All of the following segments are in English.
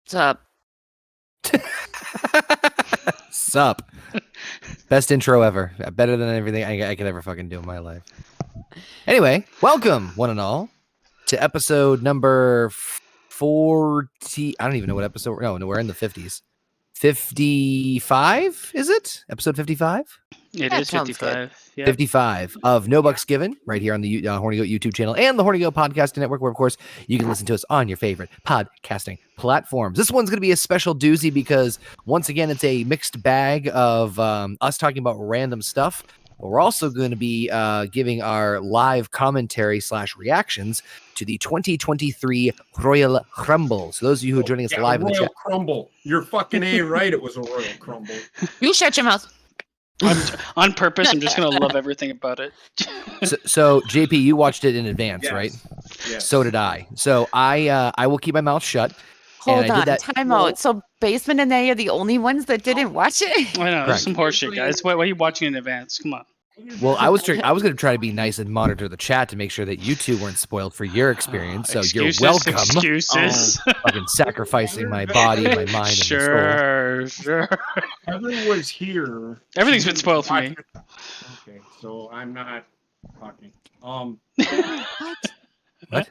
What's up? Sup. Best intro ever. Better than everything I could ever fucking do in my life. Anyway, welcome, one and all, to episode number 40. I don't even know what episode. No, we're in the 50s. 55, is it? Episode 55? It That is sounds 55. Yep. 55 of No Bucks Given, right here on the Horny Goat YouTube channel and the Horny Goat Podcasting Network, where, of course, you can listen to us on your favorite podcasting platforms. This one's going to be a special doozy because, once again, it's a mixed bag of us talking about random stuff. But we're also going to be giving our live commentary / reactions to the 2023 Royal Rumble. So those of you who are joining us live in the chat. Royal Crumble. You're fucking right. It was a Royal Crumble. You shut your mouth. On purpose, I'm just gonna love everything about it. So JP, you watched it in advance, Yes. right? Yes. So did I. So I will keep my mouth shut. Hold And I on. did that- Time out. So Basement and they are the only ones that didn't watch it? I know, Correct. that's some horseshit, guys. Why are you watching in advance? Come on. Well, I was going to try to be nice and monitor the chat to make sure that you two weren't spoiled for your experience. So Excuses, you're welcome. Excuses. Fucking sacrificing my body, my mind, and my soul. Sure. Heather was here. Everything's been spoiled for me. Okay, so I'm not talking. What?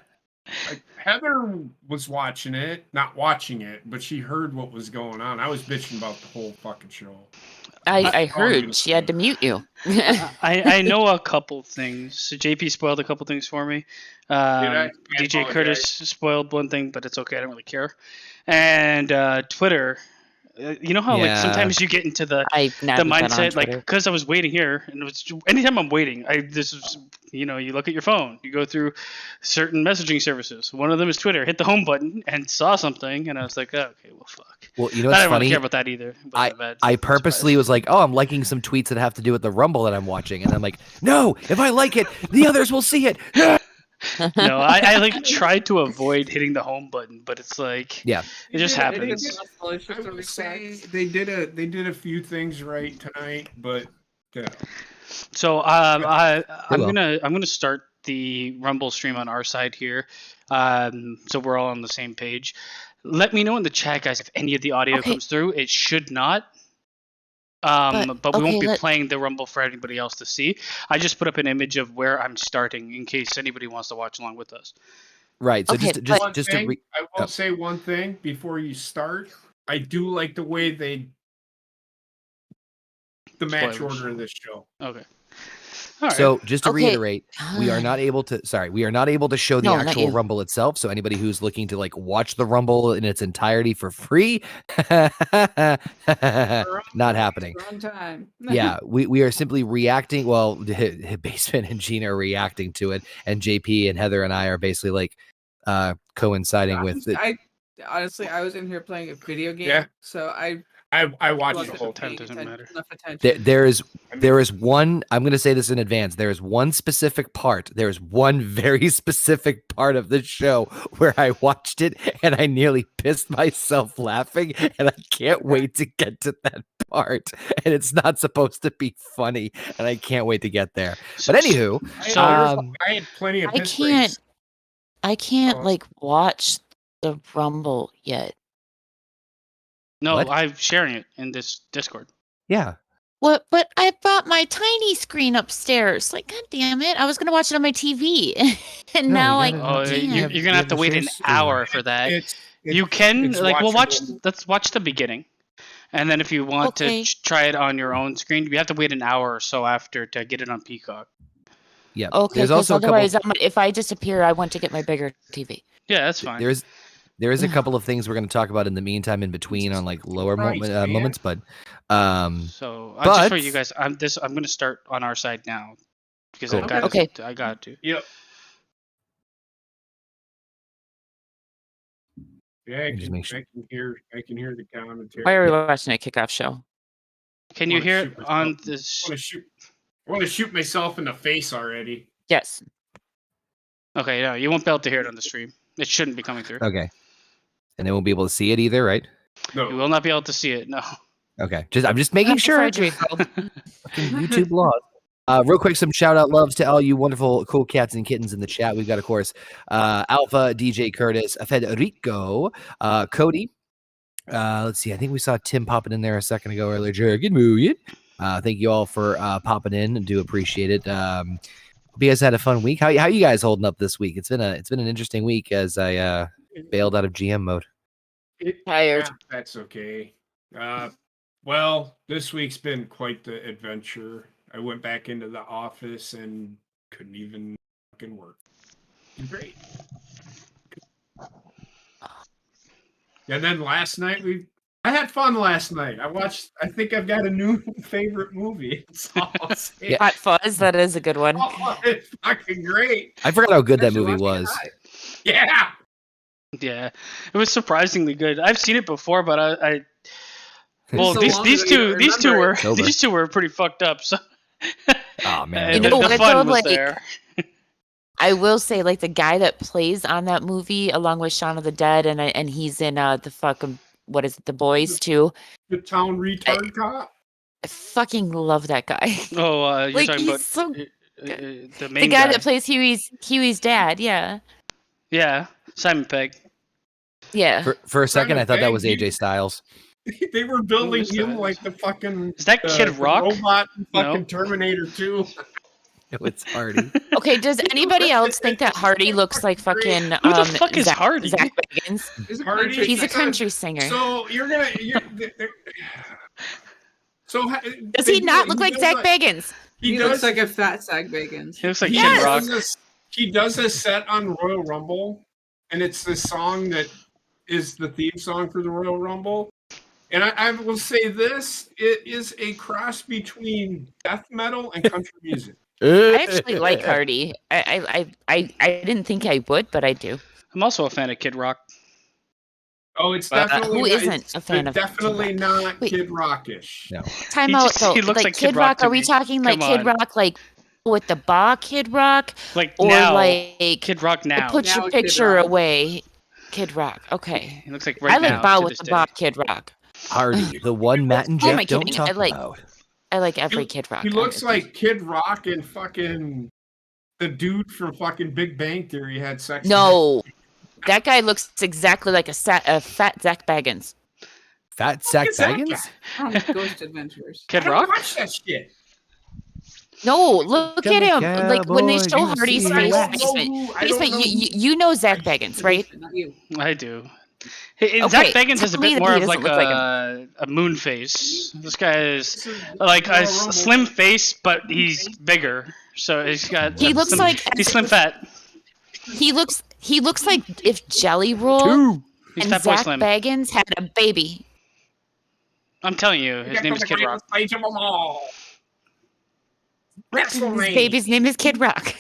Heather was watching it, not watching it, but she heard what was going on. I was bitching about the whole fucking show. I heard she had to mute you. I know a couple things. So JP spoiled a couple things for me. I DJ apologize. Curtis spoiled one thing, but it's okay. I don't really care. And Twitter. You know how like Yeah. sometimes you get into the mindset, like because I was waiting here, and it was anytime I'm waiting, this is you look at your phone, you go through certain messaging services. One of them is Twitter. Hit the home button and saw something, and I was like, oh, okay, well, fuck. Well, you know I what's don't really funny? care about that either. It wasn't bad. I purposely was like, oh, I'm liking some tweets that have to do with the Rumble that I'm watching. And I'm like, no, if I like it, the others will see it. No, I like tried to avoid hitting the home button, but it's like Yeah. it just Yeah, happens. I would say they did a few things right tonight, but So I'm will. gonna start the Rumble stream on our side here, so we're all on the same page. Let me know in the chat, guys, if any of the audio comes through. It should not. But we won't be playing the Rumble for anybody else to see. I just put up an image of where I'm starting in case anybody wants to watch along with us. Right. So just to I will say one thing before you start. I do like the way the match Spoilers. order of this show. Okay. All right. So just to Okay. reiterate, we are not able to show the No, not actual you. Rumble itself. So anybody who's looking to like watch the Rumble in its entirety for free, not happening. Wrong time. Yeah, we are simply reacting. Well, Basement and Gina are reacting to it, and JP and Heather and I are basically like coinciding with it. Honestly, I was in here playing a video game, Yeah. so I I watched the wasn't whole paying Doesn't matter. enough attention. There is one. I'm going to say this in advance. There is one specific part. There is one very specific part of the show where I watched it and I nearly pissed myself laughing, and I can't wait to get to that part. And it's not supposed to be funny, and I can't wait to get there. But anywho, I had plenty of. I piss can't breaks. I can't Oh. like watch the Rumble yet. No, What? I'm sharing it in this Discord. yeah. What? But I brought my tiny screen upstairs. Like, god damn it! I was gonna watch it on my TV, and No, now I you Oh, gotta- can't. you're gonna have to wait an hour for that. It's You can it's like we'll watch. watchable. Let's watch the beginning, and then if you want Okay. to try it on your own screen, you have to wait an hour or so after to get it on Peacock. Yeah. Okay, There's because also a couple. otherwise, if I disappear, I want to get my bigger TV. Yeah, that's fine. There is a couple of things we're going to talk about in the meantime, in between, on like lower Christ, man. moments, but So but- just for you guys, I'm gonna start on our side now because Cool. I've got Okay. I got to. Yep. Yeah, Just make sure. I can hear the commentary. Why are we watching a kickoff show? Can you Wanna hear shoot it on myself. this? I want to shoot myself in the face already. Yes. Okay, no, you won't be able to hear it on the stream. It shouldn't be coming through. okay. And they won't be able to see it either, right? No. You will not be able to see it. No. Okay. I'm just making sure. Frederico. Fucking YouTube laws. Real quick, some shout out loves to all you wonderful cool cats and kittens in the chat. We've got, of course, Alpha, DJ Curtis, Federico, Cody, Let's see. I think we saw Tim popping in there a second ago earlier. Good movie. Thank you all for popping in. Do appreciate it. Hope you guys had a fun week. How you guys holding up this week? It's been an interesting week as I bailed out of GM mode. Tired. That's okay. Well, this week's been quite the adventure. I went back into the office and couldn't even fucking work. Great. And then last night I had fun last night. I think I've got a new favorite movie. It's all Yeah. Hot Fuzz, that is a good one. Oh, it's fucking great. I forgot how good that movie was. Yeah. Yeah, it was surprisingly good. I've seen it before, but I well, So these long these ago you two don't these two remember were it. Sober. these two were pretty fucked up. So Oh man. You know the what, fun though, was like- there. I will say, like, the guy that plays on that movie, along with Shaun of the Dead, and he's in the fucking, what is it, The Boys too. The town retard cop. I fucking love that guy. Oh, you're Like, talking he's about so the the main guy that plays Huey's dad. Yeah, Yeah, Simon Pegg. yeah. For a second, I thought that was Simon Pegg, AJ Styles. They were building is him that? like the fucking Is that Kid the Rock? robot in fucking No. Terminator 2. It's Hardy. Okay, does anybody else think that Hardy looks like fucking Who the fuck is Zach, Hardy? Zach Bagans? Is it Hardy? country He's a singer? country singer. So Does he not look like Zach Bagans? He does, looks like a fat Zach Bagans. He looks like he Kid Yes! Rock. he does a set on Royal Rumble, and it's the song that is the theme song for the Royal Rumble. And I will say this: it is a cross between death metal and country music. I actually like Hardy. I didn't think I would, but I do. I'm also a fan of Kid Rock. Oh, it's But, definitely who not, isn't it's a fan of definitely Kid not Wait. Kid Rockish. No. Time He out just- though. he looks like Kid Kid Rock Rock. to Are we me. talking like Come Kid on. Rock, like with the Ba Kid Rock, Like or now, like Kid Rock now. put Now your Kid picture Rock. away, Kid Rock? Okay, He looks like right I like now. Ba to with this the day. Ba Kid Rock. Hardy, the one Matt and Who am Jeff I don't kidding? talk I like- about. I like every Kid Rock. He looks like Kid Rock and fucking the dude from fucking Big Bang Theory had sex. No, that guy looks exactly like a fat Zach Bagans. Fat Sack is that Baggins? From Ghost Adventures. I Kid don't Rock? watch that shit. No, look Come at him. here, Like when they cowboy, show you Hardy's see face. what? Basement, you know Zach Bagans, right? Not you. I do. Hey, Okay, Zach Bagans has a tell me bit that more he of like doesn't look like a moon face. This guy is like a slim face, but he's bigger. So he's got. He looks slim, like- he's slim fat. He looks like if Jelly Roll He's and Fat Boy Zach Slim. Bagans had a baby. I'm telling you, his name is Kid Rock. His baby's name is Kid Rock.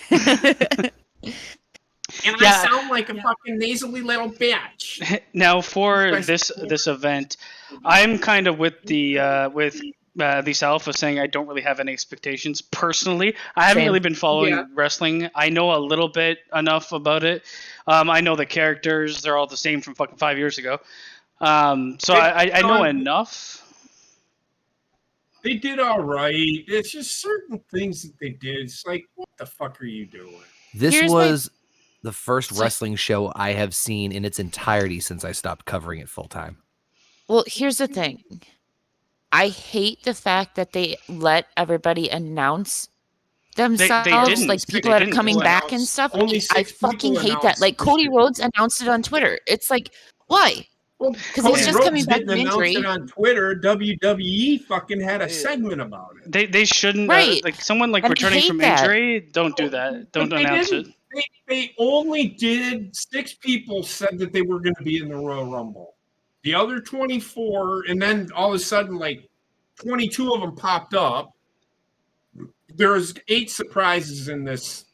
And Yeah. I sound like a fucking nasally little bitch. Now for this event, I'm kind of with the alpha saying I don't really have any expectations personally. I haven't Same. really been following Yeah. wrestling. I know a little bit enough about it. I know the characters; they're all the same from fucking 5 years ago. So I know enough. They did all right. It's just certain things that they did. It's like, what the fuck are you doing? This Here's my- was the first wrestling show I have seen in its entirety since I stopped covering it full time. Well, here's the thing. I hate the fact that they let everybody announce themselves, didn't. like They people that are didn't coming back and announce. stuff. Only I 6 fucking people hate that. Like announced Cody this shit. Rhodes announced it on Twitter. It's like, why? Well, 'Cause he's just coming back didn't from announce injury. it on Twitter. WWE fucking had a segment about it. They shouldn't Right. like someone like And I returning hate from that. injury. Don't do that. Don't But they announce it. didn't. They only did 6 people said that they were going to be in the Royal Rumble. The other 24, and then all of a sudden, like 22 of them popped up. There's 8 surprises in this.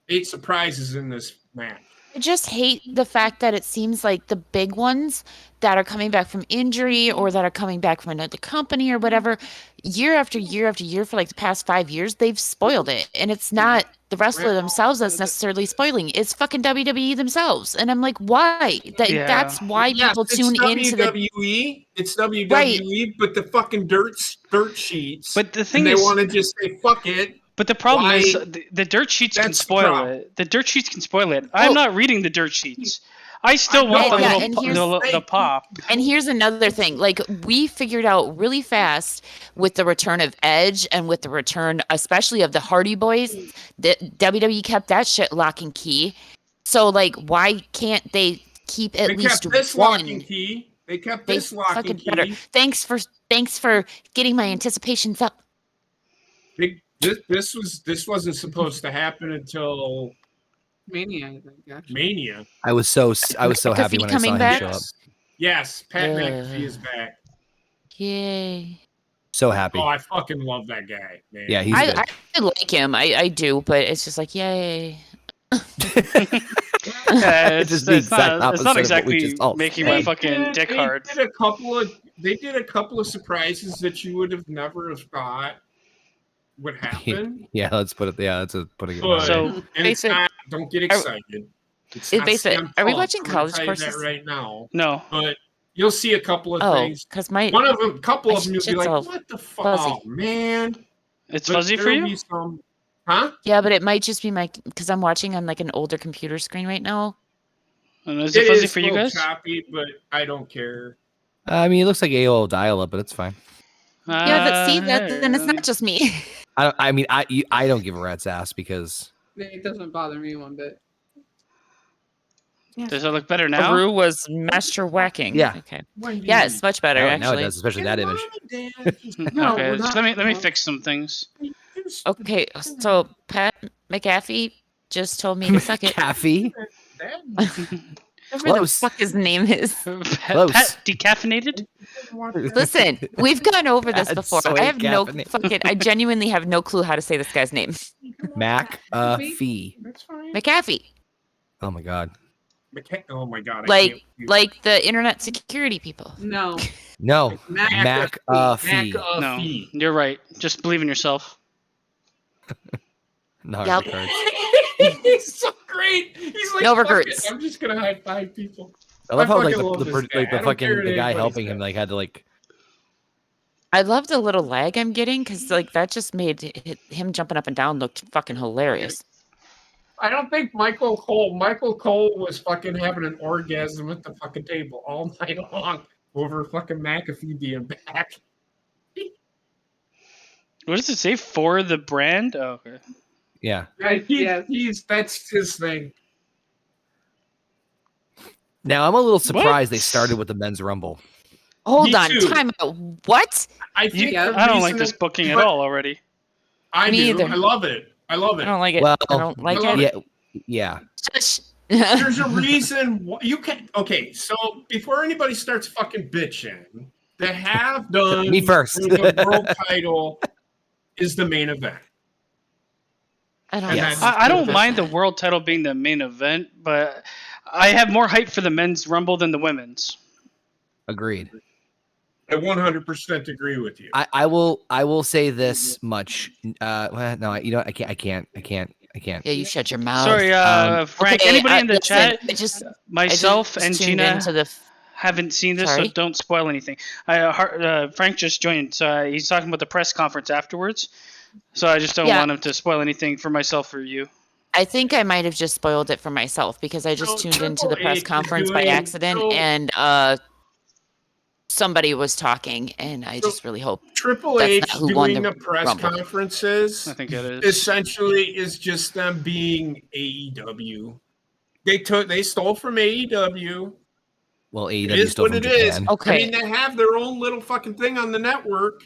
8 surprises in this match. I just hate the fact that it seems like the big ones that are coming back from injury or that are coming back from another company or whatever, year after year after year for like the past 5 years, they've spoiled it. And it's not the wrestler themselves that's necessarily spoiling. It's fucking WWE themselves. And I'm like, why? Yeah. That's why people it's tune into the WWE. It's WWE, but the fucking dirt sheets. But the and thing they is, want to just say fuck it. but the problem is Why- the dirt sheets can That's the spoil problem. it. The dirt sheets can spoil it. I'm not reading the dirt sheets. I still want the Yeah, little and here's- the pop. And here's another thing. Like, we figured out really fast with the return of Edge and with the return, especially of the Hardy Boys, that WWE kept that shit lock and key. So, like, why can't they keep at They least kept this lock and one? key. They kept They this lock fucking and better. key. Thanks for getting my anticipations up. This wasn't supposed to happen until Mania, I think. Actually. Mania. I was so happy when I saw coming him back? show up. Yes, Pat McAfee is back. Yay. So happy. Oh, I fucking love that guy, man. Yeah, he's good. I like him. I do, but it's just like, yay. Yeah, Just the exact it's opposite not of what we exactly just all making said. my fucking dick hard. They did a couple of surprises that you would have never have thought would happen. Yeah, let's put it. Yeah, let's put it. But, So- and it's Basic- not. Don't get excited. It's not Basic- Sam are we Punk. watching I'm gonna college tell you that courses? right now? No. But you'll see a couple of Oh, things. because my One of them, couple my of them, you'll be shit's like, all "What the fuck, fuzzy. oh, man?" It's But fuzzy for there'll you? be some- Huh? yeah, but it might just be my because I'm watching on like an older computer screen right now. And is it fuzzy for a you little guys? choppy, but I don't care. I mean, it looks like AOL dial-up, but it's fine. Yeah, then it's hey, not just me. I mean, I don't give a rat's ass because It doesn't bother me one bit. Does it look better now? Aru was master whacking. Yeah. Okay. Wendy. Yeah, it's much better now it actually. does, especially that image. No, Okay, we're just not- let me fix some things. Okay, so Pat McAfee just told me to suck it. Caffey. Whatever the Close. fuck his name is. Pet decaffeinated? Listen, we've gone over this Add before. soy I have no caffeinated. fucking. I genuinely have no clue how to say this guy's name. Mac Fee. That's fine. McAfee, Oh my god. Oh my god! I like can't- like the internet security people. No. No. Mac- Mac Fee. No, you're right. Just believe in yourself. No, Yep. regards. He's so great. He's like, No "Fuck regrets." it, I'm just gonna high five people. I love I how like fucking love the this per- guy. like I the don't fucking care what the guy anybody helping says. him like had to like I love the little lag I'm getting because like that just made him jumping up and down looked fucking hilarious. I don't think Michael Cole was fucking having an orgasm at the fucking table all night long over fucking McAfee being back. What does it say for the brand? Oh, okay. yeah. That's his thing. Now I'm a little surprised they started with the men's rumble. Hold Me on, too. time out. What? I think Yeah, the I don't like reason this it- booking at but all already. I Me do. either. I love it. I love I it. don't like it. Well, I don't like I love it. Yeah. Shush. There's a reason you can. Okay, so before anybody starts fucking bitching, they have done Me first. the world title is the main event. I don't. And Yes. that's- I don't mind the world title being the main event, but I have more hype for the men's rumble than the women's. Agreed. I 100% agree with you. I will say this much. Well, no, you know what? I can't. Yeah, you shut your mouth. Sorry, Frank. Okay, anybody in the listen, chat, I myself just and tuned Gina into the haven't seen this, Sorry? so don't spoil anything. Frank just joined, so he's talking about the press conference afterwards. So I just don't Yeah. want him to spoil anything for myself or you. I think I might have just spoiled it for myself because I just So tuned into the Triple press H is conference by doing- accident so- and somebody was talking and I So- just really hope Triple That's H not who won doing the the press Rumble. conferences I think it is. essentially is just them being AEW. They stole from AEW. Well, It AEW is still what from it is. Japan. Okay. I mean, they have their own little fucking thing on the network.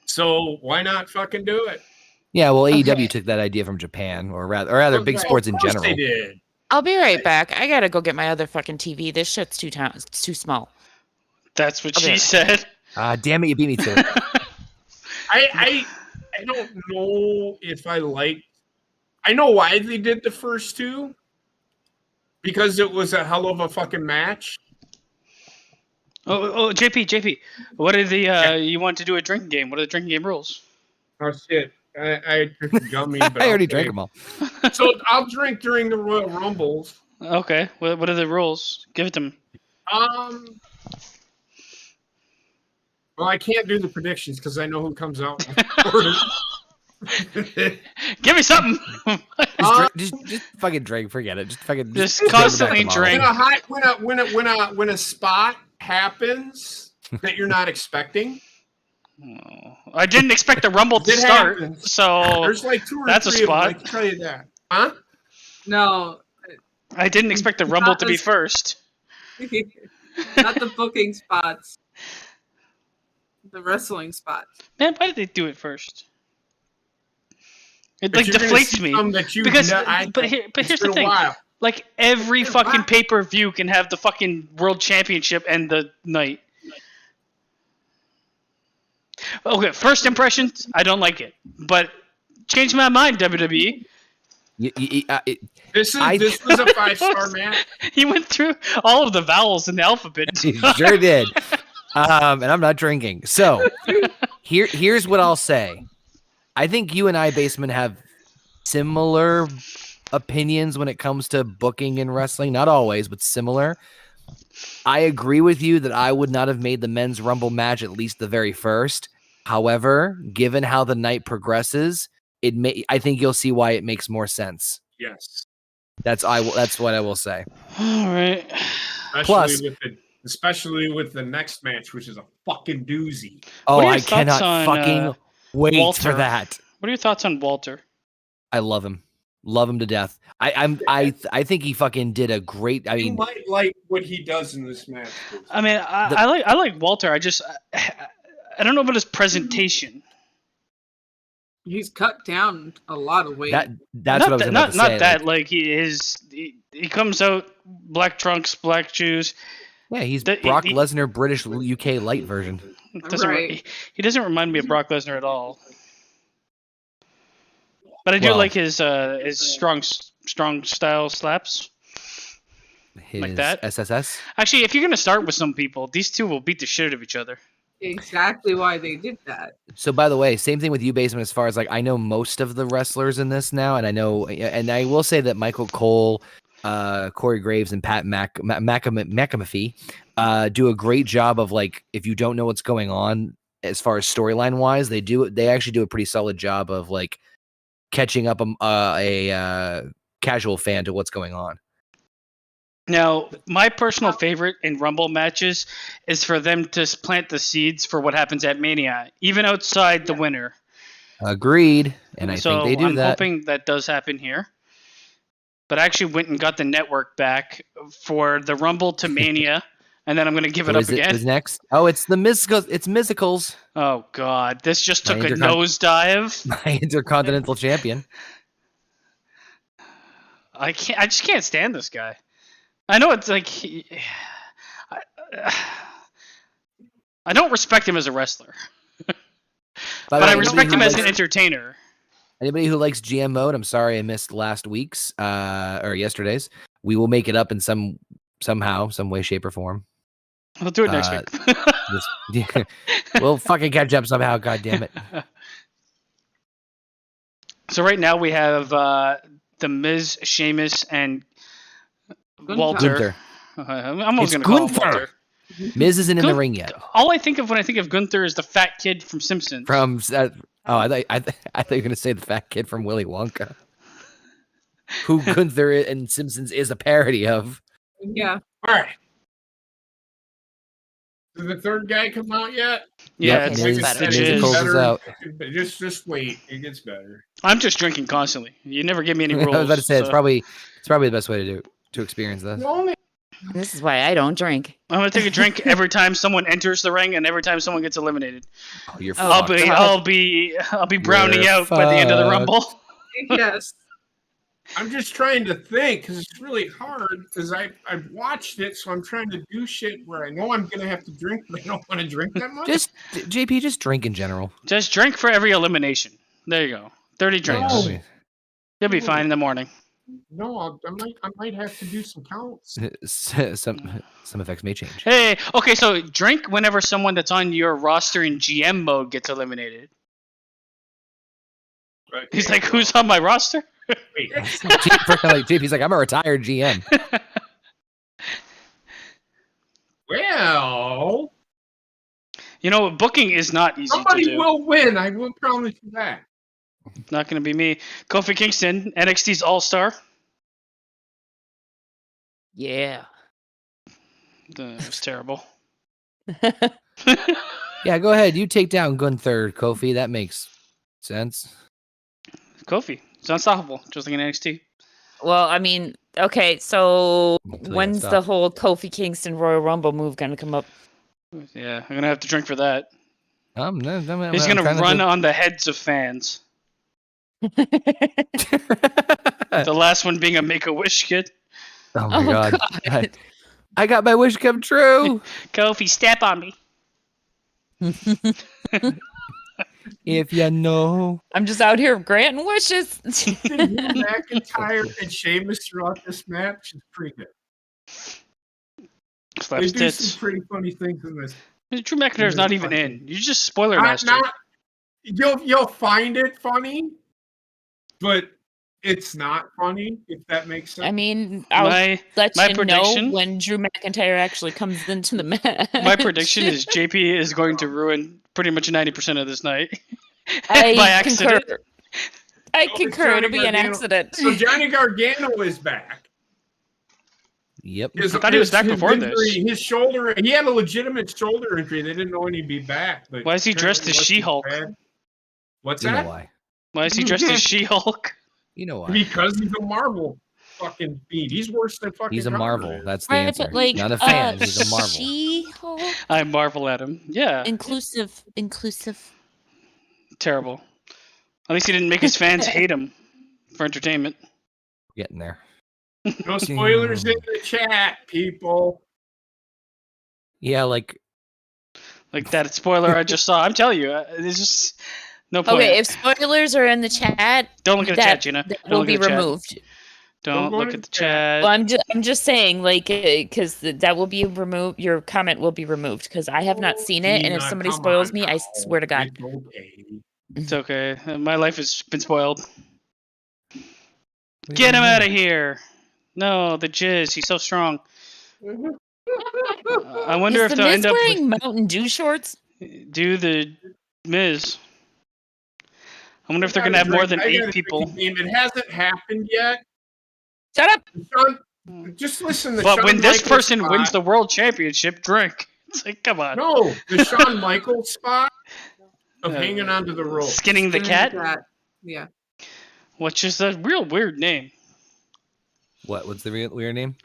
So why not fucking do it? Yeah, well, AEW Okay. took that idea from Japan, or rather, big sports in Of course general. They did. I'll be right back. I gotta go get my other fucking TV. This shit's it's too small. That's what Okay. she said. Damn it, you beat me to it. I don't know if I like. I know why they did the first two. Because it was a hell of a fucking match. Oh, JP, what are the you want to do a drinking game? What are the drinking game rules? Oh shit! I took a gummy. But I already okay. drank them all. So I'll drink during the Royal Rumbles. Okay, what are the rules? Give it to me. Well, I can't do the predictions because I know who comes out. Give Give me something. Just fucking drink. Forget it. Just drink constantly the bottle. drink. When a spot happens that you're not expecting, I didn't expect the Rumble to It start, happens. so there's like 2 or that's a 3 of them. I spot. can tell you that. Huh? No, I didn't expect the Rumble to be Not first. not the booking spots. The wrestling spots. Man, why did they do it first? It But like you're gonna deflates see me some that you because. know, But it's here's been the a thing. while. Like every Yeah, fucking wow. pay-per-view can have the fucking world championship end the night. Okay, first impressions, I don't like it, but change my mind, WWE. This I- was a 5-star match. He went through all of the vowels in the alphabet. He sure did. And I'm not drinking. So here's what I'll say. I think you and I, Baseman, have similar opinions when it comes to booking in wrestling. Not always, but similar. I agree with you that I would not have made the men's Rumble match at least the very first. However, given how the night progresses, I think you'll see why it makes more sense. Yes. That's what I will say. All right. Especially with the next match, which is a fucking doozy. Oh, What are your I cannot thoughts on, fucking wait Walter? for that. What are your thoughts on Walter? I love him to death. I think he fucking did a great. I You mean, might like what he does in this match. I mean, I like Walter. I don't know about his presentation. He's cut down a lot of weight. that's Not what I was that, about to not say. that. Like he comes out black trunks, black shoes. Yeah, he's The- Brock he- Lesnar, British UK light version. Right. He doesn't remind me of Brock Lesnar at all. But I do Well- like his strong style slaps. His Like that? SSS. Actually, if you're gonna start with some people, these two will beat the shit out of each other. Exactly why they did that. So, by the way, same thing with you, Basement. As far as like, I know most of the wrestlers in this now, and I will say that Michael Cole, Corey Graves, and Pat McAfee do a great job of, like, if you don't know what's going on as far as storyline wise, they actually do a pretty solid job of like catching up a casual fan to what's going on. Now, my personal favorite in Rumble matches is for them to plant the seeds for what happens at Mania, even outside the winner. Agreed, and I So think they do I'm that. hoping that does happen here. But I actually went and got the network back for the Rumble to Mania, and then I'm going to give it What up is it? again. Is next? Oh, it's the Mizicals. It's Mizicals, Oh God, this just My took a intercon- nosedive. my Intercontinental Champion. I just can't stand this guy. I know it's like I don't respect him as a wrestler, By but the way, I respect him as an likes- entertainer. Anybody who likes GM mode, I'm sorry I missed last week's or yesterday's. We will make it up in somehow, some way, shape, or form. I'll do it next week. We'll fucking catch up somehow. God damn it! So right now we have the Miz, Sheamus, and Walter. Gunther. I'm almost It's gonna call him Gunther. Walter. Miz isn't in the ring yet. All I think of when I think of Gunther is the fat kid from Simpsons. From I thought you were gonna say the fat kid from Willy Wonka, who Gunther and Simpsons is a parody of. Yeah. All right. Did the third guy come out yet? Yeah, Yep, it's Miz- the better. Miz jizz. Coles is out. Just wait. It gets better. I'm just drinking constantly. You never give me any I rules. was about to say it's so probably the best way to experience this. The only This is why I don't drink. I'm gonna take a drink every time someone enters the ring and every time someone gets eliminated. Oh, you're Oh, I'll fucked. be browning You're out by the end of the fucked. Rumble. Yes. I'm just trying to think because it's really hard because I've watched it, so I'm trying to do shit where I know I'm gonna have to drink, but I don't want to drink that much. Just JP, just drink in general. Just drink for every elimination. There you go. 30 drinks. No. You'll be fine in the morning. No, I might have to do some counts. Some effects may change. Hey, okay, so drink whenever someone that's on your roster in GM mode gets eliminated. But, He's like, who's on my roster? wait, JP's like, I'm a retired GM. well, You know, booking is not easy to somebody do. will win. I will promise you that. Not going to be me. Kofi Kingston, NXT's All-Star. Yeah. It was terrible. Yeah, go ahead. You take down Gunther, Kofi. That makes sense. Kofi. It's unstoppable, just like in NXT. Well, I mean, okay, so Until you when's stop. the whole Kofi Kingston Royal Rumble move going to come up? Yeah, I'm going to have to drink for that. I'm He's I'm going to trying run to- on the heads of fans. The last one being a Make-A-Wish kid. Oh my Oh, god. God. I got my wish come true. Kofi, step on me. If you know. I'm just out here granting wishes. Drew McIntyre and Sheamus throughout this match is pretty good. They Slaps do tits. some pretty funny things in this. Drew McIntyre's not even in. You just spoiler master. You'll find it funny, but it's not funny, if that makes sense. I mean, I'll My let my you prediction- know when Drew McIntyre actually comes into the match. My prediction is JP is going to ruin pretty much 90% of this night. I by accident. concur. I Oh, concur. It'll Johnny be an Gargano. accident. So Johnny Gargano is back. Yep. I thought he was back before this. His shoulder, he had a legitimate shoulder injury. They didn't know when he'd be back. But Why is he dressed as apparently She-Hulk? wasn't bad. What's You know that? why. Why is he dressed as She-Hulk? You know why. Because he's a Marvel fucking beat. He's worse than fucking. He's a Conrad Marvel. is. That's the Right, answer. but like, Not a fan. He's a Marvel. She-Hulk? I marvel at him. Yeah, Inclusive. terrible. At least he didn't make his fans hate him for entertainment. Getting there. No spoilers in the chat, people. Yeah, like Like that spoiler I just saw. I'm telling you, there's just no point. Okay, if spoilers are in the chat, Don't look at the chat, Gina. that Don't will look be at the chat. removed. Don't go look to at the the chat. chat. Well, I'm just saying, like, because that will be removed. Your comment will be removed because I have not seen it, and if Gina, somebody come spoils on me, I now. swear to God. It's okay. It's okay. My life has been spoiled. Get him out of here! No, the jizz. He's so strong. I wonder Is if the they'll Miz end up wearing Mountain Dew shorts? do the Miz. I wonder if they're gonna have more than 8 people. It hasn't happened yet. Shut up! Shawn, just listen. The But Shawn when this Michaels person spot- wins the world championship, drink. It's like, come on. no, the Shawn Michaels spot of Uh, hanging onto the rope. Skinning the Skinning cat, Yeah. which is a real weird name. what's the weird name?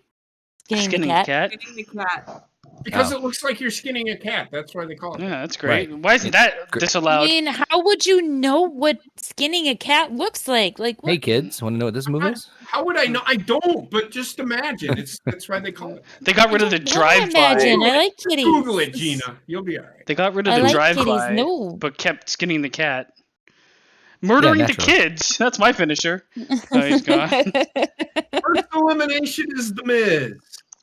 Skinning the cat. Skinning the cat. Because Oh. it looks like you're skinning a cat. That's why they call it. Yeah, that's great. Right. Why isn't that Gr- I disallowed? mean, how would you know what skinning a cat looks like? Like, what? Hey kids, want to know what this move is? How would I know? I don't, but just imagine. That's why they call it. They got rid of the I don't wanna drive-by. imagine. I like kitties. Google it, Gina. You'll be all right. They got rid of I the like drive-by, kitties. No. but kept skinning the cat. Murdering the naturally. kids. That's my finisher. Oh, he's gone. First elimination is the Miz.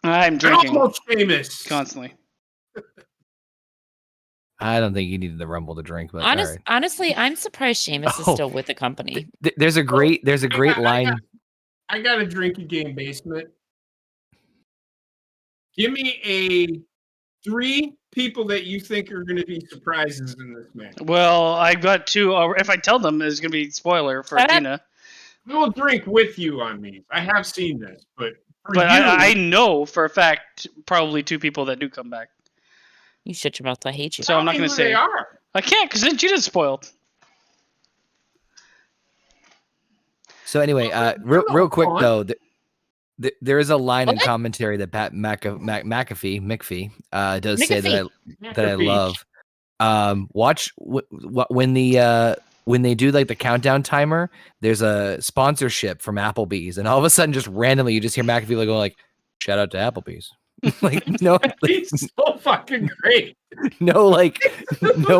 I'm And drinking almost famous. constantly. I don't think you needed the Rumble to drink, but all right. Honestly, I'm surprised Sheamus is Oh. still with the company. There's a great I line. I got a drinking game basement. Give me a 3 people that you think are going to be surprises in this match. Well, I got 2. If I tell them, it's going to be spoiler for Shut up. Gina. I will drink with you on these. I have seen this, but for But you, I know for a fact probably 2 people that do come back. You shut your mouth. I hate you. So I'm not tell me going to who they say. are. I can't because then Gina's spoiled. So anyway, real quick though, there is a line in commentary that Pat McAfee does say that I love. Watch when they do like the countdown timer. There's a sponsorship from Applebee's, and all of a sudden, just randomly, you just hear McAfee going like, "Shout out to Applebee's." Like no, He's so fucking great. no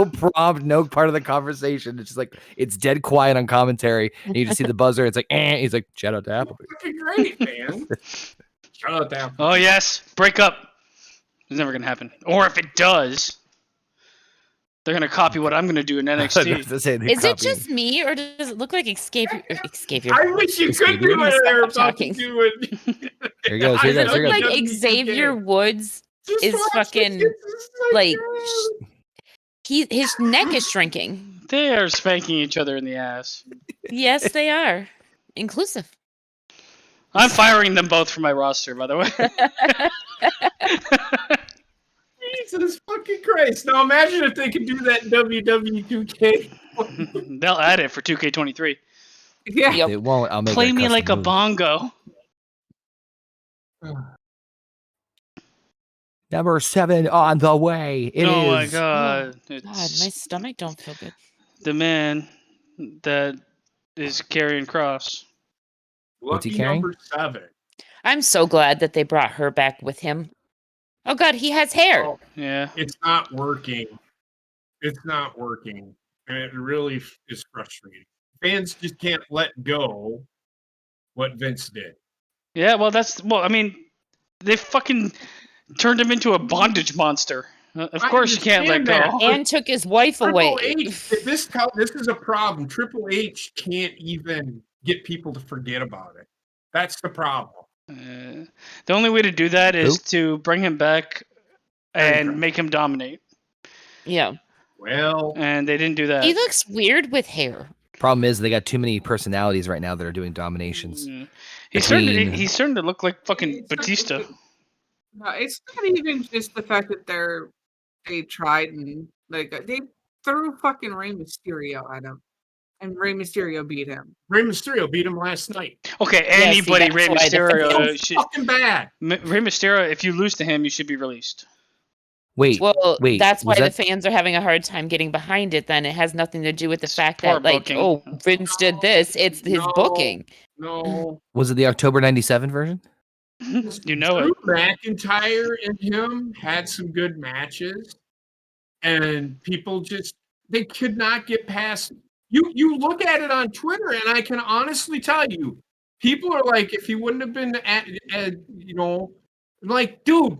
prompt, no part of the conversation. It's just like it's dead quiet on commentary, and you just see the buzzer. It's like, he's like, "Shout out to Applebee's." Fucking great, man. Shout out to Apple. Oh, yes. Break up. It's never going to happen. Or if it does, they're going to copy what I'm going to do in NXT. Is it just me, or does it look like Xavier? I wish you could do it. They're about to do it. Here he goes. Here he It goes. Here looked he goes. like Xavier Woods Just is watch fucking it. It's so like good. his neck is shrinking. They are spanking each other in the ass. Yes, they are. Inclusive. I'm firing them both from my roster, by the way. Jesus fucking Christ. Now imagine if they could do that in WWE 2K. They'll add it for 2K23. Yeah. Yep. They won't. I'll make Play a me custom like a move. bongo. Number 7 on the way. It is. Oh my god. God, my It's stomach don't feel good. the man that is carrying cross. What's he Lucky carrying? number 7. I'm so glad that they brought her back with him. Oh God, he has hair. Oh, Yeah. it's not working. It's not working. And it really is frustrating. Fans just can't let go what Vince did. Yeah, well, I mean, they fucking turned him into a bondage monster. Of I course you can't let understand go. that. And took his wife away. Triple H, if this is a problem. Triple H can't even get people to forget about it. That's the problem. The only way to do that is Who? to bring him back and make him dominate. Yeah. Well, And they didn't do that. He looks weird with hair. Problem is, they got too many personalities right now that are doing dominations. He's starting to look like fucking Batista. No, it's not even just the fact that they tried and like they threw fucking Rey Mysterio at him, and Rey Mysterio beat him. Rey Mysterio beat him last night. Okay, Yeah, see, anybody that's Rey why the Mysterio So fucking bad. Rey Mysterio, if you lose to him, you should be released. Wait, Well, wait. that's why was that- the fans are having a hard time getting behind it. Then it has nothing to do with the It's fact poor that, like, booking. oh, Vince did this. It's his No. booking. No. Was it the October '97 version? You know Drew it. McIntyre and him had some good matches, and people just they could not get past. You look at it on Twitter, and I can honestly tell you, people are like, if he wouldn't have been like, dude,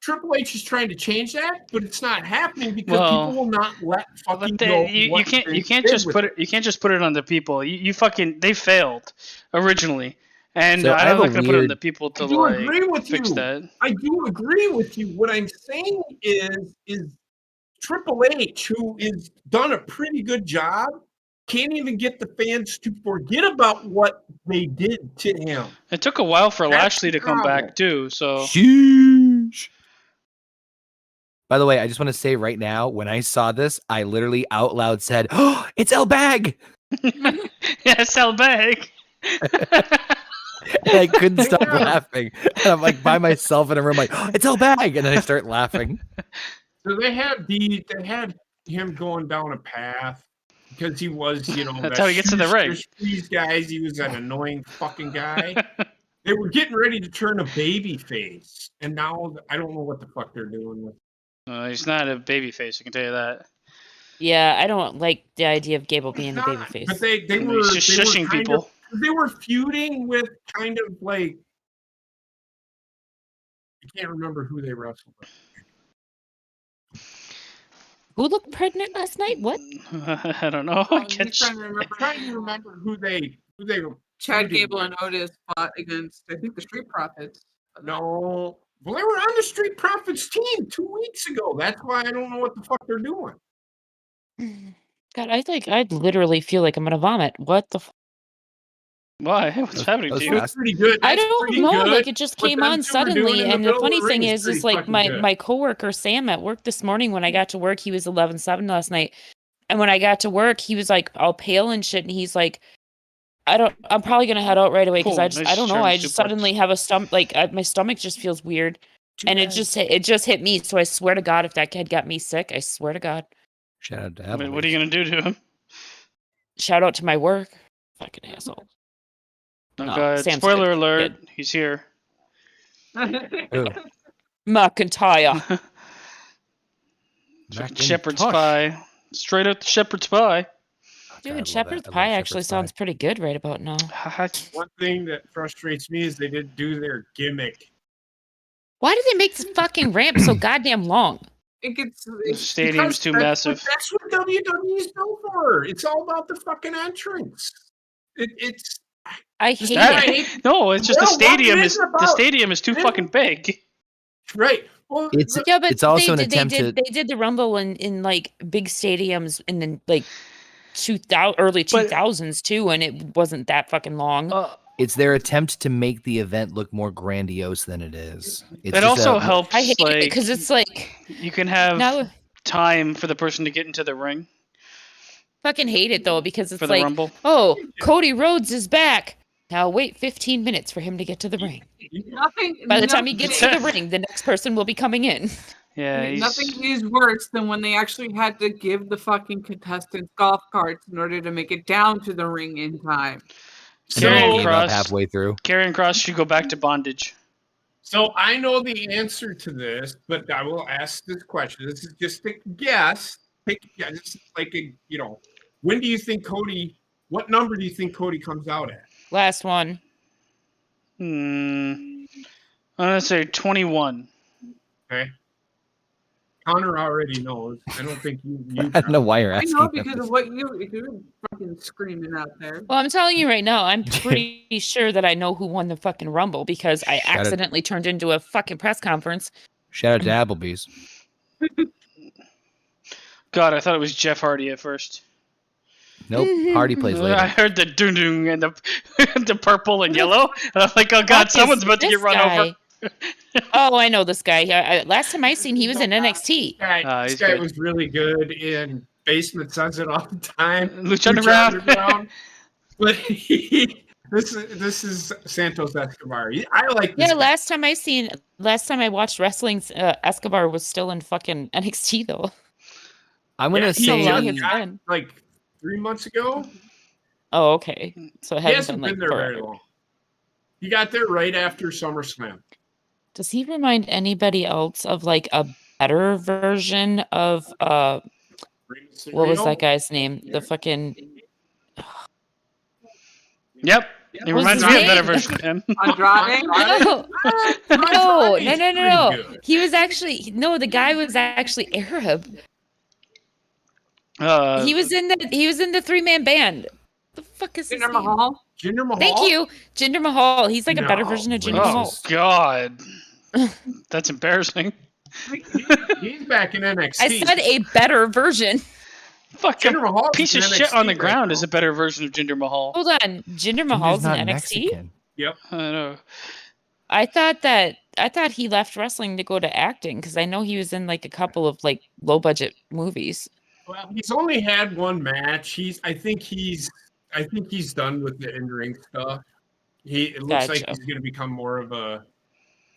Triple H is trying to change that, but it's not happening because people will not let fucking go. You can't just put it on the people. You fucking they failed originally, and So I I'm have not a gonna put it on weird- the people to I do agree with fix you. that. I do agree with you. What I'm saying is Triple H, who is done a pretty good job, can't even get the fans to forget about what they did to him. It took a while for That's Lashley the to come problem. back too. So Sheesh. By the way, I just want to say right now, when I saw this, I literally out loud said, "Oh, it's El Bag!" yeah, sell bag. And I couldn't stop Yeah. laughing. And I'm like by myself in a room, like, "Oh, it's El Bag!" And then I start laughing. So they had him going down a path because he was, That's how he gets to the ring. These guys, he was an annoying fucking guy. They were getting ready to turn a baby face, and now I don't know what the fuck they're doing with. He's not a baby face, I can tell you that. Yeah, I don't like the idea of Gable being the Not, babyface. But they I mean, were he's just they were shushing kind people. They were feuding with kind of like I can't remember who they wrestled with. Who looked pregnant last night? What? I don't know. I'm trying to remember. I'm trying to remember who they were. Chad feuding Gable with. and Otis fought against, I think, the Street Profits. No. Well, they were on the Street Profits team 2 weeks ago. That's why I don't know what the fuck they're doing. God, I literally feel like I'm gonna vomit. What the? Why? What's happening that was to you? fast. That's pretty good. I That's don't pretty know. good. Like it just What came them on two were doing suddenly. in the And the middle of funny the thing ring is pretty like fucking my good. my coworker Sam at work this morning when I got to work, he was 11-7 last night, and when I got to work, he was like all pale and shit, and he's like, I'm probably gonna head out right away because Cool, I nice don't know. German I just suplex. suddenly have a stomach like my stomach just feels weird, and it just hit me. So I swear to God, if that kid got me sick, I swear to God. Shout out to I mean, Evelyn. what are you gonna do to him? Shout out to my work, fucking asshole. Oh No, god! Sam's Spoiler good. alert! Good. He's here. Ooh, McIntyre. Shepherd's Macintosh. pie. Straight out the shepherd's pie. God, I Dude, love shepherd's that. I pie love actually shepherd's sounds pie. pretty good right about now. One thing that frustrates me is they didn't do their gimmick. Why do they make this fucking ramp so goddamn long? It gets The stadium's too Because massive. That's what WWE's known for. It's all about the fucking entrance. It's I Just hate that- it. No, it's just Well, the stadium what is is it the about? stadium is too fucking big. right. Well, Yeah, but It's also an they attempt to. they did the Rumble in like big stadiums in the like early But- 2000s too, and it wasn't that fucking long. It's their attempt to make the event look more grandiose than it is. It's It just also a, helps. I hate it like, because it's like you can have now time for the person to get into the ring fucking hate it though because for it's the like, Rumble. oh, Cody Rhodes is back. Now wait 15 minutes for him to get to the ring. Nothing. By the time he nothing- gets to the ring, the next person will be coming in. Yeah, he's- Nothing is worse than when they actually had to give the fucking contestants golf carts in order to make it down to the ring in time. Karrion gave Kross. up halfway through. Karrion Kross should go back to bondage. So I know the answer to this, but I will ask this question. This is just a guess. This is like when do you think Cody? What number do you think Cody comes out at? Last one. I'm gonna say 21. Okay. Connor already knows. I don't think you. I don't know why you're I asking. know him because this. of what you're fucking screaming out there. Well, I'm telling you right now, I'm pretty sure that I know who won the fucking Rumble because I Shout out- accidentally turned into a fucking press conference. Shout out to Applebee's. God, I thought it was Jeff Hardy at first. Nope. Hardy plays I later. heard the doo doo and the the purple and yellow, and I'm like, oh Fuck God, is someone's about to this get run over. guy? Oh, I know this guy. Last time I seen, he was in NXT. He's This guy good. was really good in Basement says it all the time. Lucha Underground. But this is Santos Escobar. I like this. Yeah, guy. last time I watched wrestling, Escobar was still in fucking NXT though. I'm gonna he So say long just it's got, been. like 3 months ago. Oh, okay. So it He hasn't hasn't been like been there very forever. long. He got there right after SummerSlam. Does he remind anybody else of like a better version of what was that guy's name? The fucking Yep. It What's reminds his me of a better name? version of him. Andrade? no. He was actually the guy was actually Arab. He was in the 3-man band. The fuck is his Jinder name? Mahal? Jinder Mahal. Thank you, Jinder Mahal. He's like a better No, version of Jinder Oh Mahal. God, that's embarrassing. He's back in NXT. I said a better version. Fuck, Jinder Mahal a piece of shit on the ground is a better version of Jinder Mahal. Hold on, Jinder Mahal's in not NXT. Mexican. Yep. I know. I thought he left wrestling to go to acting because I know he was in like a couple of like low budget movies. Well, he's only had one match. I think he's done with the in-ring stuff. It looks like Gotcha. he's going to become more of a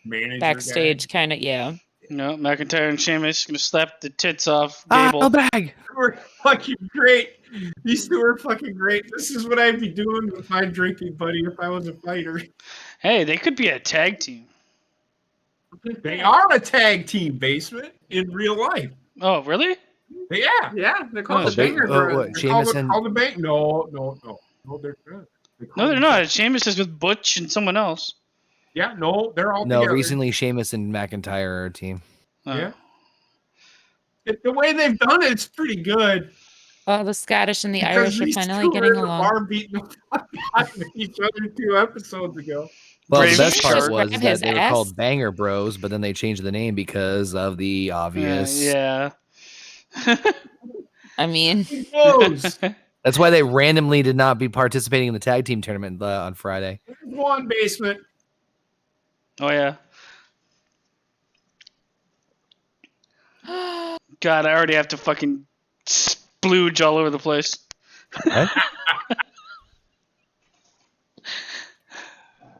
manager Backstage, kind of, yeah. No, McIntyre and Sheamus gonna slap the tits off Ah, Gable. a bag. Guy. They were fucking great. These two are fucking great. This is what I'd be doing with my drinking buddy if I was a fighter. Hey, they could be a tag team. They are a tag team, Basement, in real life. Oh, really? Yeah. Yeah, they're called Oh, the they- Banger oh, Bros. what, They're called Sheamus and the bank. No, they're good. No, they're not. Sheamus is with Butch and someone else. Yeah, no, they're all no. together. Recently, Sheamus and McIntyre are a team. Oh. Yeah. The way they've done it's pretty good. Oh, the Scottish and the Because Irish are these finally two getting were in the along. bar beating the fuck out of each other 2 episodes ago. Well, Brave the best part Just was grab that his they were ass. called Banger Bros, but then they changed the name because of the obvious. Yeah. I mean, Who knows? That's why they randomly did not be participating in the tag team tournament on Friday. One Basement. Oh yeah. God, I already have to fucking splooge all over the place. What?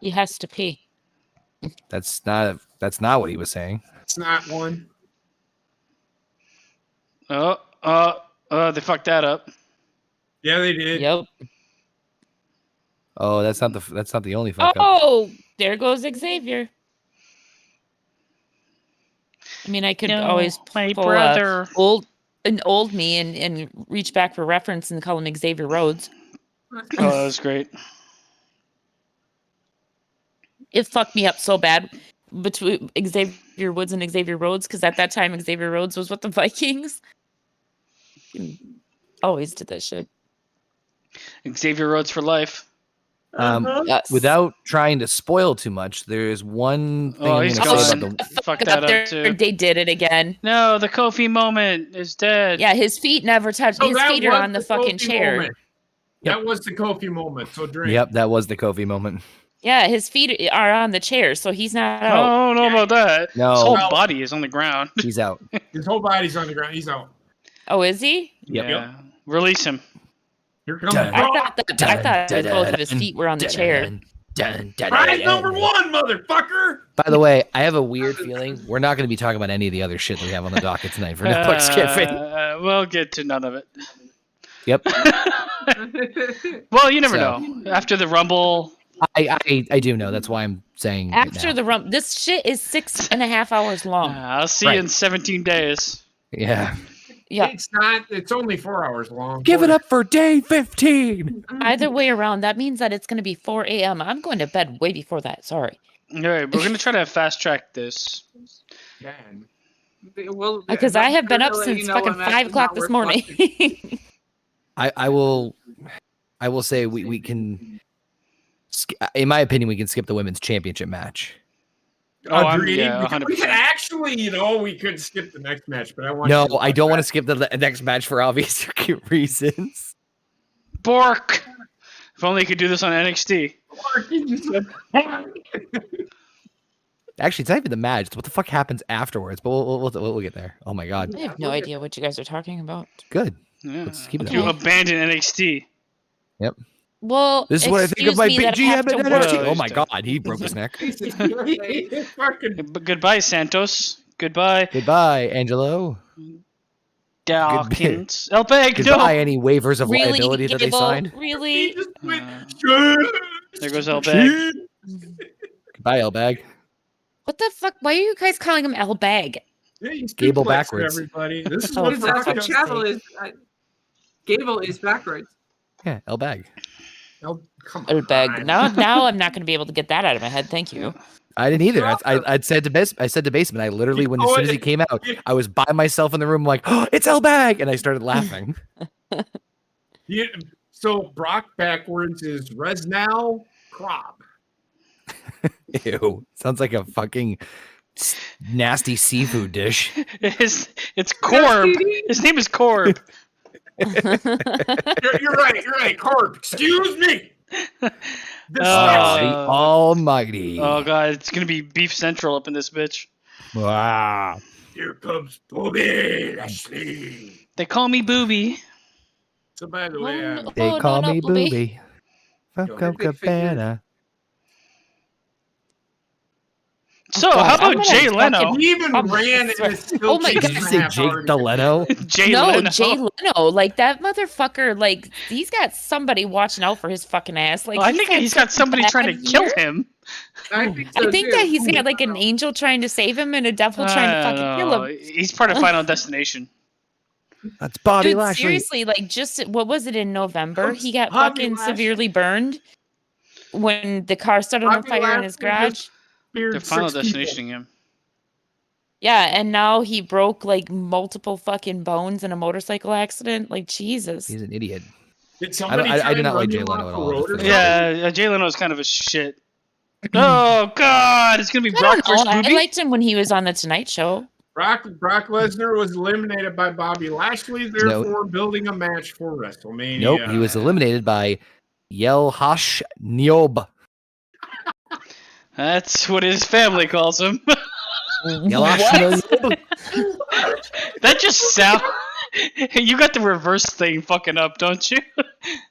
he has to pee. That's not what he was saying. It's not one. Oh, they fucked that up. Yeah, they did. Yep. Oh, that's not the only fuck up. Oh, there goes Xavier. I mean, I could always my pull brother. an old me and reach back for reference and call him Xavier Rhodes. Oh, that was great. It fucked me up so bad between Xavier Woods and Xavier Rhodes because at that time Xavier Rhodes was with the Vikings. Always did that shit. Xavier Rhodes for life. Yes. Without trying to spoil too much, there's one thing Oh, I'm he's going to say gone. about the. Fuck Fuck that up up too. They did it again. No, the Kofi moment is dead. Yeah, his feet never touched. So His that feet are was on the fucking Kofi chair. moment. That was the Kofi moment. So drink. Yep, that was the Kofi moment. Yeah, his feet are on the chair, so he's not I out. don't know about that. No. His whole Well- body is on the ground. He's out. His whole body's on the ground. He's out. Oh, is he? Yep. Yeah. Release him. Here comes Dun. I Brock. thought both of his feet were on the chair. Prize number 1, motherfucker. By the way, I have a weird feeling we're not going to be talking about any of the other shit that we have on the docket tonight for Netflix Skiffing. We'll get to none of it. Yep. Well, you never So- know. After the Rumble, I do know. That's why I'm saying it After now. the rump, this shit is 6.5 hours long. I'll see Right. you in 17 days. Yeah. Yeah, It's not. It's only 4 hours long. Give it up for day 15. either way around, that means that it's going to be 4 a.m. I'm going to bed way before that. Sorry. All right, we're gonna try to fast track this. Man. Well, Because I have been up since fucking 5 o'clock this morning. I will say we can. In my opinion, we can skip the women's championship match. Agreed. Yeah, we could 100%. actually, we could skip the next match, but I want. No, I don't want to skip the next match for obvious reasons. Bork. If only you could do this on NXT. Actually, it's not even the match. It's what the fuck happens afterwards. But we'll get there. Oh my god, I have no idea what you guys are talking about. good. Yeah. Let's keep it You that way. abandon NXT. Well, This is what I think of excuse my me that I BGM have to and work. NXT. Oh work. my god, he broke his neck. Fucking Goodbye, Santos. Goodbye, Goodbye, Angelo. Dawkins. El Peg, Goodbye, no. any waivers of Really, liability that they Gable? signed. Really? he just went. There goes El Peg. Goodbye, L-Bag. What the fuck? Why are you guys calling him El Bag? Yeah, he's Gable duplexed, backwards. Everybody, this is Oh, what Because fuck. that's what fuck's Chapel is. Gable is backwards. Yeah, L-Bag. Oh, come El Bag. on. Now I'm not going to be able to get that out of my head. Thank you. I didn't either. I'd said to basement. I literally, when as soon as he came out, I was by myself in the room, like, oh, it's L-Bag, and I started laughing. So Brock backwards is Resnal Krob. Ew, sounds like a fucking nasty seafood dish. It's Corb. His name is Corb. You're right. You're right. Corp. Excuse me. This Oh, sucks. the Almighty! Oh god, it's gonna be Beef Central up in this bitch. Wow. Here comes Bobby Lashley. They call me Booby. So by the way, Oh, They no, call no, me Booby. Booby. Fuck up Big Cabana. So, God, how I'm about gonna Jay Leno? fucking- he even I'm- ran and it's still Oh my two God. Did you and a say half Jake hours. Deleno? Jay No, Leno. Jay Leno. Like, that motherfucker, like, he's got somebody watching out for his fucking ass. Like, I think he's got somebody trying to kill him. I think so I think too. that he's got, like, an angel trying to save him and a devil trying to I fucking don't kill know. him. He's part of Final Destination. That's Bobby Dude, Lashley. seriously, like, just, what was it in November? He got Bobby fucking Lashley. severely burned when the car started on Bobby fire in his Lashley garage. just speared They're Final 6 people. Destinationing him. Yeah, and now he broke, like, multiple fucking bones in a motorcycle accident. Like, Jesus. He's an idiot. Did somebody I try do and not like run Jay you Leno off at the all. road or Yeah, Jay Leno is kind of a shit. Oh god, it's gonna be I Brock don't know. versus I Booby. liked him when he was on The Tonight Show. Brock Lesnar was eliminated by Bobby Lashley, therefore building a match for WrestleMania. Nope, he was eliminated by Yel Hash Niob. That's what his family calls him. Yel Hash Niob. That just sound. You got the reverse thing fucking up, don't you?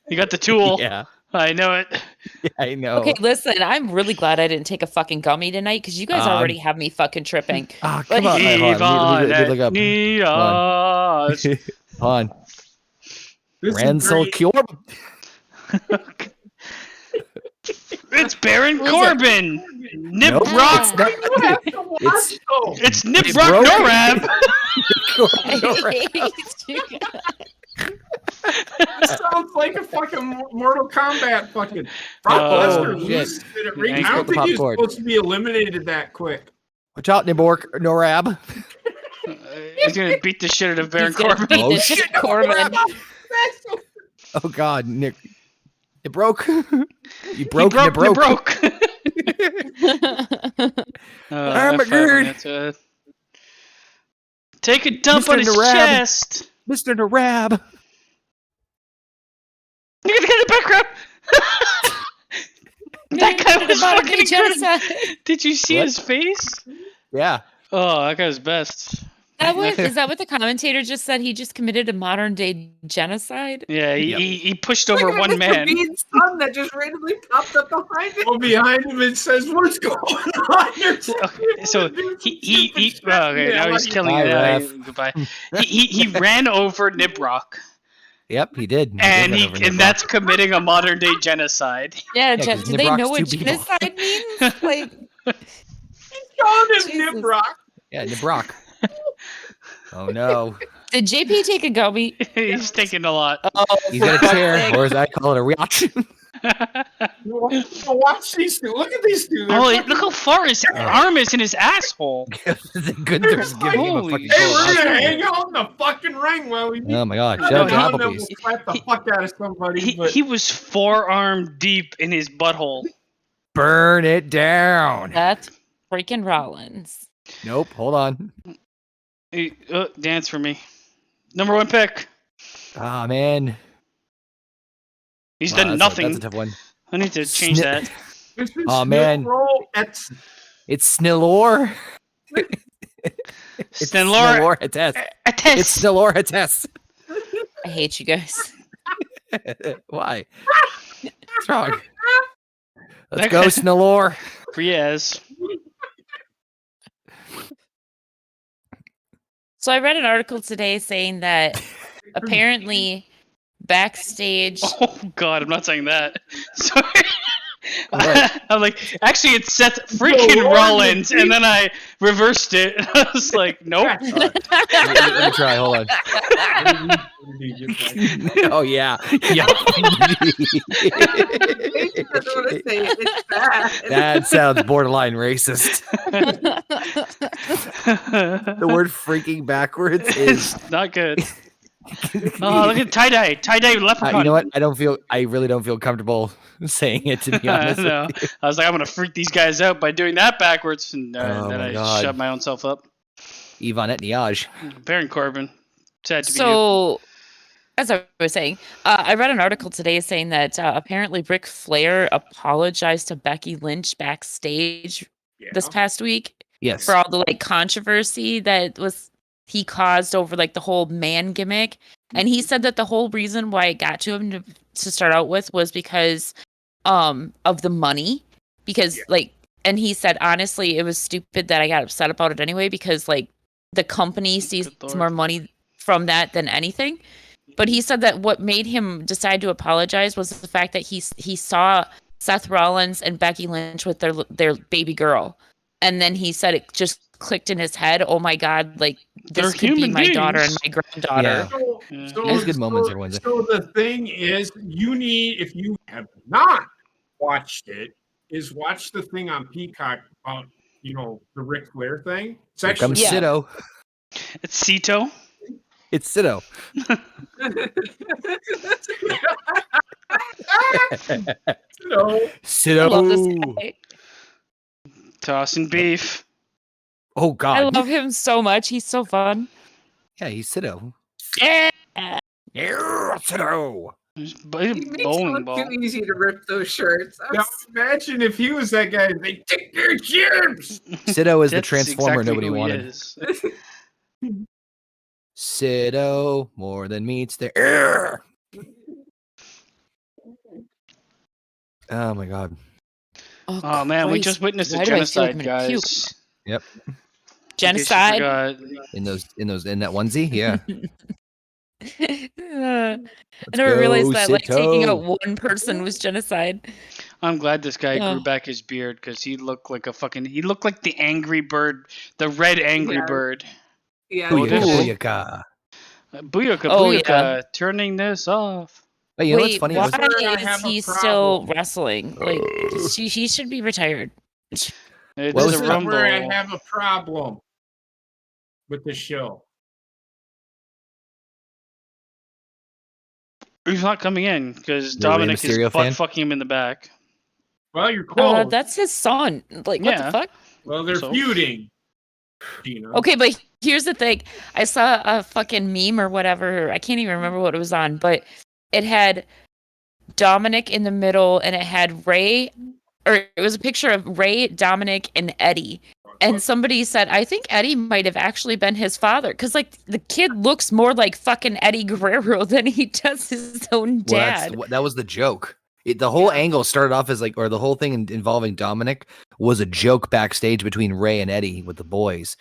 You got the tool. Yeah, I know it. I know. Okay, listen, I'm really glad I didn't take a fucking gummy tonight because you guys already have me fucking tripping. Ah, come on. Like- Hold on. Let me look up. Neon. Hold on. This is Ransel great. Kjorb. It's Baron Who's it? Corbin. Nip Nope, Rock. it's not. You have to watch, It's- though. It's Nip It's Rock broken. Norab. This sounds like a fucking Mortal Kombat fucking. Brock Oh, Lesnar shit. loses it at ring. Yeah, I don't he's got the think he's popcorn. supposed to be eliminated that quick. Watch out, Nibork Norab. He's gonna beat the shit out of Baron He's gonna Corbin. beat Oh, the shit, shit Corbin. Oh God, Nick. It broke. You broke. He broke. I'm a F5 nerd. on that, take a dump Mr. on his Narab. chest. Mr. Narab. You're gonna get the background. That guy was Modern day fucking genocide. good. Did you see What? his face? Yeah. Oh, that guy's best. Is that what the commentator just said? He just committed a modern day genocide? Yeah, Yep. he pushed Look over at one Mr. man. Bean's son that just randomly popped up behind him. Well, behind him it says, "What's going on?" Okay, so he okay, now he's killing Bye, it. ref. Goodbye. He ran over Nibrock, Yep, he did. and did run over and Nibrock. that's committing a modern day genocide. Yeah, 'cause do they Nibrock's know what two people. genocide means? Like, Calling him Jesus. Nibrock. Yeah, Nibrock. Oh no. did JP take a gummy? He's taking a lot. Oh, He's got a chair, or as I call it, a yacht. Watch these two. Look at these two. They're Oh, fucking- look how far his arm is in his asshole. The Gunther's giving him a Holy fucking Hey, cold we're gonna hospital. hang out in the fucking ring while we. Oh my god, No, shout he- out to That Applebee's. will slap the fuck out of somebody. He, but he was forearm deep in his butthole. Burn it down. that's freaking Rollins. Nope, hold on. Hey, dance for me. Number 1 pick. Ah man. He's Wow, done that's nothing. That's a tough one. I need to change that. this is Aw, man. It's It's Snillor. It's Snellor Snillor Hatess. attest. It's Snillor Hatess. I hate you guys. Why? What's wrong? Let's Okay. go, Snillor. Yes. So I read an article today saying that apparently backstage. Oh God, I'm not saying that. Sorry. What? I'm like, actually, it's Seth freaking Rollins, and then I reversed it. I was like, nope. Let me try. Hold on. Oh yeah. Yeah. He doesn't want to say it. It's bad. That sounds borderline racist. The word "freaking" backwards is. It's not good. Oh, look at tie-dye leprechaun. You know what? I really don't feel comfortable saying it, to be honest. No. I was like, I'm gonna freak these guys out by doing that backwards, and Oh then my I God. shut my own self up. Yvonne Niage. Baron Corbin, sad to be you. So, as I was saying, I read an article today saying that apparently Ric Flair apologized to Becky Lynch backstage this past week Yes. for all the like controversy that he caused over like the whole man gimmick. And he said that the whole reason why it got to him to start out with was because of the money. Because and he said, honestly, it was stupid that I got upset about it anyway, because like the company sees Good Lord. more money from that than anything. But he said that what made him decide to apologize was the fact that he saw Seth Rollins and Becky Lynch with their baby girl. And then he said it just clicked in his head, oh my God, like They're this could be human my daughter and beings. my granddaughter. Yeah. There's good moments every once in So the thing is, you need, if you have not watched it, is watch the thing on Peacock about, the Ric Flair thing. It's Here actually comes Yeah. Sito. It's Cito. It's Sito. I love this Sito. guy. Tossing beef. Oh I God. love him so much. He's so fun. Yeah, he's Sito. Yeah. Yeah, Sito. He's He makes it bowling look ball. too easy to rip those shirts. Now, imagine if he was that guy. They take your chips. Sito is the That's transformer exactly nobody who he wanted. is. Sito more than meets the air. Oh my God. Oh man, we Christ. just witnessed a Why do I feel like genocide, I'm gonna puke? guys. Yep. In case you Genocide. forgot. In that onesie. Yeah. I Let's never go, realized that like taking out Sito. one person was genocide. I'm glad this guy Oh. grew back his beard because he looked like he looked like the Angry Bird, the red Angry Yeah. Bird. Yeah, Booyaka, Cool. booyaka. Booyaka, Oh, booyaka, yeah. turning this off. But you know what's Wait, funny? why It was- I is have a he still problem. wrestling? Like he should be retired. It's What This was is a it? rumble. where I have a problem with the show. He's not coming in because You're a Rey Dominic is Mysterio butt fan? fucking him in the back. Well, you're close. That's his son. Like, what the Yeah. fuck? Well, they're So? feuding. Gina. Okay, but here's the thing. I saw a fucking meme or whatever. I can't even remember what it was on, but it had Dominic in the middle and it had Ray, or it was a picture of Ray, Dominic, and Eddie. And somebody said, I think Eddie might have actually been his father. Because, like, the kid looks more like fucking Eddie Guerrero than he does his own dad. Well, that was the joke. The whole angle started off as like, or the whole thing involving Dominic was a joke backstage between Ray and Eddie with the boys.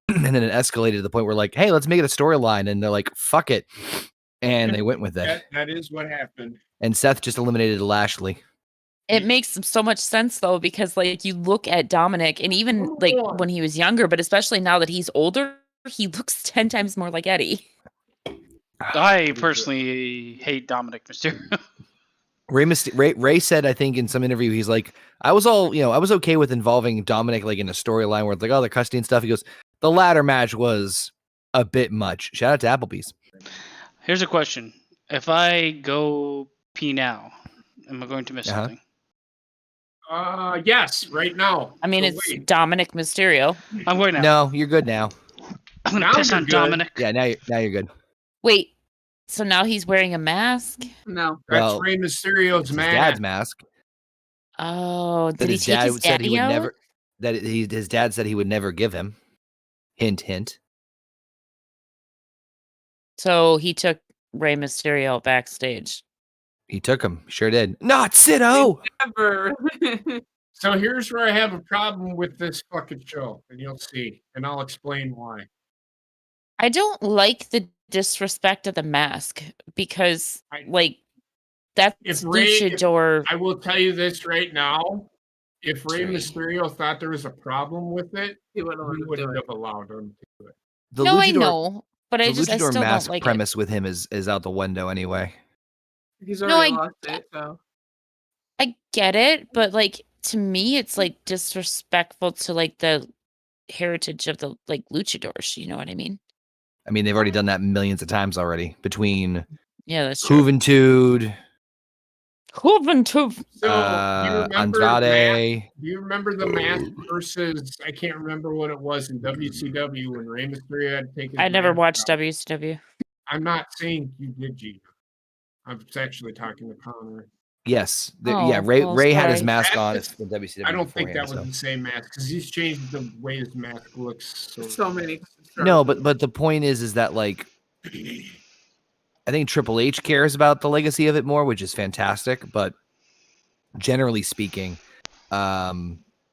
And then it escalated to the point where like, hey, let's make it a storyline. And they're like, fuck it. And they went with it. That is what happened. And Seth just eliminated Lashley. It makes so much sense, though, because, like, you look at Dominic, and even, like, when he was younger, but especially now that he's older, he looks 10 times more like Eddie. I personally hate Dominic Mysterio. Ray said, I think in some interview, he's like, I was okay with involving Dominic like in a storyline where it's like, oh, the custody and stuff. He goes, the ladder match was a bit much. Shout out to Applebee's. Here's a question: if I go pee now, am I going to miss something? Yes, right now. I mean, So it's wait. Dominic Mysterio. I'm going now. No, you're good now. I'm gonna Now piss you're on good. Dominic. Yeah, now you're good. Wait, so now he's wearing a mask? No. That's Well, Rey It's Mysterio's his mask. dad's mask. Oh, That did he his take dad his said he daddy would out? never. His dad said he would never give him. Hint, hint. So he took Rey Mysterio out backstage. He took him. Sure did. Not Sito. Never. So here's where I have a problem with this fucking show, and you'll see, and I'll explain why. I don't like the disrespect of the mask because, like, that's If Rey- luchador. I will tell you this right now. If Rey True. Mysterio thought there was a problem with it, He wouldn't let he him do wouldn't it. have allowed him to do it. The No, I luchador, know, but I the still luchador don't mask like it. premise with him is out the window anyway. He's No, already I- lost it, so. I get it, but like to me, it's like disrespectful to like the heritage of the like luchadors. You know what I mean? I mean, they've already done that millions of times already between Yeah, that's true. Juventud, Juventud. So do you remember Andrade. Do you remember the match versus? I can't remember what it was in WCW when Rey Mysterio had taken. I never watched WCW. I'm not saying you did, Gina. I'm actually talking to Connor. Yes, Oh, yeah. well, Ray had his sorry. mask on. That's- It's the WCW. I don't think that beforehand, was the same mask because he's changed the way his mask looks. So many. No, but the point is that like I think Triple H cares about the legacy of it more, which is fantastic. But generally speaking, I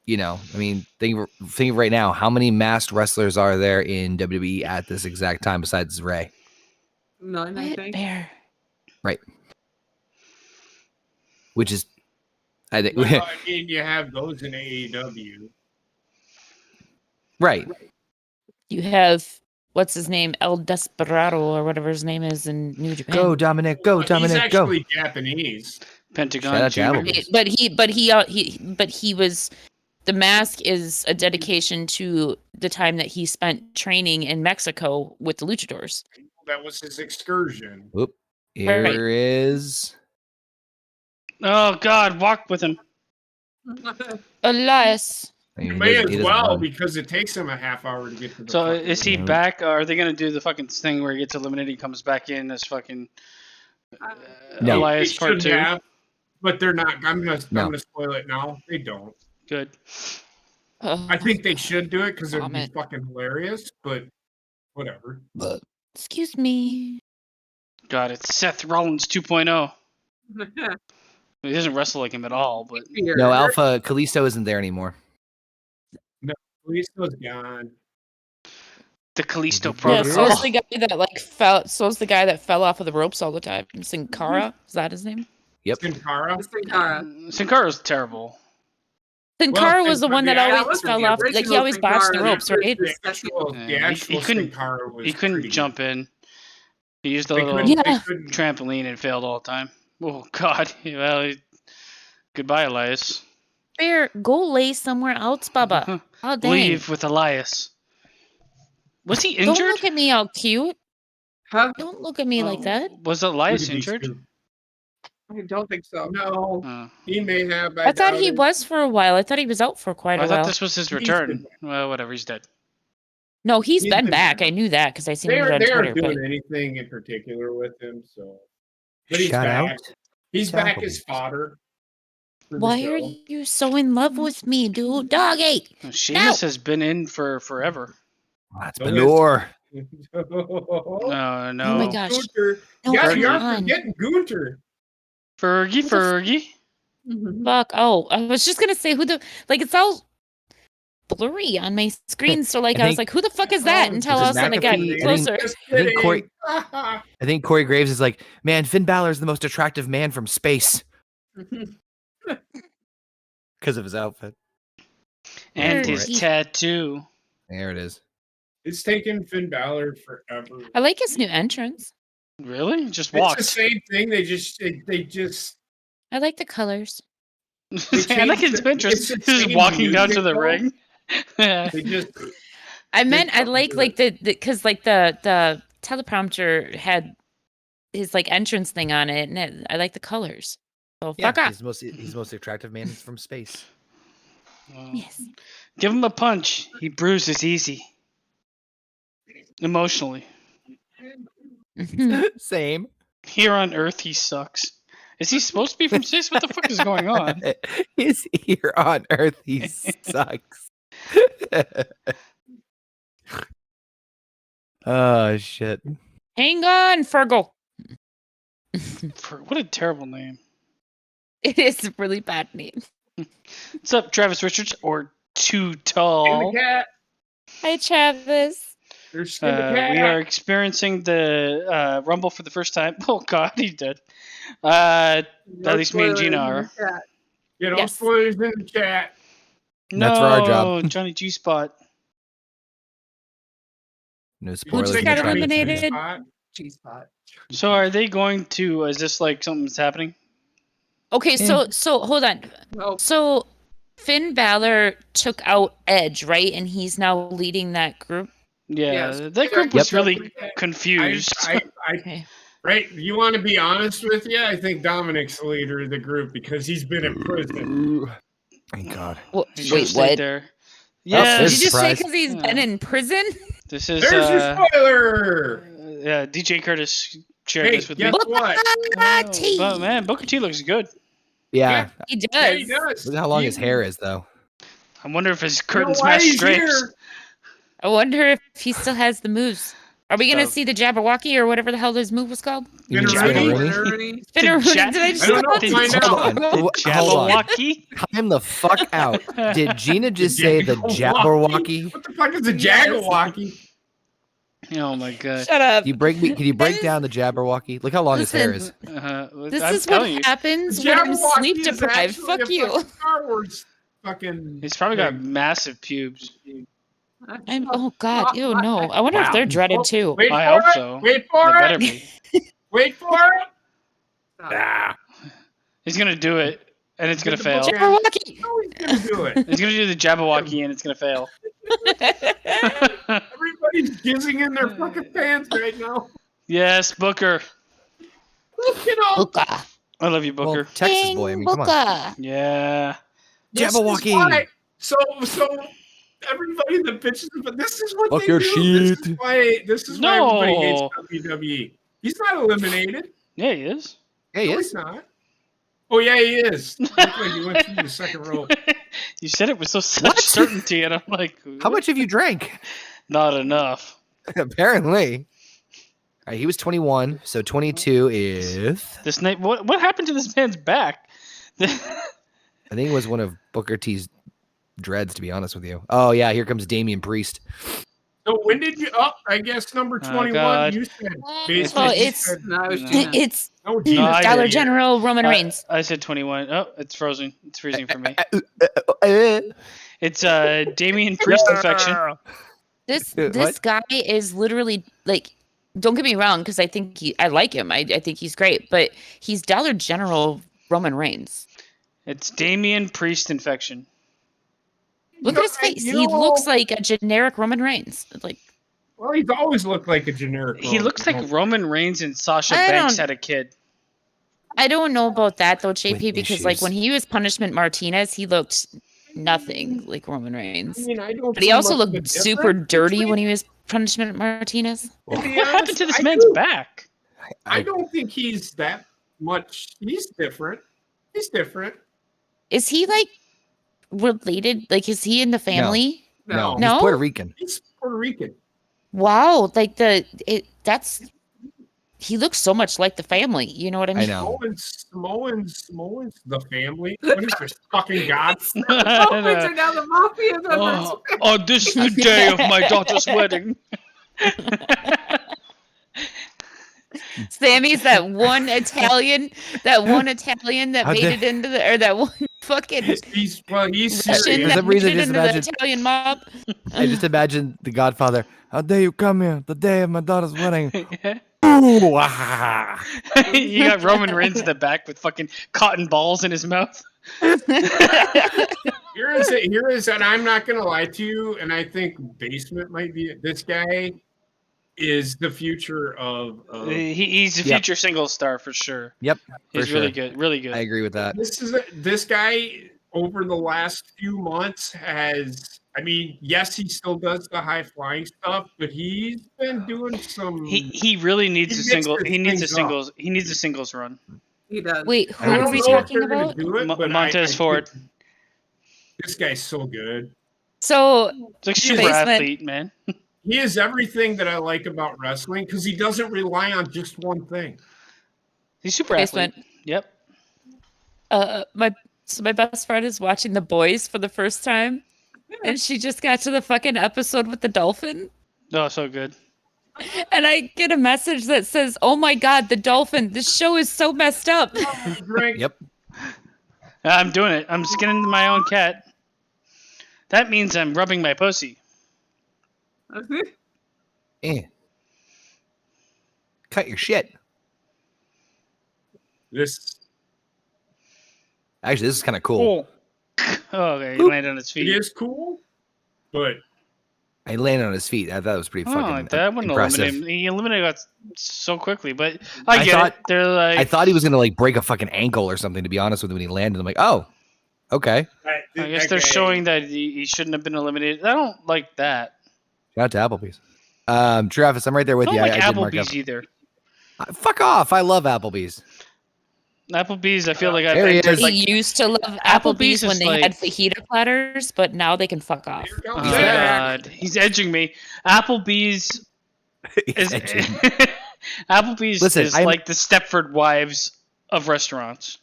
mean, think of right now, how many masked wrestlers are there in WWE at this exact time besides Ray? None, I What think. bear? Right. Which is, I think, Well, I mean, you have those in AEW. right. You have what's his name, El Desperado or whatever his name is in New Japan. Go Dominic, go He's Dominic, go. actually Japanese. Pentagon. Shout out to Junior. Applebee's. But he was. The mask is a dedication to the time that he spent training in Mexico with the luchadors. That was his excursion. Whoop. Here is. Oh God, walk with him. Elias. I mean, You he may doesn't- he as doesn't well run. because it takes him a half hour to get to the. So fucking is he Yeah. back? Are they gonna do the fucking thing where he gets eliminated, he comes back in as fucking No. Elias They part should 2? have, but they're not. I'm No. gonna spoil it now. They don't. Good. I think they should do it because it would be Vomit. fucking hilarious. But whatever. Excuse me. God, it's Seth Rollins 2.0. He doesn't wrestle like him at all, but No, Alpha Kalisto isn't there anymore. Kalisto's gone. the Kalisto Yeah, Protocol. so's the guy that like fell. So's the guy that fell off of the ropes all the time. Sin Cara, is that his name? Yep. Sin Cara. Sin Cara. Sin Cara's terrible. Sin Well, Cara was the one that yeah, that always wasn't fell the off. Like he original always Sin botched the Cara. ropes, right? The actual Yeah, he Sin couldn't- Cara was. He couldn't pretty- jump in. He used the They little couldn't, Yeah. they couldn't- trampoline and failed all the time. Oh God. Well, goodbye, Elias. Bear, go lay somewhere else, Bubba. Oh dang! Leave with Elias. Was he Don't injured? look at me all cute. Huh? Don't look at me like that. Was Elias Look at these injured? two. I don't think so. No, he may have. I thought he doubt it. was for a while. I thought he was out for quite I a thought while. this was his He's return. been- Well, whatever. He's dead. No, he's He's been been back. back. I knew that because I seen They it on aren't Twitter. doing But anything in particular with him, so. But he's Shout back. out. He's to back Applebee's. as fodder. for the why are show. you so in love with me, dude? Doggy. Sheamus has been in for forever. That's So is- Benor. No, Oh my no. gosh. Gunter. No, Yeah, come you're on. forgetting Gunter. Fergie, Who the f- Fergie. Mhm. Fuck. Oh, I was just gonna say who the it's all blurry on my screen. So I I was think- like, who the fuck is that? Oh, Until all of a sudden it got McAfee, I think- closer. Just I think kidding. Corey- I think Corey Graves is like, man, Finn Balor is the most attractive man from space because of his outfit. And Fergie. his tattoo. There it is. It's taken Finn Balor forever. I like his new entrance. Really? Just It's the walked. same thing. They just I like the colors. I like his changed it. pictures. It's the Just same walking down to music, the though. ring. they just I meant I something like to it. the because the teleprompter had his entrance thing on it, and I like the colors. So Yeah, fuck off. he's the most attractive man from space. Well, Yes. Give him a punch. He bruises easy. Emotionally. Mhm. Same. Here on Earth, he sucks. Is he supposed to be from space? What the fuck is going on? He's here on Earth. He sucks. Oh shit. Hang on, Fergal. What a terrible name. It is a really bad name. What's up, Travis Richards? Or Too and Tall? the cat. Hi, Travis. There's skin the cat. We are experiencing the Rumble for the first time. Oh god, he's dead. At least me and Gina are. You know, Yes. spoilers in the chat. That's for our job. No, Johnny G Spot. No You spoilers. just in got the chat. eliminated. G-spot. So are they going to? Is this like something that's happening? Okay, so hold on. Well, So Finn Balor took out Edge, right? And he's now leading that group. Yeah, Yes. that group was Yep. really confused. Okay. Right, you want to be honest with you? I think Dominic's the leader of the group because he's been in prison. Thank God. He should've Wait, stayed what? there. Did there's you just say surprise. because he's been Yeah. in prison? This is There's your spoiler. yeah. DJ Curtis shared Hey, this with guess me. what? T. But man, Booker T looks good. Yeah. He does. Yeah, he does. Look at how long his He- hair is, though. I wonder if his You know curtains why match he's drapes. here? I wonder if he still has the moves. Are we gonna So- see the Jabberwocky or whatever the hell his move was called? You mean Spinneroonie? Spinneroonie? Spinneroonie. Ja- Did I just I don't know. say Find that? out. Hold on. Hold on. Jabberwocky? Time the fuck out. Did Gina just say the Jabberwocky? Jabberwocky? What the fuck is a Jabberwocky? Oh my god. Shut up. Can you break down the Jabberwocky? Look how long his hair is. This I'm is what telling you, happens when I'm Jabberwocky sleep is deprived. actually Fuck a you. fucking Star Wars fucking. he's probably got thing. massive pubes. Oh god, ew no. I wonder if Wow. they're dreaded too. Wait I for hope it. so. Wait They for better it. be. Wait for it. Ah. He's gonna do it, and it's gonna Get the fail. book Jabberwocky. No, he's gonna do it. He's gonna do the Jabberwocky, and it's gonna fail. Everybody's jizzing in their fucking pants right now. Yes, Booker. Look at all. Booka. I love you, Well, Booker. Texas boy. I mean, come on. Booka. Yeah. This is Jabberwocky. why- So everybody that bitches, but this is what Fuck they your do. shit. No. This is why everybody hates WWE. He's not eliminated. Yeah, he is. Yeah, he No, is. he's not. Oh yeah, he is. Looked like he went through the second row. You said it with such What? certainty, and I'm like, How much have you drank? Not enough. Apparently. All right, he was 21, so 22 is. This night, what happened to this man's back? I think it was one of Booker T's dreads, to be honest with you. Oh yeah, here comes Damian Priest. So when did you? Oh, I guess number Oh, 21. God. You said. Oh, Basically, you it's said- No, it's No. Gina. it's Oh, No, Jesus. I Dollar did. General Roman Reigns. I said 21. Oh, it's frozen. It's freezing for me. Uh, It's Damian Priest infection. This What? guy is literally don't get me wrong, because I like him. I think he's great, but he's Dollar General Roman Reigns. It's Damian Priest infection. Look at his face. You He know- looks like a generic Roman Reigns. Well, he's always looked like a generic. He looks like Roman Reigns and Sasha I Banks don't- had a kid. I don't know about that though, With JP, because like issues. when he was Punishment Martinez, he looked nothing like Roman Reigns. I mean, I don't But he see also much of a looked super difference dirty between- when he was Punishment Martinez. To What be happened honest, to this I man's do. back? I don't think he's that much. He's different. He's different. Is he like related? Like, is he in the family? No, he's No? Puerto Rican. He's Puerto Rican. Wow, like he looks so much like the family. You know what I mean? I know. Samoans, the family. What is this fucking gods? Dolphins are now the mafia members. Oh, this is the day of my daughter's wedding. Sammy's that one Italian that How made dare- it into the, or that one fucking He's Russian For that some made reason, it just into the imagine- Italian mob. I just imagine the Godfather. How dare you come here the day of my daughter's wedding? Ooh, ah. You got Roman Reigns in the back with fucking cotton balls in his mouth. Here is, and I'm not gonna lie to you, and I think Basement might be this guy is the future of He's a future single star for sure. Yep, for He's really sure. good, really good. I agree with that. this guy over the last few months has, I mean, yes, he still does the high flying stuff, but he's been doing some He really needs He a single. mixes He needs a things up. singles. He needs a singles run. He does. Wait, I who don't are know we if talking they're gonna about? do it, but Montez Ford. think this guy's so good. So It's like He's super Basement. athlete, man. He is everything that I like about wrestling because he doesn't rely on just one thing. He's super Basement. athlete. Yep. My best friend is watching The Boys for the first time, and she just got to the fucking episode with the dolphin. Oh, so good. And I get a message that says, "Oh my god, the dolphin! This show is so messed up." Drink. Yep. I'm doing it. I'm skinning my own cat. That means I'm rubbing my pussy. Eh. Cut your shit. This Actually, this is kind of cool. Oh, okay. He landed on his it feet. is cool, but He landed on his feet. I thought it was pretty Oh, fucking that wouldn't impressive. eliminate him. He eliminated us so quickly, but I I get thought- it. They're like, I thought he was gonna like break a fucking ankle or something. To be honest with you, when he landed, I'm like, oh, okay. I guess they're showing that he shouldn't have been eliminated. I don't like that. Shout out to Applebee's. Travis, I'm right there I with don't you. like I did mark Applebee's up. either. Fuck off! I love Applebee's. Applebee's, I feel like I've There he entered, is. like, He used to love Applebee's Applebee's when is they like- had fajita platters, but now they can fuck off. oh He's back. god, he's edging me. Applebee's is Applebee's Listen, is I'm- like the Stepford Wives of restaurants.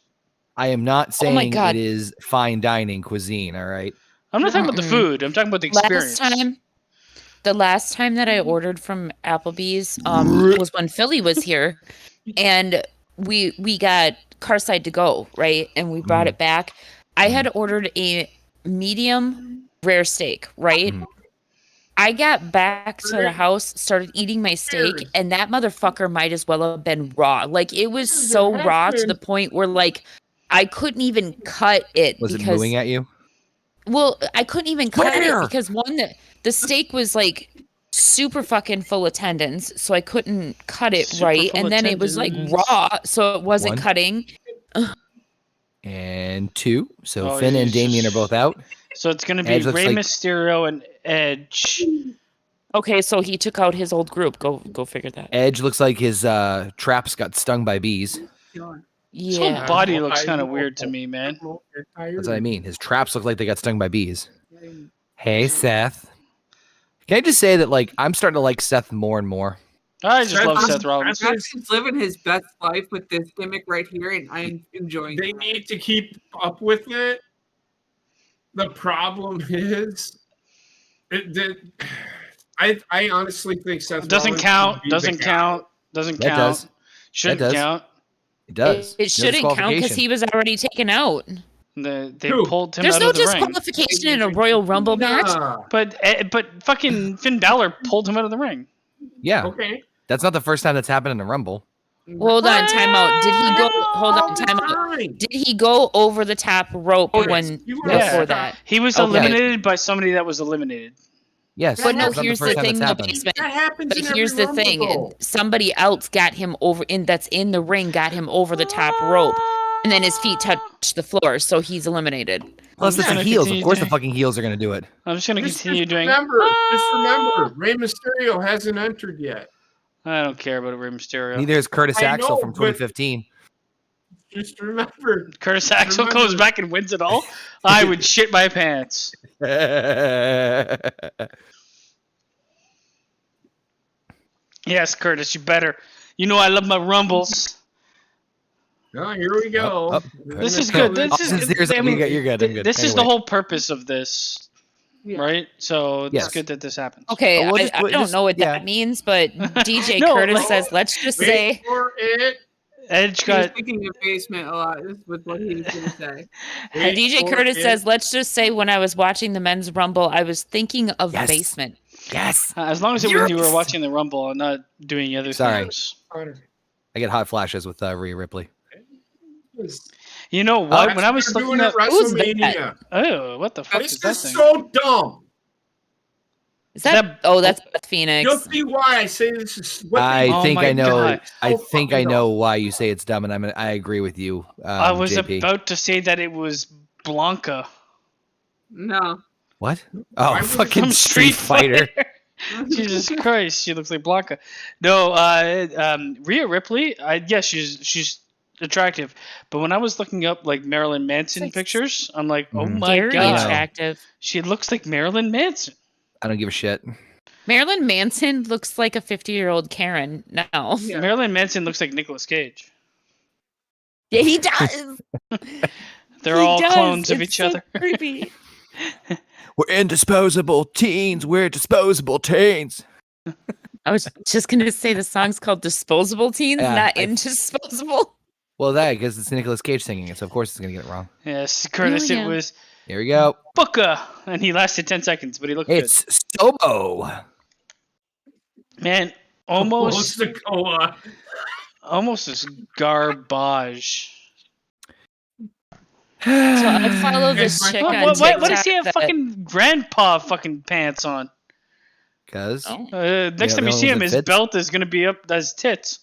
I am not Oh my saying God. it is fine dining cuisine. All right. I'm not talking about the Mm-mm. food. I'm talking about the experience. The last time that I ordered from Applebee's was when Philly was here, and we got Carside to go, right? And we brought it back. I had ordered a medium rare steak, right? I got back to the house, started eating my steak, and that motherfucker might as well have been raw. Like, it was so raw to the point where, like, I couldn't even cut it. Was it because mooing at you? Well, I couldn't even cut Where? it because the steak was like super fucking full of tendons, so I couldn't cut it Super right. full And of then it was like tendons. raw, so it wasn't One. cutting. And 2. So Oh, Finn and Jesus. Damien are both out. So it's going to be Edge looks Rey like- Mysterio and Edge. Okay, so he took out his old group. Go figure that. Edge looks like his traps got stung by bees. His whole Yeah. body looks kind of weird to me, man. That's what I mean. His traps look like they got stung by bees. Hey, Seth. Can I just say that, like, I'm starting to like Seth more and more. I just love Seth Rollins. He's living his best life with this gimmick right here, and I'm enjoying They it. need to keep up with it. The problem is, I honestly think Seth Doesn't Rollins count. should be Doesn't the guy. count. Doesn't That count. does. Shouldn't does. count. It does. It shouldn't count because he was already taken out. They Who? pulled him There's out no of the ring. disqualification in a Royal Rumble match. Nah. But fucking Finn Balor pulled him out of the ring. Yeah. Okay. That's not the first time that's happened in the Rumble. Hold on, time out. Did he go? Hold on, time out. Fine. Did he go over the top rope Oh, yes. when You were Yeah. before that? He was Okay. eliminated by somebody that was eliminated. Yes, But no, that's not here's the first time thing, that's though, happened. basement. That happens But in here's every the thing: Rumble, though. somebody else got him over that's in the ring, got him over the top rope, and then his feet touched the floor, so he's eliminated. Plus, I'm it's the gonna heels. Of continue course, the doing- fucking heels are gonna do it. I'm just gonna Just continue doing. remember, Rey Mysterio hasn't entered yet. I don't care about Rey Mysterio. Neither is Curtis I Axel know, from but- 2015. Just remember. Curtis Axel remember- comes back and wins it all. I would shit my pants. Yes, Curtis, you better. You know I love my rumbles. Oh, here we go. Up. This is good. This Austin's is. ears, I mean, you're good. I'm good. this is the Anyway. whole purpose of this, Yeah. right? So it's Yes. good that this happens. Okay, We'll I don't know what that means, but DJ No, Curtis like- says, let's just Wait say, for it. Edge He was got. thinking of basement a lot with what he was going to say. Wait DJ for Curtis it. says, let's just say, when I was watching the men's rumble, I was thinking of Yes. basement. Yes. As long as it was you were Yes. watching the Rumble and not doing other Sorry. things. I get hot flashes with Rhea Ripley. You know what? When I was That's what looking they're at. doing Who's at WrestleMania. Oh, what the fuck This is that is thing? so dumb. Is that? Oh, that's Beth Phoenix. You'll see why I say this is what I they Oh think my I know. God. I So think I fucking know why you say it's dumb, and I agree with you. I was JP. about to say that it was Blanca. No. What? Why Oh, was it fucking From Street Fighter. Jesus Christ, she looks like Blanca. No, Rhea Ripley. Yeah, she's attractive. But when I was looking up like Marilyn Manson Like, pictures, I'm like, oh my Very god, attractive. she looks like Marilyn Manson. I don't give a shit. Marilyn Manson looks like a 50-year-old Karen now. Yeah. Marilyn Manson looks like Nicolas Cage. Yeah, he does. They're He all does. clones of It's each so other. Creepy. We're indisposable teens. We're disposable teens. I was just gonna say the song's called "Disposable Teens," Yeah, not I- "Indisposable." Well, that because it's Nicolas Cage singing it, so of course it's gonna get it wrong. Yes, Curtis, yeah. it was Here we go. Booker, and he lasted 10 seconds, but he looked It's Sobo. good. Man, Almost almost as garbage. So I follow this Guys, chick my- on What TikTok. does he have that- fucking grandpa fucking pants on? Because Oh. Next time the you only see ones him, that his fits. belt is gonna be up as tits.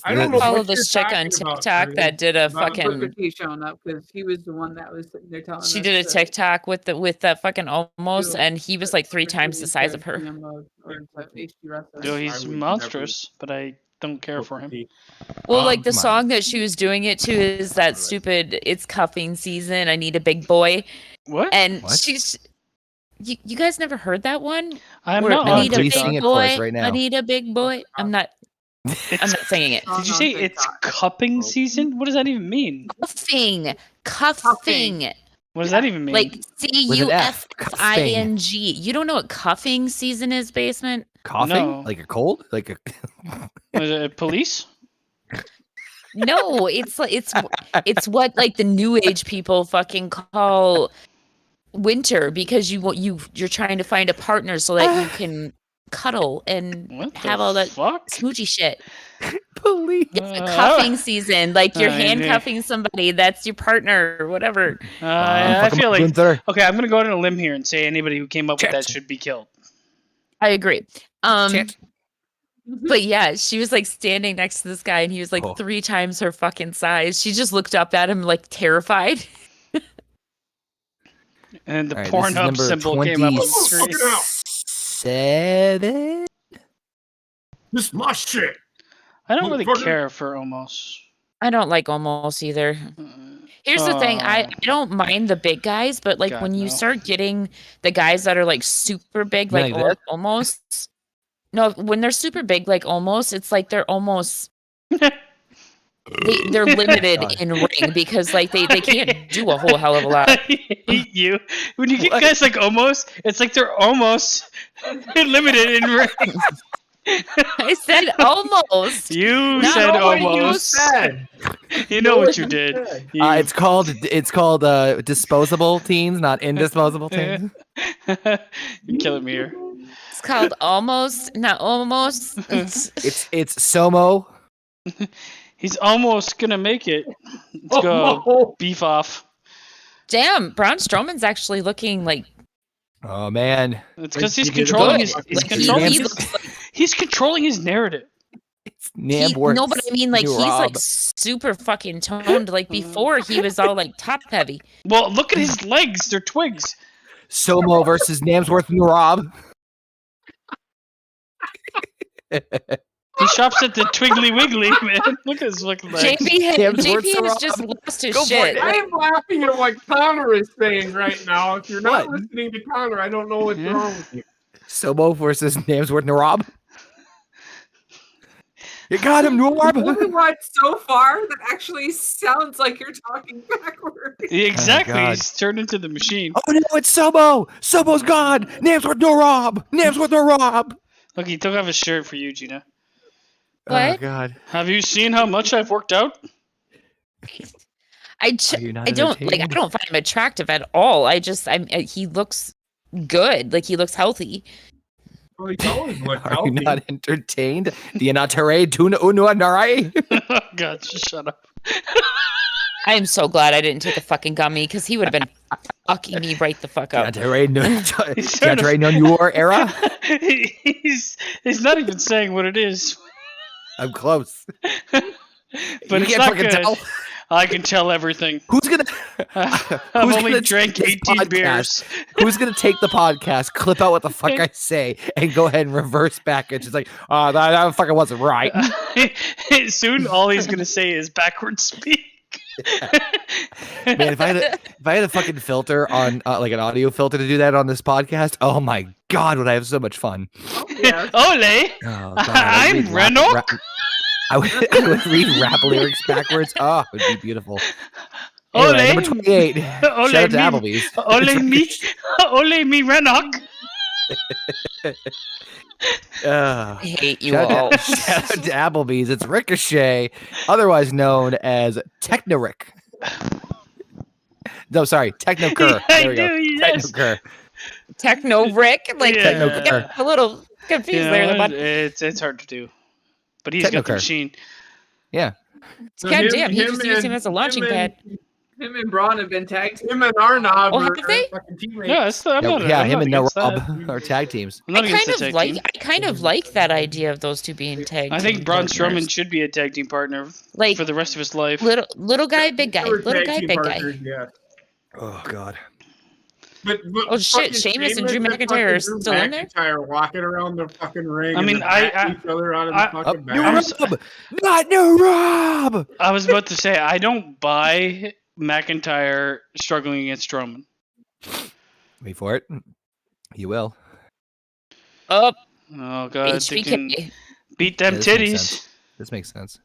I don't know follow what this you're chick on talking about, TikTok Curtis. that did a About fucking. Booker T showing up because he was the one that was sitting there telling She us did a that TikTok with that fucking almost, do- and he was like 3 that times the size of her. him or to HD wrestling. Yo, I he's would monstrous, but I don't care for him. Well, Oh, like the come on. song that she was doing it to is that stupid "It's cuffing season. I need a big boy," What? and What? she's. You guys never heard that one? I'm Where, not I on need a Please big sing boy. it for us right now. I need a big boy. I'm not singing it. Did you on say it's TikTok. cupping season? What does that even mean? Cuffing. What does that even mean? Like With an F, CUFFING. You don't know what cuffing season is, basement? coughing No. like a cold, like a. Was it police? No, it's like it's what like the new age people fucking call winter because you're trying to find a partner so that you can cuddle and What the have all that fuck? smoochy shit. Police. It's cuffing season, like you're I knew. handcuffing somebody. That's your partner, or whatever. I feel like Gunther. okay. I'm gonna go out on a limb here and say anybody who came up with that Shit. should be killed. I agree. Shit. But yeah, she was like standing next to this guy, and he was like Oh. 3 times her fucking size. She just looked up at him like terrified. And the All right, this is Pornhub number symbol came up on the screen. 27. This is my shit. I don't really Motherfucker. care for almost. I don't like almost either. Here's the thing, I Oh. don't mind the big guys, but like God, when you no. start getting the guys that are like super big, You like like that? almost. No, when they're super big, like almost, it's like they're almost they're limited God. in ring because like they can't do a whole hell of a lot. I hate you. When you get What? guys like almost, it's like they're almost limited in ring. I said almost. You Not said what you almost. Sad. You know what you did. You- It's called disposable teens, not indisposable teens. You're killing me here. It's called almost, not almost. It's Somo. He's almost gonna make it. Let's go Oh, beef off. Damn, Braun Strowman's actually looking like Oh man, It's because he's He did a controlling good. his. He's Like, controlling he his. looks like He's controlling his narrative. it's Namworth's no, but I mean, like, new he's like Rob. super fucking toned. Like before, he was all like top heavy. Well, look at his legs. They're twigs. Somo versus Namsworth new Rob. He shops at the Twiggly Wiggly, man. Look at his fucking legs. Hemsworth's JP has Rob. just lost his Go for shit. it. I am laughing at what Connor is saying right now. If you're not What? listening to Connor, I don't know what's Yeah. wrong with you. Somo versus Namsworth new Rob. You got him, new Rob. Only watched so far that actually sounds like you're talking backwards. Exactly. God. He's turned into the machine. Oh no, it's Somo. Somo's gone. Namsworth new Rob. Namsworth new Rob. Look, he took off his shirt for you, Gina. Oh What? God. Have you seen how much I've worked out? I Are you not don't like. I entertained? don't find him attractive at all. He looks good. Like he looks healthy. Well, he's always looked Are you healthy. not entertained? The Anatare Tuna Unuanarai. Oh, God, just shut up. I am so glad I didn't take a fucking gummy because he would have been fucking me right the fuck up. Anatare no your era. He's not even saying what it is. I'm close. But You it's can't not fucking good. tell. I can tell everything. Who's gonna? I've Who's only gonna drank take this 18 beers. Who's gonna take the podcast, clip out what the fuck I say, and go ahead and reverse back it? She's like, that fucking wasn't right. Soon, all he's gonna say is backwards speak. Man, if I had a fucking filter on like an audio filter to do that on this podcast, oh my god, would I have so much fun? Yeah. Ole, Oh, God, I'm Renok. I would read rap lyrics backwards. Oh, it would be beautiful. Ole, Anyway, number 28. Ole Shout out to me, Applebee's. Ole me Renok. I hate you Shout all. out to Applebee's. It's Ricochet, otherwise known as Technoric. No, sorry, Technocur. I There we go. do, yes. Technocur. Techno Rick, like Yeah. get a little confused Yeah, there. But it's hard to do, but he's got the Technocur. machine. Yeah. So goddamn, he him just used him as a launching pad. Him and Braun have been tagged. Him and Arnav Oh, are have they? fucking teammates. Yeah, I'm not, Yeah, I'm him not and No against Rob that. are tag teams. I'm not I against kind the of tag like team. I kind of like that idea of those two being tagged. I think team Braun partners. Strowman should be a tag team partner like for the rest of his life. little guy, big guy, They were little tag guy, team big guy. partners, yeah. Oh God. But Oh, shit, fucking Sheamus and Drew fucking McIntyre are Drew still in there? McIntyre walking around the fucking ring. I mean, and batting each other out of the Oh, fucking New I'm back. s- Rob! Not New Rob! I was about to say I don't buy McIntyre struggling against Strowman. Wait for it. You will. Oh, Oh God, they can HBK. beat them Yeah, this makes titties. sense. This makes sense.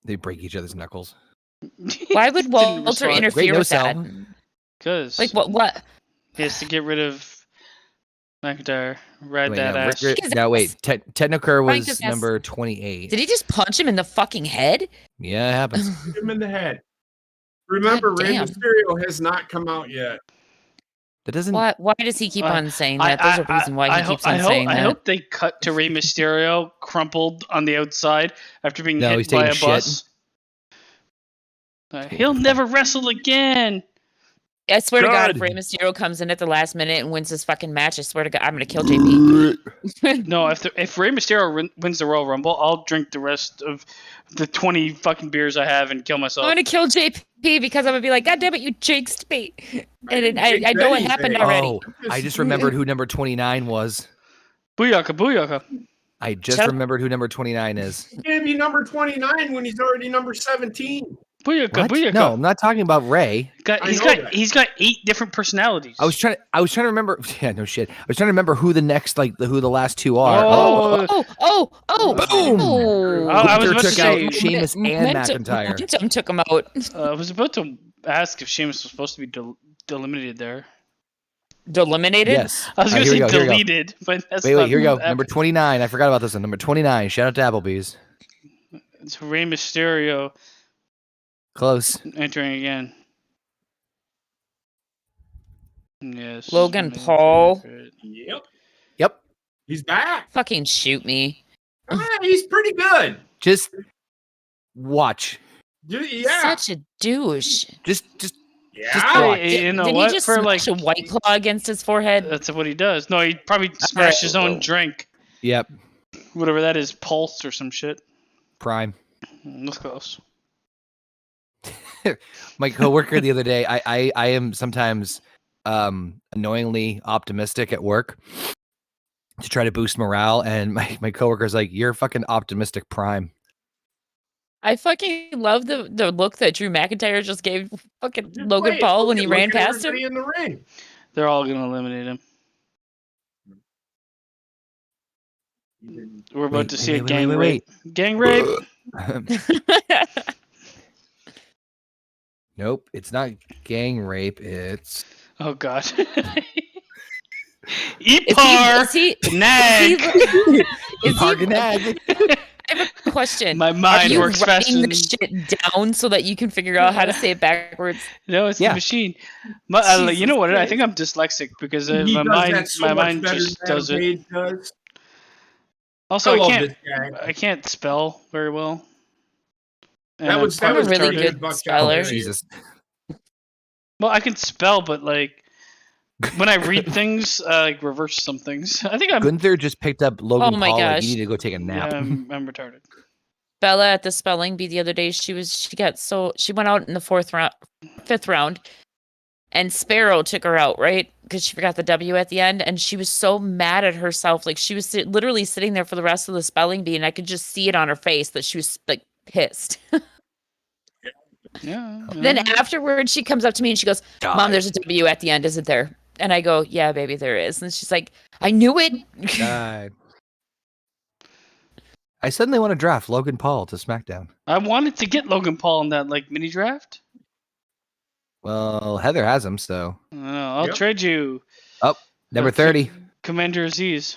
They break each other's knuckles. Why would Walter Great interfere no with that? sell. Because Like what? he has to get rid of McIntyre. Ride Wait, that no, ass. His no, wait. ass. Technocur Frank was his ass. number 28. Did he just punch him in the fucking head? Yeah, it happens. Hit him in the head. Remember, God Rey damn. Mysterio has not come out yet. That doesn't. Why does he keep on saying I- that? There's a reason why he keeps on saying I that. hope they cut to Rey Mysterio crumpled on the outside after being No, hit he's by a taking bus. He'll never wrestle again. I swear to God, if God. Rey Mysterio comes in at the last minute and wins this fucking match, I swear to God, I'm gonna kill JP. No, if Rey Mysterio wins the Royal Rumble, I'll drink the rest of the 20 fucking beers I have and kill I'm myself. gonna kill JP because I'm gonna be like, God damn it, you jinxed me. And I know what happened already. Oh, I just remembered who number 29 was. Booyaka, booyaka. I just Shut up. remembered who number 29 is. He can't be number 29 when he's already number 17. Booyaka, What? booyaka. No, I'm not talking about Ray. Got- I he's know got that. he's got 8 different personalities. I was trying to remember. Yeah, no shit. I was trying to remember who the next, who the last two are. Oh. Boom! Oh. I was Gunther about to took say- out Sheamus and McIntyre. Momentum took him out. I was about to ask if Sheamus was supposed to be eliminated there. Eliminated? Yes. I was All going right, to say here we go, here we go. deleted, but that's Wait, not here we go. what Number 29. I forgot about this one. Number 29. Shout out to Applebee's. It's Rey Mysterio Close. entering again. Yes. Logan my Paul. favorite. Yep. Yep. He's back. Fucking shoot me. He's pretty good. Just watch. Yeah. Such a douche. Just Yeah. You know did what? he just For smash a White Claw against his forehead? That's what he does. No, he probably smashed his own drink. Yep. Whatever that is, Pulse or some shit. Prime. That's close. My coworker the other day, I am sometimes annoyingly optimistic at work to try to boost morale, and my coworker's like, "You're fucking optimistic prime." I fucking love the look that Drew McIntyre just gave fucking Just Logan wait, Paul look when he at ran past him. everybody in the ring. They're all gonna eliminate him. We're about to see a gang rape. Gang rape. Nope, it's not gang rape. It's Oh god. Is he Nag. I have a question. My Are mind you works faster writing than... the shit down so that you can figure out how to say it backwards? No, it's the machine. You know what? I think I'm dyslexic because my mind just does it. Also, I can't spell very well. That was I'm a really retarded. good speller. Jesus. Well, I can spell, but like when I read things, like reverse some things. I think I'm. Gunther just picked up Logan Oh my Paul. Like, gosh. you need to go take a nap. Yeah, I'm retarded. Bella at the spelling bee the other day, she went out in the fifth round, and Sparrow took her out, right? Because she forgot the W at the end, and she was so mad at herself. Like she was literally sitting there for the rest of the spelling bee, and I could just see it on her face that she was like pissed. Yeah. Then afterwards, she comes up to me and she goes, "Mom, there's a W at the end, isn't there?" And I go, "Yeah, baby, there is." And she's like, "I knew it." God. I suddenly want to draft Logan Paul to SmackDown. I wanted to get Logan Paul in that like mini draft. Well, Heather has him, so. I'll trade you. Oh, number 30. Commander Aziz.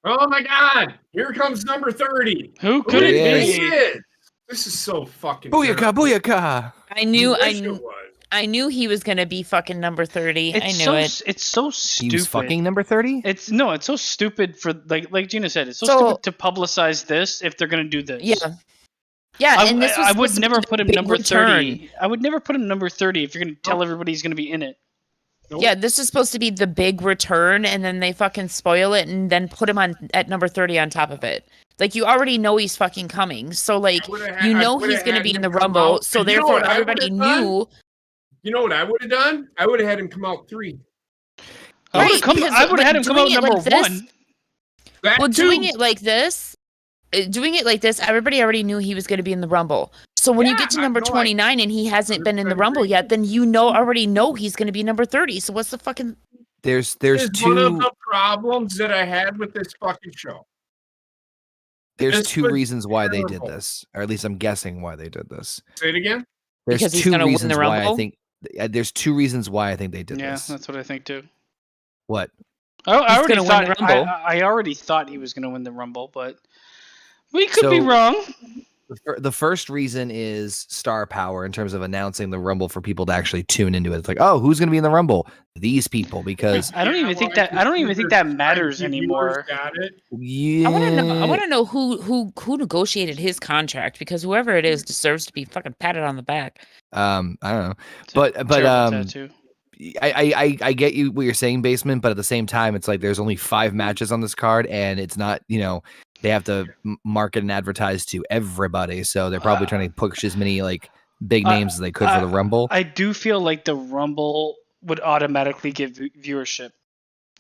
Oh my God! Here comes number 30. Who could it it be? be? This is so fucking. Booyaka, booyaka! I knew he was gonna be fucking number 30. I knew it. It's so stupid. He was fucking number 30? It's so stupid for like Gina said. It's so stupid to publicize this if they're gonna do this. Yeah, and this was I would never put him number 30. Return. I would never put him number 30 if you're gonna tell everybody he's gonna be in it. Nope. Yeah, this is supposed to be the big return, and then they fucking spoil it and then put him on at number 30 on top of it. Like, you already know he's fucking coming. So, like, he's going to be in the Rumble. So, therefore, everybody knew. You know what I would have done? I would have had him come out 3. I would have had him come out number 1. Well, doing it like this, everybody already knew he was going to be in the Rumble. So when you get to number 29 and he hasn't been in the Rumble yet, then already know he's going to be number 30. So what's the fucking... There's two... one of the problems that I had with this fucking show. There's two reasons why they did this. Or at least I'm guessing why they did this. Say it again? There's because he's two gonna win reasons the why Rumble? I think... There's two reasons why I think they did this. Yeah, that's what I think too. What? I already gonna thought win the Rumble. I already thought he was going to win the Rumble, but we could be wrong. The first reason is star power in terms of announcing the Rumble for people to actually tune into it. It's like, oh, who's going to be in the Rumble? These people, because I don't even think that matters anymore. Yeah, I want to know who negotiated his contract, because whoever it is deserves to be fucking patted on the back. I don't know, but I get you what you're saying, Basement, but at the same time, it's like there's only 5 matches on this card, and it's not, they have to market and advertise to everybody, so they're probably trying to push as many like big names as they could for the Rumble. I do feel like the Rumble would automatically give viewership.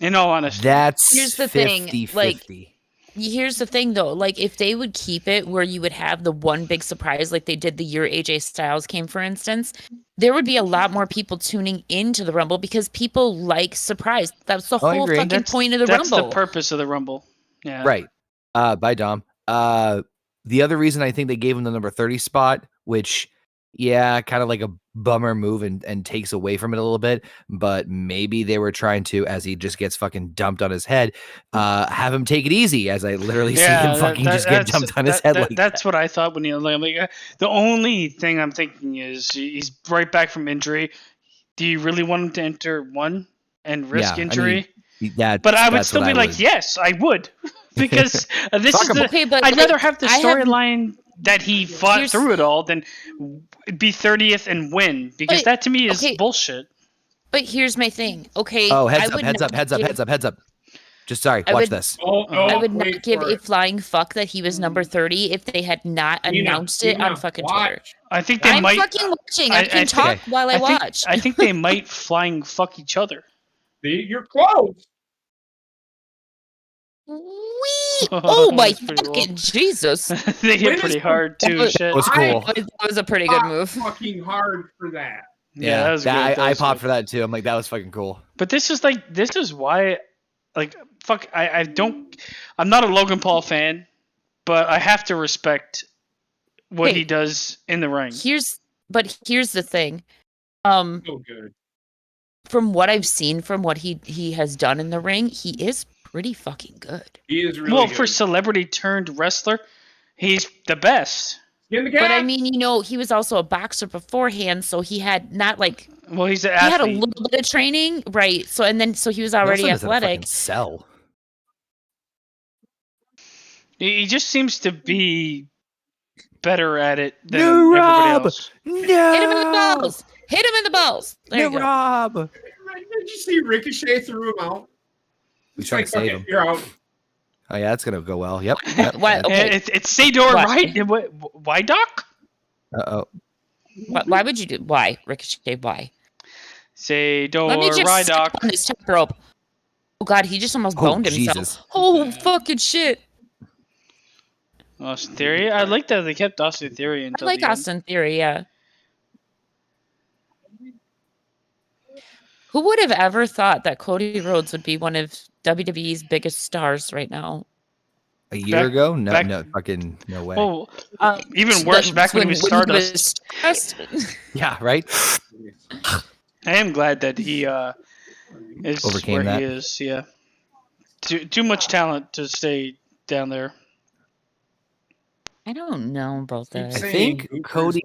In all honesty, Here's the thing, 50-50. Here's the thing, though. Like, if they would keep it where you would have the one big surprise, like they did the year AJ Styles came, for instance, there would be a lot more people tuning into the Rumble because people like surprise. That's the whole fucking point of the Rumble. That's the purpose of the Rumble. Yeah. Right. Bye, Dom. The other reason I think they gave him the number 30 spot, which, yeah, kind of like a bummer move and takes away from it a little bit, but maybe they were trying to, as he just gets fucking dumped on his head, have him take it easy, as I literally see him fucking just get dumped on his head. That's what I thought when the only thing I'm thinking is he's right back from injury. Do you really want him to enter one and risk injury? But I would still be like, yes, I would. Because this is I'd rather have the storyline that he fought through it all than be 30th and win, because that to me is bullshit. But here's my thing. Okay. Oh, heads up. Just sorry, watch this. I would not give a flying fuck that he was number 30 if they had not announced it on fucking Twitter. I think they might. I'm fucking watching. I can talk while I watch. I think they might flying fuck each other. You're close. Oh my fucking Jesus! They hit pretty hard too. Shit. That was cool. That was a pretty good move. Fucking hard for that. Yeah, that was good. I popped for that too. I'm like, that was fucking cool. But this is why, like, fuck, I'm not a Logan Paul fan, but I have to respect what he does in the ring. Here's the thing. So good. From what I've seen, from what he has done in the ring, he is pretty fucking good. He is really good. For celebrity turned wrestler, he's the best. But I mean, he was also a boxer beforehand, so he had not like. Well, he's an athlete. He had a little bit of training, right? So he was already athletic. Sell. He just seems to be better at it than everybody else. No, hit him in the balls. Hit him in the balls. There you go. Rob. Did you see Ricochet threw him out? He's trying to save him. You're out. Oh yeah, that's gonna go well. Yep. It's Sador, right? Why, Doc? Uh-oh. Why would you do? Why, Ricochet? Why? Sador, Let me just right, Doc? on this top rope. Oh God, he just almost boned himself. Jesus. Oh fucking shit! Austin Theory. I like that they kept Austin Theory until I like Austin Theory. Yeah. Who would have ever thought that Cody Rhodes would be one of WWE's biggest stars right now? A year ago? No, fucking no way. Oh, even worse, back when he was Stardust. Yeah, right? I am glad that he is overcame where that. He is. Yeah, too much talent to stay down there. I don't know about that. I think Cody.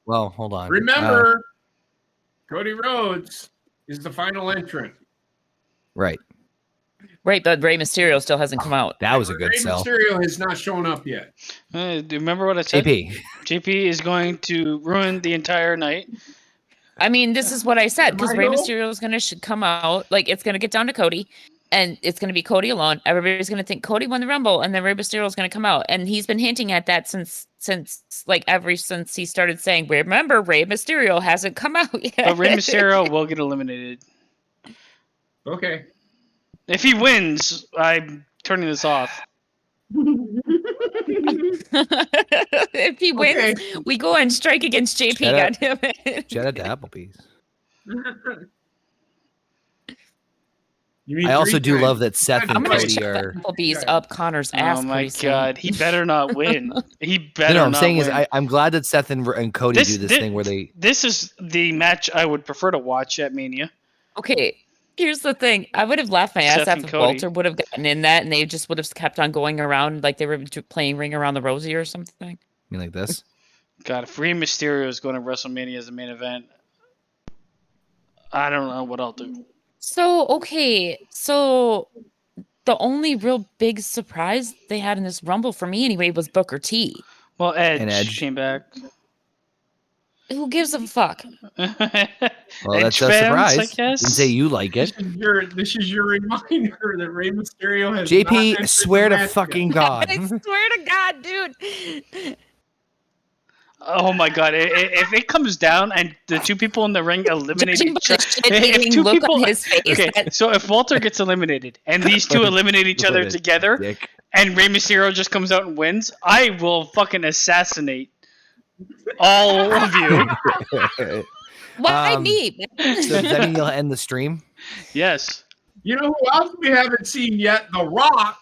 Well, hold on. Remember, Cody Rhodes is the final entrant. Right. Right, but Rey Mysterio still hasn't come out. That was a good sell. Rey Mysterio has not shown up yet. Do you remember what I said? JP is going to ruin the entire night. I mean, this is what I said, because Rey Mysterio is going to come out. Like, it's going to get down to Cody, and it's going to be Cody alone. Everybody's going to think Cody won the Rumble, and then Rey Mysterio is going to come out. And he's been hinting at that since he started saying, remember, Rey Mysterio hasn't come out yet. But Rey Mysterio will get eliminated. Okay. If he wins, I'm turning this off. If he wins, we go and strike against JP. Goddammit. Jetta to Applebee's. I also do love that Seth and Cody are. Applebee's up Connor's ass. Oh my God, he better not win. He better. No, I'm not saying win. is I'm glad that Seth and Cody do this thing where they. This is the match I would prefer to watch at Mania. Okay. Here's the thing. I would have laughed my ass off if Walter would have gotten in that and they just would have kept on going around like they were playing Ring Around the Rosie or something. You mean like this? God, if Rey Mysterio is going to WrestleMania as a main event, I don't know what I'll do. So the only real big surprise they had in this Rumble for me anyway was Booker T. Well, Edge came back. Who gives a fuck? Well, that's a surprise. I guess. Didn't say you like it. This is your reminder that Rey Mysterio has. JP, swear to fucking God. I swear to God, dude. Oh my God! If it comes down and the two people in the ring eliminate each other, so if Walter gets eliminated and these two eliminate each other together, and Rey Mysterio just comes out and wins, I will fucking assassinate all of you. Why me? So does that mean you'll end the stream? Yes. You know who else we haven't seen yet? The Rock.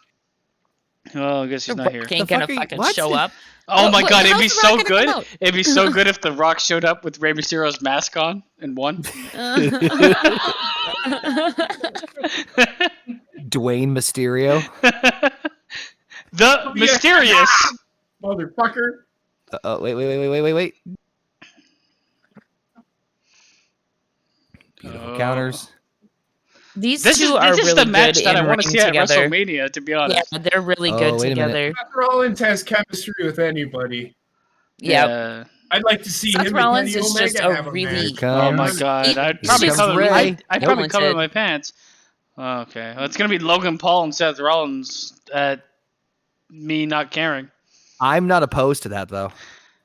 Oh, I guess he's not here. Ain't gonna fucking show up. Oh my God, it'd be so good. It'd be so good if The Rock showed up with Rey Mysterio's mask on and won. Dwayne Mysterio. The Mysterious. Motherfucker. Wait. Beautiful counters. These two are really the match good that I want to see at together. WrestleMania, to be honest. Yeah, they're really good together. Seth Rollins has chemistry with anybody. Yeah. I'd like to see Seth him Rollins and Kenny is Omega just a have a really- match. Oh my Comes- god, I'd He's probably just cover. Ray. I'd probably cover talented. my pants. Okay, well, it's gonna be Logan Paul and Seth Rollins at me not caring. I'm not opposed to that though.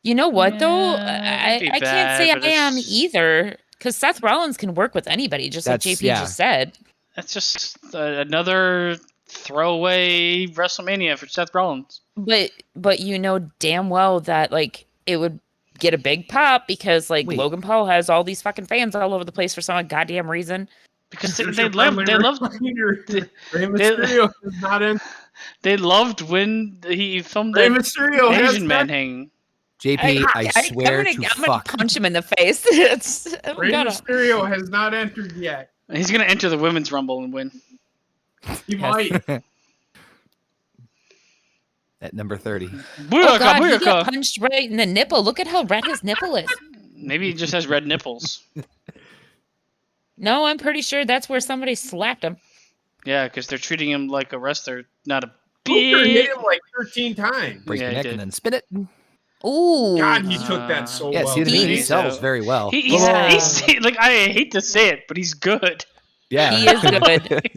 You know what though? Yeah, it'd be I can't say bad, but I am it's- either, because Seth Rollins can work with anybody, just like That's- JP yeah. just said. That's just another throwaway WrestleMania for Seth Rollins. But you know damn well that like it would get a big pop because like Wait. Logan Paul has all these fucking fans all over the place for some goddamn reason. Because There's they your loved friendly reminder. Rey Mysterio has not entered. they loved when he filmed Rey that Mysterio has Asian man not. hanging. JP, I swear I'm to gonna fuck. punch him in the face. I'm Rey gonna. Mysterio has not entered yet. He's gonna enter the women's rumble and win. He might. At number 30. Oh Booyaka, god, he got booyaka. punched right in the nipple. Look at how red his nipple is. Maybe he just has red nipples. No, I'm pretty sure that's where somebody slapped him. Yeah, because they're treating him like a wrestler, not a Booker hit big. him like 13 times. Break Yeah, your he neck did. and then spin it. Ooh. God, he took that so Yeah, well. see what I mean? He He's, sells very well. He's like, I hate to say it, but he's good. Yeah. He is good.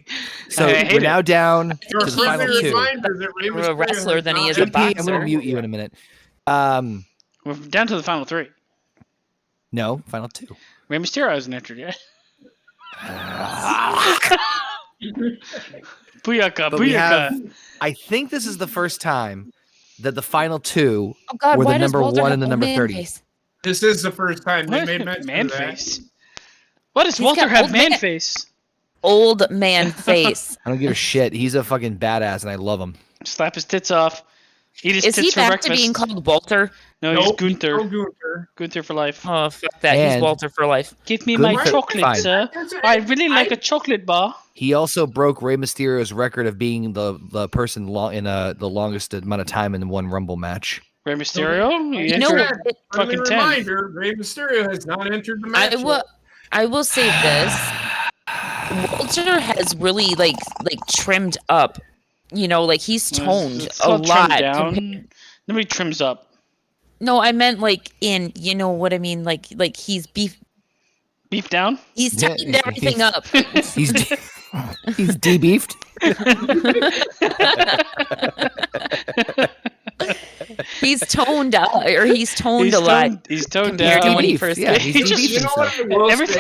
So I hate we're it. now down Your to the final friendly two. reminder that Rey More of a Mysterio wrestler has than he not is a JP, I'm boxer. going to mute you in a minute. We're down to the final three. No, final two. Rey Mysterio hasn't entered yet. Booyaka, But we booyaka. have, I think this is the first time that the final two Oh god, We're the why does number Walter one have and the old number man 30. face? This is the first time they What? made mention Man of that. face. What does He's Walter got have? old Man man- face. Old man face. I don't give a shit. He's a fucking badass and I love him. Slap his tits off. Eat his Is tits he for back breakfast. to being called Walter? No, he's Nope, Gunther. no Gunther. Gunther for life. Oh fuck that. He's And- Walter for life. Give me Gunther- my chocolate, fine. sir. That's it. I really like a chocolate bar. He also broke Rey Mysterio's record of being the person in the longest amount of time in one Rumble match. Rey Mysterio? He You know entered- what? Friendly Fucking 10. reminder, Rey Mysterio has not entered the match. I will say this. Walter has really like trimmed up. You know, like he's toned It's a not trimmed lot. down. Nobody trims up. No, I meant like in, you know what I mean, like he's Beef down? he's Yeah, tightened everything up. He's he's debeefed. He's toned up, or he's toned a lot. He's toned compared to down. when he Debeefed, first yeah, came. he's He just- debeefed You know what himself. I will Everything-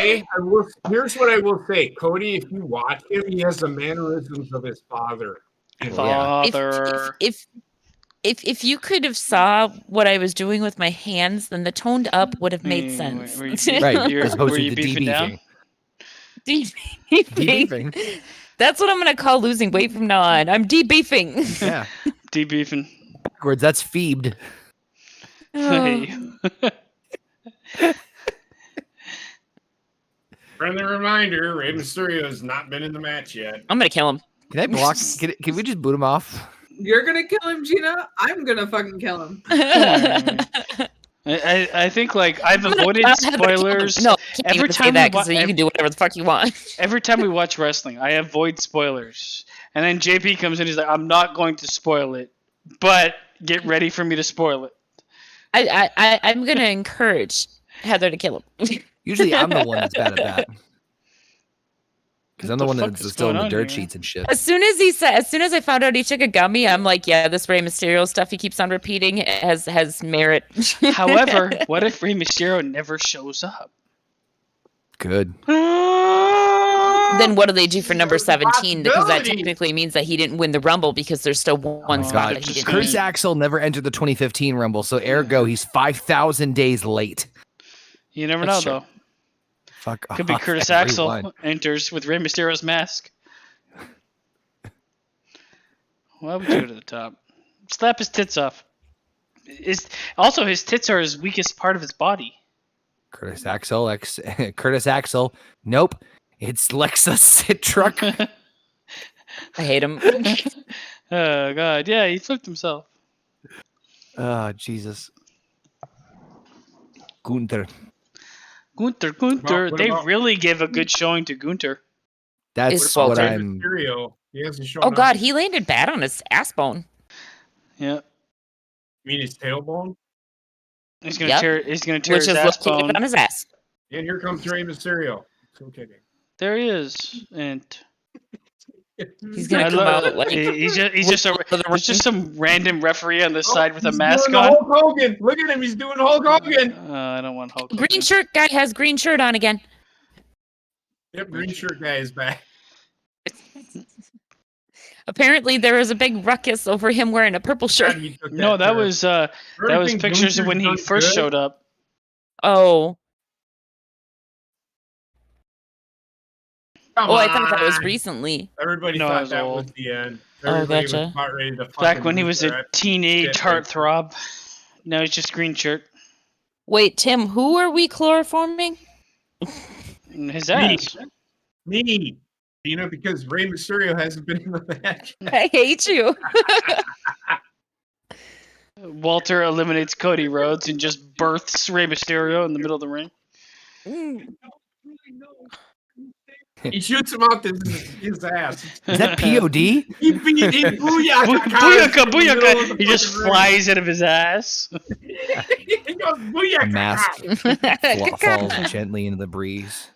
say? Here's what I will say. Cody, if you watch him, he has the mannerisms of his father. Father. If you could have saw what I was doing with my hands, then the toned up would have made sense. Were you, Right, You're, as opposed were to you the beefing down? Debeefing. Debeefing. That's what I'm gonna call losing weight from now on. I'm debeefing. Yeah. Debeefing. Backwards, that's feebed. Hey. Friendly reminder, Rey Mysterio has not been in the match yet. I'm gonna kill him. Can I block? Can we just boot him off? You're gonna kill him, Gina? I'm gonna fucking kill him. I think like I've avoided spoilers. No, can't Every even say time that we wa- because you can do whatever the fuck you want. Every time we watch wrestling, I avoid spoilers. And then JP comes in, he's like, I'm not going to spoil it, but get ready for me to spoil it. I'm gonna encourage Heather to kill him. Usually, I'm the one that's bad at that. Because I'm the What one the fuck that's is still in going the on dirt here? sheets and shit. As soon as I found out he took a gummy, I'm like, yeah, this Rey Mysterio stuff he keeps on repeating has merit. However, what if Rey Mysterio never shows up? Good. Then what do they do for number 17? Because that Possibility. technically means that he didn't win the Rumble because there's still one Oh, spot God. that he just didn't Curtis win. Axel never entered the 2015 Rumble, so ergo he's 5,000 days late. You never That's know, true. though. Fuck Could be off, Curtis everyone. Axel enters with Rey Mysterio's mask. Why would you go to the top? Slap his tits off. Also, his tits are his weakest part of his body. Curtis Axel. Curtis Axel. Nope. It's Lexus truck. I hate him. Oh, God. Yeah, he flipped himself. Oh, Jesus. Gunther. Gunther. What They about- really give a good showing to Gunther. That's Is what Walter- Rey I'm. Mysterio, he hasn't shown Oh up. God, he landed bad on his ass bone. Yeah. You mean his tailbone? He's gonna Yep. tear. He's gonna tear which his is ass located bone. on his ass. And here comes Rey Mysterio. So kidding. There he is, and He's gonna come out like he's just a. with the There's just some random referee on the side with a He's mask doing on. Hulk Hogan. Look at him. He's doing Hulk Hogan. I don't want Hulk. green shirt guy has green shirt on again. Yep, green shirt guy is back. Apparently, there was a big ruckus over him wearing a purple shirt. God, he took No, that turn. was Everything pictures of when he Gunther's done first good. showed up. Oh, Come I thought that was on. recently. Everybody No, it thought was that old. was the end. Oh, Everybody gotcha. was about ready to Back fucking when he lose was their a ass. teenage Shit, heartthrob. Now he's just green shirt. Wait, Tim, who are we chloroforming? And his Me. ass. Me. You know, because Rey Mysterio hasn't been in the match. I hate you. Walter eliminates Cody Rhodes and just births Rey Mysterio in the middle of the ring. He shoots him out his ass. Is that POD? He booyaka. Booyaka, booyaka! He just flies out of his ass. He goes booyaka. Mask falls gently into the breeze.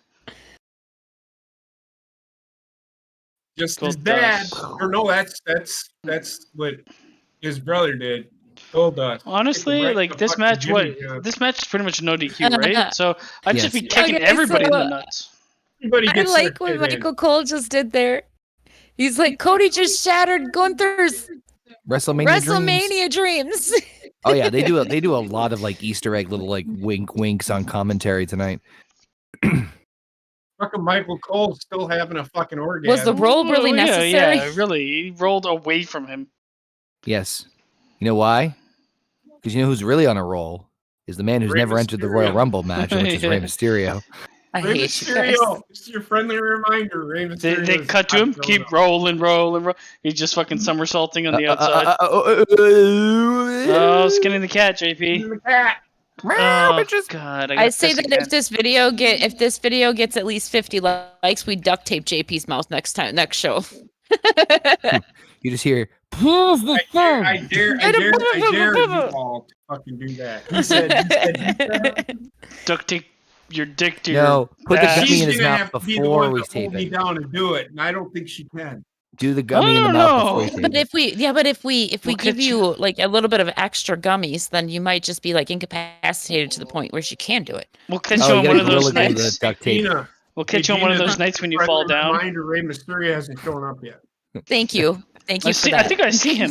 Just Gold his dad. dust. Or no, that's what his brother did. Gold dust. Honestly, Right like the this fucking match, Jimmy job. this match is pretty much no DQ, right? So I'd just be Yes. kicking Okay, everybody in so, the nuts. Everybody I gets like their what shit in. Michael Cole just did there. He's like, Cody just shattered Gunther's WrestleMania dreams. WrestleMania dreams. Oh yeah, they do a lot of like Easter egg little like winks on commentary tonight. Fucking Michael Cole still having a fucking orgasm. Was the roll really Yeah, necessary? Yeah, really. He rolled away from him. Yes. You know why? Because you know who's really on a roll is the man who's Rey never entered the Royal Mysterio. Rumble match, which is Rey Yeah. Mysterio. I Rey hate you guys. Mysterio. It's your friendly reminder. Rey Mysterio. They is cut to him, not keep growing up. rolling. He's just fucking somersaulting on the outside. Oh, skinning the cat, JP. The cat. Oh, God. I say that if this video gets at least 50 likes, we duct tape JP's mouth next show. You just hear. I dare you all to fucking do that. He said duct tape your dick to your No, put the ass. gummy she's in his gonna mouth have to be the before one we to tape hold me it. down and do it, and I don't think she can. Do the gummy in the I mouth don't before know. you tape But it. if we We'll give get you like a little bit of extra gummies, then you might just be like incapacitated to the point where she can do it. We'll catch Oh, you you on gotta one of those gorilla glue nights. the duct tape. Tina, We'll catch you on one of those nights when you fall down. Reminder: Rey Mysterio hasn't shown up yet. Thank you. Thank you for I that. think I see him.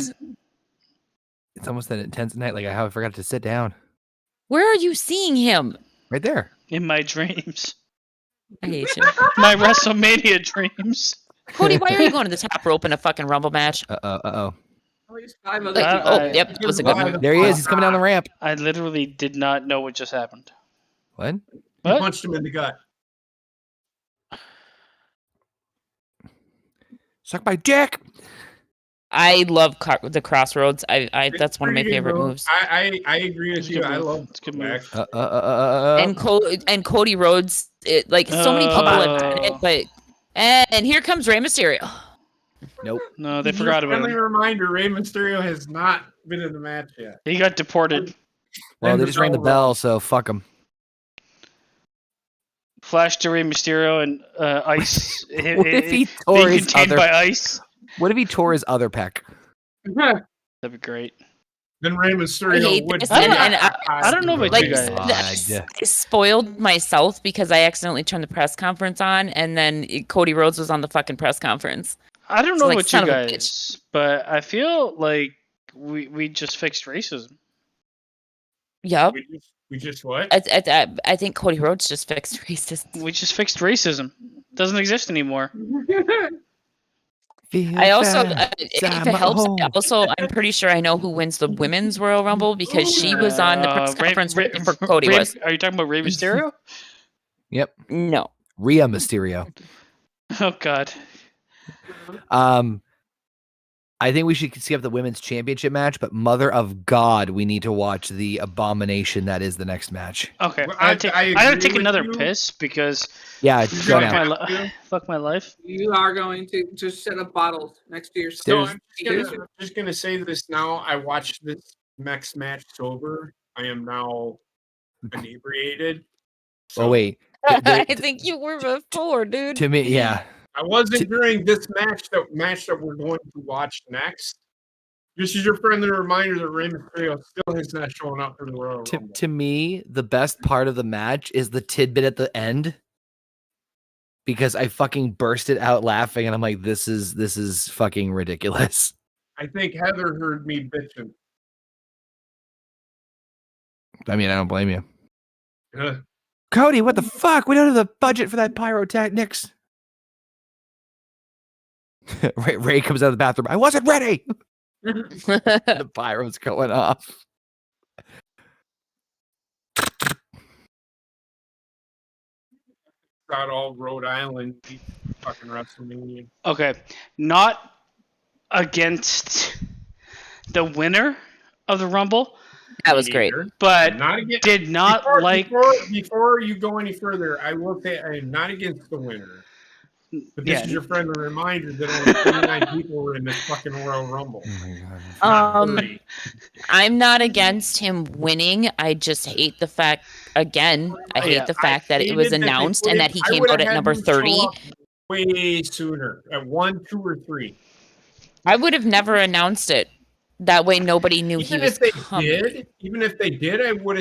It's almost that intense night, like how I forgot to sit down. Where are you seeing him? Right there. In my dreams. I hate you. My WrestleMania dreams. Cody, why are you going to the top rope in a fucking Rumble match? Uh-oh. At least 5 other Like, people. yep, that was a good move. There he is. He's coming down the ramp. I literally did not know what just happened. What? He What? punched him in the gut. Suck my dick. I love the Crossroads. That's one of my Pretty good favorite move. moves. I agree with It's a you. good I move. love It's a good move. And Cody Rhodes, like so many people have done it, but and here comes Rey Mysterio. Nope. No, they forgot about friendly him. reminder: Rey Mysterio has not been in the match yet. He got deported. Well, And they the just rang the bell bell, so fuck them. Flash to Rey Mysterio and ice. What if he being tore his contained other? by ice. What if he tore his other pec? That'd be great. Then Rey I Mysterio hate would. this, and I don't know about Like, you guys. God. I spoiled myself because I accidentally turned the press conference on, and then Cody Rhodes was on the fucking press conference. I don't It's know like, about son you of a guys, but I feel like we just fixed racism. Yep. We just what? I think Cody Rhodes just fixed racism. We just fixed racism. Doesn't exist anymore. I also, if it helps, I'm pretty sure I know who wins the women's Royal Rumble because she was on the press conference right before Cody was. Are you talking about Rey Mysterio? Yep. No. Rhea Mysterio. Oh God. I think we should skip the women's championship match, but mother of God, we need to watch the abomination that is the next match. Okay. Well, I gotta I take agree with another you. piss because Yeah, You go got now. it. fuck my life. You are going to just set up bottles next to your So stairs. I'm just gonna say this now. I watched this next match sober. I am now inebriated. Oh wait, I think you were before, dude. to me, yeah. I wasn't during this match that we're going to watch next. This is your friendly reminder that Rey Mysterio still has not shown up for the Royal Rumble. To me, the best part of the match is the tidbit at the end, because I fucking bursted out laughing, and I'm like, this is fucking ridiculous. I think Heather heard me bitching. I mean, I don't blame you. Uh, Cody, what the fuck? We don't have the budget for that pyrotechnics. Ray comes out of the bathroom. I wasn't ready. The pyro's going off. got all Rhode Island fucking WrestleMania. Okay, not against the winner of the Rumble, That was great. but Not against, did not before you go any further, I will say I am not against the winner. But this is your friendly reminder that only 29 people were in this fucking Royal Rumble. Oh my God. I'm not against him winning. I just hate the fact, again, I hate the fact that it was announced and that he came out at number 30. Way sooner, at 1, 2, or 3. I would have never announced it. That way nobody knew he was coming. Even if they did, I would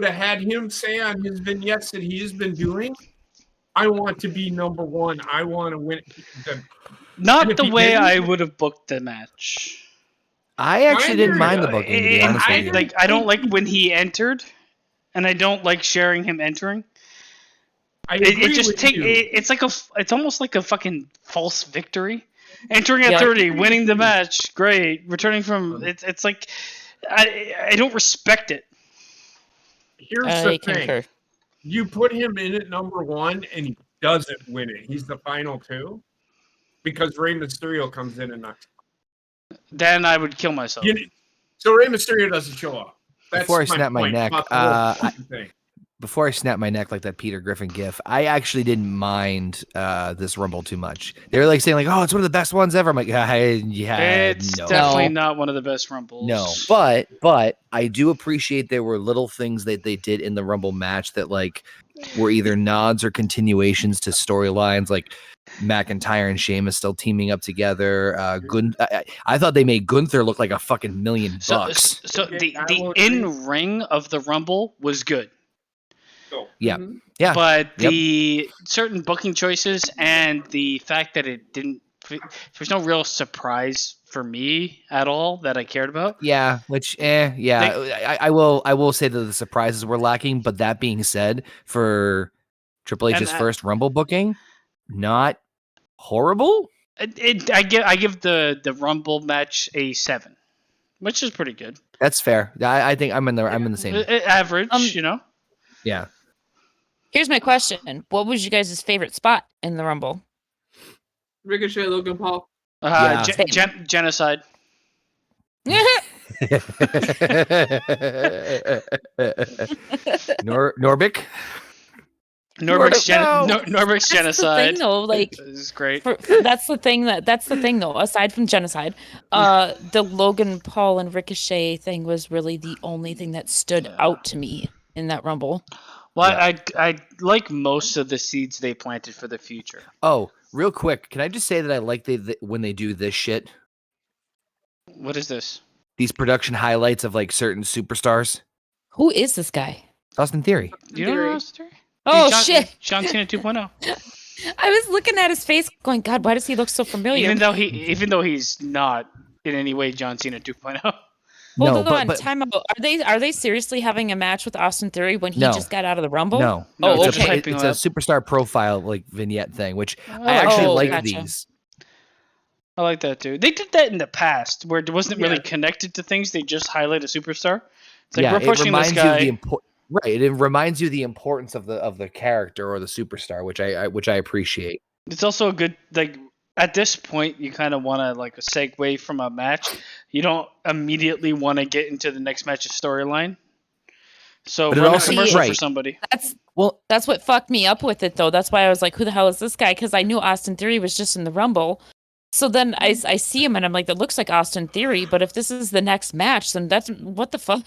have had him say on his vignettes that he has been doing, I want to be number one. I want to win. Not the way I would have booked the match. I actually didn't mind the booking, to be honest with you. I don't like when he entered, and I don't like sharing him entering. It's almost like a fucking false victory. Entering at 30, winning the match, great. Returning from it's like I don't respect it. Here's the thing. You put him in at number 1 and he doesn't win it. He's the final 2 because Rey Mysterio comes in and knocks him. Then I would kill myself. So Rey Mysterio doesn't show up. Before I snap my neck, before I snap my neck like that Peter Griffin gif, I actually didn't mind this Rumble too much. They were like saying like, "Oh, it's one of the best ones ever." I'm like, it's definitely not one of the best Rumbles. No, but I do appreciate there were little things that they did in the Rumble match that like were either nods or continuations to storylines, like McIntyre and Sheamus still teaming up together. I thought they made Gunther look like a fucking $1 million. So the in ring of the Rumble was good. Yeah, yeah. But the certain booking choices and the fact that it didn't, there's no real surprise for me at all that I cared about. Yeah, I will say that the surprises were lacking. But that being said, for Triple H's first Rumble booking, not horrible. I give the Rumble match a 7, which is pretty good. That's fair. I think I'm in the same average. Yeah. Here's my question. What was you guys' favorite spot in the Rumble? Ricochet, Logan Paul. Genocide. Norbik. Norbert's genocide. Thing, though, like, this is great. That's the thing though. Aside from genocide, the Logan Paul and Ricochet thing was really the only thing that stood out to me in that Rumble. Well, I like most of the seeds they planted for the future. Oh, real quick, can I just say that I like when they do this shit? What is this? These production highlights of like certain superstars. Who is this guy? Austin Theory. You don't know Austin Theory? Oh, shit. John Cena 2.0. I was looking at his face going, God, why does he look so familiar? Even though he's not in any way John Cena 2.0. Hold on, time out. Are they seriously having a match with Austin Theory when he just got out of the Rumble? No. Okay. It's a superstar profile like vignette thing, which I actually like these. I like that too. They did that in the past where it wasn't really connected to things. They just highlight a superstar. It's like we're pushing this guy. Right. It reminds you the importance of the character or the superstar, which I appreciate. It's also a good at this point, you kind of want to a segue from a match. You don't immediately want to get into the next match's storyline. So run a commercial for somebody. That's what fucked me up with it, though. That's why I was like, who the hell is this guy? Because I knew Austin Theory was just in the Rumble. So then I see him and I'm like, that looks like Austin Theory. But if this is the next match, then that's what the fuck?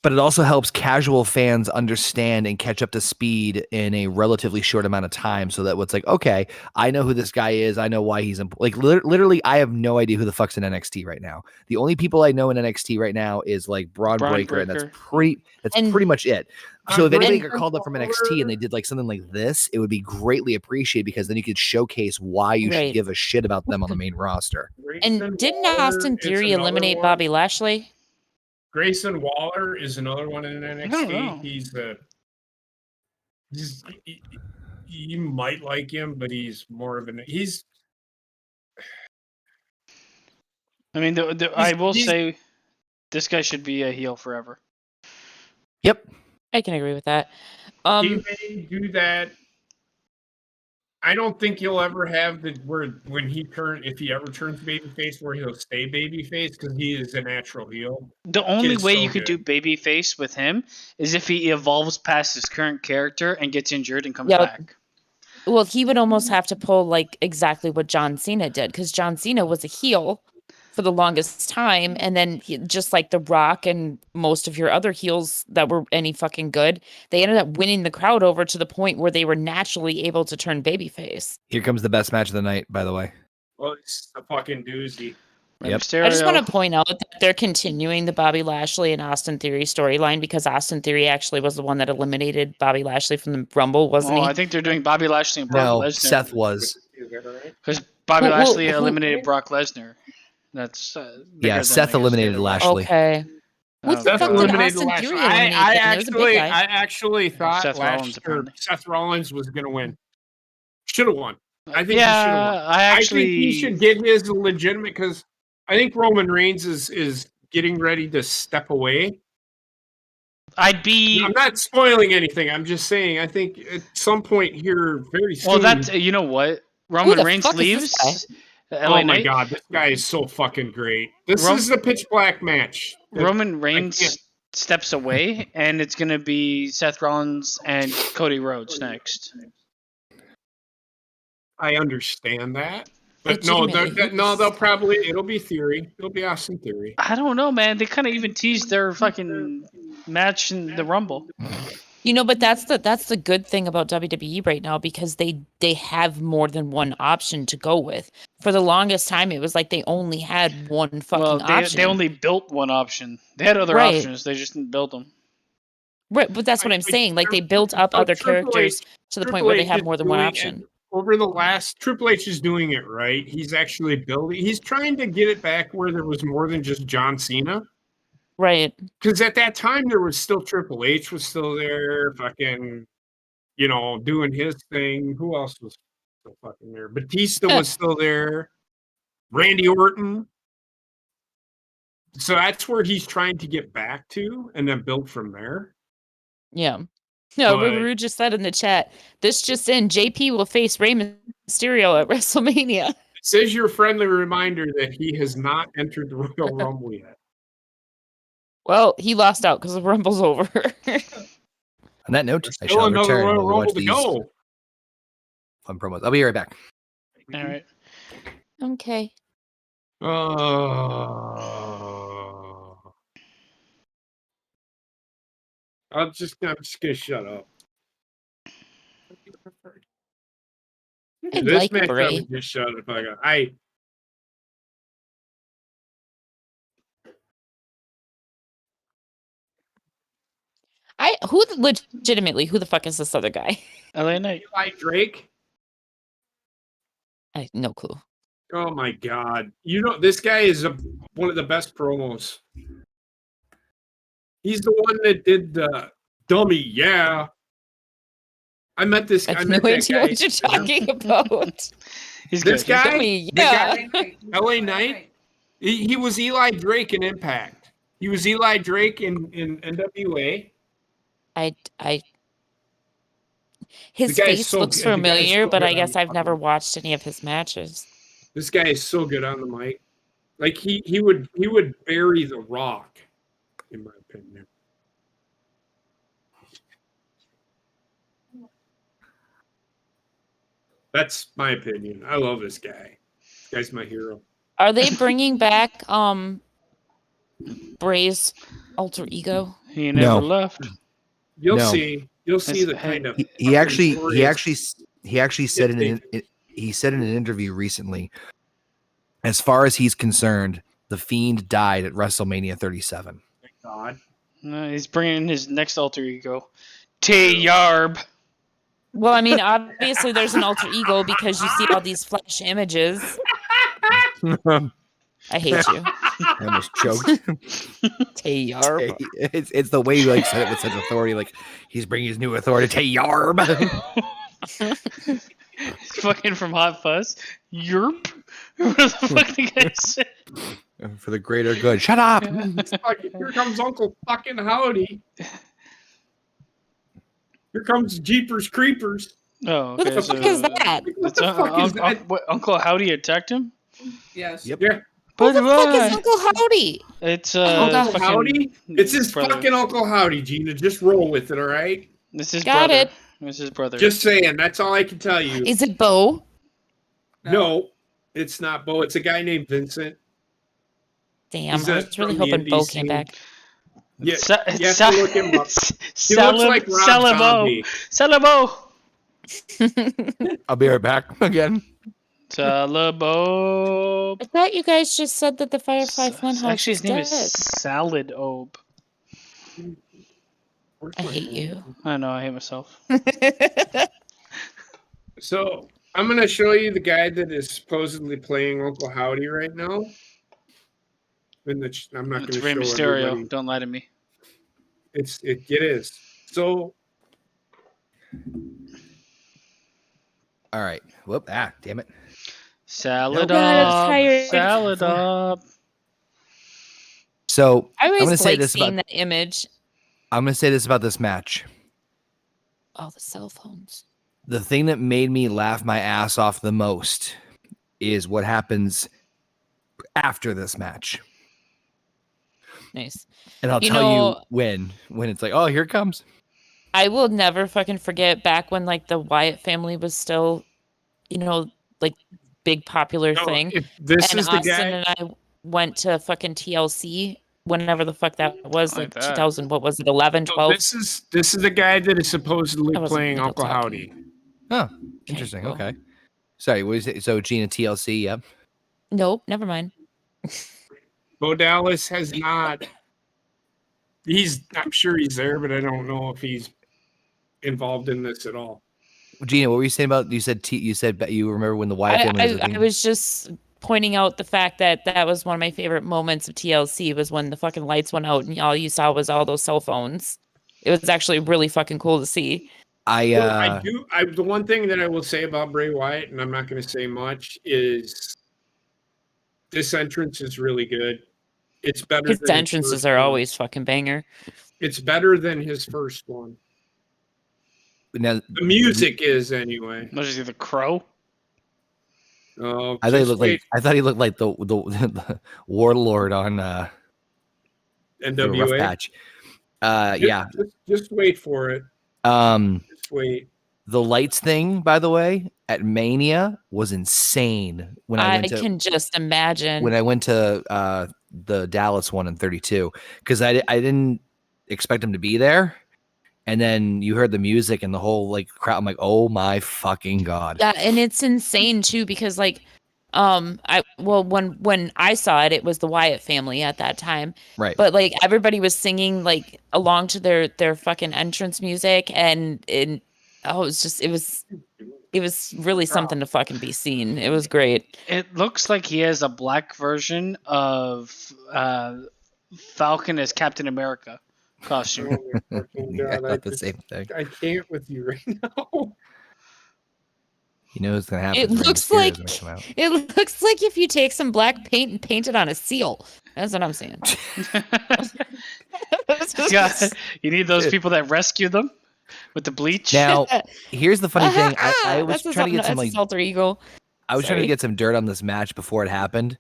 but it also helps casual fans understand and catch up to speed in a relatively short amount of time. So that what's like, okay, I know who this guy is. I know why he's like literally. I have no idea who the fuck's in NXT right now. The only people I know in NXT right now is like Braun Breaker, and that's pretty much it. So if anybody got called up from NXT and they did like something like this, it would be greatly appreciated because then you could showcase why you should give a shit about them on the main roster. And didn't Austin Theory eliminate Bobby Lashley? Grayson Waller is another one in NXT. You might like him, but he's more of I mean, I will say this guy should be a heel forever. Yep. I can agree with that. He may do that. I don't think he'll ever have if he ever turns babyface, where he'll stay babyface because he is a natural heel. The only way you could do babyface with him is if he evolves past his current character and gets injured and comes back. Well, he would almost have to pull like exactly what John Cena did, because John Cena was a heel for the longest time, and then just like The Rock and most of your other heels that were any fucking good, they ended up winning the crowd over to the point where they were naturally able to turn babyface. Here comes the best match of the night, by the way. Well, it's a fucking doozy. Yep. I just want to point out that they're continuing the Bobby Lashley and Austin Theory storyline, because Austin Theory actually was the one that eliminated Bobby Lashley from the Rumble, wasn't he? I think they're doing Bobby Lashley and Brock Lesnar. Seth was. Because Bobby Lashley eliminated Brock Lesnar. That's Seth eliminated Lashley. Okay. Seth eliminated Lashley. I actually thought Seth Rollins was going to win. Should have won. I think he should have won. I think he should get his legitimate, because I think Roman Reigns is getting ready to step away. I'm not spoiling anything. I'm just saying I think at some point here very soon. Well, you know what? Roman Reigns leaves. Oh my God, this guy is so fucking great. This is the pitch black match. Roman Reigns steps away, and it's going to be Seth Rollins and Cody Rhodes next. I understand that. But no, they'll probably, it'll be Theory. It'll be Austin Theory. I don't know, man. They kind of even teased their fucking match in the Rumble. You know, but that's the good thing about WWE right now, because they have more than one option to go with. For the longest time, it was like they only had one fucking option. They only built one option. They had other options. They just didn't build them. Right, but that's what I'm saying. Like, they built up other characters to the point where they have more than one option. Over the last, Triple H is doing it right. He's actually building. He's trying to get it back where there was more than just John Cena. Right. Because at that time, there was still Triple H was still there, fucking, doing his thing. Who else was still fucking there? Batista was still there. Randy Orton. So that's where he's trying to get back to and then build from there. Yeah. No, Ruru just said in the chat, this just in, JP will face Rey Mysterio at WrestleMania. This is your friendly reminder that he has not entered the Royal Rumble yet. Well, he lost out because the Rumble's over. On that note, I shall return while we watch these fun promos. I'll be right back. All right. Okay. I'm just gonna shut up. This like match, Bray. I would just shut up. Legitimately, who the fuck is this other guy? LA Knight. Eli Drake. I have no clue. Oh my God! This guy is one of the best promos. He's the one that did the dummy. Yeah, I met this guy. I have no idea what you're talking about. This guy, dummy, yeah. LA Knight. He was Eli Drake in Impact. He was Eli Drake in NWA. His face looks familiar, but I guess I've never watched any of his matches. This guy is so good on the mic. Like he would bury The Rock, in my opinion. That's my opinion. I love this guy. This guy's my hero. Are they bringing back Bray's alter ego? He never left. You'll No. see. You'll see the Hey, kind of He actually said he said in an interview recently, as far as he's concerned, the Fiend died at WrestleMania 37. Thank God. No, he's bringing in his next alter ego, Yarb. Well, I mean, obviously there's an alter ego because you see all these flash images. I hate you. I almost choked. Yarb. It's the way you like said it with such authority, like he's bringing his new authority to Yarb. Fucking from Hot Fuzz. Yerp. What the fuck the guy said? For the greater good. Shut up. Here comes Uncle fucking Howdy. Here comes Jeepers Creepers. Oh, What okay. the fuck is that? What the fuck is that? What, Uncle Howdy attacked him? Yes. Yep. Yeah. Who the fuck is Uncle Howdy? It's Uncle fucking Howdy? It's his brother. fucking Uncle Howdy, Gina. Just roll with it, all right? This is Got brother. it. This is brother. Just saying. That's all I can tell you. Is it Bo? No, it's not Bo. It's a guy named Vincent. Damn, He's I was really from the hoping Bo indie came scene. back. Yeah, you have to look him up. He looks like Rob Zombie. Salabo. I'll be right back again. Salabo. I thought you guys just said that the Firefly Funhouse Actually, his name is dead. Salad Obe. I hate you. I know, I hate myself. So I'm going to show you the guy that is supposedly playing Uncle Howdy right now. I'm not going It's to Rey show Mysterio. everybody. Don't lie to me. It is. So All right. Whoop. Damn it. Salad Nope. I'm up. tired. Salad up. So I I'm going to always say like this seeing about that image. I'm going to say this about this match. Oh, the cell phones. The thing that made me laugh my ass off the most is what happens after this match. Nice. And I'll You tell know- you when it's like, oh, here it comes. I will never fucking forget back when like the Wyatt family was still, like big popular thing. if this And is the Austin guy. and I went to fucking TLC whenever the fuck that was, Like like that. 2000, what was it, 11, So 12? this is the guy that is supposedly I wasn't playing middle Uncle talking. Howdy. Oh, interesting. cool. Okay. Sorry, what is it? So Gina TLC, yep. Nope, never mind. Bo Dallas has not. I'm sure he's there, but I don't know if he's involved in this at all. Gina, what were you saying about you said you remember when the Wyatt family was a I thing? was just pointing out the fact that that was one of my favorite moments of TLC was when the fucking lights went out and all you saw was all those cell phones. It was actually really fucking cool to see. The one thing that I will say about Bray Wyatt, and I'm not going to say much, is this entrance is really good. It's better. His than entrances first are one. always fucking banger. It's better than his first one. Now, The music is anyway. What is he, the Crow? I thought he looked like the warlord on the Rough NWA. Patch. Yeah. Just wait for it. Just wait. The lights thing, by the way, at Mania was insane. I can just imagine. When I went to the Dallas one in 32, because I didn't expect him to be there, and then you heard the music and the whole like crowd. I'm like, oh my fucking god! Yeah, and it's insane too because like, when I saw it, it was the Wyatt family at that time, Right. but like everybody was singing like along to their fucking entrance music, and it was really something to fucking be seen. It was great. It looks like he has a black version of Falcon as Captain America costume. Oh, my fucking I God, thought the same thing. I can't with you right now. You know what's gonna happen. It Rey looks Mysterio's like gonna come out. it looks like if you take some black paint and paint it on a seal. That's what I'm saying. Yeah, you need those people that rescue them with the bleach. Now, here's the funny thing. I was That's trying to get some that's like his alter ego. I was trying to Sorry. get some dirt on this match before it happened,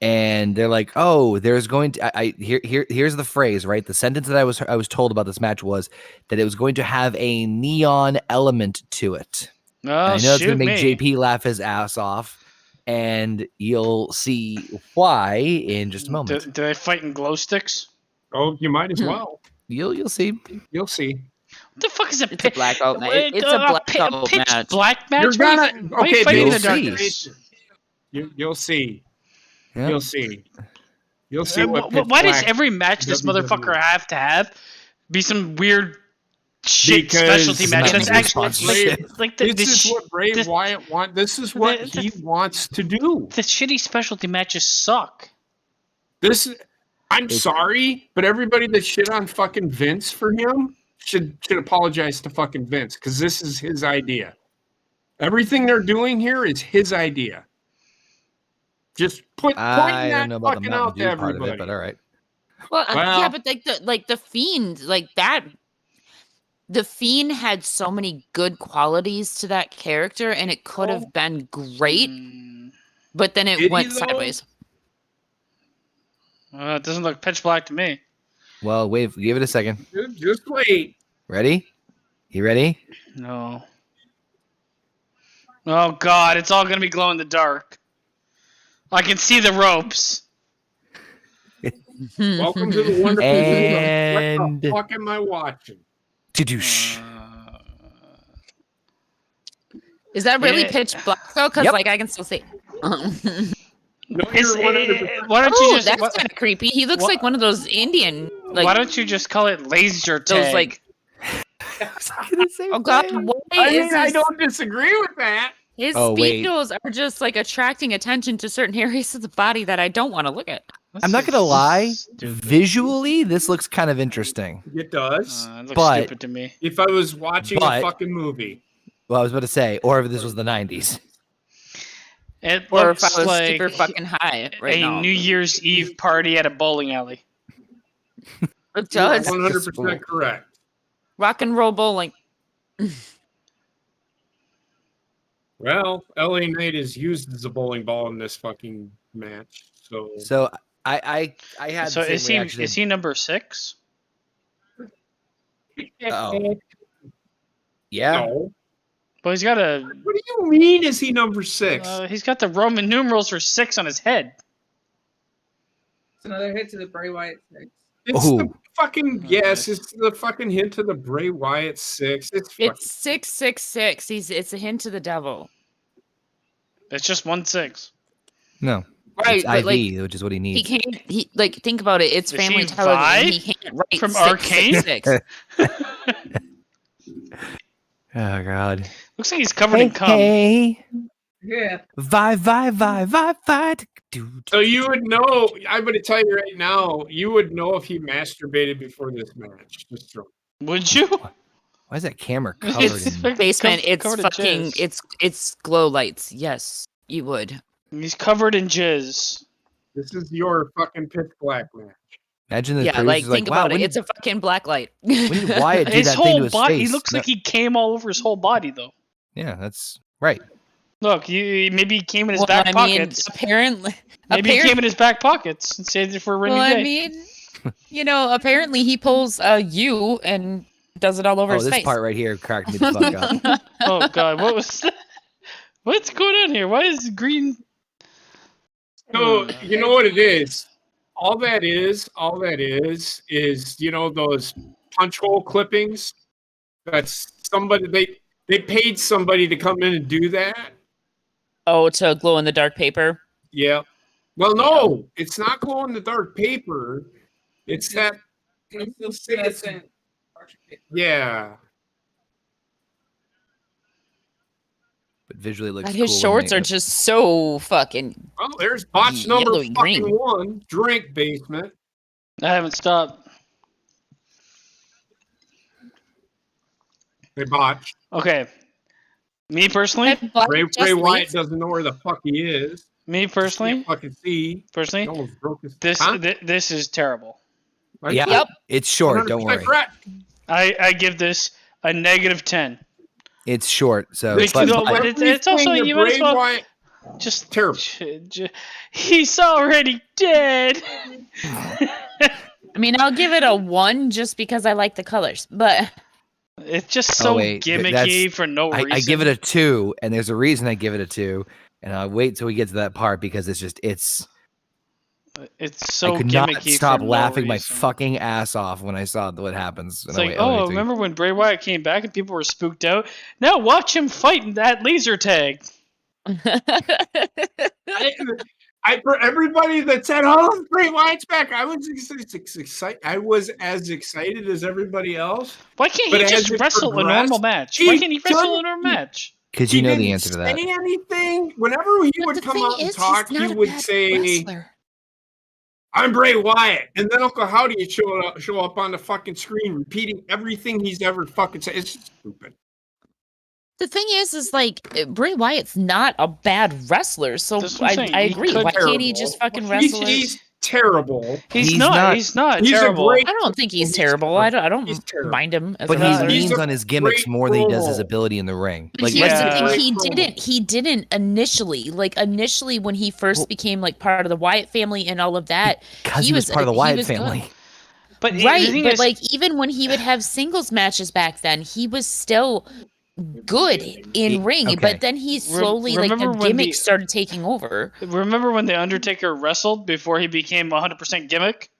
and they're like, "Oh, there's going to." Here's the phrase, right? The sentence that I was told about this match was that it was going to have a neon element to it. Oh, And I know it's shoot going to make me. JP laugh his ass off, and you'll see why in just a moment. Do they fight in glow sticks? Oh, you might as well. You'll see. You'll see. What the fuck is a It's a blackout match. Wait, It's a blackout pitch match. black match? You're Why gonna are you okay. fighting you'll the see. darkness? You'll see. Yeah. You'll see. You'll see what. Why does Pitch every match this WWE. motherfucker have to have be some weird shit Because specialty match? it's That's not actually sponsorship. like This is what Bray this- Wyatt wants. This is what he wants to do. the shitty specialty matches suck. I'm sorry, but everybody that shit on fucking Vince for him should apologize to fucking Vince because this is his idea. Everything they're doing here is his idea. Just pointing I that don't know about the fucking Mountain out to Dew part of everybody. it, but all right. Well, Well- yeah, but the Fiend, like that. The Fiend had so many good qualities to that character, and it could have been great, but then it Did went he, though? sideways. It doesn't look pitch black to me. Well, wait. Give it a second. Just wait. Ready? You ready? No. Oh god, it's all gonna be glow in the dark. I can see the ropes. Welcome to the wonderful And- What the fuck am I watching? Doosh. Is that really Yeah. pitch black though? Because Yep. like I can still see. No, It's- you're 100%. why don't Oh, you just that's kind of creepy. He looks wha- like one of those Indian, why like don't you just call it laser tag? those, like. Oh God, why I is mean, I his, don't disagree with that. his Oh, wait. speedos are just like attracting attention to certain areas of the body that I don't want to look at. I'm not gonna lie. Visually, this looks kind of interesting. It does. It looks But- stupid to me. If I was watching but- a fucking movie. Well, I was about to say, or if this was the '90s. It Or if looks I was like super fucking high right a now. New Year's Eve party at a bowling alley. It does. 100% correct. Rock and roll bowling. Well, LA Knight is used as a bowling ball in this fucking match. So I had So the same reaction. is he number 6? Oh. Yeah. No. Well, he's got a What do you mean is he number 6? he's got the Roman numerals for 6 on his head. It's another hit to the Bray Wyatt six. It's Oh. the fucking yes, it's the fucking hint to the Bray Wyatt 6. It's 666. It's a hint to the devil. It's just 1 6. No. Right, It's but IV, like which is what he he needs. can't. He like think about it. It's Is family he television. Vi He can't write from 666. Oh God. Looks like he's covered in cum. Hey, Yeah. vi. So you would know. I'm going to tell you right now. You would know if he masturbated before this match. Just throw. Would you? Why is that camera covered It's in? Basement. It's covered in fucking. jizz. It's glow lights. Yes, you would. He's covered in jizz. This is your fucking pitch black match. Imagine the Yeah, like producer's think wow, about it. when It's a fucking black light. when did Wyatt do His that thing whole to his body. face? He looks No- like he came all over his whole body, though. Yeah, that's right. Look, maybe he came in his Well, back I mean, pockets. apparently, Maybe he came in his back pockets and saved it for a rainy well, day. I mean, apparently he pulls a U and does it all over Oh, his this face. part right here cracked me the fuck up. Oh God, what was that? What's going on here? Why is green? So you know what it is. All that is those punch hole clippings. That's somebody they paid somebody to come in and do that. Oh, to glow in the dark paper. Yeah. Well, no, it's not glow in the dark paper. It's that. Yeah. But visually it looks But his cool shorts when are just so fucking. Well, there's botch number Yellowy fucking green. 1. Drink basement. I haven't stopped. They botched. Okay, me personally, Ray Wyatt doesn't know where the fuck he is. me personally, Can't fucking see. personally, He almost broke his. this Huh? this is terrible. Right? Yeah, Yep. it's short. Don't 100% worry. correct. I give this a -10. It's short. So, Because but, no, but- but it's also Everything you that might as Bray well Wyatt- just Terrible. He's already dead. I mean, I'll give it a 1 just because I like the colors, but It's just so wait, gimmicky that's- for no reason. I give it a 2, and there's a reason I give it a 2, and I'll wait till we get to that part because it's It's so I could not gimmicky. stop for no laughing my reason. fucking ass off when I saw what happens. It's like, oh, remember when Bray Wyatt came back and people were spooked out? Now watch him fight in that laser tag. For everybody that said, "Oh, Bray Wyatt's back," I was excited. I was as excited as everybody else. Why can't But he as just it wrestle a normal progressed, match? he Why can't he wrestle a couldn't- normal match? Because He you know the didn't answer to that. say anything. Whenever he But would the come thing out and is, talk, he's he not a would bad say, wrestler. "I'm Bray Wyatt," and then Uncle Howdy would show up on the fucking screen, repeating everything he's ever fucking said. It's just stupid. The thing is like Bray Wyatt's not a bad wrestler, so That's what I'm saying. I He agree. could- Why can't he Terrible. just fucking wrestle? He's terrible. He's not. He's not He's a terrible. great- I don't think he's He's terrible. terrible. I don't He's terrible. mind him as But a he wrestler. He's leans a on his gimmicks great more than he does his promo. ability in the ring. But Like, here's let's the be Yeah. thing, Great he promo. didn't initially. Like initially when he first became like part of the Wyatt family and all of that, because he was part of the Wyatt was good. family. But the Right, thing but is, like even when he would have singles matches back then, he was still good in ring. okay. But then he slowly like remember the when gimmick started taking over. remember when the Undertaker wrestled before he became 100% gimmick?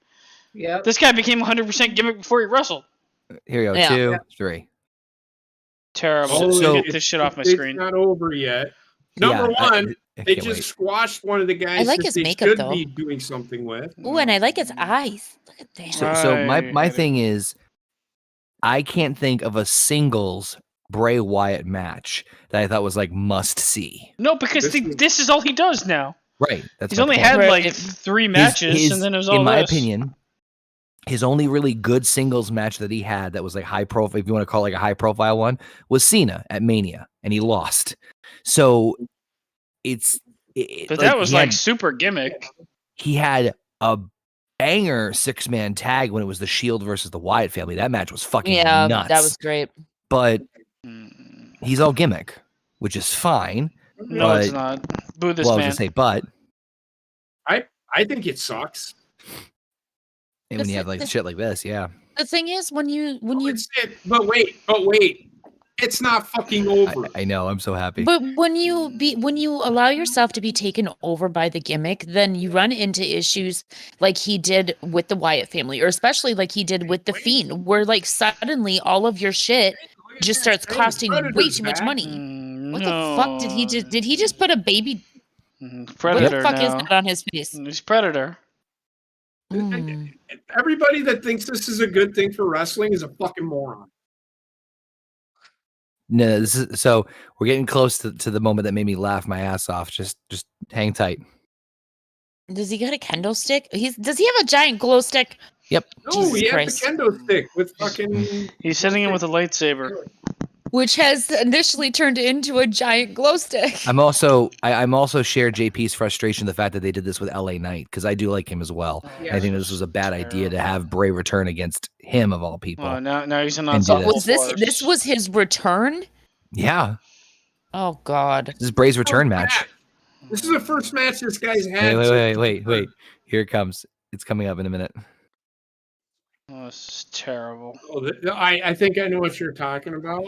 Yep. This guy became 100% gimmick before he wrestled. Here we go. Yeah. 2, 3. Terrible. So- Get this shit off my It's screen. not over yet. Number Yeah, one, I they can't just wait. squashed one of the guys I like that his they makeup, should though. be doing something with. Ooh, and I like his eyes. Look at that. So my Right. thing is, I can't think of a singles Bray Wyatt match that I thought was like must see. No, because this is all he does now. Right. That's He's my only point. had Right. like 3 matches, and then it was all in my this. opinion, his only really good singles match that he had that was like high profile, if you want to call it like a high profile one, was Cena at Mania, and he lost. So But that was like super gimmick. he had a banger 6-man tag when it was the Shield versus the Wyatt family. That match was fucking Yeah, nuts. that was great. But Mm. he's all gimmick, which is fine. No, it's But- not. Boo this well, I was man. gonna say, but I think it sucks. and when you have like shit like this, yeah, The thing is, when you But wait, it's not fucking over. I know. I'm so happy. but when you allow yourself to be taken over by the gimmick, then you run into issues like he did with the Wyatt family, or especially like he did with the Fiend, where like suddenly all of your shit just starts costing way too much money. What the fuck did he just? Did he just put a baby? Predator What the fuck now. is that on his face? He's Predator. Mm. Everybody that thinks this is a good thing for wrestling is a fucking moron. No, this is so we're getting close to the moment that made me laugh my ass off. Just hang tight. Does he got a kendo stick? Does he have a giant glow stick? Yep. No, Jesus he Christ. has the kendo stick with fucking. He's sitting in with a lightsaber. Which has initially turned into a giant glow stick. I'm also share JP's frustration the fact that they did this with LA Knight, because I do like him as well. I think this was a bad idea to have Bray return against him of all people. Oh, now he's an And do ensemble this. Was this was his return? Yeah, Oh God. this is Bray's return match. This is the first match this guy's had. Wait. Here it comes. It's coming up in a minute. Oh, this is terrible. Oh, I think I know what you're talking about.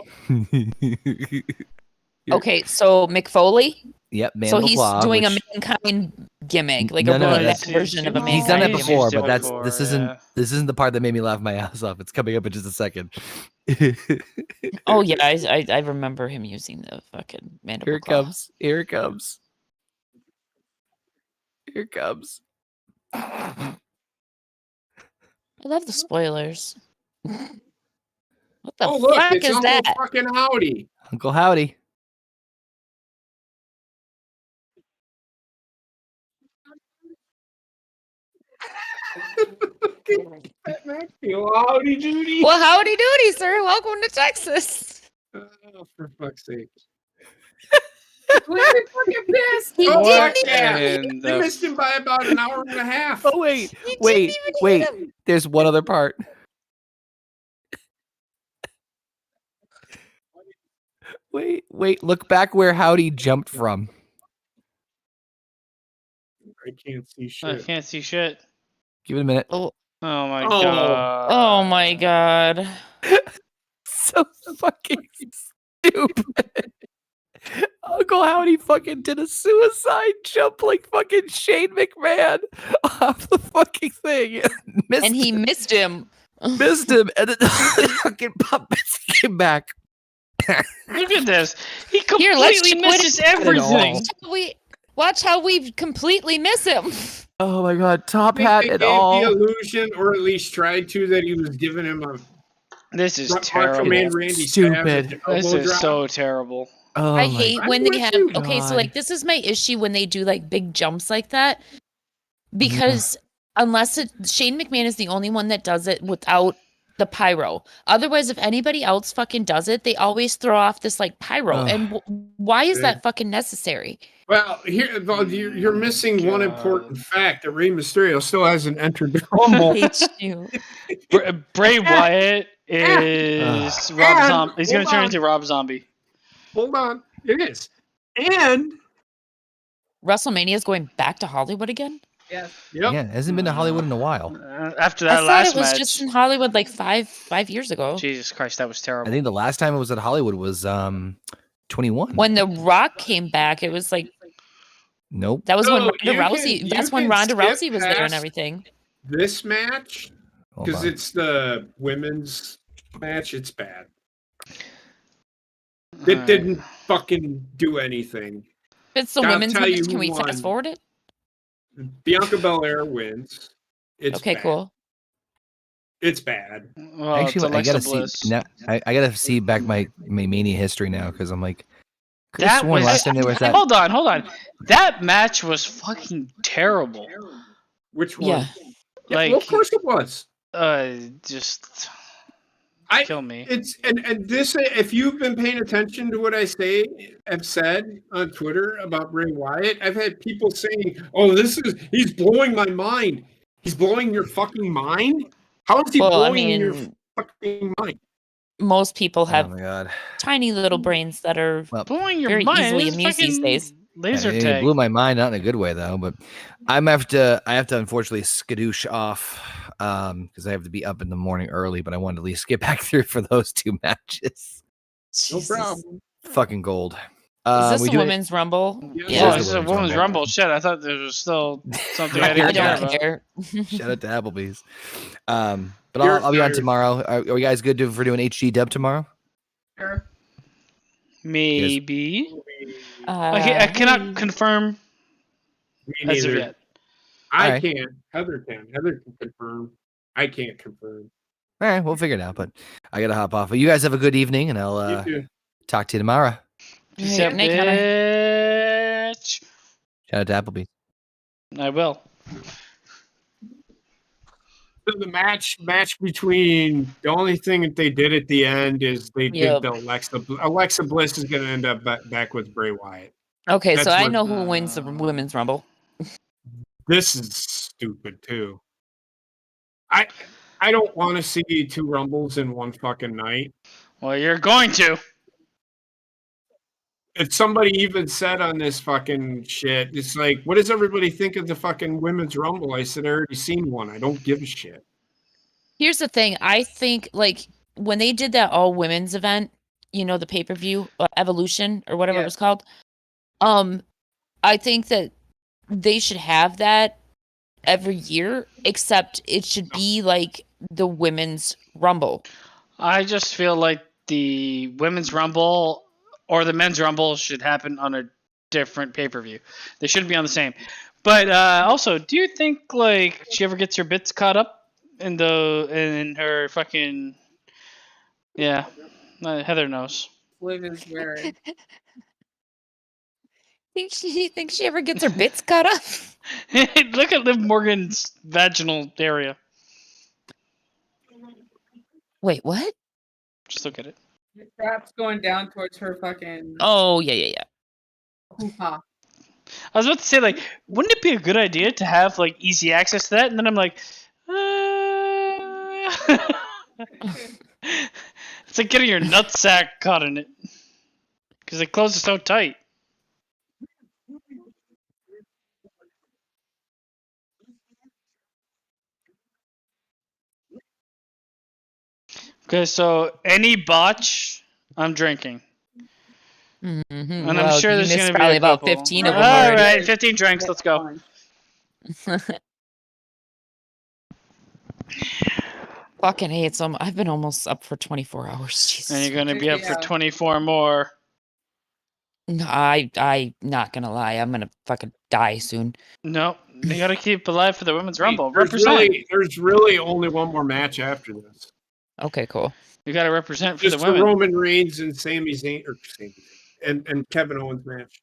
Okay, so Mick Foley. Yep, man. So of he's applause, doing a which- mankind gimmick, like No, a no, really that's- bad version of a mankind. He's done it He's before, used it but before, this yeah. isn't the part that made me laugh my ass off. It's coming up in just a second. Oh yeah, I remember him using the fucking mandible Here it claw. comes. Here it comes. Here it comes. I love the spoilers. What the Oh, look, fuck it's is Uncle that? fucking Howdy. Uncle Howdy. Pat Maxfield, howdy doody. Well, howdy doody, sir. Welcome to Texas. Oh, for fuck's sake. We're fucking pissed. He Oh, didn't yeah. And They missed him by about an hour and a half. Oh wait, You didn't wait, even wait. hit him. There's one other part. Wait. Look back where Howdy jumped from. I can't see I shit. can't see shit. Give it a minute. Oh, Oh my Oh. god. oh my god. So fucking stupid. Uncle Howdy fucking did a suicide jump like fucking Shane McMahon off the fucking thing. And he missed him. Missed him, and then the fucking puppets came back. Look at this. He Here, let's completely quit misses it. everything. Watch how we completely miss him. Oh my god, top I hat think and they gave all. the illusion, or at least tried to, that he was giving him a This is Macho terrible. Man Randy Stupid. Savage This elbow is drop. so terrible. Oh I my hate I'm when they with have. you. Okay, so God. like this is my issue when they do like big jumps like that, because unless Shane McMahon is the only one that does it without the pyro. Otherwise, if anybody else fucking does it, they always throw off this like pyro. Ugh. And why is Yeah. that fucking necessary? Well, here you're missing one God. important fact: that Rey Mysterio still hasn't entered the Rumble. Hate you. Bray Wyatt is Rob And- Zombie. He's going to hold turn on. into Rob Zombie. Hold on, it is, and WrestleMania is going back to Hollywood again. Yes. yep, Yeah, hasn't been to Hollywood in a while. After I that thought last it was match. just in Hollywood like five years ago. Jesus Christ, that was I terrible. think the last time it was at Hollywood was 21. When The Rock came back, it was like Nope. that was when So Ronda you Rousey. can- That's you when can Ronda skip Rousey was there and past- everything. this match, Hold because on. it's the women's match. It's bad. It didn't fucking do anything. If it's the I'll women's tell you match, who can we won. fast forward it? Bianca Belair wins. It's Okay, bad. cool. It's bad. Well, Actually, it's I Alexa gotta Bliss. see now. I gotta see back my Mania history now because I'm like, could have That sworn was last time there was that. Hold on. That match was fucking terrible. Which one? Yeah. Like, well, of course it was. just I- kill me. It's and this, if you've been paying attention to what I have said on Twitter about Bray Wyatt, I've had people saying, "Oh, he's blowing my mind. He's blowing your fucking mind. How is he Well, I blowing your mean, fucking mind?" most people Oh have my god! tiny little brains that are Well, Blowing your very mind. easily This is amused these fucking days. Laser it tag. blew my mind, not in a good way though. But I have to unfortunately skadoosh off because I have to be up in the morning early. But I wanted to at least get back through for those two matches. No Jesus. problem. Fucking gold. Is this we a do it- women's rumble? Yeah. Oh, Yeah. this is a women's rumble. Shit, I thought there was still something I I didn't care don't about. care. Shout out to Applebee's. But You're I'll be on fired. tomorrow. Are you guys good for doing HG dub tomorrow? Maybe. Uh, I cannot confirm Me as of neither. yet. I Alright. can't. Heather can. Heather can confirm. I can't confirm. All right, we'll figure it out. But I gotta hop off. But you guys have a good evening, and I'll You too. talk to you tomorrow. Peace Hey, out, Nick, Hunter. bitch. Shout out to Applebee's. I will. So the match between, the only thing that they did at the end is they Yep. did the Alexa Bliss is going to end up back with Bray Wyatt. Okay, so That's I what- know who wins the women's rumble. This is stupid too. I don't want to see two Rumbles in one fucking night. Well, you're going to. If somebody even said on this fucking shit, it's like, what does everybody think of the fucking women's Rumble? I said, I already seen one. I don't give a shit. Here's the thing. I think like when they did that all women's event, you know, the pay-per-view Evolution or whatever Yeah. it was called. I think that they should have that every year, except it should be like the women's rumble. I just feel like the women's rumble or the men's rumble should happen on a different pay-per-view. They shouldn't be on the same. But also, do you think like she ever gets her bits caught up in her fucking Heather knows. Liv is wearing. Think she ever gets her bits cut off? Look at Liv Morgan's vaginal area. Wait, what? Just look at it. The strap's going down towards her fucking Oh yeah. hoo-ha. I was about to say, like, wouldn't it be a good idea to have like easy access to that? And then I'm like, it's like getting your nutsack caught in it because it closes so tight. Okay, so any botch, I'm drinking. Mhm. And I'm Well, sure you there's missed going to be probably a about couple. 15 of All them already. right, 15 drinks. Let's go. Fucking hate some. I've been almost up for 24 hours. Jesus. And you're going to be up for Yeah. 24 more. No, I not gonna lie. I'm gonna fucking die soon. No, you got to keep alive for the Women's Rumble. There's Represent. there's really only one more match after this. Okay, cool. You got to represent for Just the the women. Roman Reigns and Sami Zayn and Kevin Owens match,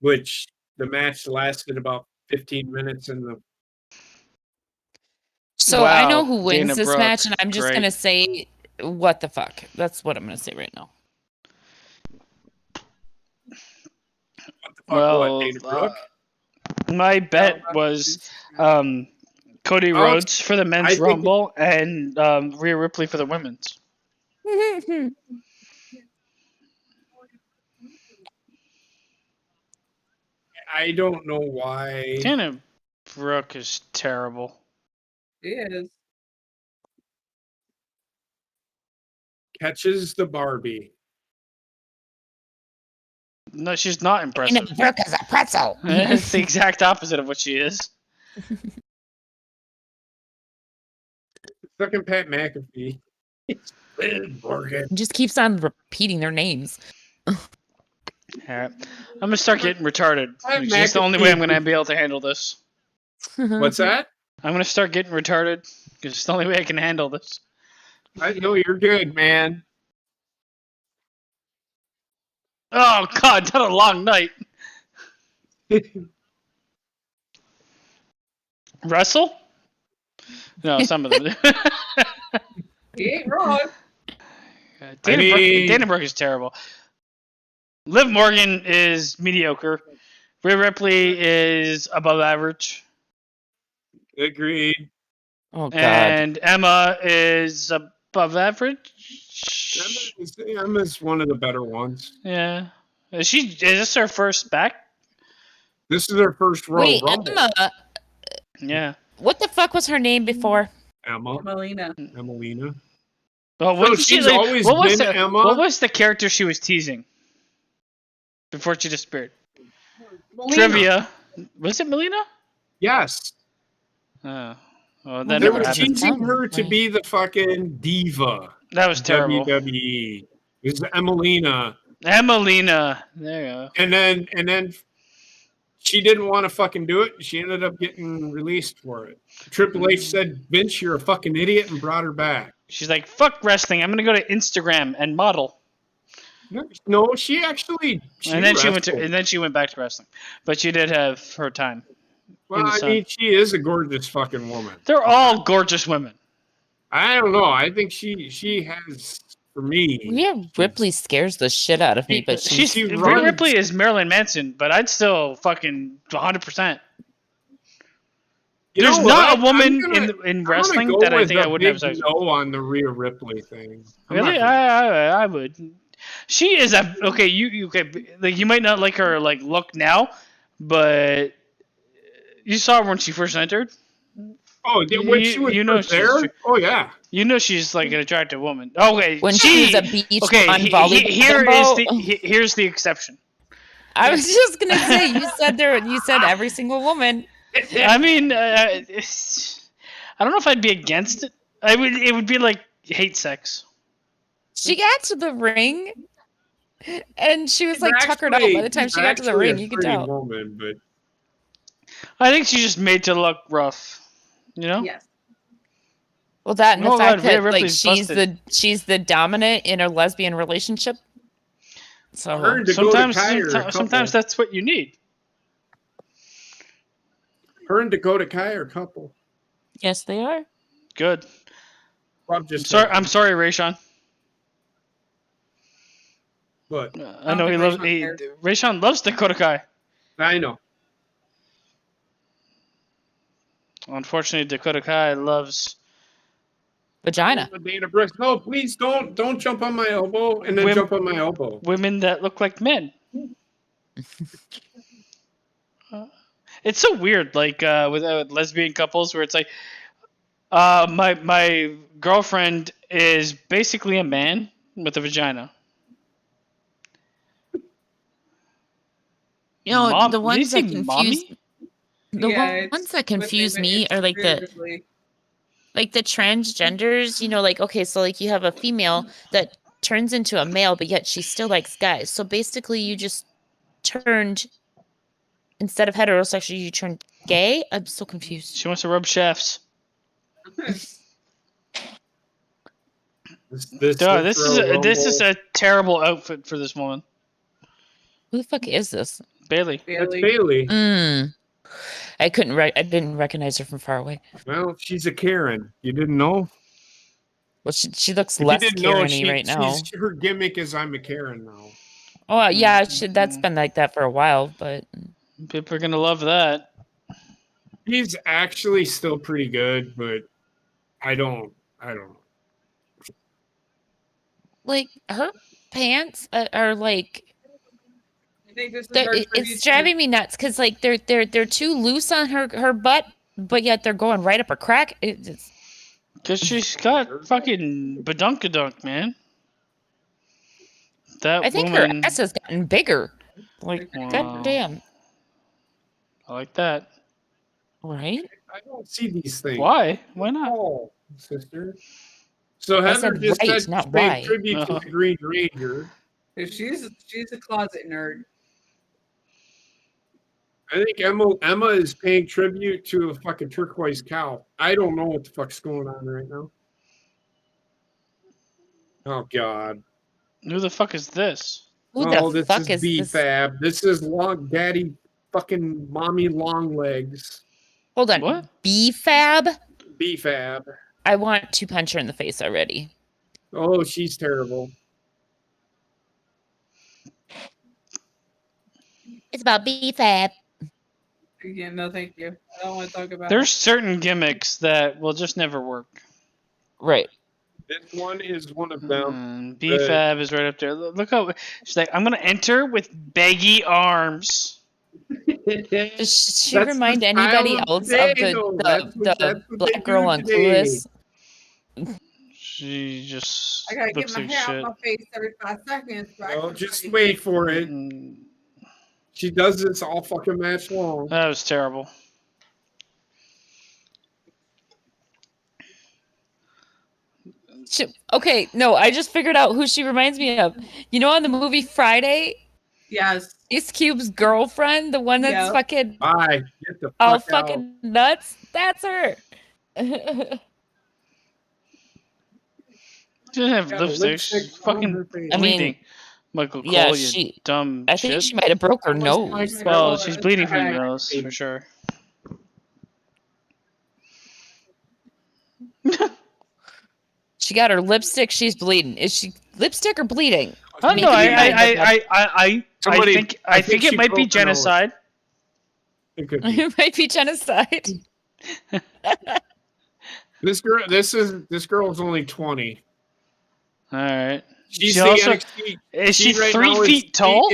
which the match lasted about 15 minutes in the. So I know Wow, who wins Dana this Brooke, match, and I'm just great. gonna say, what the fuck? That's what I'm gonna say right now. Well, Dana Brooke? my bet was Cody I'll- Rhodes for the I men's think- Rumble and Rhea Ripley for the women's. I don't know why. Dana Brooke is terrible. It is. Catches the Barbie. No, she's not Dana impressive. Brooke is a pretzel. It's the exact opposite of what she is. Fucking Pat McAfee. Morgan. Just keeps on repeating their names. Alright. I'm gonna start getting retarded. Pat It's the only way I'm McAfee. gonna be able to handle this. What's that? I'm gonna start getting retarded because it's the only way I can handle this. I know you're good, man. Oh god, that's a long night. Wrestle? No, some of them. He ain't wrong. Dana Brooke is terrible. Liv Morgan is mediocre. Rhea Ripley is above average. Agreed. Oh god. And Emma is above average. Emma's one of the better ones. Yeah. Is this her first back? This is her first Royal Wait, Rumble. Emma. Yeah. What the fuck was her name before? Emma. Melina. Emelina. Well, So she's always been Emma? What was the character she was teasing before she disappeared? Melina. Trivia. Was it Melina? Yes. Oh. Well, that They never were happened. teasing her to be the fucking diva. That was terrible. WWE. It was Emelina. Emelina. There you go. And then she didn't want to fucking do it. She ended up getting released for it. Triple H said, Vince, you're a fucking idiot, and brought her back. She's like, fuck wrestling. I'm going to go to Instagram and model. No, she actually. And then wrestled. she went back to wrestling. But she did have her time. Well, I mean, she is a gorgeous fucking woman. They're all gorgeous women. I don't know. I think she has, for me. Rhea Ripley scares the shit out of me, but Rhea runs- Ripley is Marilyn Manson, but I'd still fucking 100%. You There's know not what? a woman I'm gonna- in I'm wrestling gonna go that I with think I a wouldn't have big sex with. no on the Rhea Ripley thing. I'm Really? not gonna- I would. She is a okay. You like you might not like her like look now, but you saw her when she first entered. Oh, when she was know first there? Oh, yeah. You know she's like an attractive woman. Okay, when she was a beach on volleyball. Here's the exception. I was just gonna say you said every single woman. I mean, I don't know if I'd be against it. It would be like hate sex. She got to the ring, and she was like She's tuckered out. By the time she's she got to the actually ring, a you could pretty tell. Woman, but I think she's just made to look rough. You know? Yes. Well, that and the Oh, fact God, Rhea that like Ripley's busted. she's the dominant in a lesbian relationship. So her and Dakota Kai are a couple. Sometimes that's what you need. Her and Dakota Kai are a couple. yes, they are. Good. I'm just Sorry, saying. I'm sorry, Rayshawn. But I know he think loves. Rayshawn cares. Rayshawn loves Dakota Kai. I know. Unfortunately, Dakota Kai loves Vagina. Dana Brooks. No, please don't jump on my elbow and then Women- jump on my elbow. women that look like men. It's so weird, like with lesbian couples, where it's like, my girlfriend is basically a man with a vagina. You know, Mom, the did you ones say that confuse mommy? the Yeah, ones that what they- confuse me it's are like the figuratively. transgenders. You know, like okay, so like you have a female that turns into a male, but yet she still likes guys. So basically, you just turned instead of heterosexual, you turned gay. I'm so confused. She wants to rub shafts. This Duh, this is Royal this is Rumble. a terrible outfit for this woman. Who the fuck is this? Bailey. That's Bailey. Bailey. I didn't recognize her from far away. Well, she's a Karen. You didn't know? Well, she looks If you less didn't know, Karen-y right now. her gimmick is I'm a Karen now. Oh yeah, that's been like that for a while, but People are gonna love that. He's actually still pretty good, but I don't know. like her pants are like I think this is our tribute it's to- driving me nuts because like they're too loose on her butt, but yet they're going right up her crack. It's Cause she's got fucking badunkadunk, man. That I think woman. her ass has gotten bigger. Like Wow. goddamn, I like that. right? I don't see these things. Why? Why not? Oh, sister. So I Heather said just right, said not she's paying why. tribute to Uh-huh. the Green Ranger. She's a closet nerd. I think Emma is paying tribute to a fucking turquoise cow. I don't know what the fuck's going on right now. Oh God. Who the fuck is this? Who Oh, the this fuck is is this? B-Fab. This is long daddy fucking mommy long legs. Hold on, What? B-Fab? B-Fab. I want to punch her in the face already. Oh, she's terrible. It's about B-Fab. Yeah, no, thank you. I don't want to talk about. There's certain gimmicks that will just never work. Right. This one is one of them. B-Fab is right up there. Look how she's like, I'm gonna enter with baggy arms. Does she That's remind the anybody style of else today, of the though. the, That's what black they girl do on today. Clueless? She just I gotta looks get my like hair shit. out my face every 5 seconds. so I Oh, can just see. wait for it. Mm, She does this all fucking match long. that was terrible. Okay, no, I just figured out who she reminds me of. You know, on the movie Friday, Yes. Ice Cube's girlfriend, the one that's Yeah. fucking Bye. Get the fuck all out. fucking nuts. That's her. She doesn't have Yeah, lipstick. lipstick She's on fucking her face. I mean, bleeding. Michael Cole, yeah, you she- dumb I think shit. she might have broke her That was nose. my Well, girl. she's bleeding from the nose for sure. She got her lipstick. She's bleeding. Is she lipstick or bleeding? I don't know. I Somebody- think I think it she might be broke her nose. genocide. It could be. It might be genocide. This girl is only 20. All right. She's She the also- NXT. Is she right 3 now feet tall?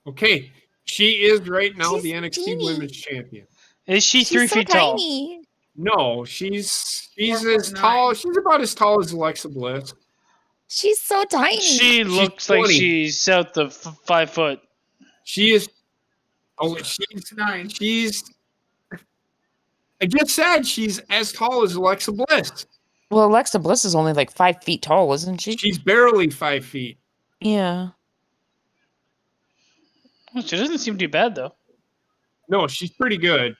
Okay, she is right now She's the NXT teeny. Women's Champion. Is she 3 She's so feet tall? tiny. No, she's 4'9". tall. She's about as tall as Alexa Bliss. She's so tiny. She looks like 20. she's south of 5 foot. She is. Oh, she's 9. she's. I just said she's as tall as Alexa Bliss. Well, Alexa Bliss is only like 5 feet tall, isn't she? She's barely 5 feet. Yeah. Well, she doesn't seem too bad though. No, she's pretty good.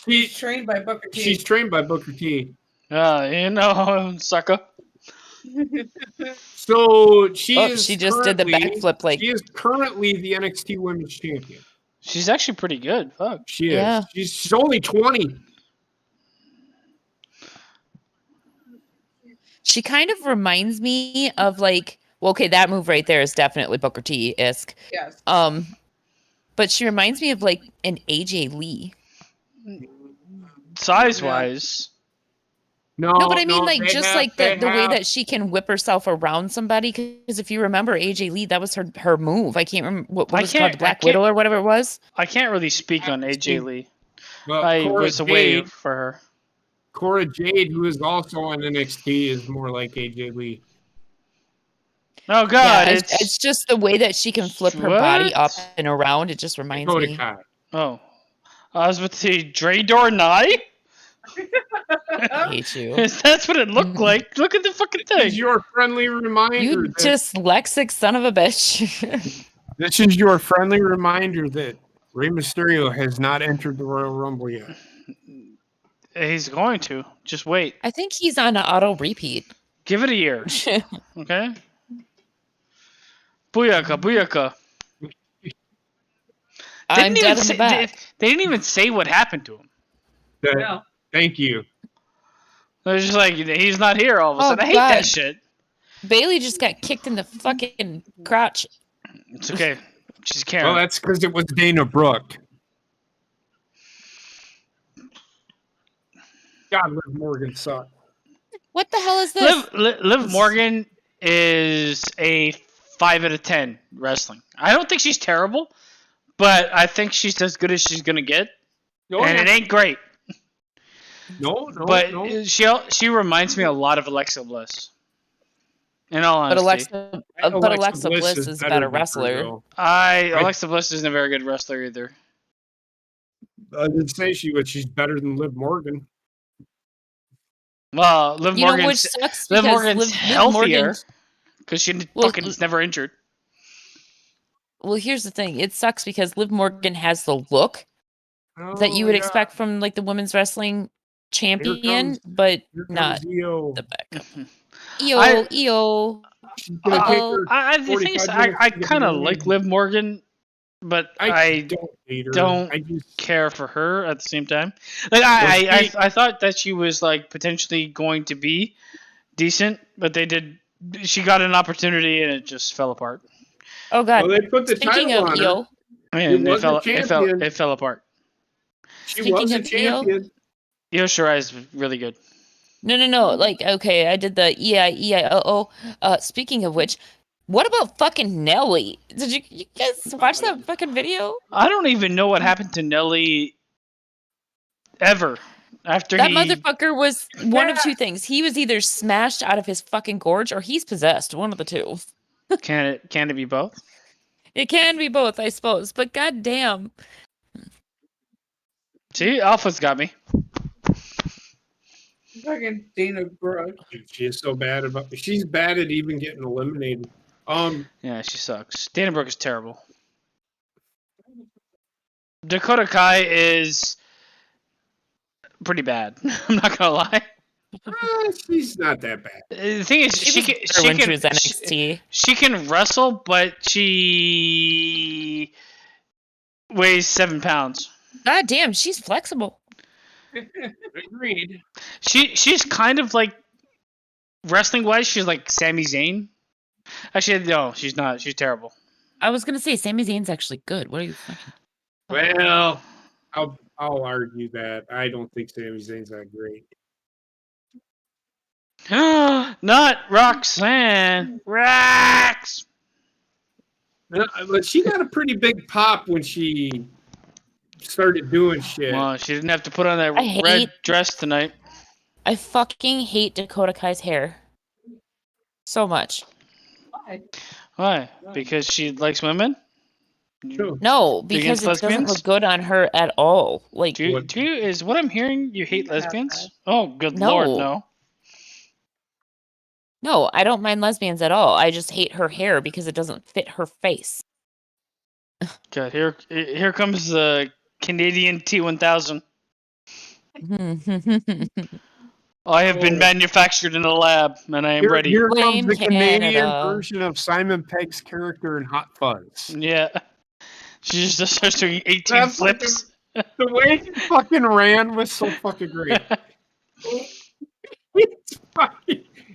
She's trained by Booker T. She's trained by Booker T. You know, sucker. So she Oh, is. she just did the currently- backflip. Like, She is currently the NXT Women's Champion. She's actually pretty good. Fuck. She is. Yeah. She's only 20. she kind of reminds me of like, well, okay, that move right there is definitely Booker T-esque. Yes. But she reminds me of like an AJ Lee. Size wise. No, No, but I mean, like, they just have- like they the way have- that she can whip herself around somebody. Because if you remember AJ Lee, that was her move. I can't remember what I was it called, can't- the Black I can't- Widow or whatever it was. I can't really speak on I've AJ seen- Lee. Well, I Cora was away Jade, for her. Cora Jade, who is also on NXT, is more like AJ Lee. Oh God, Yeah, it's it's just the way that she can flip her body up What? and around. It just reminds Dakota me. Kai. Oh, I was about to say Drador Nye. I hate you. That's what it looked like. Look at the fucking This is thing. your friendly reminder. You that, dyslexic son of a bitch. This is your friendly reminder that Rey Mysterio has not entered the Royal Rumble yet. He's going to. Just wait. I think he's on an auto repeat. Give it a year. Okay. Booyaka, booyaka. I'm dead in the back. They didn't even say what happened to him. Yeah. Thank you. They're just like, he's not here all of a Oh, sudden. I hate God. that shit. Bailey just got kicked in the fucking crotch. It's okay. She's Well, Karen. that's because it was Dana Brooke. God, Liv Morgan sucked. What the hell is this? Liv Morgan is a 5 out of 10 wrestling. I don't think she's terrible, but I think she's as good as she's gonna get, and it ain't great. No, But no. she reminds me a lot of Alexa Bliss. In all But honesty, Alexa Bliss is a better than her, wrestler. though. Alexa Bliss isn't a very good wrestler either. I didn't say she's better than Liv Morgan. Well, Liv You know which Morgan's sucks Liv because Morgan's Liv healthier Morgan. because she Well, fucking is never injured. Well, here's the thing. It sucks because Liv Morgan has the look that you would expect from like the women's wrestling champion, but not EO. the backup. I- EO. She's gonna take her The thing is, 45 minutes I to get kind of the like ring. Liv Morgan, but I don't hate her. don't I just care for her at the same time. Like Well, I thought that she was like potentially going to be decent, but she got an opportunity and it just fell apart. Oh God. well, they put the Speaking title of on her. EO, And was a champion. it fell apart. She speaking was a of EO, champion. Io Shirai is really good. no. Like, okay, I did the EIO. Speaking of which, what about fucking Nelly? Did you guys watch that fucking video? I don't even know what happened to Nelly ever after That he. motherfucker was one of two things. He was either smashed out of his fucking gorge or he's possessed. One of the two. Can it be both? It can be both, I suppose. But goddamn. See, Alpha's got me. Fucking Dana Brooke. She is so bad she's bad at even getting eliminated. Yeah, she sucks. Dana Brooke is terrible. Dakota Kai is pretty bad. I'm not gonna lie. She's not that bad. The thing is, She was when she was NXT. she can wrestle, but she weighs 7 pounds. God damn, she's flexible. Agreed. She's kind of like wrestling wise. She's like Sami Zayn. Actually, no, she's not. She's terrible. I was gonna say Sami Zayn's actually good. What are you thinking? Well, I'll argue that. I don't think Sami Zayn's that great. Not Roxanne. Rax. But she got a pretty big pop when she started doing shit. Well, she didn't have to put on that I red hate- dress tonight. I fucking hate Dakota Kai's hair. So much. Why? Why? Because she likes women? True. No, Do you because against it doesn't lesbians? look good on her at all. Like, Is what I'm hearing you hate lesbians? Oh, good No. lord, no. no, I don't mind lesbians at all. I just hate her hair because it doesn't fit her face. God, here comes the Canadian T1000. I have been manufactured in a lab, and I am ready. Here comes Blame the Canadian Canada. version of Simon Pegg's character in Hot Fuzz. Yeah. She just starts doing 18 That's flips. The way he fucking ran was so fucking great.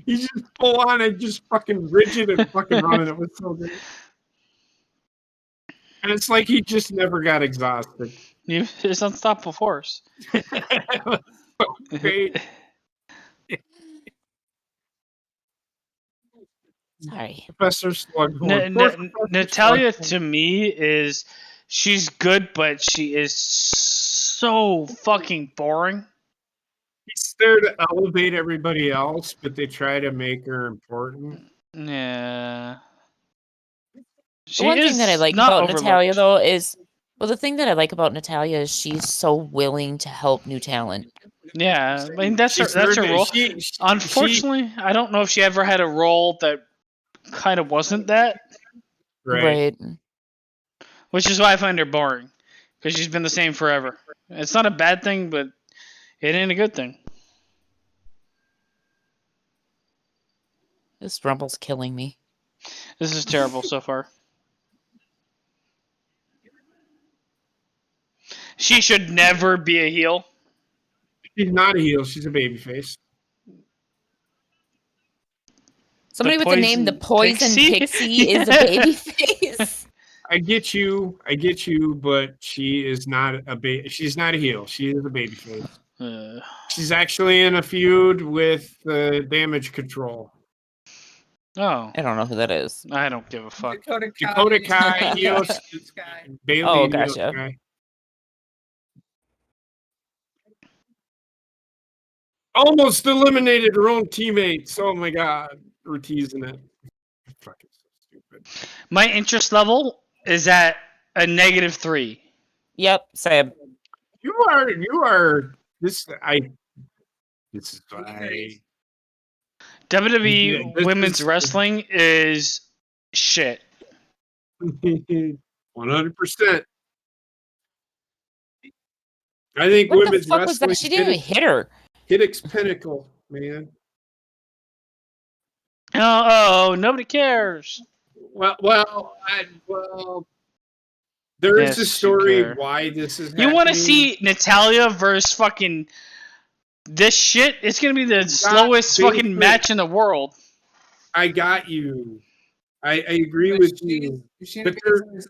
He's just full on and just fucking rigid and fucking running. It was so good. And it's like he just never got exhausted. It's unstoppable force. Great. Sorry. Professor Slughorn. Natalia to me is she's good, but she is so fucking boring. He's there to elevate everybody else, but they try to make her important. Yeah. The one thing that I like not about Natalia, overlooked. though, is the thing that I like about Natalia is she's so willing to help new talent. Yeah, I mean that's her role. Unfortunately, I don't know if she ever had a role that kind of wasn't that, Right. which is why I find her boring, because she's been the same forever. It's not a bad thing, but it ain't a good thing. This Rumble's killing me. This is terrible so far. She should never be a heel. She's not a heel. She's a babyface. Somebody with the name the Poison Pixie is a babyface. I get you, but she is not she's not a heel. She is a babyface. She's actually in a feud with Damage Control. Oh, I don't know who that is. I don't give a fuck. Dakota Kai, heel, Bailey. Oh, gotcha. Guy. Almost eliminated her own teammates. Oh my god, we're teasing it. Fucking so stupid. My interest level is at a -3. Yep, Sam. You are this. This is why WWE women's wrestling is shit. 100%. I think What the women's fuck was wrestling that? She didn't even hit her. hit its pinnacle, man. Oh, nobody cares. Well, there is Yes, a story you care. why this is happening. You want to see Natalia versus fucking this shit? It's gonna be the slowest fucking match in the world. I got you. I agree with you. But there's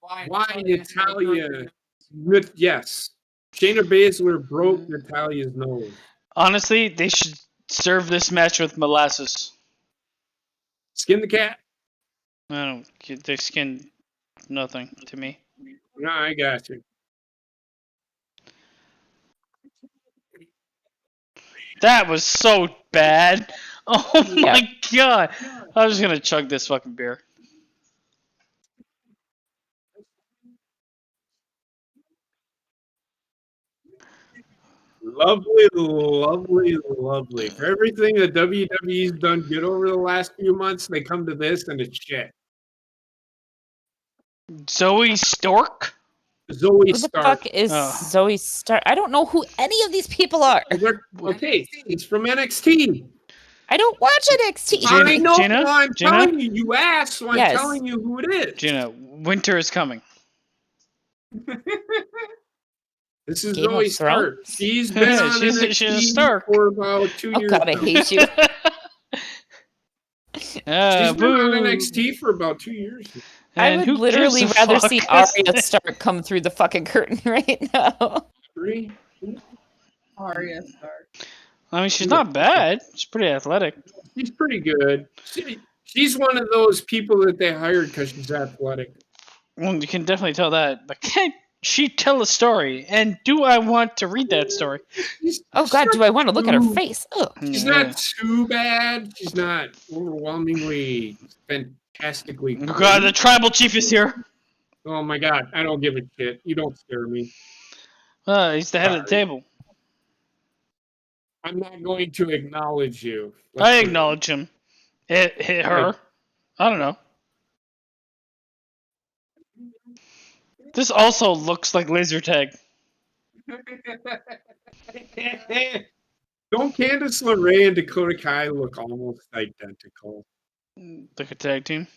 why Natalia? Yes, Shayna Baszler broke Natalia's nose. Honestly, they should serve this match with molasses. Skin the cat. I don't get their skin. Nothing to me. No, I got you. That was so bad. Oh my god. I was gonna chug this fucking beer. Lovely, lovely, lovely. For everything that WWE's done good over the last few months, they come to this and it's shit. Zoe Stork? Zoe Who the Stark. fuck is Zoe Stark? I don't know who any of these people are. Okay, it's from NXT. I don't watch NXT. I know. Gina? I'm Gina? telling you. You asked, so I'm Yes. telling you who it is. Gina, winter is coming. This is Game of Zoe Stark. Thrones? She's been on She's a NXT Stark. for about 2 Oh years. god, I now. hate you. She's been on Boo. NXT for about 2 years. I And would who literally gives a rather fuck? see Arya Stark come through the fucking curtain right now. 3. Arya Stark. I mean, she's not bad. She's pretty athletic. She's pretty good. She's one of those people that they hired because she's athletic. Well, you can definitely tell that. But can she tell a story? And do I want to read that story? Oh god, do I want to look at her face? Ugh. She's not too bad. She's not overwhelmingly fantastically. Oh god, the tribal chief is here. Oh my god, I don't give a shit. You don't scare me. He's the head of the table. I'm not going to acknowledge you. I acknowledge him. Hit her. I don't know. This also looks like laser tag. Don't Candice LeRae and Dakota Kai look almost identical? Like a tag team.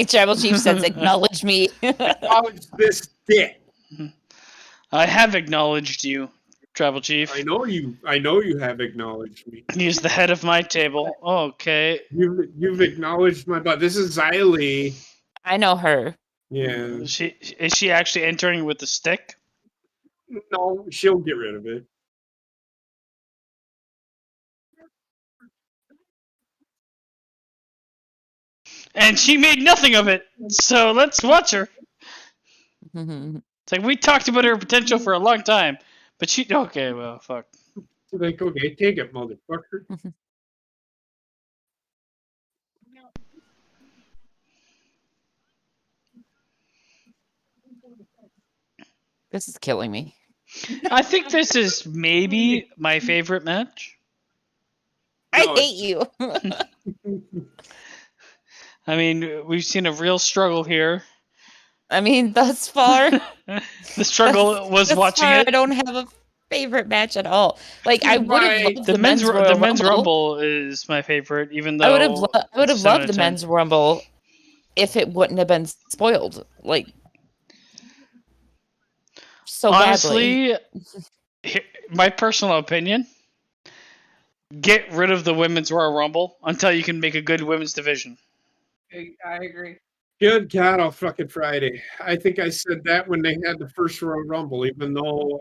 Tribal Chief says, acknowledge me. Acknowledge this dick. I have acknowledged you, tribal chief. I know you have acknowledged me. He's the head of my table. Okay. You've acknowledged my butt. This is Xylee. I know her. Yeah. Is she actually entering with the stick? No, she'll get rid of it. And she made nothing of it. So let's watch her. It's like we talked about her potential for a long time, but she okay. Well, fuck. Like, okay, take it, motherfucker. This is killing me. I think this is maybe my favorite match. I No, hate you. I mean, we've seen a real struggle here. I mean, thus far, The struggle was thus watching far, it. I don't have a favorite match at all. Like, I would have Right. loved The the men's Royal men's Rumble. Rumble is my favorite, even though I would have it's 7 loved out the of 10. men's Rumble if it wouldn't have been spoiled. Like, so badly. Honestly, my personal opinion: get rid of the women's Royal Rumble until you can make a good women's division. I agree. Good God, on fucking Friday. I think I said that when they had the first Royal Rumble, even though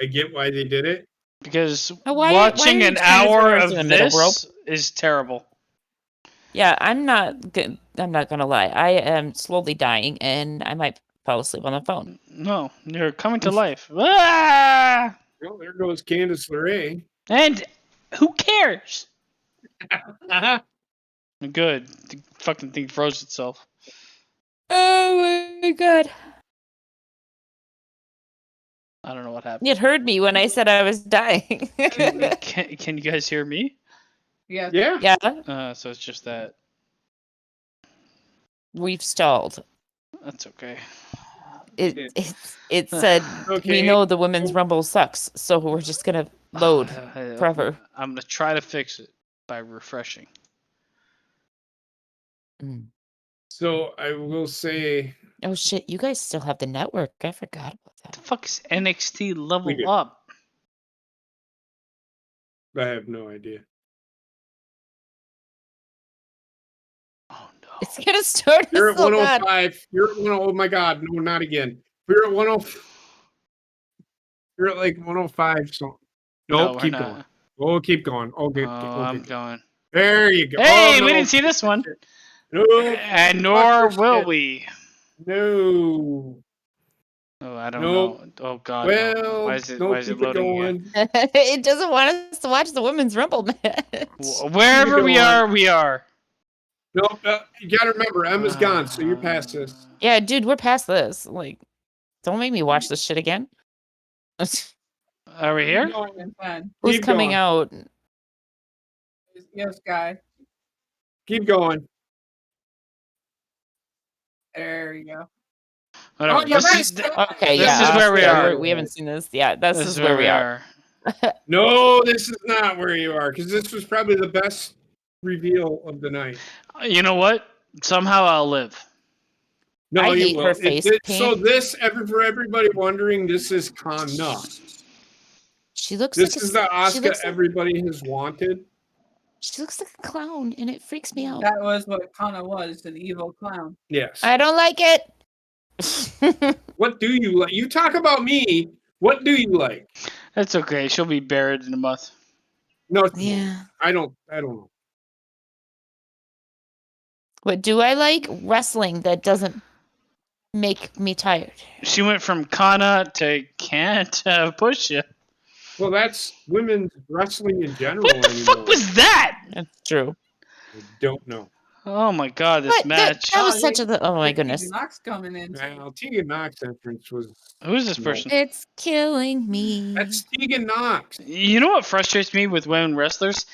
I get why they did it. Because Why watching are you an trying to throw hour us of in the middle, bro? this is terrible. Yeah, I'm not gonna lie. I am slowly dying, and I might fall asleep on the phone. No, you're coming to life. Ah! Well, there goes Candice LeRae. And who cares? Good. The fucking thing froze itself. Oh my god! I don't know what happened. It heard me when I said I was dying. Can you guys hear me? Yeah. Yeah. Yeah, So it's just that. we've stalled. That's okay. It said Okay. we know the women's Rumble sucks, so we're just gonna load forever. I'm gonna try to fix it by refreshing. Mm. So I will say Oh shit! You guys still have the network. I forgot about The that. fuck is NXT We level do. up? I have no idea. Oh no. It's gonna start You're us at so bad. 105. You're at 10. Oh my God, no, not again. You're at 105. You're at like 105. So nope, we're keep not. going. Oh, keep going. Oh, good. Oh, I'm going. There you go. Hey, Oh, we no. didn't see this one. No. And nor Fuck will shit. we. No. Oh, I don't Nope. know. Oh god. Well, no. Why is it no, loading again? It doesn't want us to watch the women's Rumble match. Wherever we are. Nope. You got to remember, Emma's gone, so you're past this. Yeah, dude, we're past this. Like, don't make me watch this shit again. Are we here? Going in 10. Who's Keep coming going. out? Yes, guy. Keep going. There you go. Whatever. Oh, yeah, This is, Okay, This yeah. is where we are. We haven't seen this. Yeah, this this is where we are. No, this is not where you are, because this was probably the best reveal of the night. You know what? Somehow I'll live. No, I you hate will. her face So paint. this, for everybody wondering, this is Kana. She looks This like is the she Asuka looks like, everybody has wanted. she looks like a clown, and it freaks me out. That was what Kana was, an evil clown. Yes. I don't like it. What do you like? You talk about me. What do you like? That's okay. She'll be buried in a month. No, Yeah. I don't know. What do I like? Wrestling that doesn't make me tired. She went from Kana to can't push you. Well, that's women's wrestling in general. What the anymore. fuck was that? That's true. I don't know. Oh my god, this What? match. That was Oh, such a. Oh my goodness. Tegan Knox coming in. Well, Tegan Knox entrance was. Who is this person? It's killing me. That's Tegan Knox. You know what frustrates me with women wrestlers?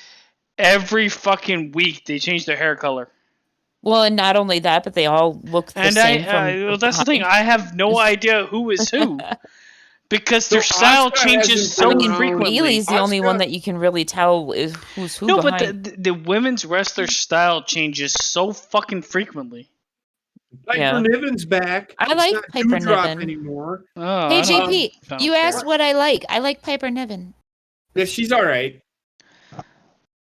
Every fucking week they change their hair color. Well, and not only that, but they all look the And same. From well, that's the thing. I have no idea who is who. Because their So style Asuka changes so hasn't been around. frequently. Bailey's the only Asuka- one that you can really tell is who's who No, behind. but the women's wrestler style changes so fucking frequently. Piper Yeah. Niven's back. I It's like not Piper Doudrop Niven. anymore. Oh, Hey I don't- JP, I don't you care. asked what I like. I like Piper Niven. Yeah, she's all right.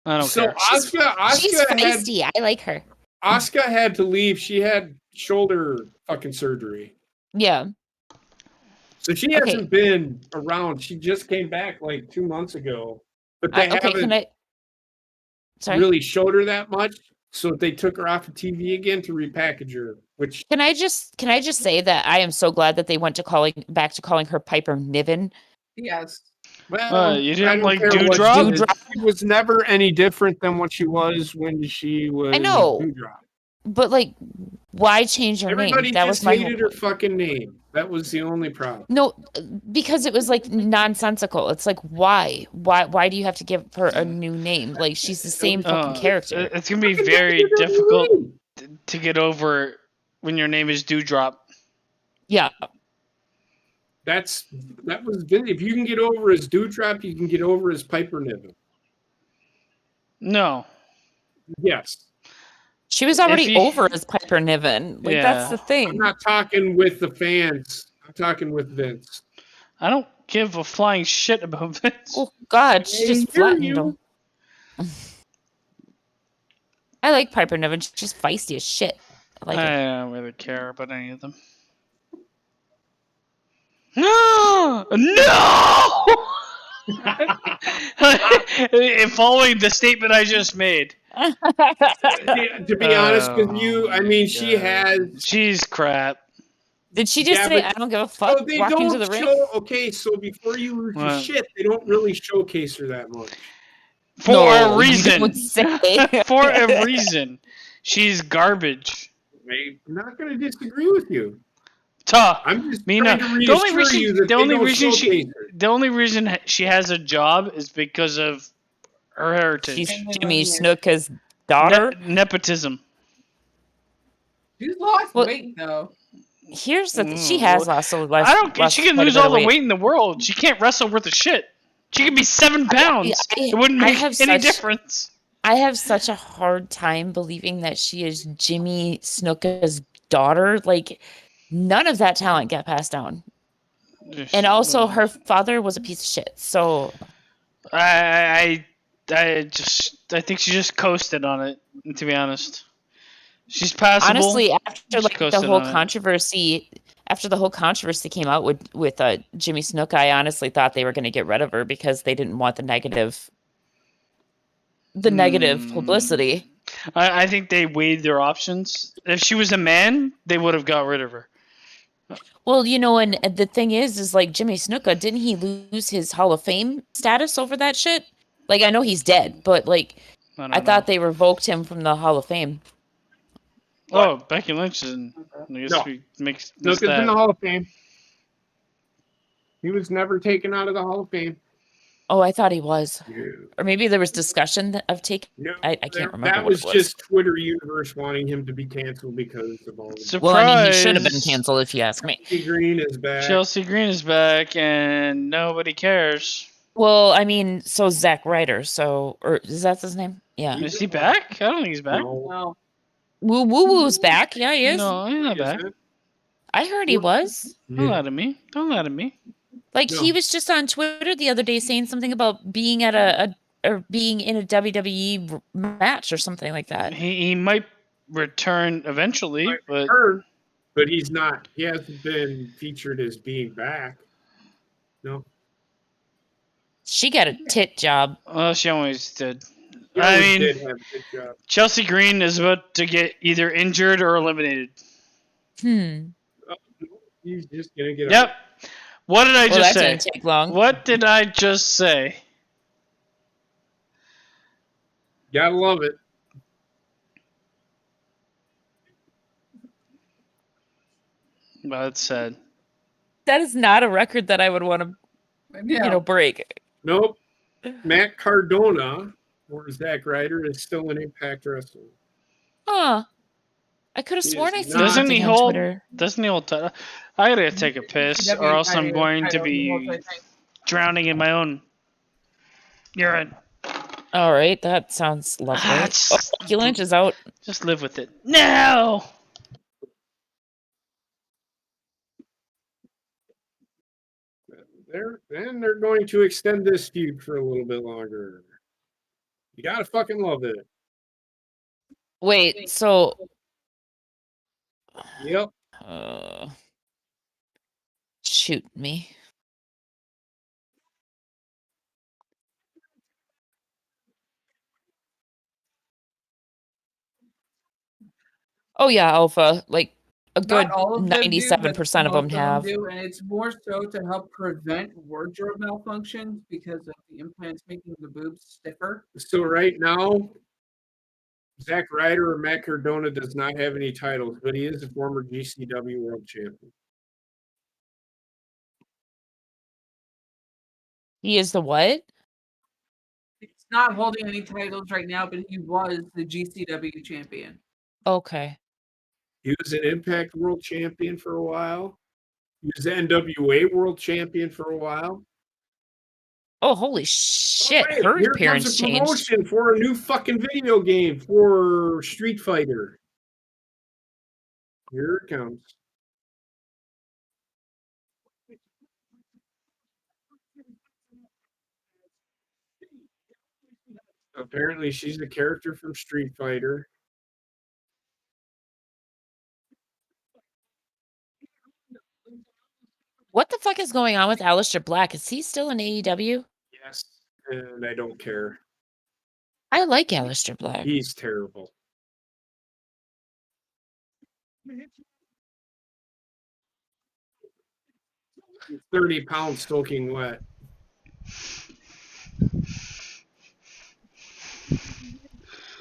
I don't So care. She's Asuka had feisty. I like her. Asuka had to leave. She had shoulder fucking surgery. Yeah. So she Okay. hasn't been around. She just came back like 2 months ago. But they Okay, haven't can I? Sorry. really showed her that much. So they took her off of TV again to repackage her, which Can I just say that I am so glad that they went to back to calling her Piper Niven. Yes. well, You I didn't don't like care what Doudrop? she is. She was never any different than what she was when she was I know. Doudrop. But like, Why change her Everybody name? That was just my hated whole her point. fucking name. That was the only problem. No, because it was like nonsensical. It's like, why? Why do you have to give her a new name? Like, she's the same fucking character. It's gonna be very difficult to get over when your name is Dewdrop. Yeah. That was Vince. If you can get over his Dewdrop, you can get over his Piper Niven. No. Yes. She was already over as Piper Niven. Like, that's the I'm thing. not talking with the fans. I'm talking with Vince. I don't give a flying shit about Vince. Oh, God, she just flattened him. I like Piper Niven. She's just feisty as shit. I don't really care about any of them. No! No! Following the statement I just made. To be honest with you, I mean, she's crap. Did she just say, I don't give a fuck, so they walk don't into the ring? Okay, so before you lose your shit, they don't really showcase her that much. For a reason. For a reason. She's garbage. I'm not going to disagree with you. I'm just trying to reassure you that the only reason she has a job is because of her heritage. She's Jimmy Snuka's daughter. Nepotism. She's lost weight though. Here's the thing. She has lost so much. I don't care. She can lose all the weight in the world. She can't wrestle worth a shit. She could be 7 pounds. It wouldn't make any difference. I have such a hard time believing that she is Jimmy Snuka's daughter. Like, none of that talent got passed down. And also, her father was a piece of shit. So, I think she just coasted on it. To be honest, she's passable. Honestly, after the whole controversy came out with Jimmy Snuka, I honestly thought they were going to get rid of her because they didn't want the negative publicity. I think they weighed their options. If she was a man, they would have got rid of her. Well, you know, and the thing is like Jimmy Snuka, didn't he lose his Hall of Fame status over that shit? Like, I know he's dead, but like, I thought they revoked him from the Hall of Fame. Oh, Becky Lynch is in. I guess we mixed Snuka's in the Hall of Fame. He was never taken out of the Hall of Fame. Oh, I thought he was. Yeah. Or maybe there was discussion of taking. No, I can't remember. That was just Twitter universe wanting him to be canceled because of all the. Surprise! Well, I mean, he should have been canceled if you ask me. Chelsea Green is back. Chelsea Green is back, and nobody cares. Well, I mean, so Zack Ryder. Or is that his name? Yeah. Is he back? I don't think he's back. No. Woo Woo's back. Yeah, he is. No, he's not back. I heard he was. Don't lie to me. Don't lie to me. Like, he was just on Twitter the other day saying something about being at being in a WWE match or something like that. He might return eventually, but he's not. He hasn't been featured as being back. No. She got a tit job. Well, she always did. I mean, did have a tit job. Chelsea Green is about to get either injured or eliminated. He's just gonna get. Yep. What did I just say? Didn't take long. What did I just say? Gotta love it. Well, it's sad. That is not a record that I would want to, break. Nope. Matt Cardona or Zack Ryder is still in Impact Wrestling. Huh. I could have sworn I seen Doesn't he on hold? Twitter. Doesn't he hold? I gotta take a piss, or else I'm going to be drowning in my own urine. All right, that sounds lovely. Becky Lynch is out. Just live with it. No. They're going to extend this feud for a little bit longer. You gotta fucking love it. Wait, so. Yep. Shoot me. Oh yeah, Alpha. Like a good 97% of them have. And it's more so to help prevent wardrobe malfunctions because of the implants making the boobs stiffer. So right now, Zack Ryder or Matt Cardona does not have any titles, but he is a former GCW World Champion. He is the what? He's not holding any titles right now, but he was the GCW champion. Okay. He was an Impact World Champion for a while. He was the NWA World Champion for a while. Oh, holy shit. Oh, wait, Her here appearance comes a changed. promotion for a new fucking video game for Street Fighter. Here it comes. Apparently, she's a character from Street Fighter. What the fuck is going on with Aleister Black? Is he still in AEW? Yes, and I don't care. I like Aleister Black. He's terrible. He's 30 pounds soaking wet.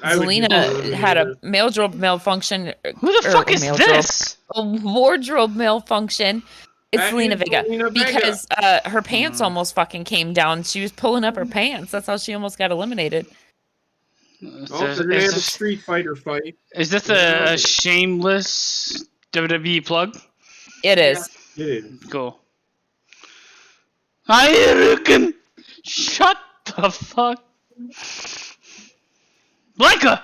Zelina had a wardrobe malfunction. Who the fuck is this? A wardrobe malfunction. It's Zelina Vega. Zelina Vega. Because her pants almost fucking came down. She was pulling up her pants. That's how she almost got eliminated. Oh, they're gonna have a Street Fighter fight. Is this a shameless WWE plug? It is. It is. Cool. Hi, Rick. Shut the fuck. Blanca!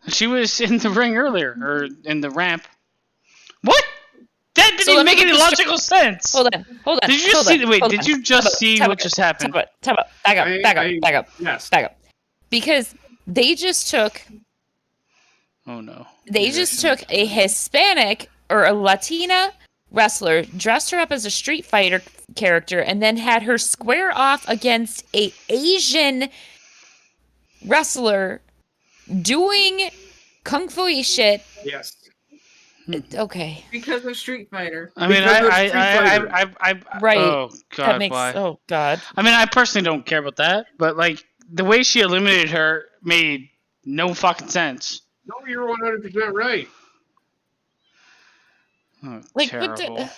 She was in the ring earlier, or in the ramp. What? That didn't even make any logical sense. Hold on. Did you just see? Wait, did you just see what just happened? Time out. Back up. Yes. Back up. Because they just took. Oh no. They just took a Hispanic or a Latina wrestler, dressed her up as a Street Fighter character, and then had her square off against a Asian wrestler doing kung fu shit. Yes. Okay. Because of Street Fighter. I mean, I Right. Oh god, That makes. why? Oh god. I mean, I personally don't care about that, but like the way she eliminated her made no fucking sense. No, you're 100% right. Oh, Like, terrible. what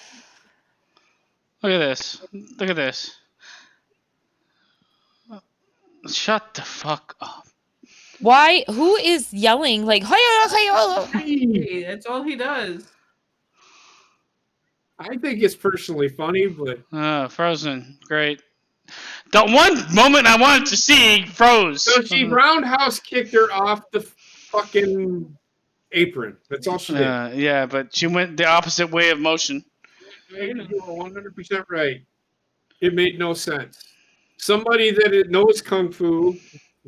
Look at this. Look at this. Shut the fuck up. Why? Who is yelling like? Hey, that's all he does. I think it's personally funny, but Frozen. Great. The one moment I wanted to see froze. so she roundhouse kicked her off the fucking apron. That's all she did. Yeah, but she went the opposite way of motion. You are 100% right. It made no sense. Somebody that knows kung fu,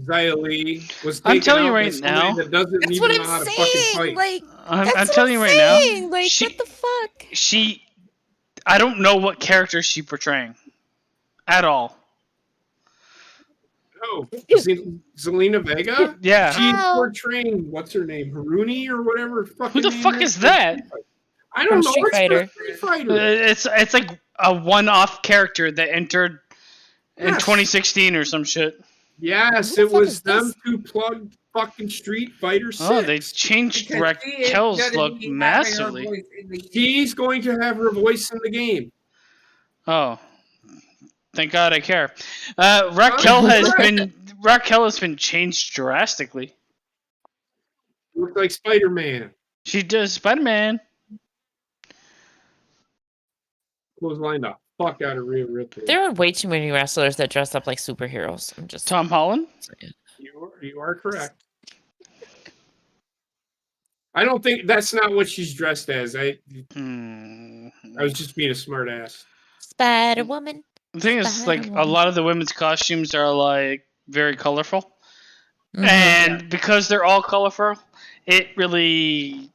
Xia Li, was taken I'm telling you out by right somebody now. that doesn't That's even what know how I'm to fucking saying. fight. Like, I'm that's telling you what right I'm saying. now. Like, what the fuck? I don't know what character she's portraying, at all. Oh, Zelina Vega? Yeah. She's Ow. portraying, what's her name, Haruni or whatever. Who the fuck is that? I don't From know. Street It's Fighter. from Street Fighter. It's like a one-off character that entered in Yes. 2016 or some shit. Yes, Who the it fuck was is them this? who plugged fucking Street Fighter 6. Oh, they changed Because she is Raquel's gonna look be having her massively. voice in the game. She's going to have her voice in the game. Oh, thank God I care. Raquel has been changed drastically. Looks like Spider-Man. She does Spider-Man. Clothesline the fuck out of Rhea Ripley. There are way too many wrestlers that dress up like superheroes. I'm just. Tom Holland. You are correct. I don't think that's not what she's dressed as. I was just being a smart ass. Spider Woman. The thing is, like, a lot of the women's costumes are like very colorful, Mm-hmm. and because they're all colorful, it really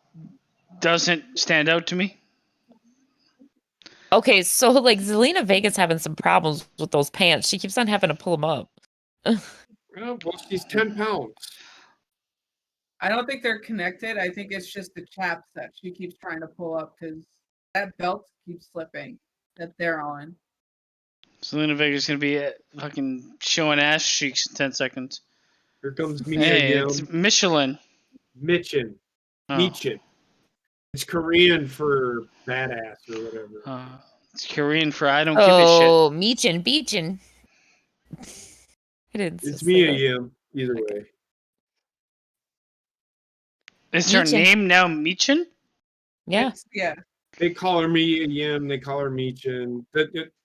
doesn't stand out to me. Okay, so like Zelina Vega's having some problems with those pants. She keeps on having to pull them up. Well, she's 10 pounds. I don't think they're connected. I think it's just the chaps that she keeps trying to pull up because that belt keeps slipping that they're on. Selena Vega's gonna be fucking showing ass cheeks in 10 seconds. Here comes Mia Hey, Yim. it's Michelin. Michin. Oh. Michin. It's Korean for badass or whatever. It's Korean for I don't give a Oh, Meechin, Beechin. I didn't It's say Mia that. Yim, either way. shit. Is her Michin. name now Michin? Yeah. Yeah. They call her Mia Yim. They call her Michin.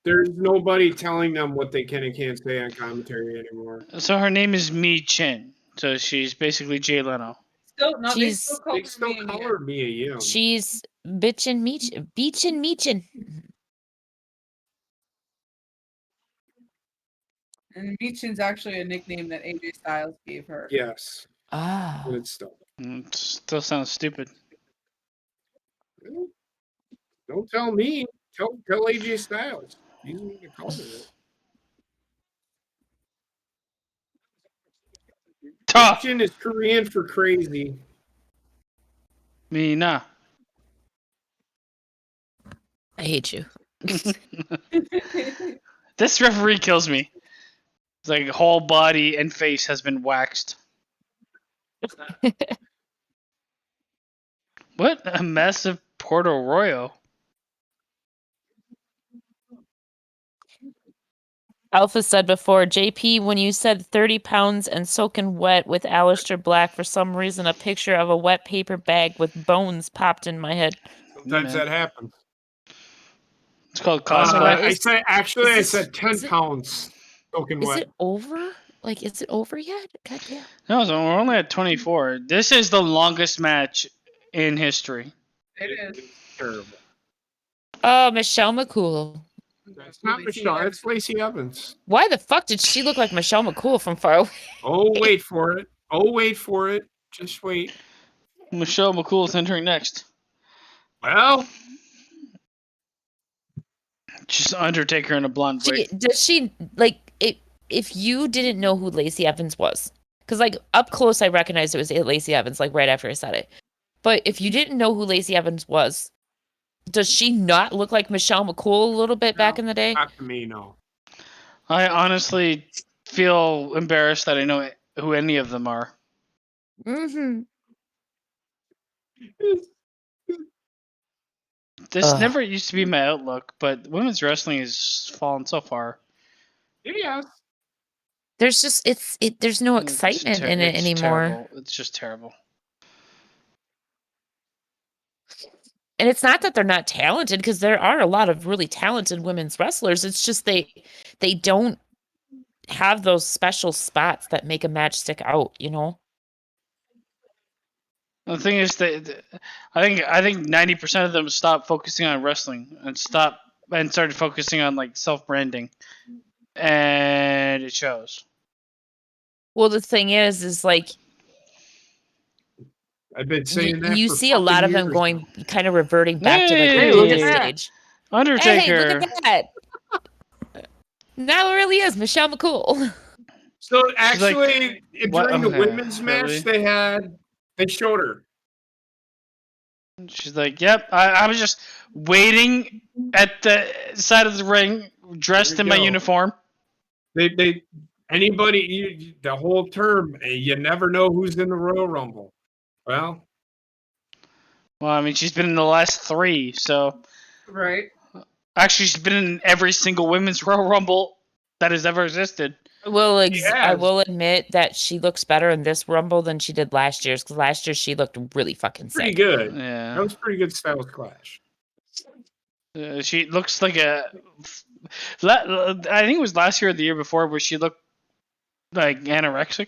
There's nobody telling them what they can and can't say on commentary anymore. So her name is Michin. So she's basically Jay Leno. Still, no, they She's- still call They her still Mia call Yim. her Mia Yim. She's Beechin, Meechin. And Meechin's actually a nickname that AJ Styles gave her. Yes. Ah. But it's still. It still sounds stupid. Don't tell me. Tell AJ Styles. He's the one that called it. Tough. Michin is Korean for crazy. Me nah. I hate you. This referee kills me. It's like whole body and face has been waxed. What a massive Porto Royo. Alpha said before, JP, when you said 30 pounds and soaking wet with Aleister Black, for some reason a picture of a wet paper bag with bones popped in my head. Sometimes that happens. It's called cosplay. I said 10 pounds soaking Is wet. it over? Like, is it over yet? God damn. No, so we're only at 24. This is the longest match in history. It is. Terrible. Oh, Michelle McCool. That's not Michelle. That's Lacey Evans. Why the fuck did she look like Michelle McCool from far away? Oh, wait for it. Just wait. Michelle McCool is entering next. Well, She's Undertaker in a blonde wig. Does she, like, if you didn't know who Lacey Evans was, because, like, up close I recognized it was Lacey Evans, like, right after I said it. But if you didn't know who Lacey Evans was, does she not look like Michelle McCool a little bit back in the day? not to me, no. I honestly feel embarrassed that I know who any of them are. Mm-hmm. This Ugh. never used to be my outlook, but women's wrestling has fallen so far. Yes. There's just there's no excitement in it It's anymore. Terrible. It's just terrible. And it's not that they're not talented, because there are a lot of really talented women's wrestlers. It's just they don't have those special spots that make a match stick out, you know? The thing is that I think 90% of them stopped focusing on wrestling and started focusing on like self-branding, and it shows. Well, the thing is like I've been saying that. you for see a lot of fucking them years going now. kind of reverting back to like Hey, the look Divas at that. stage. Undertaker. Hey, look at that! Now it really is Michelle McCool. So like, actually, what- during the okay, women's really? match, they showed her. She's like, "Yep, I was just waiting at the side of the ring, dressed There in you my go. uniform." The whole term, you never know who's in the Royal Rumble. Well, Well, I mean, she's been in the last 3, so Right. actually, she's been in every single women's Royal Rumble that has ever existed. I will Yes. admit that she looks better in this Rumble than she did last year's, because last year she looked really fucking pretty sick. good. That Yeah, was pretty good Styles Clash. she looks like I think it was last year or the year before where she looked like anorexic.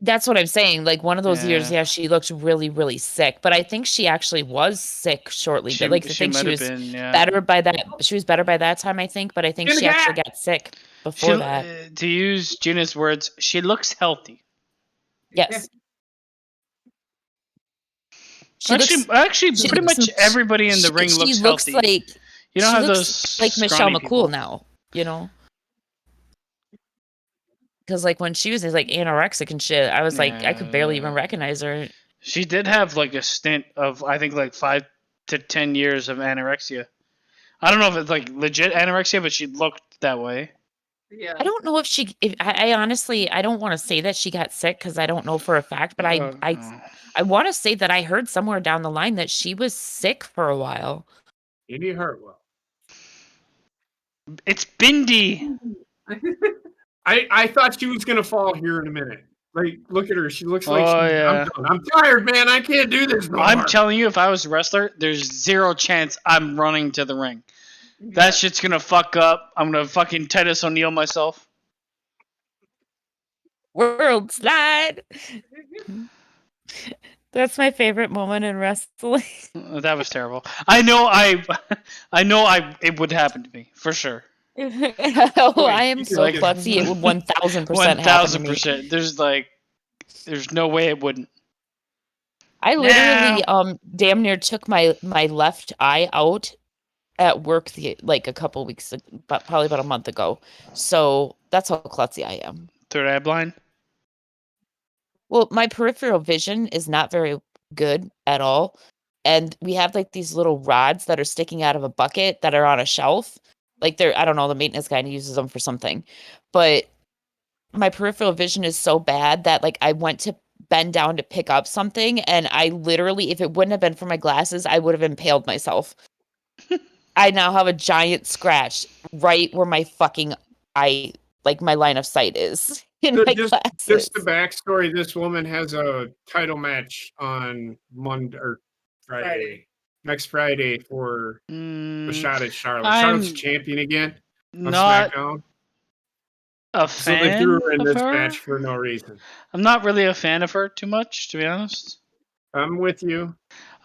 That's what I'm saying. Like one of those years, Yeah. yeah, she looked really, really sick. But I think she actually was sick shortly. But like the thing, might she have was been, yeah. better by that. She was better by that time, I think. But I think she actually got sick before that. To use Gina's words, she looks healthy. Yes. She Actually, she pretty looks- much everybody in the ring she looks looks healthy. like You don't she have looks those like Michelle scrawny McCool people. now. You know. Because like when she was like anorexic and shit, I was like, I could barely even recognize her. She did have like a stint of I think like 5 to 10 years of anorexia. I don't know if it's like legit anorexia, but she looked that way. Yeah. I don't know if I honestly, I don't want to say that she got sick because I don't know for a fact, but I want to say that I heard somewhere down the line that she was sick for a while. Indy Hartwell. It's Bindi. I thought she was gonna fall here in a minute. Like, look at her. She looks like Oh, she's, yeah. I'm tired, man. I can't do this no I'm more. telling you, if I was a wrestler, there's zero chance I'm running to the ring. That shit's gonna fuck up. I'm gonna fucking Titus O'Neil myself. World slide. That's my favorite moment in wrestling. That was terrible. I know it would happen to me for sure. Oh, I am so Like, klutzy. It would 1000% happen to me. 1000%. There's no way it wouldn't. I literally damn near took my left eye out at work like a couple weeks, but probably about a month ago. So that's how klutzy I am. Third eye blind. Well, my peripheral vision is not very good at all. And we have like these little rods that are sticking out of a bucket that are on a shelf. Like I don't know, the maintenance guy uses them for something. But my peripheral vision is so bad that like I went to bend down to pick up something and I literally, if it wouldn't have been for my glasses, I would have impaled myself. I now have a giant scratch right where my fucking eye, like my line of sight is in my glasses. Just the backstory. This woman has a title match on Monday or Friday. Next Friday for the shot at Charlotte. Charlotte's champion again on Not SmackDown. a So they fan threw her in of this her? match for no reason. I'm not really a fan of her too much, to be honest. I'm with you.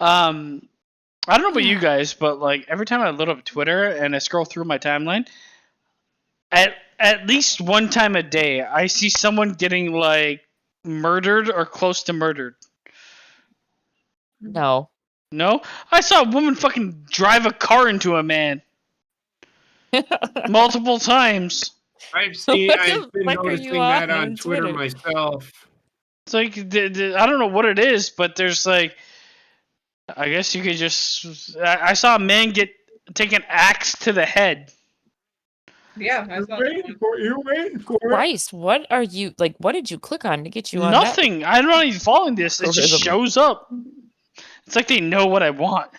I don't know about you guys, but like every time I load up Twitter and I scroll through my timeline, at least one time a day, I see someone getting like murdered or close to murdered. No. No? I saw a woman fucking drive a car into a man multiple times. I've What been the fuck are noticing you that on on Twitter myself. It's like, I don't know what it is, but there's like, I guess you could just. I saw a man take an axe to the head. Yeah, I saw You're waiting for it. Christ, what are you like? What did you click on to get you on Nothing. I'm not even following this. It just Algorithm. shows up. It's like they know what I want.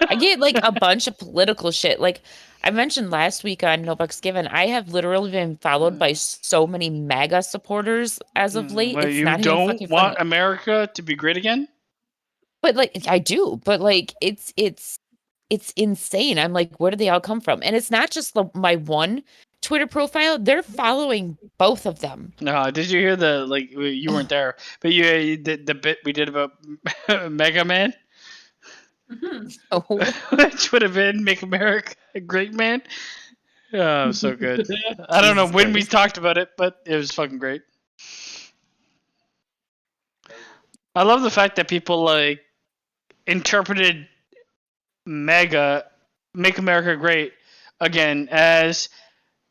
I get like a bunch of political shit. Like I mentioned last week on No Bucks Given, I have literally been followed by so many MAGA supporters as of late. Well, It's you not even don't fucking want funny. America to be great again? But like I do, but like it's insane. I'm like, where do they all come from? And it's not just my one Twitter profile. They're following both of them. No, did you hear you weren't there, but you did the bit we did about Mega Man? Oh, Which would have been Make America a Great Man. Oh, so good. I don't know when we talked about it, but it was fucking great. I love the fact that people like interpreted MAGA, Make America Great Again, as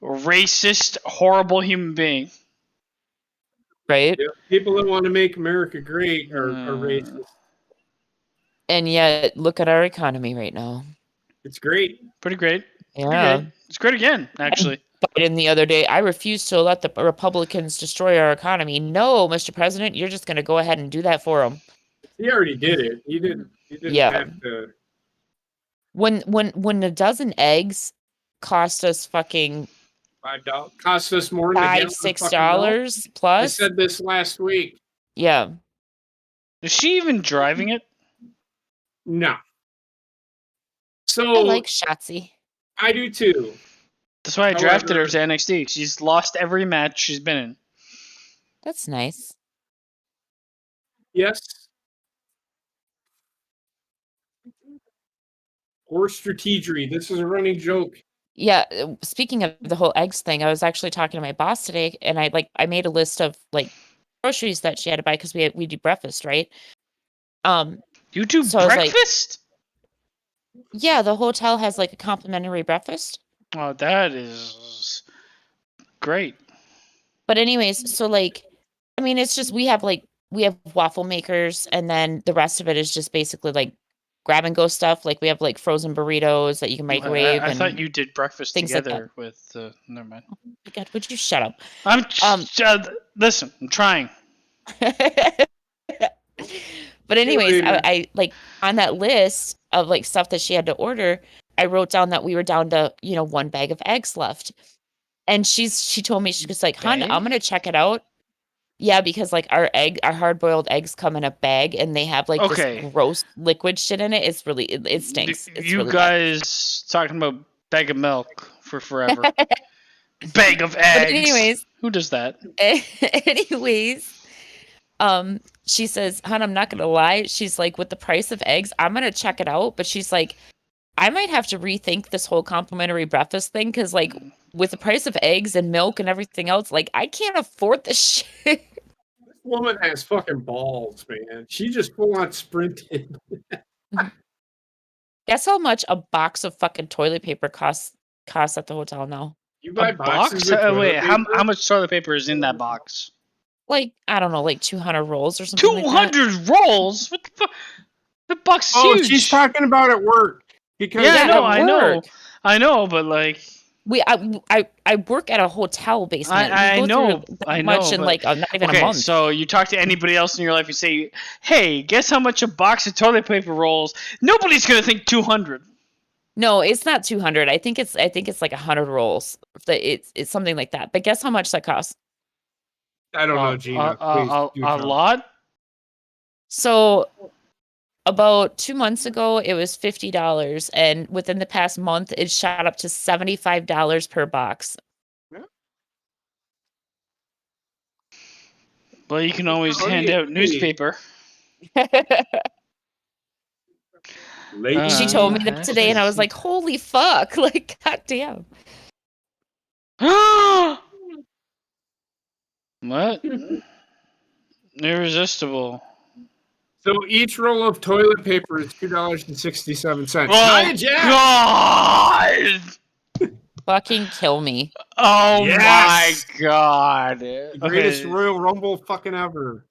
racist, horrible human being. right. Yeah, people that want to make America great are racist. And yet, look at our economy right now. It's great. Pretty great. Yeah. Pretty great. It's great again, actually. Biden the other day, I refuse to let the Republicans destroy our economy. No, Mr. President, you're just going to go ahead and do that for them. He already did it. He didn't have to. When a dozen eggs cost us fucking $5 cost us more than $5-6 plus. I said this last week. Yeah. Is she even driving it? No. So I like Shotzi. I do too. That's why I drafted her to NXT. She's lost every match she's been in. That's nice. Yes. Or strategery. This is a running joke. Yeah, speaking of the whole eggs thing, I was actually talking to my boss today, and I made a list of like groceries that she had to buy because we do breakfast, right? You do so breakfast? Yeah, the hotel has like a complimentary breakfast. Oh, that is great. But anyways, so like, I mean, it's just we have waffle makers, and then the rest of it is just basically like grab and go stuff. Like we have like frozen burritos that you can microwave. I and thought you did breakfast things like together with. Never mind. Oh my God, would you shut up? Listen, I'm trying. But anyways, later. I like on that list of like stuff that she had to order, I wrote down that we were down to, 1 bag of eggs left. And she told me, she was like, "Hun, Bag? I'm gonna check it out." Yeah, because like our hard boiled eggs come in a bag and they have like Okay. this gross liquid shit in it. It's really it stinks. It's You really guys talking about bag of milk for forever. Bag of bad. eggs. But anyways, Who does that? She says, "Hun, I'm not gonna lie." She's like, "With the price of eggs, I'm gonna check it out." But she's like, "I might have to rethink this whole complimentary breakfast thing because like with the price of eggs and milk and everything else, like I can't afford this shit." This woman has fucking balls, man. She just full on sprinted. Guess how much a box of fucking toilet paper costs at the hotel now? You buy A box? boxes of toilet Wait, how paper? much toilet paper is in that box? Like, I don't know, like 200 rolls or something like that. 200 rolls? What the fuck? The box is Oh, huge. she's talking about at work. Because Yeah, Yeah, I at know, work. I know, but like, I work at a hotel basement. I We go know, through that I much know, in but- like not even a okay, month. so you talk to anybody else in your life, you say, "Hey, guess how much a box of toilet paper rolls?" Nobody's gonna think 200. No, it's not 200. I think it's like 100 rolls. It's something like that. But guess how much that costs? I don't know, Gina. Please do A tell. lot. So about 2 months ago, it was $50, and within the past month, it shot up to $75 per box. Well, you can always How do hand you out see? newspaper. Lady She Uh, told me that that's today, and I was crazy. like, "Holy fuck!" Like, goddamn. What? Irresistible. So each roll of toilet paper is $2.67. Oh, Hiya, Jack! God! Fucking kill me. Oh Yes! my God! The greatest Royal Rumble fucking ever.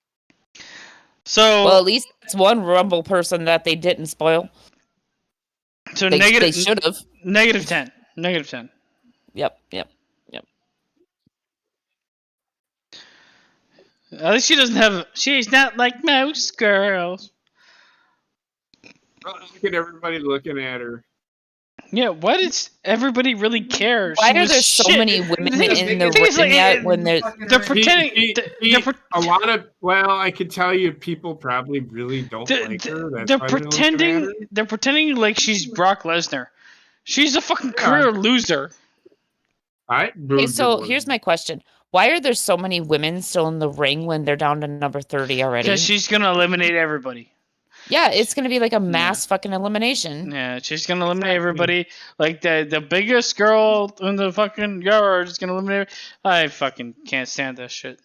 So, Well, at least it's one Rumble person that they didn't spoil. so They negative should have. negative 10. Negative 10. Yep. At least she doesn't have. She's not like most girls. Look at everybody looking at her. Yeah, why does everybody really care? Why She are was there so shit. many women in the thing is, ring like, yet when there's They're pretending. A lot of, well, I can tell you people probably really don't like her. That's They're why looking at pretending. her. They're pretending like she's Brock Lesnar. She's a fucking Yeah. career loser. Okay, so here's my question. Why are there so many women still in the ring when they're down to number 30 already? Because she's gonna eliminate everybody. Yeah, it's going to be like a mass fucking elimination. Yeah, she's gonna eliminate everybody. Like the biggest girl in the fucking yard is gonna eliminate. I fucking can't stand that shit.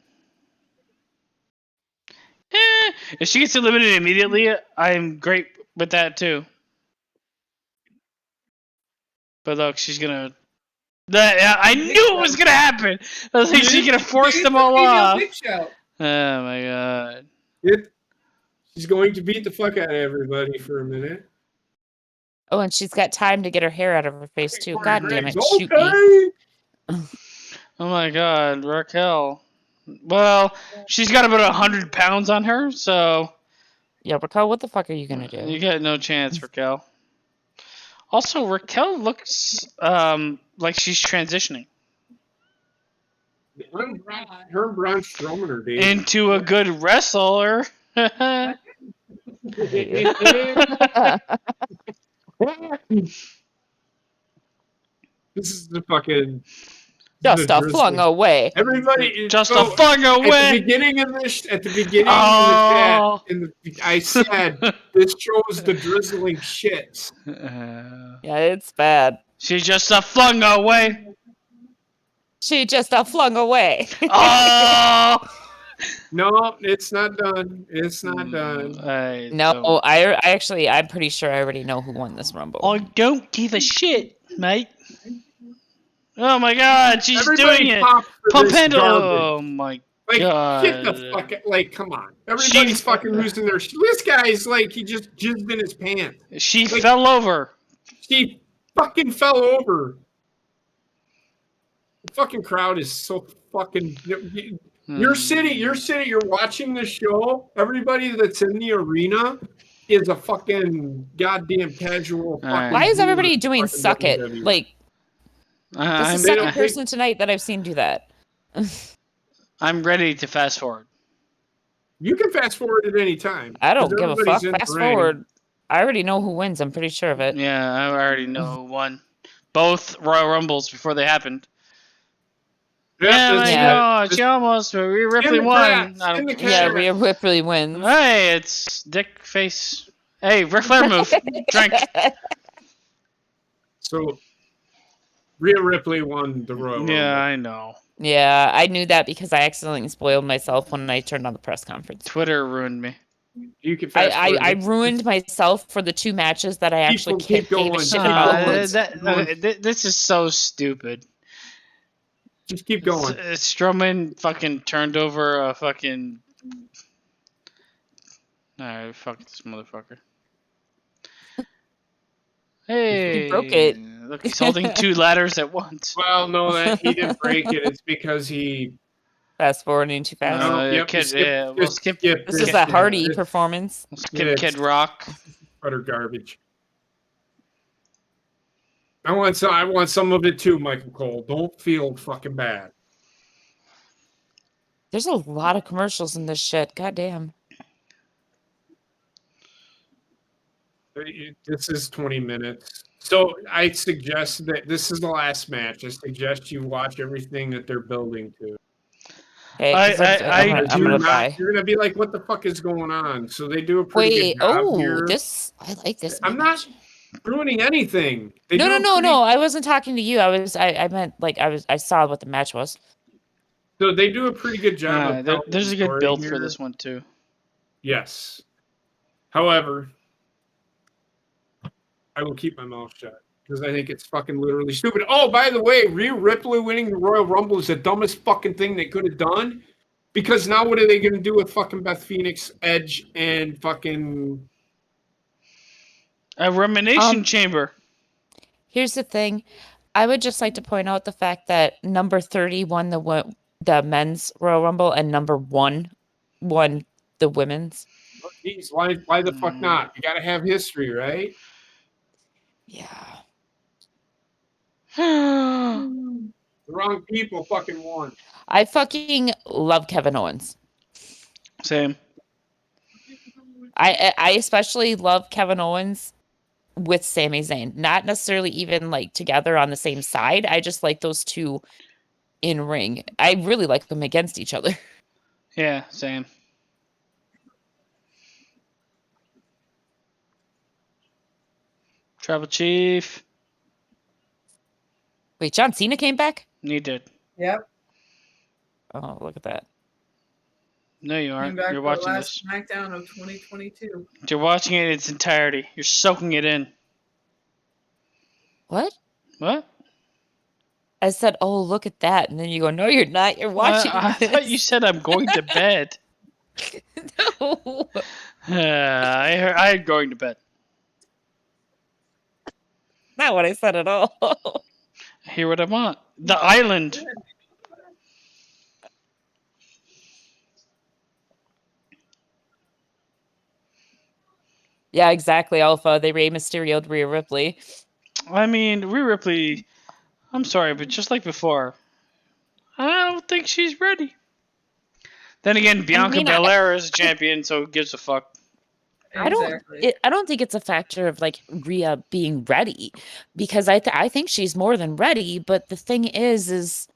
If she gets eliminated immediately, I'm great with that too. But look, she's gonna. I knew it was gonna happen. I was like, she's gonna force them all off. Oh my god. She's going to beat the fuck out of everybody for a minute. Oh, and she's got time to get her hair out of her face too. God damn it. Shoot me. Okay. Oh my god, Raquel. Well, she's got about 100 pounds on her, so Yeah, Raquel, what the fuck are you going to you do? got no chance, Raquel. Also, Raquel looks like she's transitioning Her and Braun Strowman are dating. into a good wrestler. This is the fucking Just a flung away. Everybody, Just so, a flung At away. the beginning of this, at the beginning Oh. of the chat, I said this shows the drizzling shits. Yeah, it's bad. She's just a flung away. She just a flung away. Oh. No, it's not done. It's not done. No, I'm pretty sure I already know who won this Rumble. I don't give a shit, mate. Oh my god, she's Everybody doing it. pop for Pump this handle. garbage. Oh my Like, get the God. fuck, like, come on. Everybody's fucking losing their. This guy's like, he just jizzed in his pants. She Like- fell over. He fucking fell over. The fucking crowd is so fucking. You're watching the show. Everybody that's in the arena is a fucking goddamn casual. All right. Why is viewer everybody of doing fucking suck it? WWE. Like, this I'm, is the second I- person tonight that I've seen do that. I'm ready to fast forward. You can fast forward at any time. I don't 'cause give a everybody's fuck. in the Fast ring. forward. I already know who wins. I'm pretty sure of it. Yeah, I already know one. Both Royal Rumbles before they happened. Yeah, my this- God, she almost. Rhea Ripley the won. cracks, I don't in the care. Yeah, cracks. Rhea Ripley wins. Hey, it's Dick Face. Hey, Ric Flair move. Drink. So, Rhea Ripley won the Royal Yeah, Rumble. I know. Yeah, I knew that because I accidentally spoiled myself when I turned on the press conference. Twitter ruined me. You can fast forward. I ruined myself for the two matches that I actually Keep gave a going. shit Keep about. going. This is so stupid. Just keep going. Strowman fucking turned over a fucking. Alright, fuck this motherfucker. Hey, broke it. Look, he's holding two ladders at once. Well, no, that he didn't break it. It's because he. Fast forwarding too fast. No, We'll skip. This is a Hardy performance. We'll skip Kid Rock. Utter garbage. I want some of it too, Michael Cole. Don't feel fucking bad. There's a lot of commercials in this shit. Goddamn. This is 20 minutes. So I suggest that this is the last match. I suggest you watch everything that they're building to. Hey, I'm gonna die. You're gonna be like, what the fuck is going on? So they do a pretty Wait, good job here. I like this. I'm not ruining anything. No. I wasn't talking to you. I meant like I saw what the match was. So they do a pretty good job. Of there's a good build for this one too. Yes. However, I will keep my mouth shut because I think it's fucking literally stupid. Oh, by the way, Rhea Ripley winning the Royal Rumble is the dumbest fucking thing they could have done. Because now what are they going to do with fucking Beth Phoenix, Edge, and fucking... A rumination chamber. Here's the thing. I would just like to point out the fact that number 30 won the men's Royal Rumble and number 1 won the women's. Oh, geez, why the fuck not? You got to have history, right? Yeah. The wrong people fucking won. I fucking love Kevin Owens. Same. I especially love Kevin Owens with Sami Zayn. Not necessarily even like together on the same side. I just like those two in ring. I really like them against each other. Yeah, same. Tribal Chief. Wait, John Cena came back? You did. Yep. Oh, look at that. No, you Came aren't. back You're for watching the this. last SmackDown of 2022. You're watching it in its entirety. You're soaking it in. What? What? I said, oh, look at that. And then you go, no, you're not. You're watching I this. thought you said I'm going to bed. No. I heard going to bed. Not what I said at all. I hear what I want. The island. Yeah, exactly, Alpha. They Rey Mysterio'd Rhea Ripley. I mean, Rhea Ripley, I'm sorry, but just like before, I don't think she's ready. Then again, Bianca Belair is a champion, so who gives a fuck? I don't think it's a factor of like Rhea being ready, because I think she's more than ready. But the thing is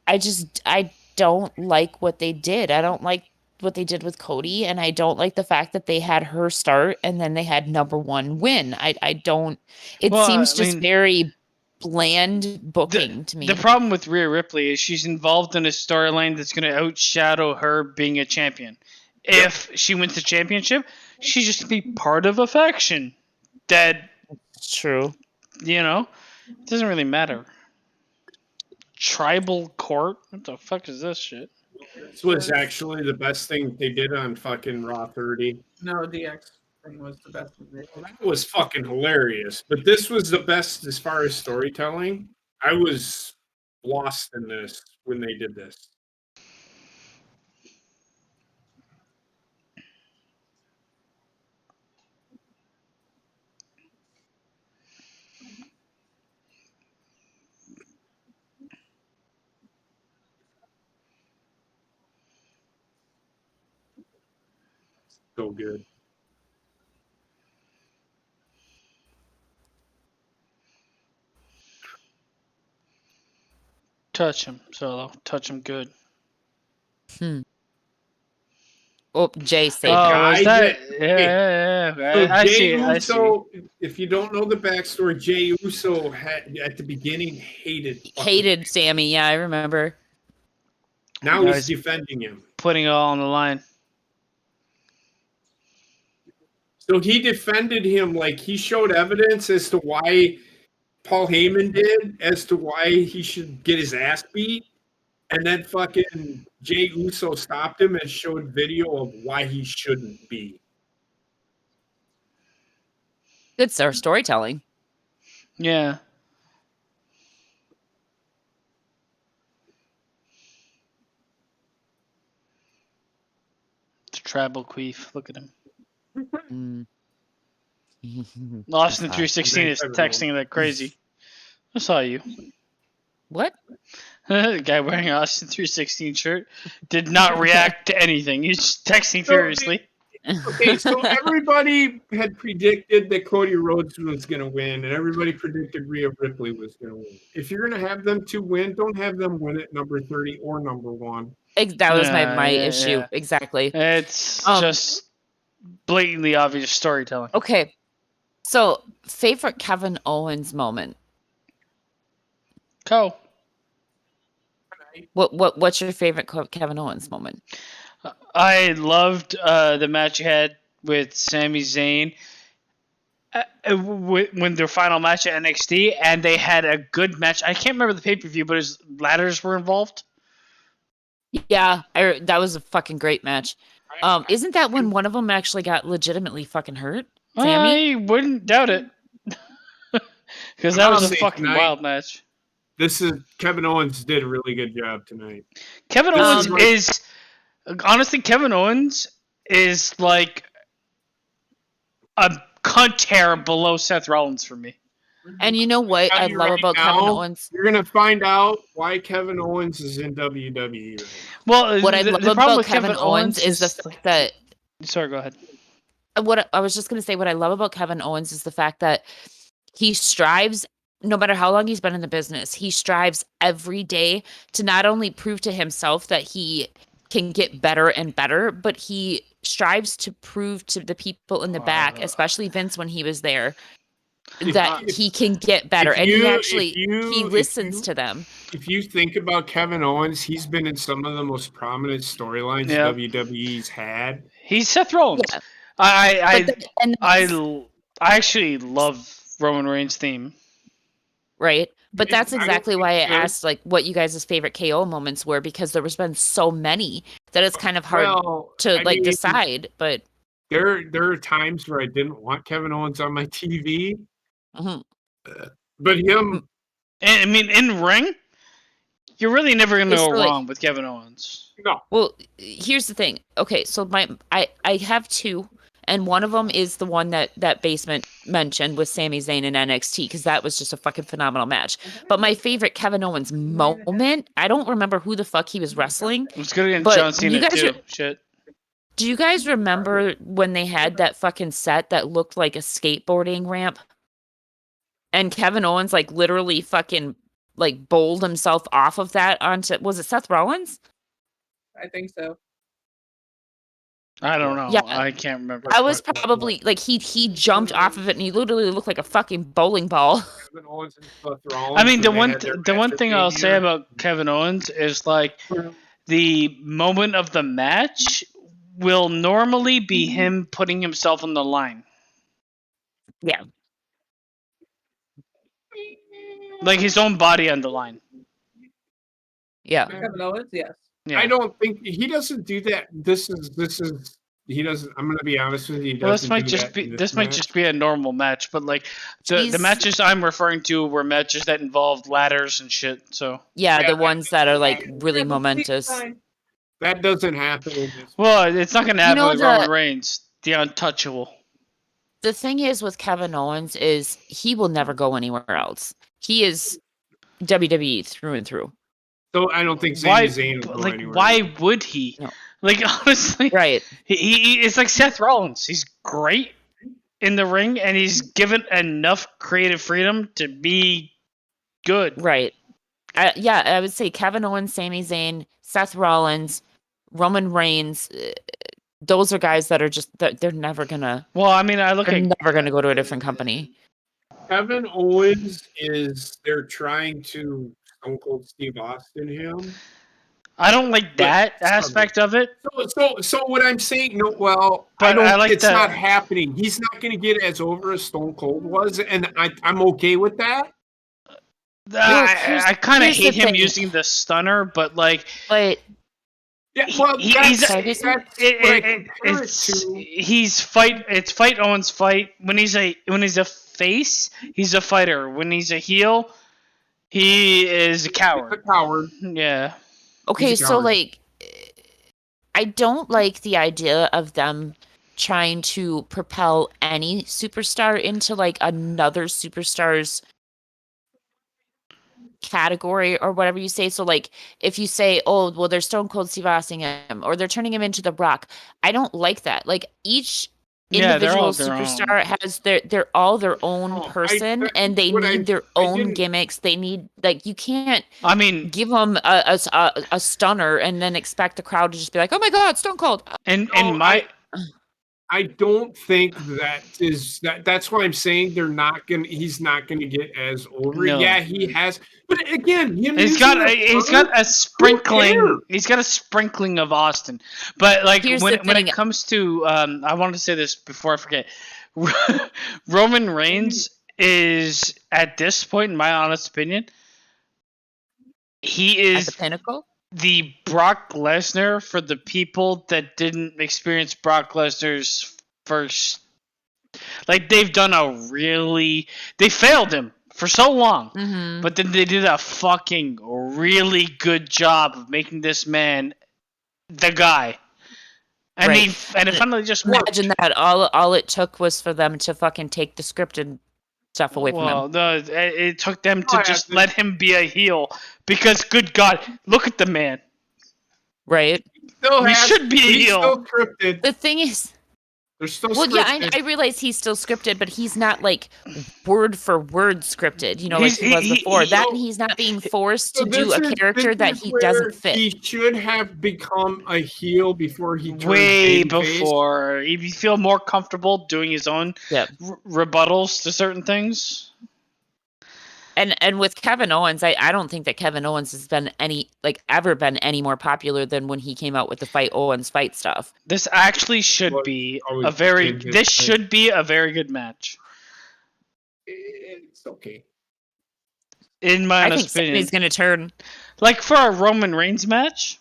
I don't like what they did. I don't like what they did with Cody, and I don't like the fact that they had her start and then they had number 1 win. I don't. It seems just very bland booking to me. The problem with Rhea Ripley is she's involved in a storyline that's going to outshadow her being a champion. If she wins the championship, she's just going to be part of a faction that, true. You know, it doesn't really matter. Tribal court? What the fuck is this shit? This was actually the best thing they did on fucking Raw 30. No, DX thing was the best of it. Well, that was fucking hilarious. But this was the best as far as storytelling. I was lost in this when they did this. So good. Touch him, Solo. Touch him good. Oh, Jay saved Oh, it. is guy that? that- Yeah. So I Jay see it. I see. Uso, if you don't know the backstory, Jay Uso had, at the beginning Hated Sammy. Yeah, I remember. Now Now he's he's- defending him. Putting it all on the line. So he defended him, like he showed evidence as to why Paul Heyman did, as to why he should get his ass beat. And then fucking Jay Uso stopped him and showed video of why he shouldn't be. Good storytelling. Yeah. It's tribal queef. Look at him. Austin 316 is texting like crazy. I saw you. What? The guy wearing an Austin 316 shirt did not react to anything. He's just texting furiously. Okay, so everybody had predicted that Cody Rhodes was going to win, and everybody predicted Rhea Ripley was going to win. If you're going to have them two win, don't have them win at number 30 or number 1. That was my Yeah, issue. yeah. Exactly. It's just blatantly obvious storytelling. Okay. So, favorite Kevin Owens moment. Go. What's your favorite Kevin Owens moment? I loved the match you had with Sami Zayn when their final match at NXT, and they had a good match. I can't remember the pay-per-view, but his ladders were involved. Yeah, that was a fucking great match. Isn't that when one of them actually got legitimately fucking hurt? Sammy? I wouldn't doubt it. Because that was a Honestly, fucking tonight- wild match. Kevin Owens did a really good job tonight. Kevin Owens is- is honestly Kevin Owens is like a cunt hair below Seth Rollins for me. And you know what I Tell you love right about Kevin now, Owens? You're going to find out why Kevin Owens is in WWE right now. Well, What I the love problem about with Kevin Owens is the fact that Sorry, go ahead. what I was just going to say, what I love about Kevin Owens is the fact that he strives, no matter how long he's been in the business, he strives every day to not only prove to himself that he can get better and better, but he strives to prove to the people in the back, especially Vince when he was there, that he can get better. And he actually, he listens to them. If you think about Kevin Owens, he's been in some of the most prominent storylines Yeah. WWE's had. He's Seth Rollins. Yeah. I actually love Roman Reigns' theme. Right. But that's I don't exactly think why I so. asked like what you guys' favorite KO moments were, because there was been so many that it's kind of hard to I mean, decide. But There are times where I didn't want Kevin Owens on my TV, mhm. but him, And, I mean, in ring, you're really never going to It's go like- wrong with Kevin Owens. no. Well, here's the thing. Okay, so I have two, and one of them is the one that Basement mentioned with Sami Zayn and NXT, because that was just a fucking phenomenal match. But my favorite Kevin Owens moment, I don't remember who the fuck he was wrestling. It's good against But John you Cena, guys too. are- Shit. Do you guys remember when they had that fucking set that looked like a skateboarding ramp? And Kevin Owens like literally fucking like bowled himself off of that onto, was it Seth Rollins? I think so. I don't know. Yeah. I can't remember. I was probably like he jumped off of it and he literally looked like a fucking bowling ball. Kevin Owens and Seth Rollins, I mean, the when they had their one match thing at I'll say Mania. about Kevin Owens is like the moment of the match will normally be him putting himself on the line, Yeah. like his own body on the line. Yeah. Kevin Owens, yes. Yeah. I don't think he doesn't do that. This is he doesn't. I'm going to be honest with you. He Well, this doesn't might do just that be in this might match. just be a normal match, but like the He's- matches I'm referring to were matches that involved ladders and shit. So Yeah, Yeah, the ones that are like really Yeah, but momentous. That doesn't happen in this. well, it's not gonna happen know with Roman Reigns, the untouchable. The thing is with Kevin Owens is he will never go anywhere else. He is WWE through and through. So I don't think Why? Sami Zayn will go Like, anywhere. why would he? No. Like, honestly, Right. It's like Seth Rollins. He's great in the ring, and he's given enough creative freedom to be good. Right. Yeah, I would say Kevin Owens, Sami Zayn, Seth Rollins, Roman Reigns. Those are guys that are just they're never gonna. Well, I mean, I look They're at never gonna go to a different company. Kevin Owens they're trying to Stone Cold Steve Austin him. I don't like that aspect of it. So what I'm saying, no, well, But I like it's that- not happening. He's not going to get as over as Stone Cold was, and I'm okay with that. I kind of here's the hate him thing. using the stunner, but like But Yeah, well, he's fight Owens fight. When he's a face, he's a fighter. When he's a heel, he is a a coward. coward. Yeah. okay, He's a so coward. like, I don't like the idea of them trying to propel any superstar into like another superstar's category or whatever you say. So like if you say, oh, well, they're Stone Cold Steve Austin him or they're turning him into The Rock, I don't like that. Like each Yeah, they're individual all their own. superstar has they're all their own Oh, person, and they what I- need their I own didn't- gimmicks. They need like you can't I mean, give them a stunner and then expect the crowd to just be like, oh my god, Stone Cold. and No, my I don't think that's why I'm saying he's not gonna get as over. No. Yeah, he has, but again, he's got a sprinkling. He's got a sprinkling of Austin, but like Here's when the thing. it comes to, I wanted to say this before I forget. Roman Reigns is at this point, in my honest opinion, he At is the pinnacle. the Brock Lesnar for the people that didn't experience Brock Lesnar's first. Like they failed him for so long, Mm-hmm. but then they did a fucking really good job of making this man the guy. And Right. and it finally just worked. Imagine that all it took was for them to fucking take the scripted stuff away from him. Well, no, it took them to Oh, just yeah. let him be a heel because, good God, look at the man. Right. We should be a he's heel. still scripted. The thing is, They're still well, scripted. yeah, I realize he's still scripted, but he's not like word for word scripted, you know, like he was before. That and he's not being forced to do a character that he doesn't fit. He should have become a heel before he turned Way babyface. before. He'd feel more comfortable doing his own Yep. rebuttals to certain things. And with Kevin Owens, I don't think that Kevin Owens has been ever been any more popular than when he came out with the Fight Owens fight stuff. This actually should Well, be always a very. been his This thing. should be a very good match, It's okay. in my I think honest opinion. Sammy's gonna turn. Like for a Roman Reigns match,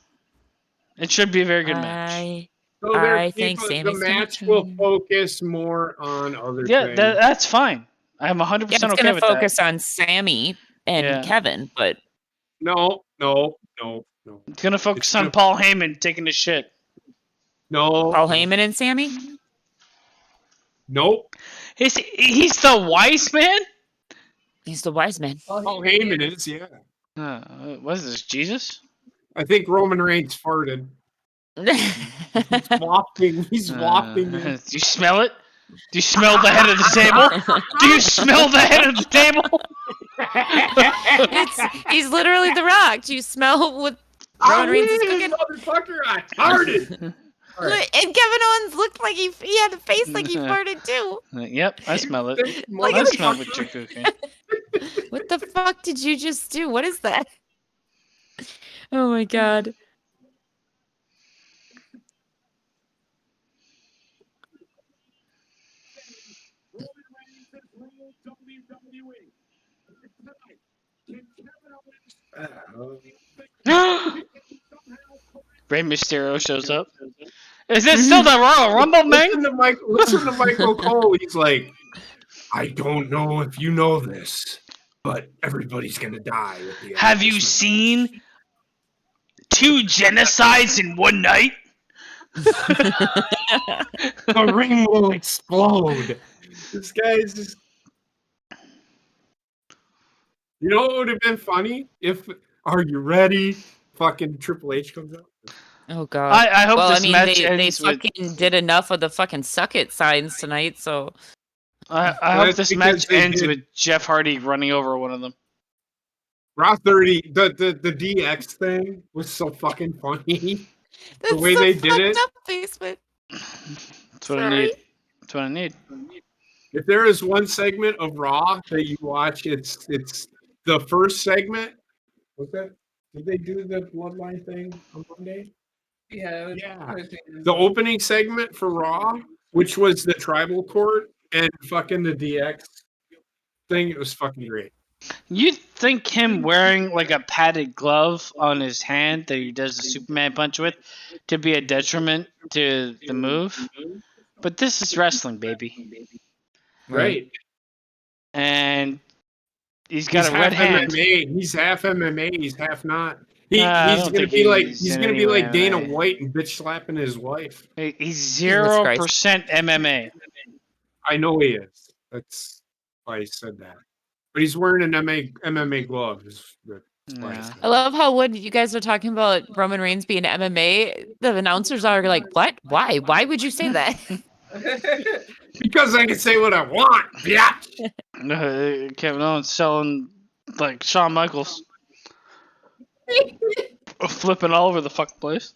it should be a very good match. So I think the Sammy's gonna match will turn. focus more on other Yeah, things. that's fine. I'm 100% Yeah, it's okay gonna with focus on Sammy and Yeah. Kevin, but No. that. It's gonna focus It's on gonna- Paul Heyman taking his shit. No. Paul Heyman and Sammy. Nope. He's the wise man. He's the wise man. Paul Heyman is, yeah. What is this, Jesus? I think Roman Reigns farted. He's wafting. He's wafting. Do you smell it? Do you smell the head of the table? Do you smell the head of the table? He's literally the Rock. Do you smell what Roman Reigns is cooking? Motherfucker, I farted. All right. And Kevin Owens looked like he had a face like he farted too. Yep, I smell it. Like I a- smell what you're cooking. What the fuck did you just do? What is that? Oh my god. Rey Mysterio shows up. Is this still the Royal Rumble, man? Listen to Michael Cole. He's like, I don't know if you know this, but everybody's gonna die at the end. Have you seen 2 genocides in one night? The ring will explode. This guy's just. You know what would have been funny if Are You Ready? Fucking Triple H comes out. Oh god. I hope well, this I mean, match they ends with. fucking did enough of the fucking suck it signs tonight, so I hope That's this because match they ends did- with Jeff Hardy running over one of them. Raw 30, the DX thing was so fucking funny. that's way so they did fucked it? up, basement. That's what I Sorry. need. That's what I need. If there is one segment of Raw that you watch, it's the first segment. Was that? Did they do the Bloodline thing on Monday? Yeah. Yeah. The opening segment for Raw, which was the Tribal Court and fucking the DX thing, it was fucking great. You think him wearing like a padded glove on his hand that he does the Superman punch with to be a detriment to the move? But this is wrestling, baby. Right. And he's got He's a red half hand. MMA. He's half MMA. He's half not. I He's don't gonna think be like he's he's in gonna be any like way Dana MMA. White and bitch slapping his wife. He's Jesus Christ. 0% MMA. I know he is. That's why he said that. But he's wearing an MMA glove. That's why he Yeah. said I love how when you guys are talking about Roman Reigns being MMA, the announcers are like, "What? Why? Why would you say that?" that. Because I can say what I want. Yeah. Kevin Owens selling like Shawn Michaels. Flipping all over the fucking place.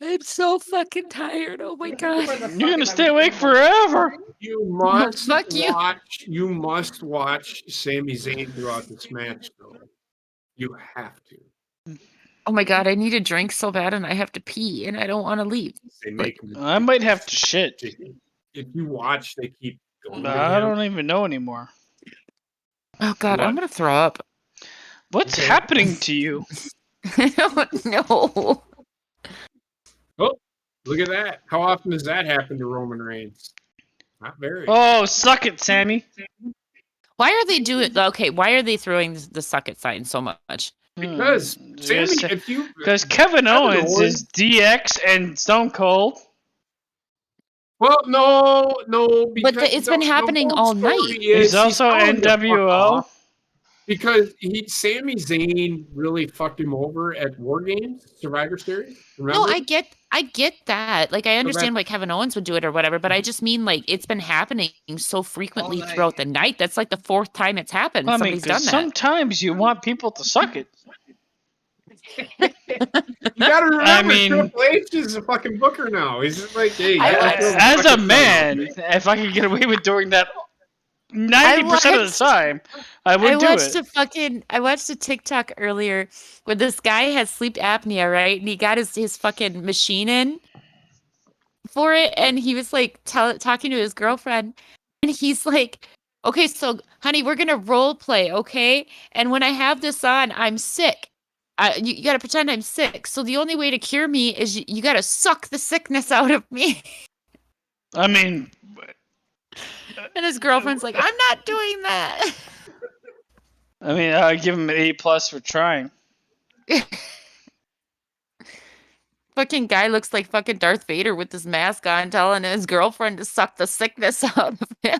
I'm so fucking tired. Oh my god. You're gonna stay awake forever. You must Fuck you. watch. You must watch Sami Zayn throughout this match, though. You have to. Oh my god, I need a drink so bad and I have to pee and I don't want to leave. They make him. I might have to shit. If you watch, they keep going. I don't even know anymore. Oh god, I'm What? gonna throw up. What's Okay. happening to you? I don't know. Oh, look at that! How often does that happen to Roman Reigns? Not very. Oh, suck it, Sammy. Why are they doing okay? Why are they throwing the suck it sign so much? Because Sammy, if you Because Kevin Owens is DX and Stone Cold. well, no, because it's been happening whole all story night. is He's also telling the fuck NWO. off because Sami Zayn really fucked him over at War Games, Survivor Series. Remember? No, I get that. Like I understand why Kevin Owens would do it or whatever, but I just mean like it's been happening so frequently All night. throughout the night. That's like the 4th time it's happened. I mean, Somebody's 'cause done that. sometimes you want people to suck it. You gotta remember, mean- Triple H is a fucking booker now. He's just like, hey, I you gotta watched- throw the As a fucking man, thumb out. if I could get away with doing that 90% of the time, I would do it. I watched a TikTok earlier where this guy has sleep apnea, right? And he got his fucking machine in for it, and he was like talking to his girlfriend, and he's like, "Okay, so honey, we're gonna role play, okay? And when I have this on, I'm sick. You gotta pretend I'm sick. So the only way to cure me is you gotta suck the sickness out of me." I mean, And his girlfriend's like, "I'm not doing that." I give him an A+ for trying. Fucking guy looks like fucking Darth Vader with his mask on, telling his girlfriend to suck the sickness out of him.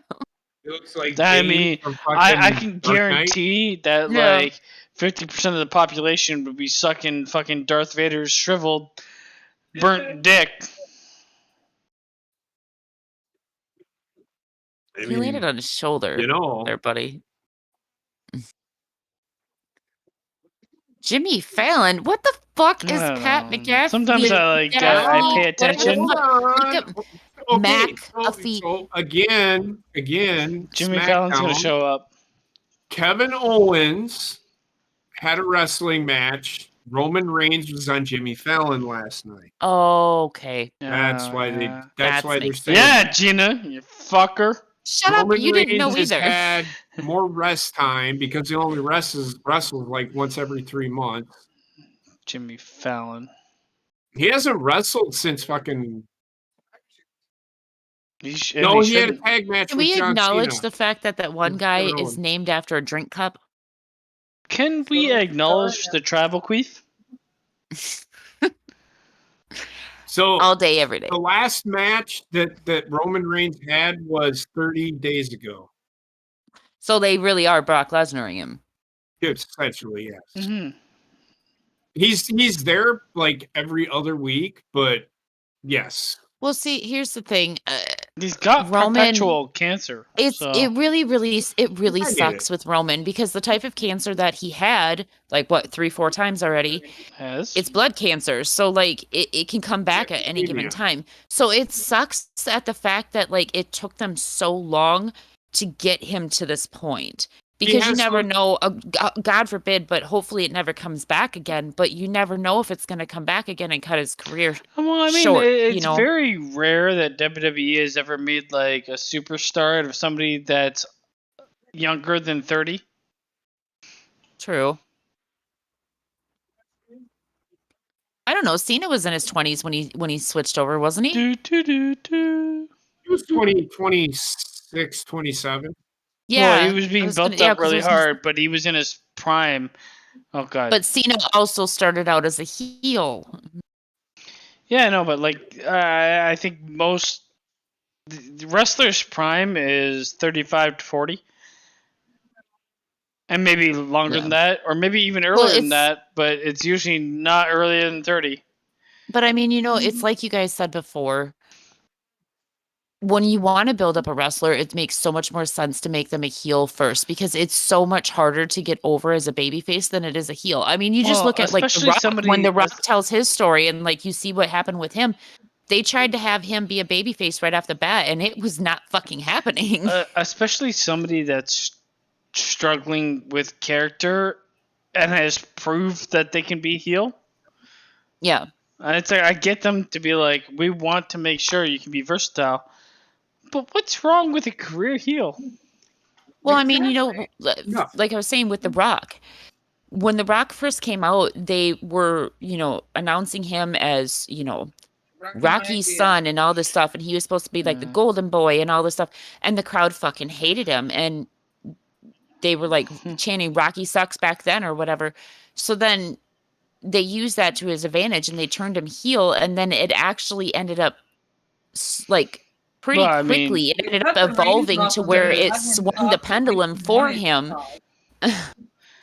It looks like I Bane mean, from I fucking can Dark Knight. guarantee that Yeah. like 50% of the population would be sucking fucking Darth Vader's shriveled, burnt dick. I He mean, landed on his shoulder, you know, there, buddy. Jimmy Fallon, what the fuck is I don't Pat know. McAfee? Sometimes I pay attention. Hold on. Look at Okay, McAfee. so again, Jimmy Fallon's gonna SmackDown, show up. Kevin Owens had a wrestling match. Roman Reigns was on Jimmy Fallon last night. Oh, okay. That's why they. Yeah. That's That why they're makes saying. Yeah, Gina, you fucker. Shut up, Roman you didn't know Reigns has either. had more rest time because he only wrestles like once every 3 months. Jimmy Fallon. He hasn't wrestled since fucking. He Had a tag match Can with we John acknowledge Cena. the fact that one guy Kevin is Owens. named after a drink cup? Can we acknowledge the tribal queef? So All day, every day. the last match that Roman Reigns had was 30 days ago. So they really are Brock Lesnar-ing him. Essentially, yes. Mm-hmm. He's there like every other week, but yes. Well, see, here's the thing. He's got Roman- perpetual cancer. It really I get sucks it. with Roman because the type of cancer that he had, like what, 3-4 times already, it's blood cancer. So like it can come back at any given Leukemia. time. So it sucks at the fact that like it took them so long to get him to this point. Because you has never some- know, God forbid, but hopefully it never comes back again. But you never know if it's going to come back again and cut his career. Well, I mean, short, it's you know? very rare that WWE has ever made like a superstar out of somebody that's younger than 30. True. I don't know. Cena was in his 20s when he switched over, wasn't he? Do, do, do, do. He was 26, 27. Yeah. Well, he was being built up really hard, but he was in his prime. Oh god. But Cena also started out as a heel. Yeah, no, but like I think most the wrestlers' prime is 35 to 40. And maybe longer than that, or maybe even earlier than that, but it's usually not earlier than 30. But I mean, it's like you guys said before. When you want to build up a wrestler, it makes so much more sense to make them a heel first because it's so much harder to get over as a babyface than it is a heel. I mean, you just look at like The Rock, when The Rock tells his story and like you see what happened with him. They tried to have him be a babyface right off the bat, and it was not fucking happening. Especially somebody that's struggling with character and has proved that they can be heel. Yeah. It's like I get them to be like, we want to make sure you can be versatile. But what's wrong with a career heel? Well, I mean, like I was saying with The Rock, when The Rock first came out, they were, announcing him as, Rocky's son and all this stuff. And he was supposed to be like the golden boy and all this stuff. And the crowd fucking hated him. And they were like chanting Rocky sucks back then or whatever. So then they used that to his advantage and they turned him heel. And then it actually ended up like pretty quickly. It ended up evolving to where it swung the pendulum for him.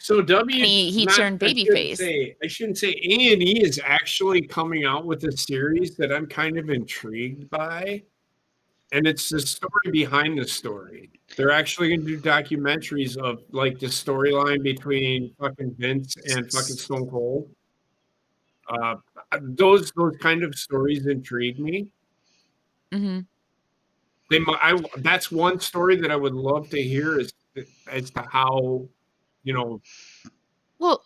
So he turned babyface. I shouldn't say A&E is actually coming out with a series that I'm kind of intrigued by. And it's the story behind the story. They're actually going to do documentaries of like the storyline between fucking Vince and fucking Stone Cold. Those kind of stories intrigue me. Mm-hmm. That's one story that I would love to hear as to how, Well,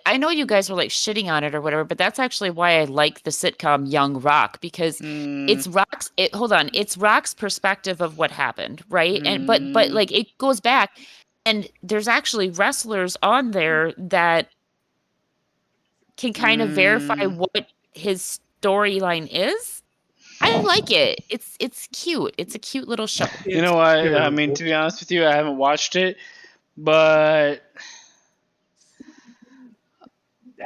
I know you guys were like shitting on it or whatever, but that's actually why I like the sitcom Young Rock because it's Rock's perspective of what happened, right? And but like it goes back, and there's actually wrestlers on there that can kind of verify what his storyline is. I like it. It's cute. It's a cute little show. You know what? I mean, to be honest with you, I haven't watched it, but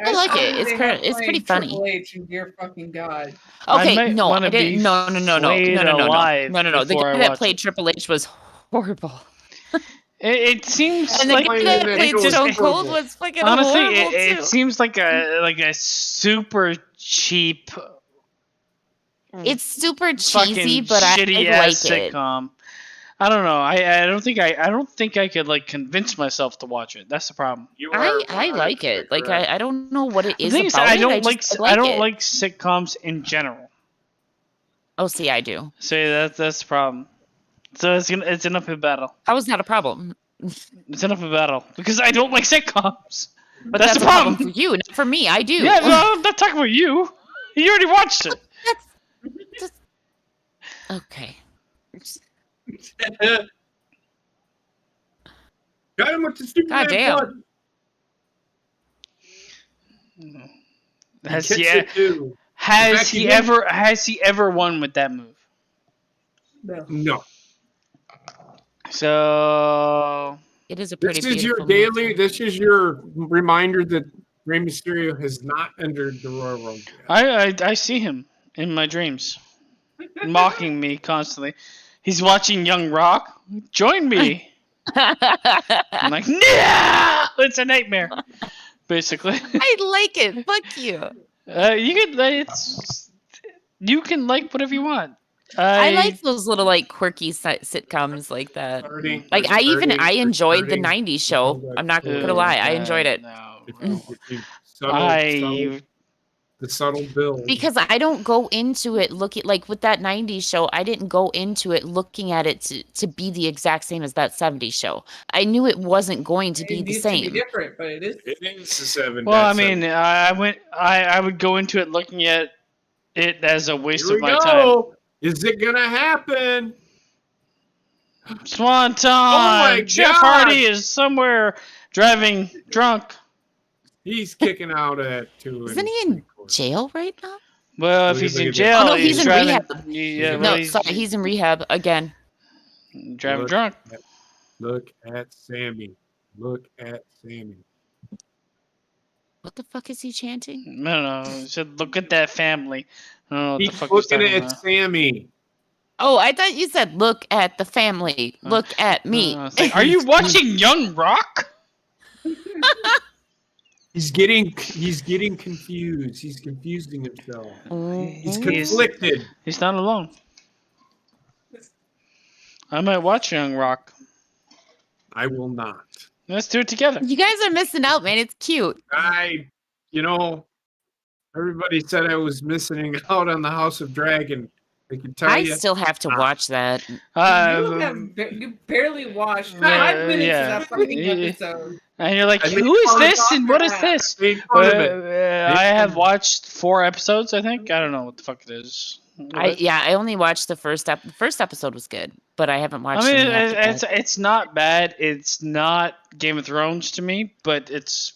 I like it. It's pretty funny. Triple H and dear fucking God. Okay, no, I didn't. No. The guy that played Triple H was horrible. It seems and the like guy that played Stone Cold was fucking honestly, horrible too. it seems like a super cheap. It's super cheesy, but shitty I like ass it. sitcom. I don't know. I don't think I could like convince myself to watch it. That's the problem. I like it. Like I don't know what it is The thing is, about I it. don't I don't like sitcoms in general. Oh, see, I do. So that's the problem. So it's an uphill battle. How is that a problem? It's an uphill battle because I don't like sitcoms. But that's the problem for you, not for me. I do. Yeah, well, I'm not talking about you. You already watched it. Okay. Got him with the Superman damn. blood. Has He he, kicks it too. has fact, he he ever has he ever won with that move? No. So It is a pretty This is your beautiful daily. move. This is your reminder that Rey Mysterio has not entered the Royal Rumble yet. I see him in my dreams, mocking me constantly. He's watching Young Rock. Join me. I'm like, no, it's a nightmare. Basically, I like it. Fuck you. you can like whatever you want. I like those little like quirky sitcoms like that. Flirting, Like I enjoyed the flirting. '90s show. I'm not gonna lie, I enjoyed it No. The subtle build. because I don't go into it looking like with that '90s show. I didn't go into it looking at it to be the exact same as that '70s show. I knew it wasn't going to be It the needs to be same. different, but it is. It is the 7. Well, I mean, I would go into it looking at it as a waste Here of we my go. Is it gonna happen? time. Swan time. Oh my Jeff God. Hardy is somewhere driving drunk. He's kicking out at 2. Isn't he in jail right now? Well, if Look he's at in this. jail, Oh, no, he's in driving. rehab. Yeah, No, well, he's sorry, he's in rehab again. driving Look. drunk. Look at Sammy. Look at Sammy. What the fuck is he chanting? No. He said, "Look at that family." I don't know what the He's fuck he's looking talking at about. Sammy. Oh, I thought you said, "Look at the family. Look at me." It's like, are you watching Young Rock? He's getting confused. He's confusing himself. He's conflicted. He's not alone. I might watch Young Rock. I will not. Let's do it together. You guys are missing out, man. It's cute. Everybody said I was missing out on the House of Dragon. I can tell I you. still have to watch that. You barely watched 5 minutes yeah. of that fucking Yeah. episode. And you're like, I who made is fun of this and what is this? Made fun of it. I have watched 4 episodes, I think. I don't know what the fuck it is. I only watched the first the first episode was good, but I haven't watched. I mean, any after that. it's not bad. It's not Game of Thrones to me, but it's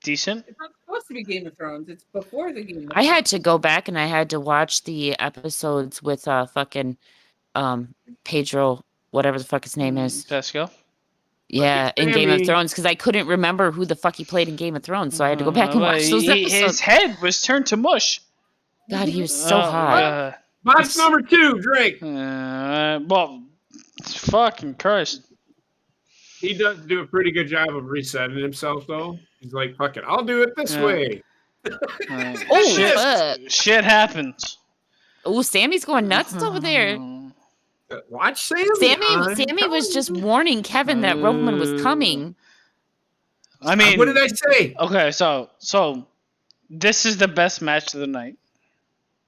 decent. It's not supposed to be Game of Thrones. It's before the Game of Thrones. I had to go back and I had to watch the episodes with fucking Pedro, whatever the fuck his name is. Pascal. Yeah, in Game of Sammy. Thrones, because I couldn't remember who the fuck he played in Game of Thrones, so I had to go back and Well, watch those his episodes. head was turned to mush. God, he was so hot. Box number 2, Drake. Well, fucking Christ. He does do a pretty good job of resetting himself, though. He's like, fuck it, I'll do it this Yeah. way. Oh, Shit. fuck. Shit happens. Oh, Sammy's going nuts over there. Watch Sammy. Sammy was just warning Kevin that Roman was coming. I mean, What did I say? Okay, so this is the best match of the night.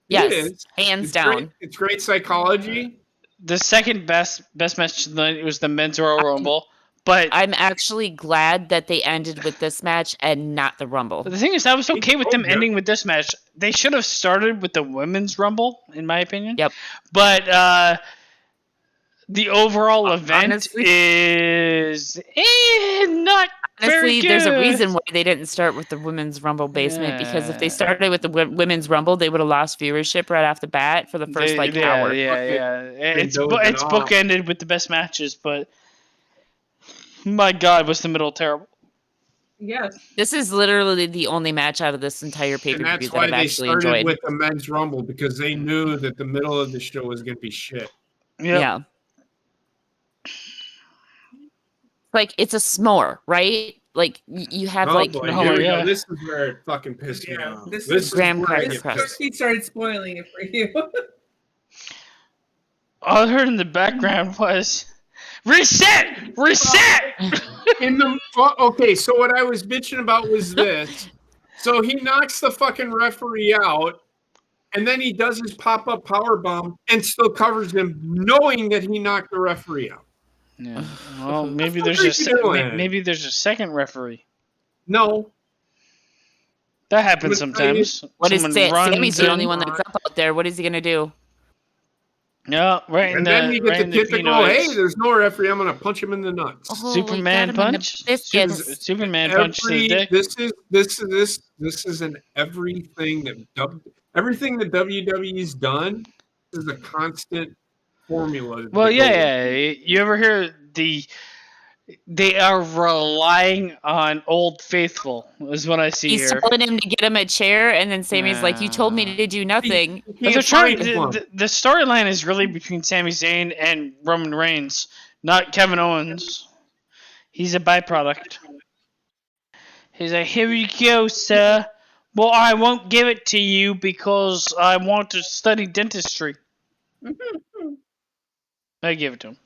Yes, It is. hands It's down. great. It's great psychology. The second best match of the night was the men's Royal Rumble, but I'm actually glad that they ended with this match and not the Rumble. the thing is, I was okay with them Okay. ending with this match. They should have started with the women's Rumble, in my opinion. Yep. But the overall event Honestly- is not very Honestly, good. there's a reason why they didn't start with the women's Rumble basement, because if they started with the women's Rumble, they would have lost viewership right off the bat for the first hour. Yeah. It's dozing off. bookended with the best matches, but my God, was the middle terrible. Yes. This is literally the only match out of this entire And pay-per-view that's that why I've they actually started enjoyed. with the men's rumble, because they knew that the middle of the show was going to be shit. Yep. Yeah. Like, it's a s'more, right? Like, you have, Oh, like... boy, oh, here we yeah. go. This is where it fucking pissed me Yeah, off. this This is is graham where I cracker get crust. pissed. He started spoiling it for you. All I heard in the background was reset. In the okay, so what I was bitching about was this. So he knocks the fucking referee out, and then he does his pop-up power bomb and still covers him, knowing that he knocked the referee out. Yeah. Well, maybe What there's are you doing? maybe there's a second referee. No, That happens I'm gonna tell you- sometimes. What is Someone runs Sammy's the only in. one that's up out there. What is he going to do? Yeah, right. And then you get the typical, hey, there's no referee. I'm going to punch him in the nuts. Superman punch. Superman punch to the dick. This is an everything that WWE's done is a constant formula. Well, yeah. You ever hear they are relying on Old Faithful, is what I see He's here. telling him to get him a chair, and then Sammy's like, "You told me to do nothing." But they're trying. The storyline is really between Sami Zayn and Roman Reigns, not Kevin Owens. He's a byproduct. He's like, "Here you go, sir. Well, I won't give it to you because I want to study dentistry." I give it to him.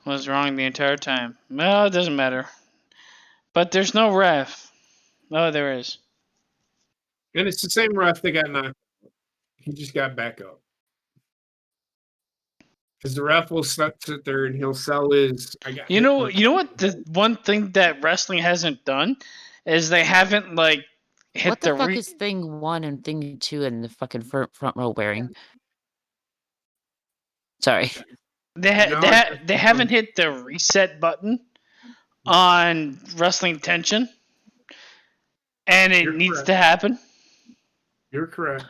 Was wrong the entire time. Well, it doesn't matter. But there's no ref. Oh, there is. And it's the same ref that got knocked out. He just got back up. Because the ref will sit there and he'll sell his. You know what? The one thing that wrestling hasn't done is they haven't hit what the fuck is thing 1 and thing 2 in the fucking front row wearing? Sorry. They haven't hit the reset button on wrestling tension, and it needs to happen. You're correct.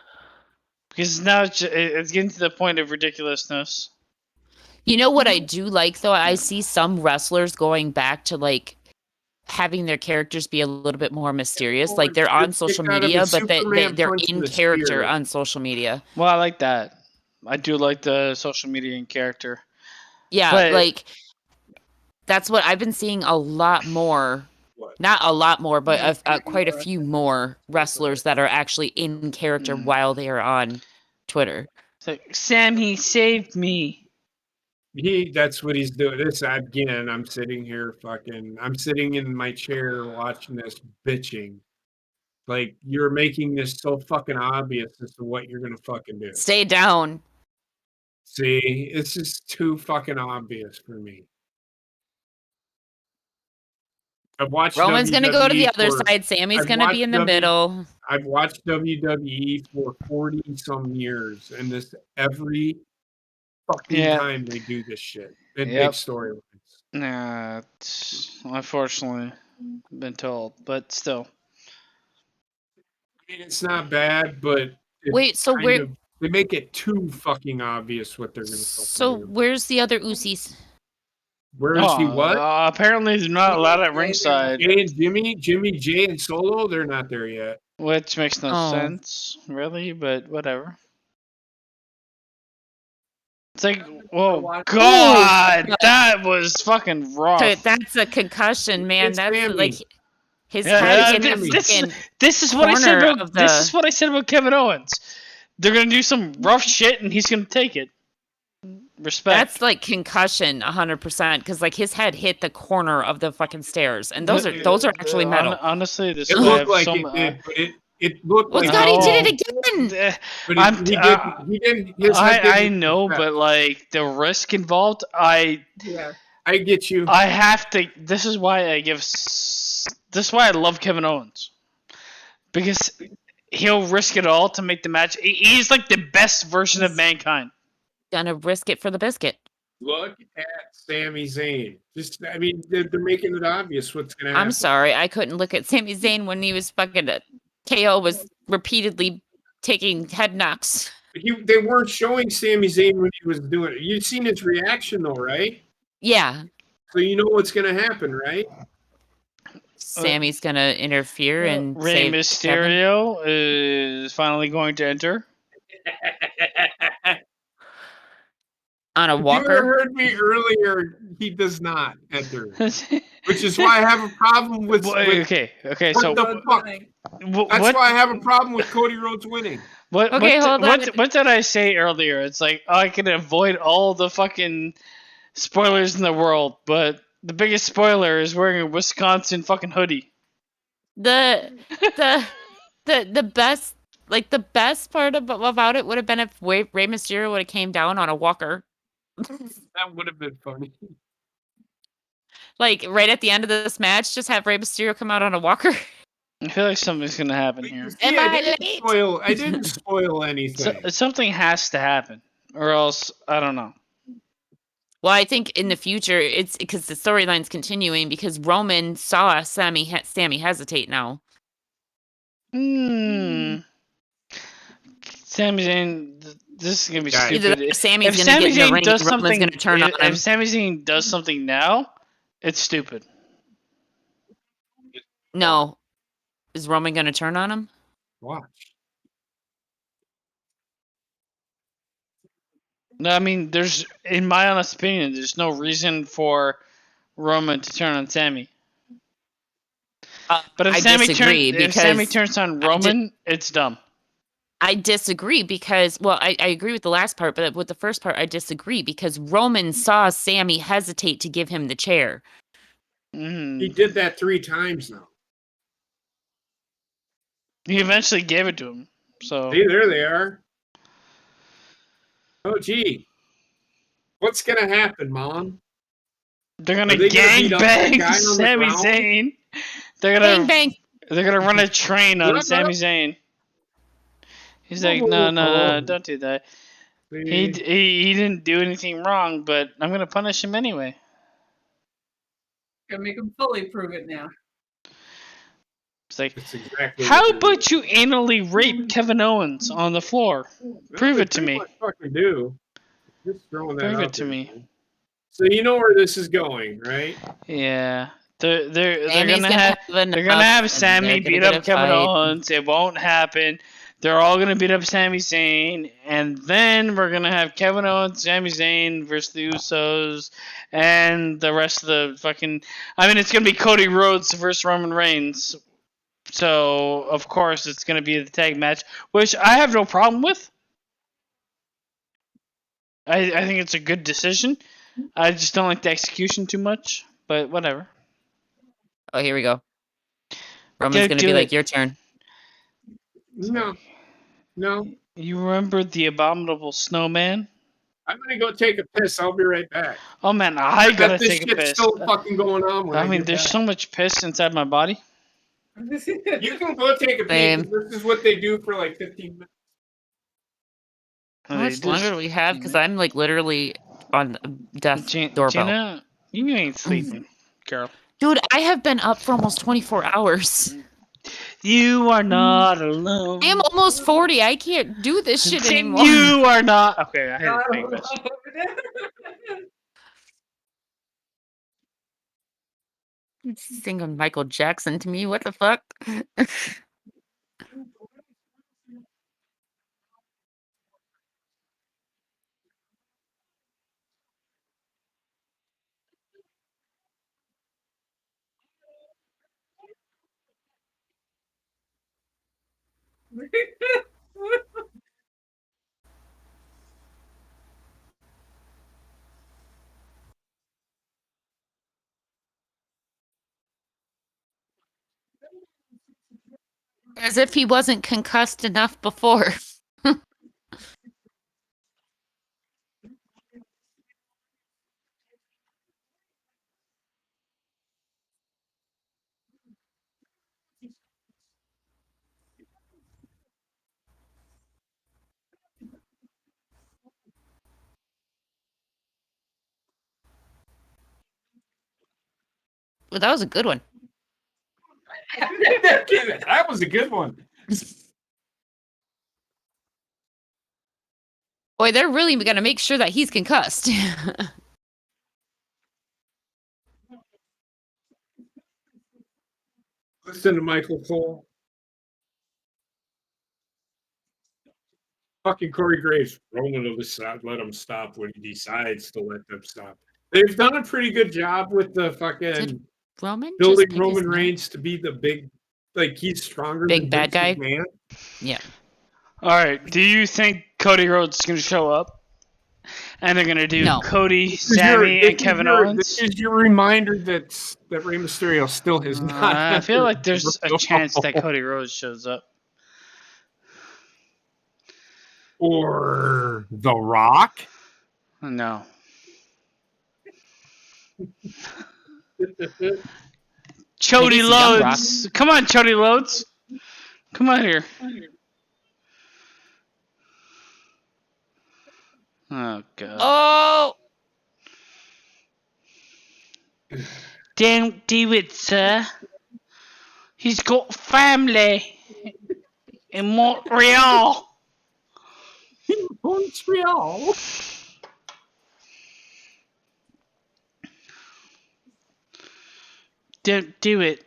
Because now it's getting to the point of ridiculousness. You know what I do like though? I see some wrestlers going back to having their characters be a little bit more mysterious. Like they're on social media, but they're in character on social media. Well, I like that. I do like the social media in character. Yeah, that's what I've been seeing a lot more. Not a lot more, but quite a few more wrestlers that are actually in character while they are on Twitter. It's like, Sammy saved me. That's what he's doing. I'm sitting here I'm sitting in my chair watching this bitching. Like, you're making this so fucking obvious as to what you're going to fucking do. Stay down. See, it's just too fucking obvious for me. I've watched Roman's WWE going to go to the other side. Sammy's going to be in the middle. I've watched WWE for 40 some years, and this every fucking time they do this shit in big storylines. Nah, unfortunately been told, but still. I mean, it's not bad, but wait, so they make it too fucking obvious what they're going to do. So where's the other Usos? Where is he? What? Apparently they're not allowed at ringside. Jay and Jimmy, Jay and Solo, they're not there yet. Which makes no sense, really, but whatever. It's like, oh God, that was fucking rough. That's a concussion, man. It's That's Sammy. like his head in this is what I said about this is what I said about Kevin Owens. They're gonna do some rough shit and he's gonna take it. Respect. That's like concussion 100% because his head hit the corner of the fucking stairs, and those are actually metal. Honestly, this it looked like it looked like God, he did it again. But he didn't. I know, but the risk involved. I get you. I have to. This is why This is why I love Kevin Owens, because he'll risk it all to make the match. He's like the best version of mankind. Gonna risk it for the biscuit. Look at Sami Zayn. They're making it obvious what's gonna happen. I'm sorry, I couldn't look at Sami Zayn when he was fucking KO was repeatedly taking head knocks. They weren't showing Sami Zayn when he was doing it. You've seen his reaction though, right? Yeah. So you know what's gonna happen, right? Sammy's gonna interfere and Rey Mysterio is finally going to enter. On a walker. You heard me earlier. He does not enter, which is why I have a problem with. Okay. So the fuck? That's why I have a problem with Cody Rhodes winning. What did I say earlier? It's like I can avoid all the fucking spoilers in the world, but the biggest spoiler is wearing a Wisconsin fucking hoodie. The best part about it would have been if Rey Mysterio would have came down on a walker. That would have been funny. Right at the end of this match, just have Rey Mysterio come out on a walker. I feel like something's gonna happen here. Am I late? I didn't spoil anything. Something has to happen, or else I don't know. Well, I think in the future it's because the storyline's continuing because Roman saw Sammy hesitate now. Sami Zayn, this is gonna be Guys. Either stupid. that or Sammy's If gonna Sami get in the Zayn ring, does and Roman's something, gonna turn on him. if Sami Zayn does something now, it's stupid. No. Is Roman gonna turn on him? Watch. No, I mean, in my honest opinion, there's no reason for Roman to turn on Sammy. But if Sammy turns on Roman, it's dumb. I disagree because, well, I agree with the last part, but with the first part, I disagree because Roman saw Sammy hesitate to give him the chair. He did that 3 times now. He eventually gave it to him. So See, there they are. Oh, gee. What's going to happen, Mom? they're gonna Are they gonna gang beat up that bang guy on the Sami ground? Zayn. Bang, bang. They're gonna run a train on Look, Sami look. Zayn. He's like, no, don't do that. He didn't do anything wrong, but I'm gonna punish him anyway. Gonna make him fully prove it now. It's like, That's exactly how what about you anally rape Kevin Owens on the floor? Prove it to me. Fucking do. Just throwing that Prove out it to there, me. man. So you know where this is going, right? Yeah. They're Sammy's gonna have Sammy beat up Kevin Owens. It won't happen. They're all gonna beat up Sami Zayn, and then we're gonna have Kevin Owens, Sami Zayn versus the Usos, and the rest of the fucking. I mean, it's gonna be Cody Rhodes versus Roman Reigns. So of course it's gonna be the tag match, which I have no problem with. I think it's a good decision. I just don't like the execution too much, but whatever. Oh, here we go. Roman's gonna be like, your turn. No. You remember the abominable snowman? I'm gonna go take a piss. I'll be right back. Oh man, I gotta this take a shit's piss. still fucking going on. When I mean, there's so much piss inside my body. You can go take a Same. pee. This is what they do for like 15 minutes. How much longer do we have? Because I'm like literally on death's doorbell. Gina, you ain't sleeping, girl. Dude, I have been up for almost 24 hours. You are not alone. I am almost 40. I can't do this shit anymore. You are not. Okay, I had to make this. Singing Michael Jackson to me. What the fuck? As if he wasn't concussed enough before. Well, that was a good one. That was a good one. Boy, they're really going to make sure that he's concussed. Listen to Michael Cole. Fucking Corey Graves. Roman will let him stop when he decides to let them stop. They've done a pretty good job with the fucking Roman building Roman Reigns to be the big, like he's stronger big than bad guy. Man. Yeah. All right. Do you think Cody Rhodes is going to show up? And they're going to do Cody, Sammy, and Kevin Owens? This is your reminder that Rey Mysterio still has not. I feel like there's a chance that Cody Rhodes shows up. Or The Rock? Chody it's a young Rock. Loads. Come on, Chody Loads. Come on here. Oh, God. Oh, Don't do it, sir. He's got family in Montreal. Montreal. Don't do it.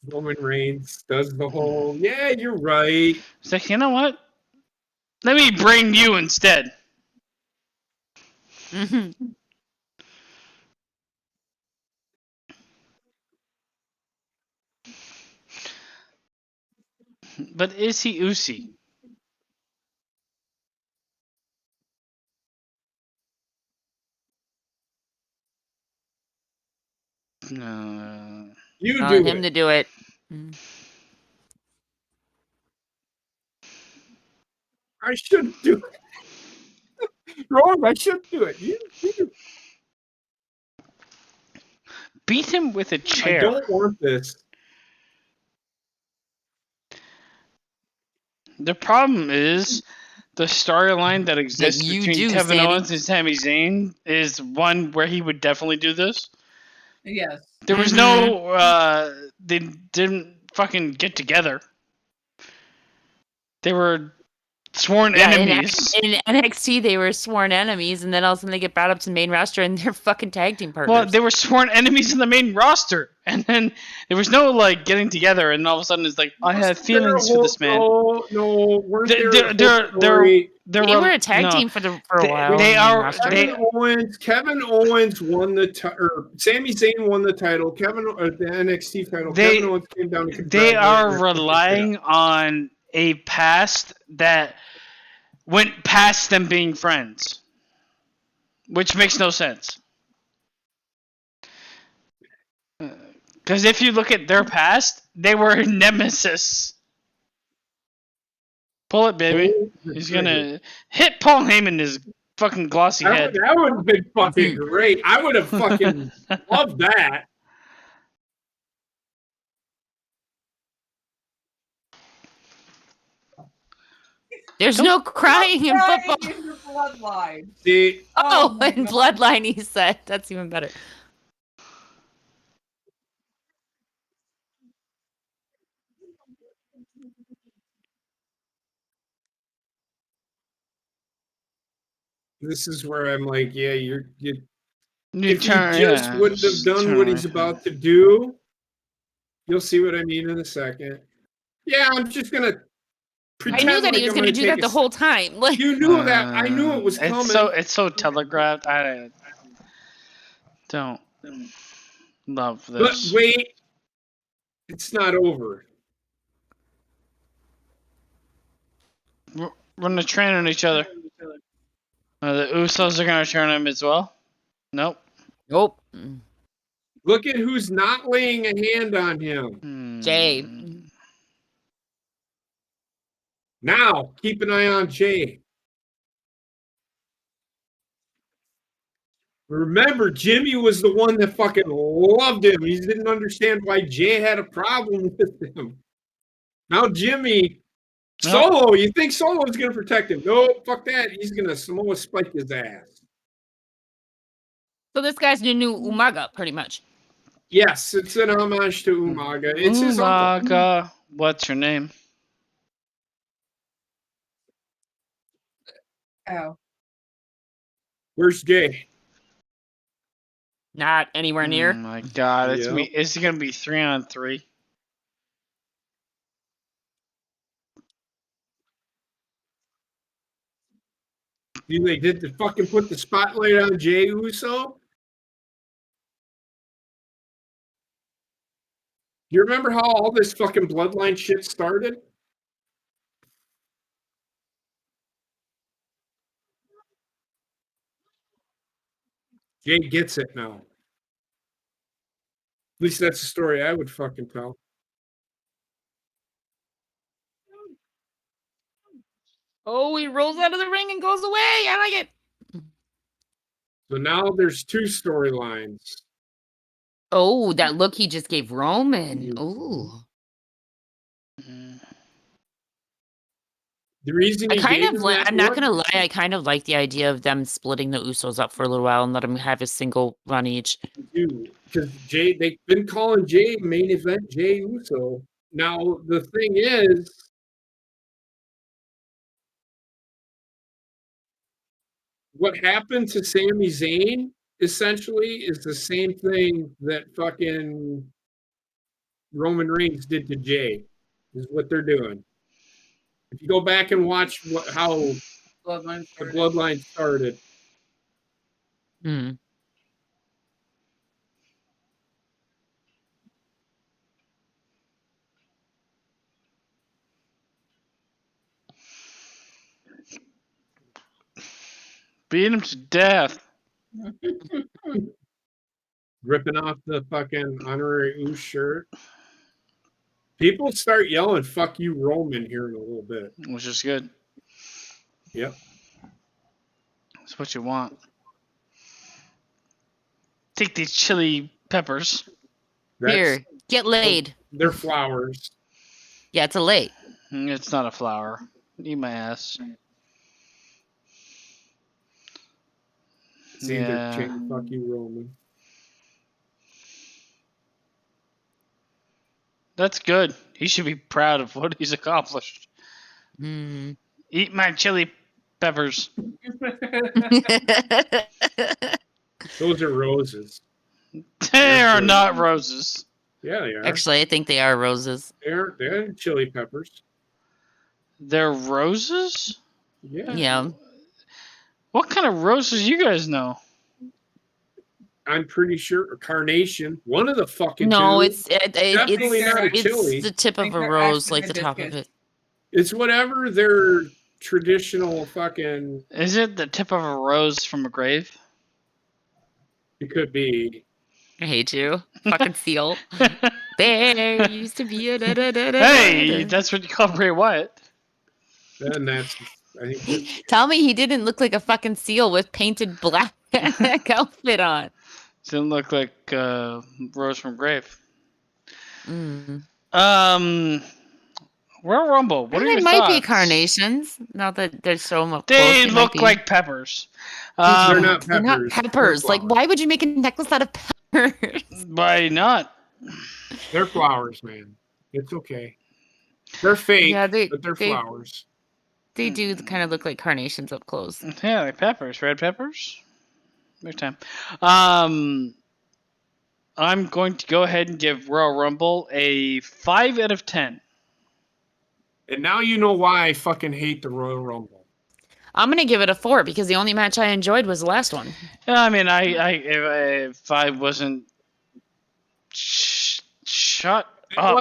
Roman Reigns does the whole, yeah, you're right. It's like, you know what? Let me bring you instead. mhm. But is he Usi? No. You On do him it. to do it. Mm. I shouldn't do it. Wrong, I shouldn't do it. You do. Beat him with a I chair. don't want this. The problem is the storyline that exists you between do, Kevin Sammy. Owens and Sami Zayn is one where he would definitely do this. Yes. There was no they didn't fucking get together. They were sworn Yeah, enemies. in NXT they were sworn enemies, and then all of a sudden they get brought up to the main roster and they're fucking tag team partners. Well, they were sworn enemies in the main roster, and then there was no like getting together, and all of a sudden it's like I have feelings for this man. No, weren't They're they were a tag team for a while. They on the main are. roster. Kevin Owens won the or Sami Zayn won the title. The NXT title. Kevin Owens came down to They are relying on a past that went past them being friends, which makes no sense. Because if you look at their past, they were nemesis. Pull it, baby. He's gonna hit Paul Heyman in his fucking glossy head. That would have been fucking great. I would have fucking loved that. There's no crying in football. In your bloodline. See, Oh, my in God. Bloodline, he said. That's even better. this is where I'm like, yeah, You if he just wouldn't have done what he's about to do, you'll see what I mean in a second. Yeah, I'm just gonna pretend. I knew that he was going to do that the whole time. Like, You knew that. I knew it was coming. It's so telegraphed. I don't love But this. wait, it's not over. We're gonna train on each other. The Usos are gonna turn him as well. Nope. nope. Look at who's not laying a hand on him. Jay. Now, keep an eye on Jay. Remember, Jimmy was the one that fucking loved him. He didn't understand why Jay had a problem with him. Now, Jimmy, Solo, you think Solo's going to protect him? No, fuck that. He's going to Samoa spike his ass. So this guy's the new Umaga, pretty much. Yes, it's an homage to Umaga. It's his uncle. Umaga. What's your name? Oh. Where's Jay? Not anywhere near. Oh my god, Yeah. it's gonna be 3-on-3. They did the fucking put the spotlight on Jay Uso? You remember how all this fucking bloodline shit started? Jay gets it now. At least that's the story I would fucking tell. Oh, he rolls out of the ring and goes away. I like it. So now there's two storylines. Oh, that look he just gave Roman. Ooh. The reason I he kind gave of him that I'm not look- gonna lie, I kind of like the idea of them splitting the Usos up for a little while and let them have a single run each. because Jay, they've been calling Jay main event Jay Uso. Now the thing is, what happened to Sami Zayn essentially is the same thing that fucking Roman Reigns did to Jay. Is what they're doing. If you go back and watch how Bloodline the started. bloodline started, Hmm. Beat him to death. ripping off the fucking honorary Uso shirt. People start yelling "fuck you, Roman" here in a little bit. Which is good. Yep. That's what you want. Take these chili peppers. Here, get laid. They're flowers. Yeah, it's a lay. It's not a flower. Eat my ass. It's either Yeah. King, fuck you, Roman. That's good. He should be proud of what he's accomplished. Hmm. Eat my chili peppers. Those are roses. They are not roses. Yeah, they are. Actually, I think they are roses. They're chili peppers. They're roses? Yeah. Yeah. What kind of roses you guys know? I'm pretty sure carnation. One of the fucking No, two. it's Definitely not a it's chili. the tip of think a they're rose, actually like the top of hibiscus. it. It's whatever their traditional fucking. Is it the tip of a rose from a grave? It could be. I hate you, fucking seal. There used to be a Hey, that's what you call Bray Wyatt. Then that's. I think. Tell me he didn't look like a fucking seal with painted black outfit on. Didn't look like Rose from Grave. Mm. Royal Rumble. What are They your might thoughts? be carnations. Now that they're so much They close, look might be. like peppers. They're not They're not peppers. peppers. They're Like, flowers. why would you make a necklace out of peppers? Why not? They're flowers, man. It's okay. They're fake, Yeah, but they're they- flowers. They do kind of look like carnations up close. Yeah, like peppers. Red peppers. Big time. I'm going to go ahead and give Royal Rumble a 5 out of 10. And now you know why I fucking hate the Royal Rumble. I'm gonna give it a 4 because the only match I enjoyed was the last one. Yeah, I mean, if I wasn't shut It up.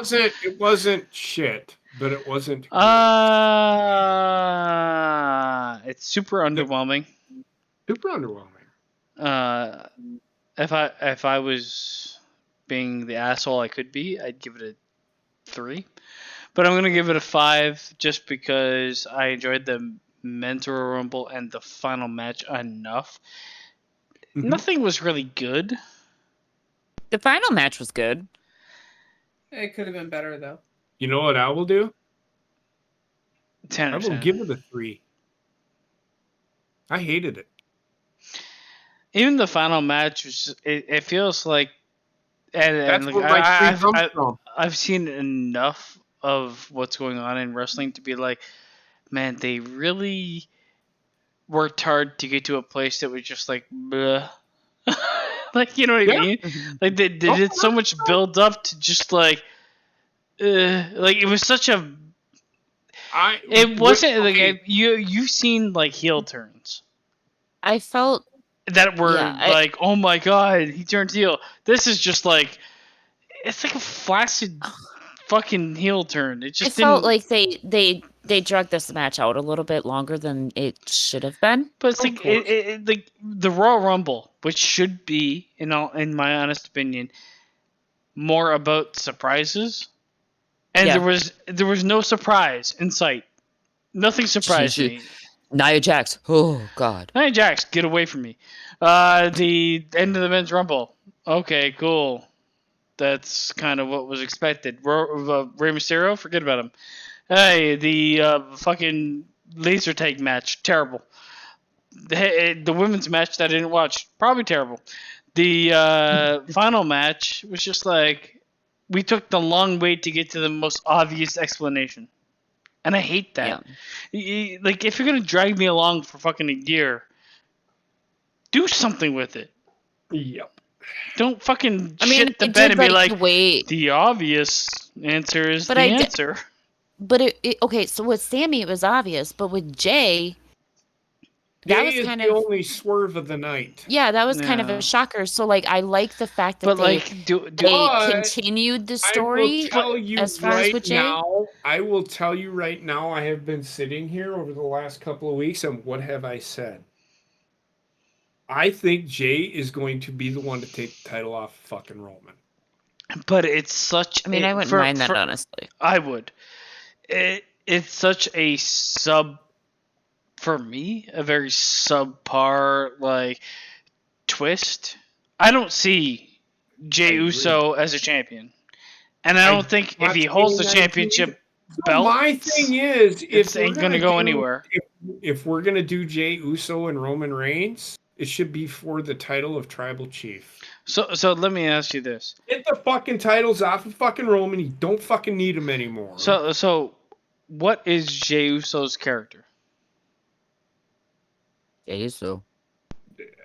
wasn't shit, but it wasn't. It's super underwhelming. Super underwhelming. If I was being the asshole I could be, I'd give it a 3. But I'm gonna give it a 5 just because I enjoyed the men's Royal Rumble and the final match enough. Mhm. Nothing was really good. The final match was good. It could have been better though. You know what I will do? 10 I out of will 10. give it a 3. I hated it. Even the final match was. It feels like. That's like, where my 3 comes from. I've seen enough of what's going on in wrestling to be like, man, they really worked hard to get to a place that was just like, bleh. Like, you know what I Yeah. mean? Like they did so much build up to just like it was such a. It wasn't okay. like you've seen like heel turns I felt that were Yeah, like, oh my god, he turned heel. This is just like, it's like a flaccid fucking heel turn. It I just felt didn't. like they dragged this match out a little bit longer than it should have been. But it's Of like course. like the Royal Rumble, which should be, in my honest opinion, more about surprises. And Yeah. there was no surprise in sight. Nothing surprised me. Nia Jax. Oh God. Hey Jax, get away from me. The end of the men's Rumble. Okay, cool. That's kind of what was expected. Rey Mysterio, forget about him. Hey, the fucking laser tag match, terrible. The women's match that I didn't watch, probably terrible. The final match was just like, we took the long way to get to the most obvious explanation. And I hate that. Like, if you're going to drag me along for fucking a year, do something with it. Yep. Don't fucking I mean, shit the I bed did and be like like, the way, the obvious answer is But the I did- answer. but okay. So with Sammy, it was obvious, but with Jay, that Jay was is kind the of only swerve of the night. yeah, that was kind of Yeah. a shocker. So like, I like the fact that But, they like, do they But continued the I story will tell you as far as right with Jay. now. I will tell you right now. I have been sitting here over the last couple of weeks, and what have I said? I think Jay is going to be the one to take the title off fucking Roman. But it's such. I mean, I wouldn't mind that, honestly. I would. It's such a for me, a very subpar like twist. I don't see Jey Uso as a champion, and I don't think if he holds the championship belt, my thing is, if it we're ain't gonna go anywhere. If we're gonna do Jey Uso and Roman Reigns, it should be for the title of Tribal Chief. So let me ask you this. Get the fucking titles off of fucking Roman. You don't fucking need them anymore. So what is Jey Uso's character? Jey Uso.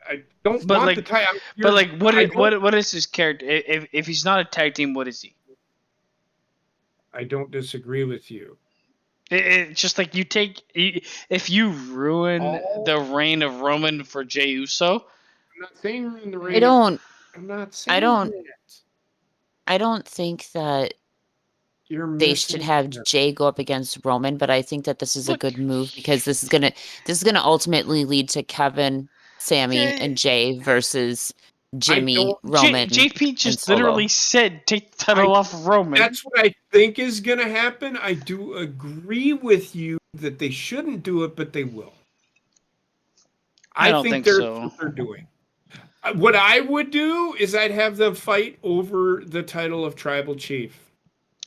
I don't But want like- the title. But like, what is his character? If he's not a tag team, what is he? I don't disagree with you. It's just like if you ruin the reign of Roman for Jey Uso. I'm not saying ruin the reign. I don't. I'm not saying don't- that. I don't think that You're they missing should have it. Jay go up against Roman, but I think that this is a Look- good move because this is gonna ultimately lead to Kevin, Sammy, Yeah. and Jay versus Jimmy, don't- Roman. JP just Solo. literally said take the title off of Roman. That's what I think is going to happen. I do agree with you that they shouldn't do it, but they will. I don't think that's so. what they're doing. What I would do is I'd have them fight over the title of Tribal Chief.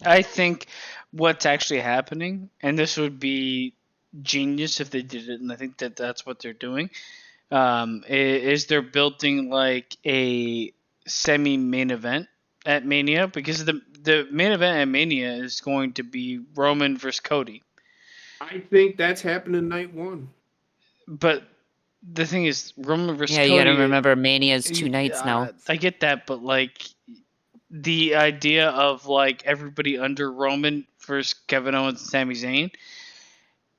I think what's actually happening, and this would be genius if they did it, and I think that that's what they're doing, is they're building like a semi-main event at Mania, because the main event at Mania is going to be Roman versus Cody. I think that's happening night one. But the thing is, Roman versus Yeah, Cody. you gotta remember Mania's 2 nights now. I get that, but like the idea of like everybody under Roman versus Kevin Owens and Sami Zayn.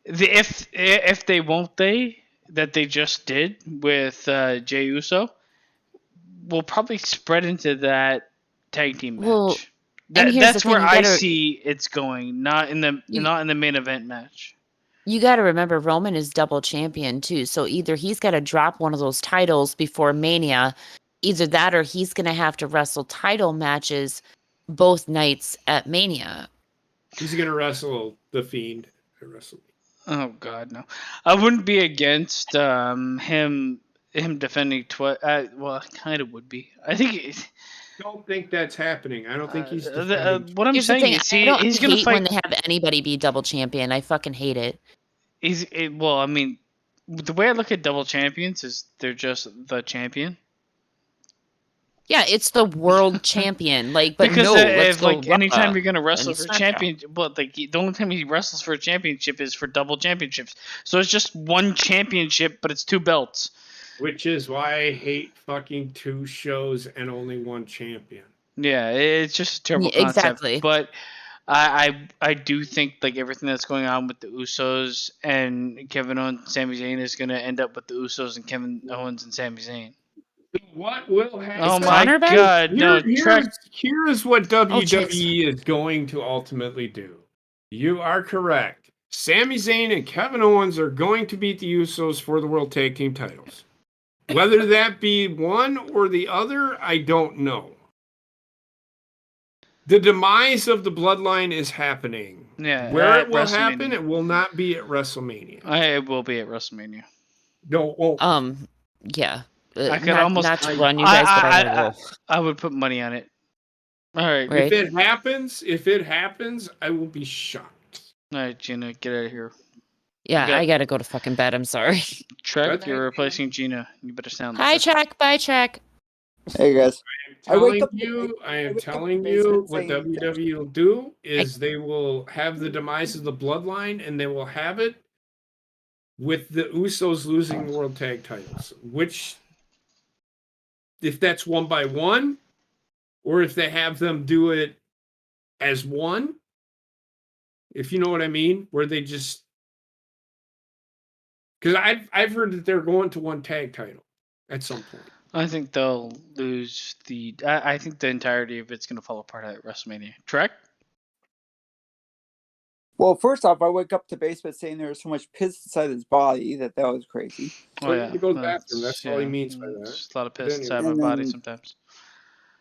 If they won't that they just did with Jey Uso, will probably spread into that tag team match. Well, and here's That's the where thing, I see it's going, not in the main event match. You got to remember Roman is double champion too. So either he's got to drop one of those titles before Mania, either that or he's going to have to wrestle title matches both nights at Mania. He's going to wrestle The Fiend. Oh God, no! I wouldn't be against him defending well, I kind of would be. I think. Don't think that's happening. I don't think he's. What I'm Here's the saying thing, is I don't he's going to hate fight. when they have anybody be double champion. I fucking hate it. Well, I mean, the way I look at double champions is they're just the champion. Yeah, it's the world champion. Like, but Because no, let's if go like anytime Raw you're gonna wrestle and for a SmackDown. championship, but like the only time he wrestles for a championship is for double championships. So it's just one championship, but it's two belts. Which is why I hate fucking 2 shows and only 1 champion. Yeah, it's just a terrible Yeah, concept. exactly. But I do think like everything that's going on with the Usos and Kevin Owens and Sami Zayn is gonna end up with the Usos and Kevin Owens and Sami Zayn. What will happen? Oh my Connor back? God! No, Here's what WWE jeez. is going to ultimately do. You are correct. Sami Zayn and Kevin Owens are going to beat the Usos for the World Tag Team titles. Whether that be one or the other, I don't know. The demise of the bloodline is happening. Yeah, Where at it will happen, WrestleMania. it will not be at WrestleMania. It will be at WrestleMania. No, it won't. Yeah. I could not, almost not to run you guys, but I will. I would put money on it. All right. Right. If it happens, I will be shocked. All right, Gina, get out of here. Yeah, Okay. I gotta go to fucking bed. I'm sorry. Trek, That's you're okay. replacing Gina. You better sound Hi, like Chuck. Bye, Chuck. Hey guys. I wake up I am wake up in the telling you basement what saying- WWE will do is they will have the demise of the bloodline, and they will have it with the Usos losing the world tag titles. Which, if that's 1 by 1, or if they have them do it as one, if you know what I mean, where they just, because I've heard that they're going to one tag title at some point. I think they'll lose the. I think the entirety of it's going to fall apart at WrestleMania. Trek? Well, first off, I wake up to basement saying there was so much piss inside his body that was crazy. So he had to go to the bathroom. That's all he means by that. Just a lot of But piss anyway. inside my And body then- sometimes.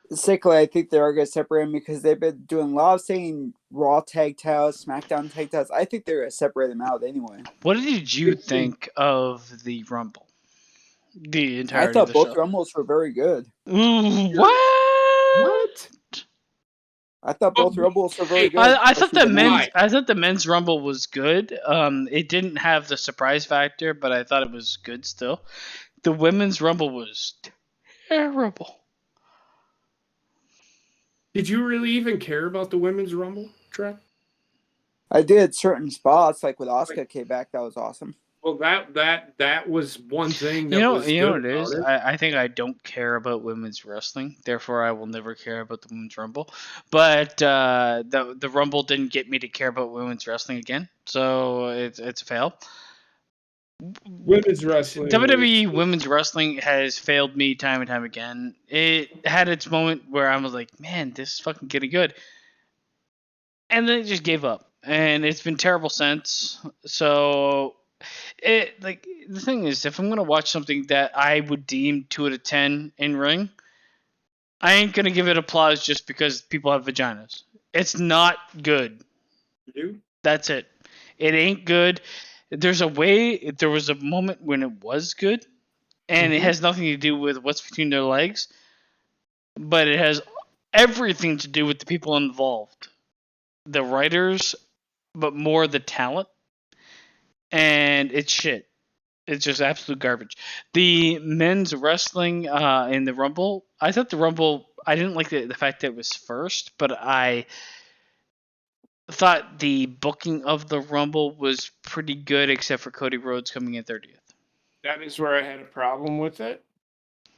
Secondly, I think they are going to separate them because they've been doing a lot of saying Raw tag titles, SmackDown tag titles. I think they're going to separate them out anyway. What did you think of the Rumble? The I entirety of thought the both show. Rumbles were very good. Ooh, what? I thought both Rumbles were very good. I thought the especially men's. I thought the men's Rumble was good. It didn't have the surprise factor, but I thought it was good still. The women's Rumble was terrible. Did you really even care about the women's Rumble, Trek? I did certain spots, like with Asuka came back. That was awesome. Well, that was one thing. That You know was what good it is? about it. I think I don't care about women's wrestling, therefore I will never care about the women's Rumble. But the Rumble didn't get me to care about women's wrestling again, so it's a fail. Women's wrestling. WWE women's wrestling has failed me time and time again. It had its moment where I was like, man, this is fucking getting good. And then it just gave up. And it's been terrible since. So the thing is, if I'm gonna watch something that I would deem 2 out of 10 in ring, I ain't gonna give it applause just because people have vaginas. It's not good. You? That's it. It ain't good. There was a moment when it was good, and it has nothing to do with what's between their legs, but it has everything to do with the people involved. The writers, but more the talent. And it's shit. It's just absolute garbage. The men's wrestling in the Rumble, I thought the Rumble, I didn't like the fact that it was first, but I thought the booking of the Rumble was pretty good, except for Cody Rhodes coming in 30th. That is where I had a problem with it.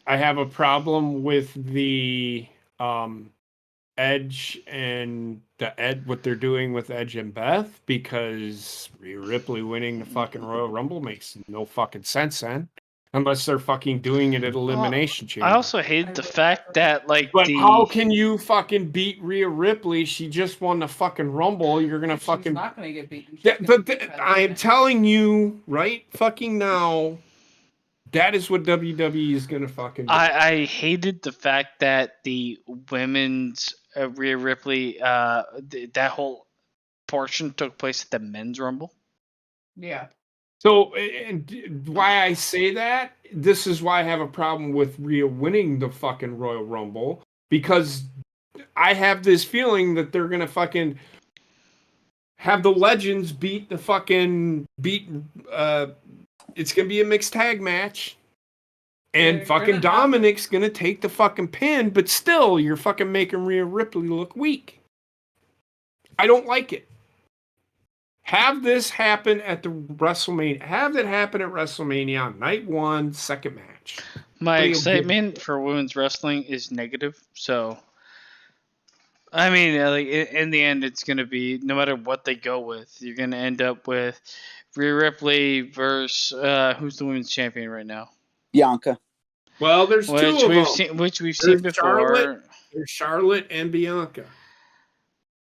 I have a problem with the Edge and what they're doing with Edge and Beth, because Rhea Ripley winning the fucking Royal Rumble makes no fucking sense then. Unless they're fucking doing it at Elimination Chamber. I also hate the fact that, But how can you fucking beat Rhea Ripley? She just won the fucking Rumble. You're gonna fucking. She's not gonna get beaten. I am telling you right fucking now, that is what WWE is gonna fucking do. I hated the fact that the women's Rhea Ripley, that whole portion took place at the men's Rumble. Yeah. So, and why I say that, this is why I have a problem with Rhea winning the fucking Royal Rumble, because I have this feeling that they're gonna fucking have the legends beat. It's gonna be a mixed tag match, and They're fucking gonna have- Dominic's gonna take the fucking pin, but still, you're fucking making Rhea Ripley look weak. I don't like it. Have this happen at the WrestleMania. Have it happen at WrestleMania on night 1, second match. My Bam, excitement for women's wrestling is negative, so I mean, in the end, it's gonna be no matter what they go with, you're gonna end up with Rhea Ripley versus who's the women's champion right now? Bianca. Well, there's two of them. Which we've seen There's before. There's Charlotte and Bianca.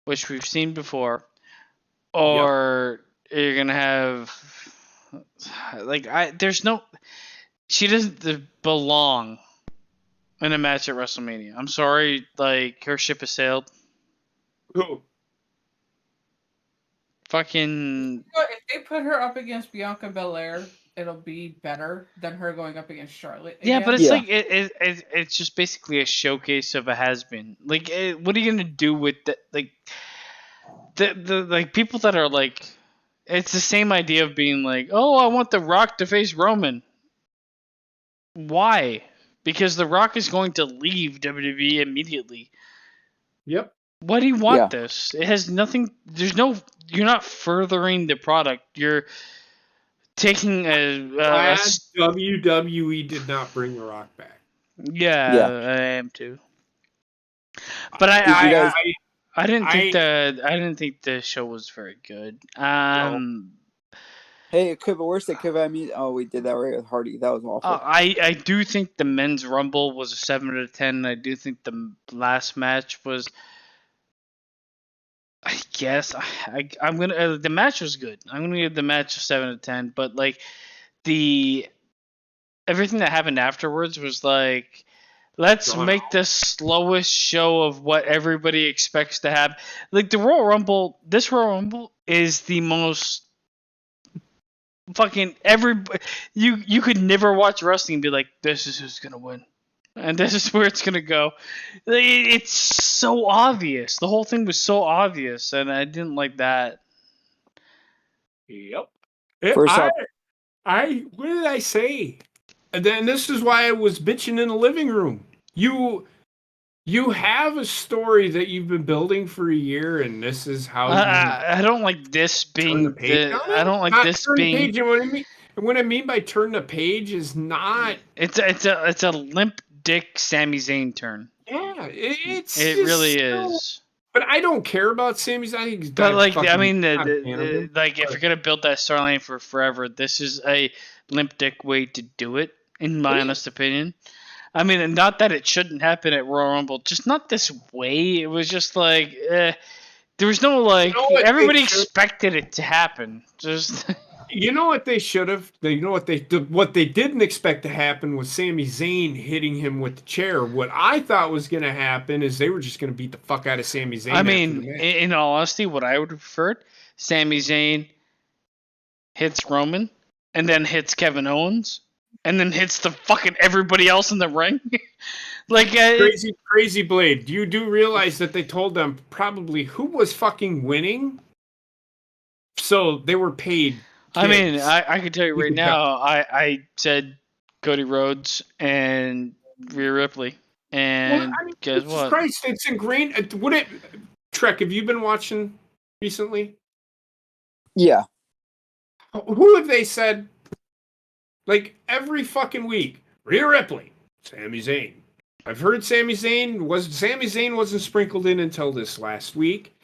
Which we've seen before. Or you're gonna have she doesn't belong in a match at WrestleMania. I'm sorry, her ship has sailed. Who? Fucking If they put her up against Bianca Belair, it'll be better than her going up against Charlotte. Yeah, but again. it's Yeah. like it's just basically a showcase of a has-been. Like, what are you gonna do with the like people that are like? It's the same idea of being like, oh, I want The Rock to face Roman. Why? Because The Rock is going to leave WWE immediately. Yep. Why do you want Yeah. this? It has nothing. There's no. You're not furthering the product. You're taking Glad WWE did not bring The Rock back. yeah, Yeah. I am too. But Did you guys? I didn't think the show was very good. Hey, it could be worse. It could have. I mean, oh, we did that right with Hardy. That was awful. I do think the men's rumble was a 7 out of 10. I do think the last match was. I guess I'm gonna. The match was good. I'm gonna give the match a 7 out of 10. But like everything that happened afterwards was like, let's Gone make the slowest show of what everybody expects to have. Like the Royal Rumble, this Royal Rumble is the most fucking you could never watch wrestling and be like, this is who's gonna win, and this is where it's gonna go. It's so obvious. The whole thing was so obvious, and I didn't like that. Yep. First off, What did I say? And then this is why I was bitching in the living room. You have a story that you've been building for a year, and this is how you I don't like this turn the being page the. on it? I don't like Not this turn the being. page. What I mean by turn the page is not. It's a limp dick Sami Zayn turn. Yeah, it's It just really so- is. But I don't care about Sami Zayn. I think he's But like, I fucking mean, not a fan of him. like if you're gonna build that storyline for forever, this is a limp dick way to do it, in my honest opinion. I mean, and not that it shouldn't happen at Royal Rumble, just not this way. It was just like, there was no like, know what, everybody they should- expected it to happen. Just You know what they should have? You know what what they didn't expect to happen was Sami Zayn hitting him with the chair. What I thought was going to happen is they were just going to beat the fuck out of Sami Zayn. I mean, in all honesty, what I would have preferred, Sami Zayn hits Roman, and then hits Kevin Owens, and then hits the fucking everybody else in the ring. Like Crazy Blade. You do realize that they told them probably who was fucking winning, so they were paid. I mean, kids. I can tell you You right can now, I said Cody Rhodes and Rhea Ripley, and guess Jesus what? Christ, it's ingrained. Would it? Trek, have you been watching recently? yeah. Who have they said? Like every fucking week, Rhea Ripley, Sami Zayn. I've heard Sami Zayn wasn't sprinkled in until this last week,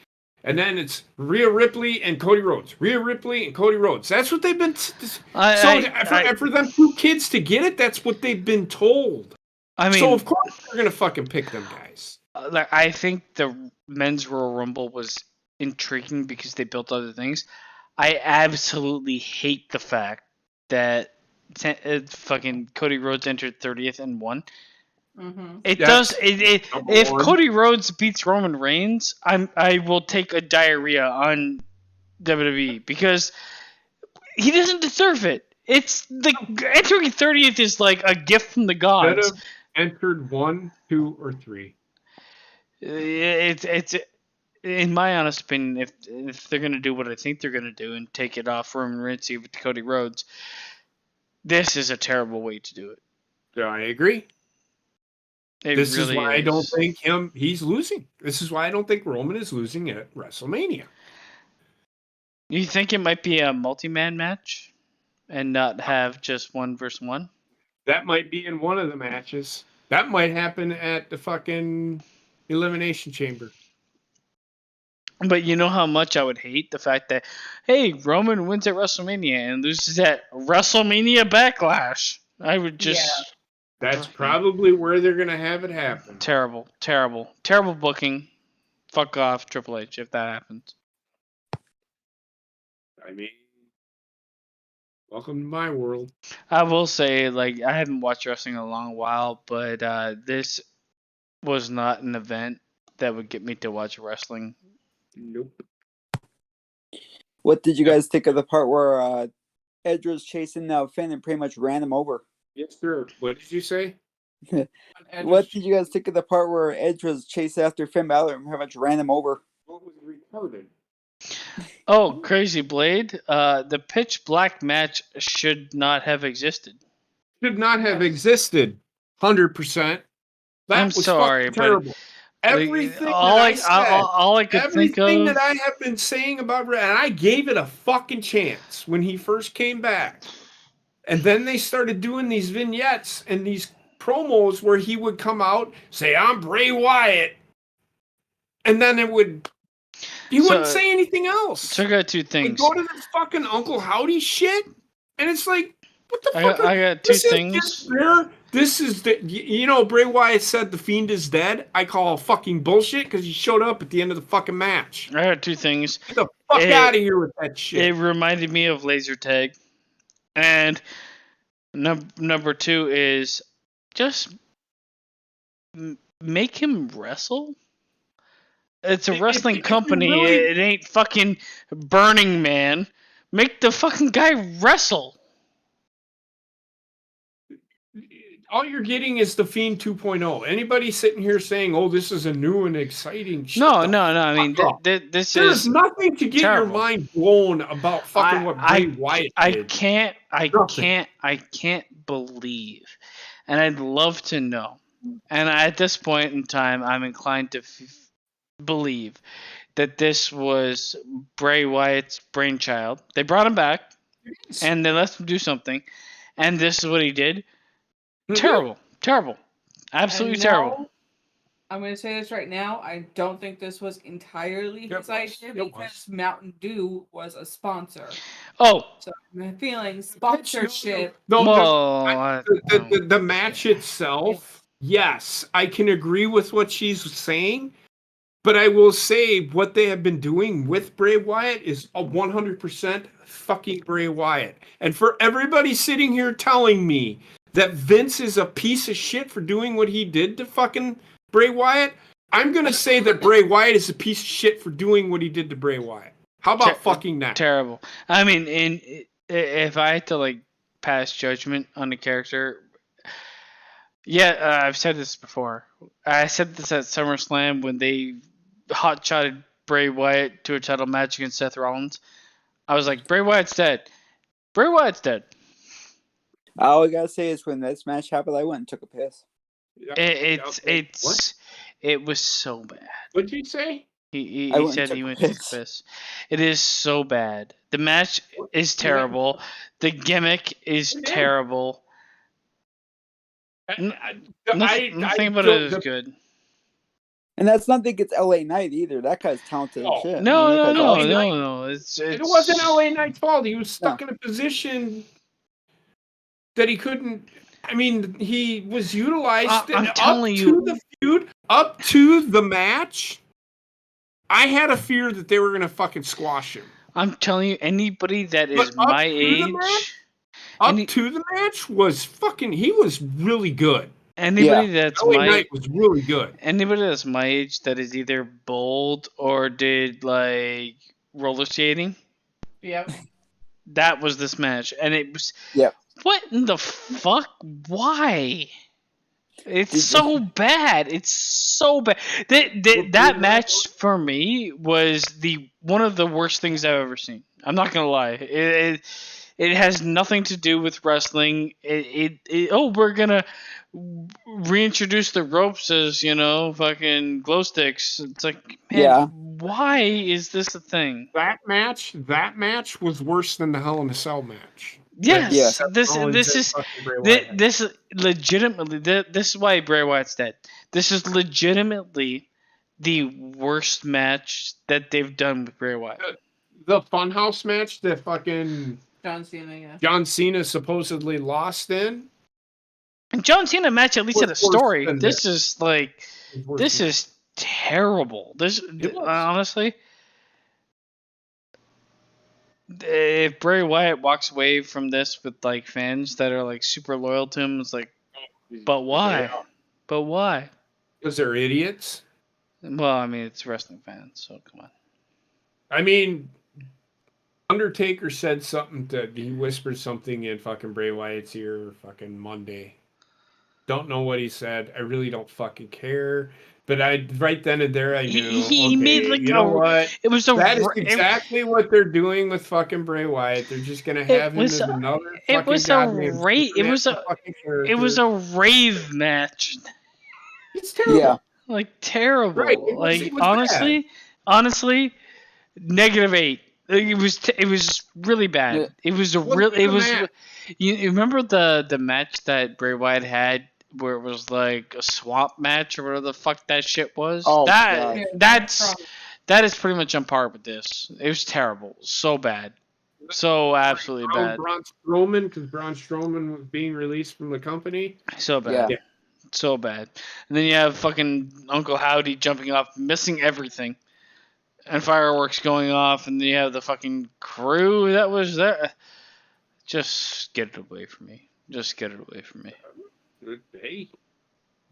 and then it's Rhea Ripley and Cody Rhodes. Rhea Ripley and Cody Rhodes. That's what they've been. For them two kids to get it, that's what they've been told. I mean, so of course they're gonna fucking pick them guys. like, I think the men's Royal Rumble was intriguing because they built other things. I absolutely hate the fact that fucking Cody Rhodes entered 30th and won. Mm-hmm. It That's does. If one. Cody Rhodes beats Roman Reigns, I will take a diarrhea on WWE because he doesn't deserve it. It's the entering 30th is like a gift from the Should gods. have entered 1, 2, or 3. It's in my honest opinion, if they're gonna do what I think they're gonna do and take it off Roman Reigns with Cody Rhodes, this is a terrible way to do it. Yeah, I agree. This is why I don't think he's losing. This is why I don't think Roman is losing at WrestleMania. You think it might be a multi-man match and not have just 1 versus 1? That might be in one of the matches. That might happen at the fucking Elimination Chamber. But you know how much I would hate the fact that, hey, Roman wins at WrestleMania and loses at WrestleMania Backlash. I would just... That's probably where they're going to have it happen. Terrible booking. Fuck off, Triple H, if that happens. I mean, welcome to my world. I will say, like, I haven't watched wrestling in a long while, but this was not an event that would get me to watch wrestling. Nope. What did you guys think of the part where Edge was chasing Finn and pretty much ran him over. Yes, sir. What did you say? What did you guys think of the part where Edge was chasing after Finn Balor and pretty much ran him over? What was retarded? Oh, Crazy Blade. The pitch black match should not have existed. Should not have existed. 100%. I'm was sorry, fucking but terrible. Everything all that I I said, all I could think everything of. that I have been saying about Red, and I gave it a fucking chance when he first came back. And then they started doing these vignettes and these promos where he would come out, say, I'm Bray Wyatt. And then he wouldn't say anything else. So I got two things. Go to this fucking Uncle Howdy shit. And it's like, what the fuck? I got two things. This is Bray Wyatt said the Fiend is dead. I call fucking bullshit because he showed up at the end of the fucking match. I got two things. Get the fuck out of here with that shit. It reminded me of laser tag. And number two is just make him wrestle. It's a wrestling company. It ain't fucking Burning Man. Make the fucking guy wrestle. All you're getting is the Fiend 2.0. Anybody sitting here saying, "Oh, this is a new and exciting"? No. I mean, this there's is nothing to get terrible. your mind blown about fucking what Bray Wyatt did. I can't believe, and I'd love to know. And at this point in time, I'm inclined to believe that this was Bray Wyatt's brainchild. They brought him back, and they let him do something, and this is what he did. Terrible. Absolutely terrible. I'm going to say this right now. I don't think this was entirely his idea because Mountain Dew was a sponsor. Oh. So I'm feeling sponsorship. The match itself, yes, I can agree with what she's saying. But I will say what they have been doing with Bray Wyatt is a 100% fucking Bray Wyatt. And for everybody sitting here telling me that Vince is a piece of shit for doing what he did to fucking Bray Wyatt, I'm going to say that Bray Wyatt is a piece of shit for doing what he did to Bray Wyatt. How about fucking that? Terrible. I mean, if I had to pass judgment on the character, I've said this before. I said this at SummerSlam when they hot-shotted Bray Wyatt to a title match against Seth Rollins. I was like, Bray Wyatt's dead. Bray Wyatt's dead. All I gotta say is when this match happened, I went and took a piss. It was so bad. What did he say? He said he went to take a piss. It is so bad. The match is terrible. The gimmick is terrible. Nothing about it is good. And that's not think it's LA Knight either. That guy's talented as shit. No. It wasn't LA Knight's fault. He was stuck in a position that he couldn't. I mean, he was utilized up to the match. I had a fear that they were gonna fucking squash him. I'm telling you, anybody that is my age, to the match was fucking. He was really good. Anybody that's LA Knight was really good. Anybody that's my age that is either bold or did roller skating. Yep. That was this match, and it was. Yep. What in the fuck? Why? It's so bad. It's so bad. That match for me was one of the worst things I've ever seen. I'm not gonna lie. It has nothing to do with wrestling. We're gonna reintroduce the ropes as fucking glow sticks. It's like, man, why is this a thing? That match was worse than the Hell in a Cell match. Yes, this legitimately. This is why Bray Wyatt's dead. This is legitimately the worst match that they've done with Bray Wyatt. The Funhouse match that fucking John Cena supposedly lost in. And John Cena match at least had a story. This is terrible. Honestly. If Bray Wyatt walks away from this with fans that are super loyal to him, it's but why? Yeah. But why? Because they're idiots. Well, I mean, it's wrestling fans, so come on. I mean, Undertaker said something he whispered something in fucking Bray Wyatt's ear fucking Monday. Don't know what he said. I really don't fucking care. But right then and there I knew. He made like you know what? It was That is exactly what they're doing with fucking Bray Wyatt. They're just gonna have him as another fucking goddamn. It was a rave match. It's terrible. Yeah. Like terrible. Right. It was honestly, -8. It was really bad. Yeah. It was a real. It was. You remember the match that Bray Wyatt had where it was like a swamp match or whatever the fuck that shit was? Oh, that is pretty much on par with this. It was terrible. So bad. So absolutely bad. Braun Strowman, because Braun Strowman was being released from the company. So bad. Yeah. So bad. And then you have fucking Uncle Howdy jumping off, missing everything. And fireworks going off, and then you have the fucking crew that was there. Just get it away from me. Just get it away from me. Hey.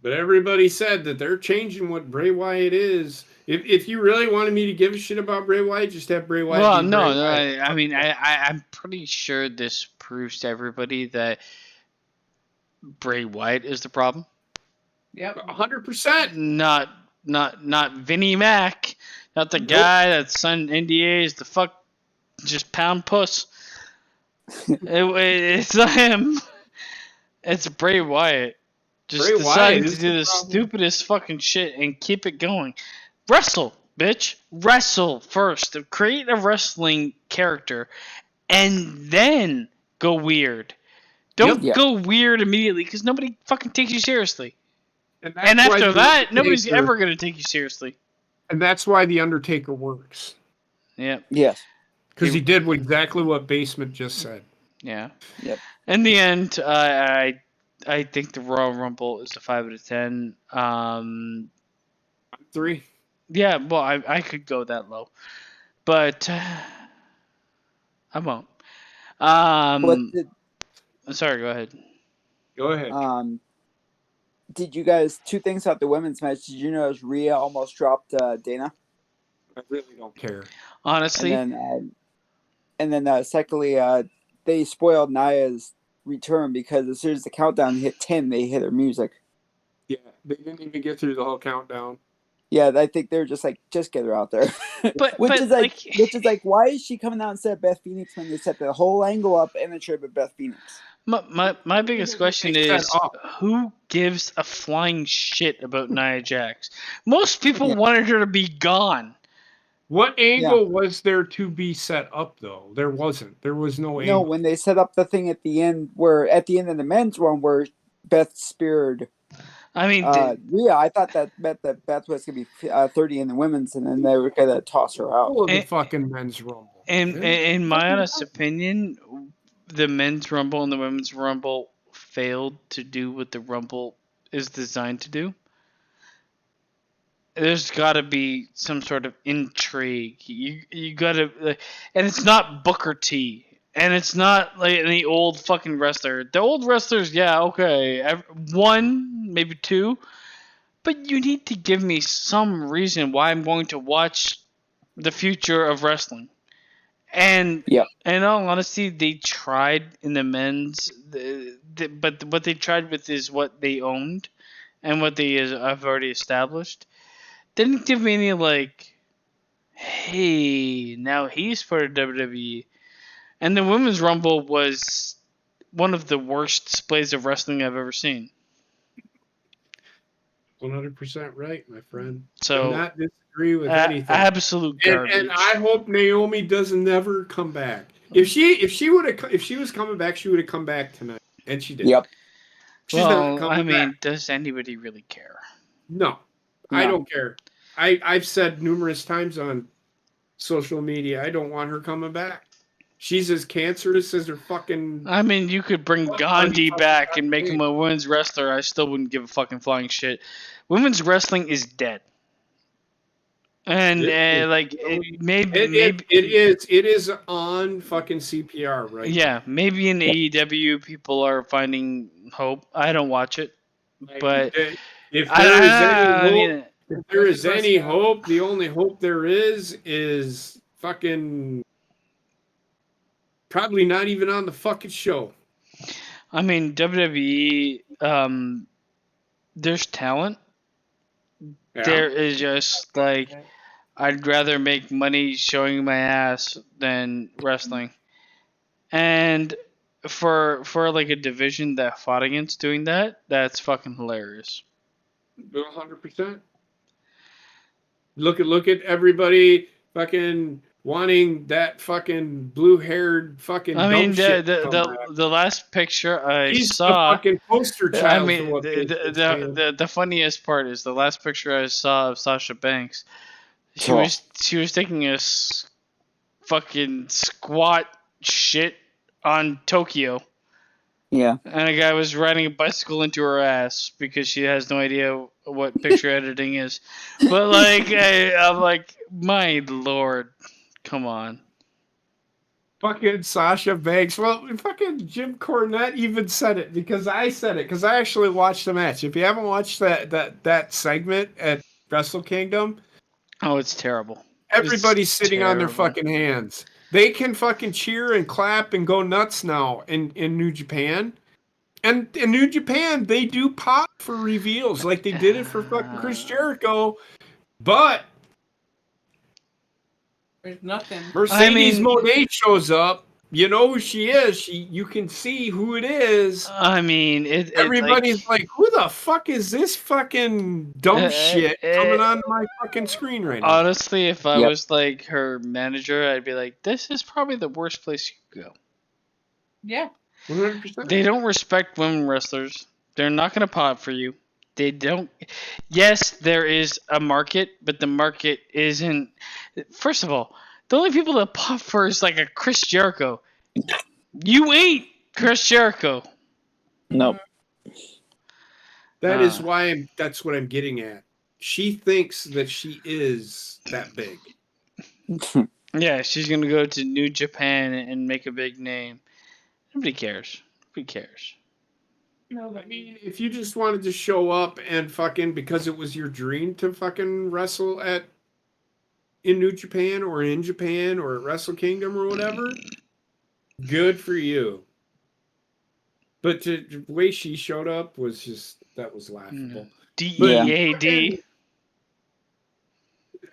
But everybody said that they're changing what Bray Wyatt is. If you really wanted me to give a shit about Bray Wyatt, just have Bray Wyatt. Well, Bray Wyatt. I mean, I'm pretty sure this proves to everybody that Bray Wyatt is the problem. Yep, 100%. Not Vinnie Mac, not the guy that signed NDAs. The fuck, just pound puss. It's not him. It's Bray Wyatt. Just deciding to do the stupidest fucking shit and keep it going. Wrestle, bitch. Wrestle first. Create a wrestling character, and then go weird. Don't go weird immediately, because nobody fucking takes you seriously. And after that, nobody's ever going to take you seriously. And that's why The Undertaker works. Yeah. Yes. Because he did exactly what Basement just said. Yeah. Yep. In the end, I think the Royal Rumble is a 5 out of 10. 3. Yeah, well, I could go that low. But I won't. Sorry, go ahead. Go ahead. Did you guys, 2 things about the women's match? Did you notice Rhea almost dropped Dana? I really don't care. Honestly. And then secondly, they spoiled Nia's return because as soon as the countdown hit 10, they hit her music. Yeah, they didn't even get through the whole countdown. Yeah, I think they're just like, just get her out there. Which is like, why is she coming out instead of Beth Phoenix when they set the whole angle up and then should have Beth Phoenix? My biggest question is, who gives a flying shit about Nia Jax? Most people wanted her to be gone. What angle was there to be set up, though? There wasn't. There was no angle. No, when they set up the thing at the end of the men's one where Beth speared. I mean, I thought that Beth was going to be 30 in the women's, and then they were going to toss her out. The fucking men's rumble. In my honest opinion, the men's rumble and the women's rumble failed to do what the rumble is designed to do. There's got to be some sort of intrigue. You got to, and it's not Booker T, and it's not like any old fucking wrestler. The old wrestlers, yeah, okay, 1, maybe 2, but you need to give me some reason why I'm going to watch the future of wrestling. And in all honesty, they tried in the men's, but what they tried with is what they owned and what they have already established. Didn't give me any like, hey, now he's part of WWE. And the Women's Rumble was one of the worst displays of wrestling I've ever seen. 100% right, my friend. So do not disagree with anything. Absolute garbage. And I hope Naomi doesn't never come back. If she was coming back, she would have come back tonight, and she did. Yep. She's not coming back. Does anybody really care? No. I don't care. I've said numerous times on social media, I don't want her coming back. She's as cancerous as her fucking... I mean, you could bring Gandhi back and make him a women's wrestler. I still wouldn't give a fucking flying shit. Women's wrestling is dead. And it is on fucking CPR right now. Maybe in AEW people are finding hope. I don't watch it. But if there is any hope, the only hope there is fucking Probably not even on the fucking show. I mean, WWE, there's talent. Yeah. There is just like, I'd rather make money showing my ass than wrestling. And for like a division that fought against doing that, that's fucking hilarious. 100%. Look at everybody fucking wanting that fucking blue-haired fucking I mean, dumb shit to come back. the last picture I He's saw. the fucking poster I child for mean, what the funniest part is the last picture I saw of Sasha Banks. She Oh. was taking a fucking squat shit on Tokyo, Yeah. and a guy was riding a bicycle into her ass because she has no idea what picture editing is. But like, I'm like, my lord, come on. Fucking Sasha Banks. Well, fucking Jim Cornette even said it because I said it because I actually watched the match. If you haven't watched that segment at Wrestle Kingdom, Oh, it's terrible. everybody's It's sitting on their terrible. fucking hands. They can fucking cheer and clap and go nuts now in New Japan. And in New Japan, they do pop for reveals like they did it for fucking Chris Jericho. But There's nothing. Mercedes I mean- Moné shows up. You know who she is. You can see who it is. I mean, it Everybody's like, who the fuck is this fucking dumb shit coming on my fucking screen right now? honestly, if I Yep. was like her manager, I'd be like, this is probably the worst place you could go. Yeah. 100%. They don't respect women wrestlers. They're not going to pop for you. They don't. Yes, there is a market, but the market isn't. First of all, the only people that pop for is like a Chris Jericho. You ain't Chris Jericho. Nope. That is why that's what I'm getting at. She thinks that she is that big. Yeah, she's going to go to New Japan and make a big name. Nobody cares. Who cares? You know, I mean, if you just wanted to show up and fucking because it was your dream to fucking wrestle in New Japan or in Japan or at Wrestle Kingdom or whatever, good for you. But the way she showed up was just that was laughable. DEAD.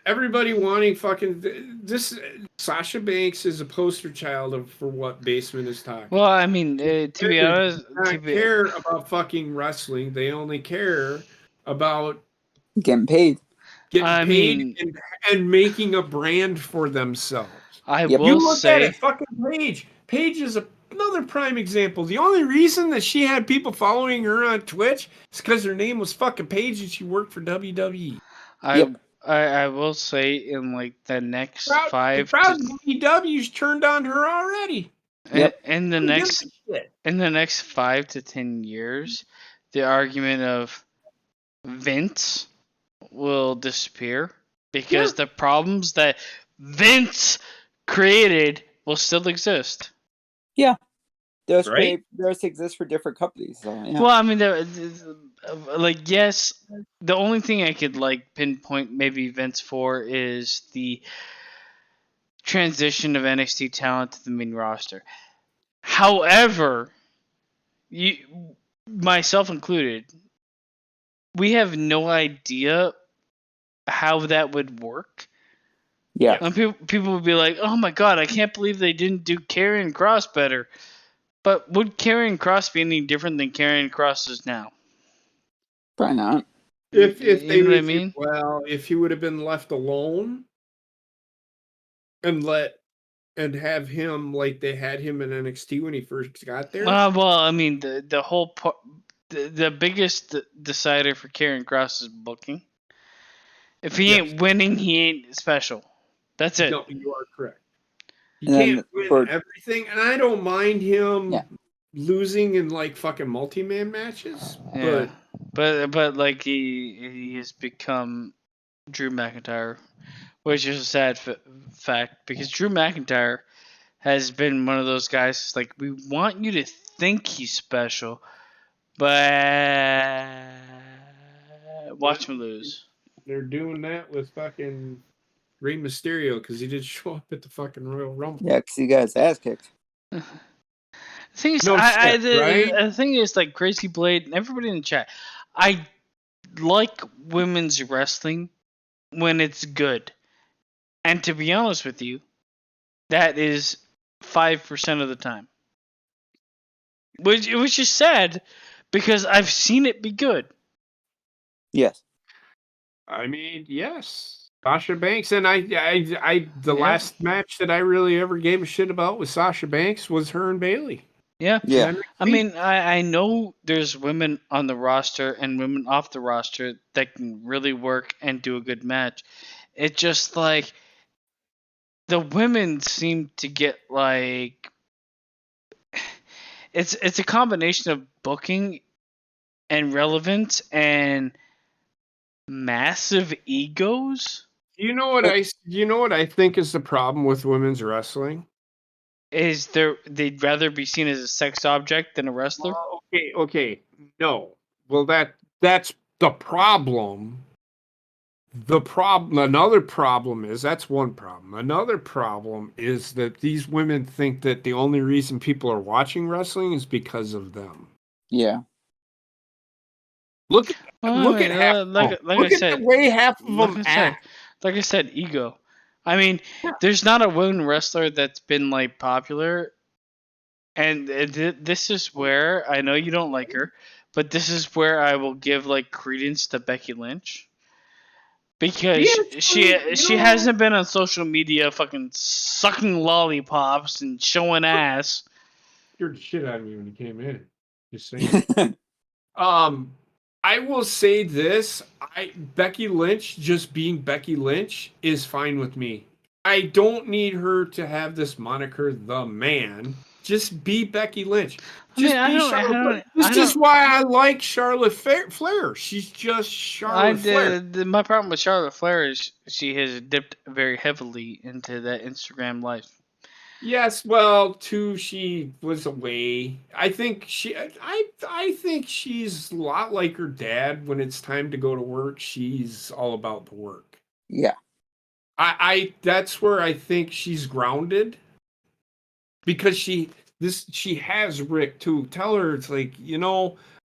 Everybody wanting fucking this. Sasha Banks is a poster child for what Basement is talking. Well, I mean, to be honest, They don't care about fucking wrestling. They only care about Getting paid. getting paid and making a brand for themselves. I Yep. will You look say, at it, fucking Paige. Paige is another prime example. The only reason that she had people following her on Twitch is because her name was fucking Paige and she worked for WWE. I will say in like the next The proud WWE's turned on her already. in the next 5 to 10 years, the argument of Vince will disappear because the problems that Vince created will still exist. Yeah. Those Right? those exist for different companies. So, yeah. Well, I mean, like, yes, the only thing I could like pinpoint maybe Vince for is the transition of NXT talent to the main roster. However, myself included, we have no idea how that would work. Yeah. And people would be like, "Oh my god, I can't believe they didn't do Karrion Kross better." But would Karrion Kross be any different than Karrion Kross is now? Probably not. If You they know what I mean? well, if he would have been left alone and have him like they had him in NXT when he first got there. Well, I mean, the whole the biggest decider for Karrion Kross is booking. If he ain't winning, he ain't special. That's it. No, you are correct. He And can't then win everything, and I don't mind him Yeah. losing in like fucking multi-man matches. Yeah, but like he has become Drew McIntyre, which is a sad fact because Drew McIntyre has been one of those guys. It's like we want you to think he's special, but watch him lose. They're doing that with fucking Rey Mysterio because he did show up at the fucking Royal Rumble. Yeah, because he got his ass kicked. The thing is, No shit, right? the thing is, like Crazy Blade and everybody in the chat, I like women's wrestling when it's good, and to be honest with you, that is 5% of the time, which is sad because I've seen it be good. Yes. I mean, yes, Sasha Banks, and the last match that I really ever gave a shit about with Sasha Banks was her and Bailey. Yeah. Yeah. I mean, I know there's women on the roster and women off the roster that can really work and do a good match. It's just like the women seem to get like it's a combination of booking and relevance and massive egos. You know what I think is the problem with women's wrestling? Is they'd rather be seen as a sex object than a wrestler? Well, okay, no. Well, that's the problem. Another problem is that's one problem. Another problem is that these women think that the only reason people are watching wrestling is because of them. Yeah. Look at half. Look at the way half of them act. Like I said, ego. I mean, there's not a women wrestler that's been like popular, and this is where I know you don't like her, but this is where I will give like credence to Becky Lynch. Because she hasn't been on social media fucking sucking lollipops and showing ass. Scared the shit out of me when you came in. Just saying. I will say this: Becky Lynch just being Becky Lynch is fine with me. I don't need her to have this moniker, the man. Just be Becky Lynch. Just be Charlotte. This is why I like Charlotte Flair. She's just Charlotte Flair. My problem with Charlotte Flair is she has dipped very heavily into that Instagram life. Yes, well, too, she was away. I think I think she's a lot like her dad. When it's time to go to work, she's all about the work. Yeah. That's where I think she's grounded. Because she has Rick too. Tell her it's like,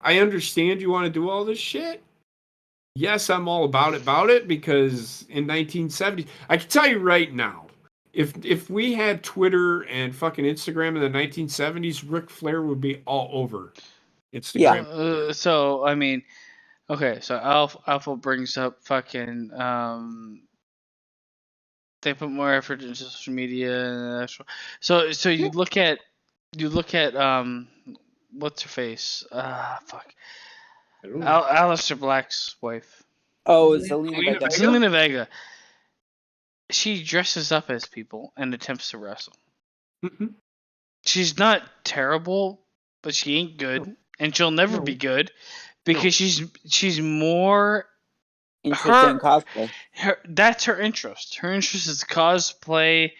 I understand you want to do all this shit. Yes, I'm all about it because in 1970s, I can tell you right now, if we had Twitter and fucking Instagram in the 1970s, Ric Flair would be all over Instagram. Yeah. So I mean, okay. So Alpha brings up fucking they put more effort into social media. So you look at what's her face? Fuck. Aleister Black's wife. Oh, Zelina Vega. Zelina Vega. She dresses up as people and attempts to wrestle. Mm-hmm. She's not terrible, but she ain't good, and she'll never be good because she's more interested in cosplay. That's her interest. Her interest is cosplay,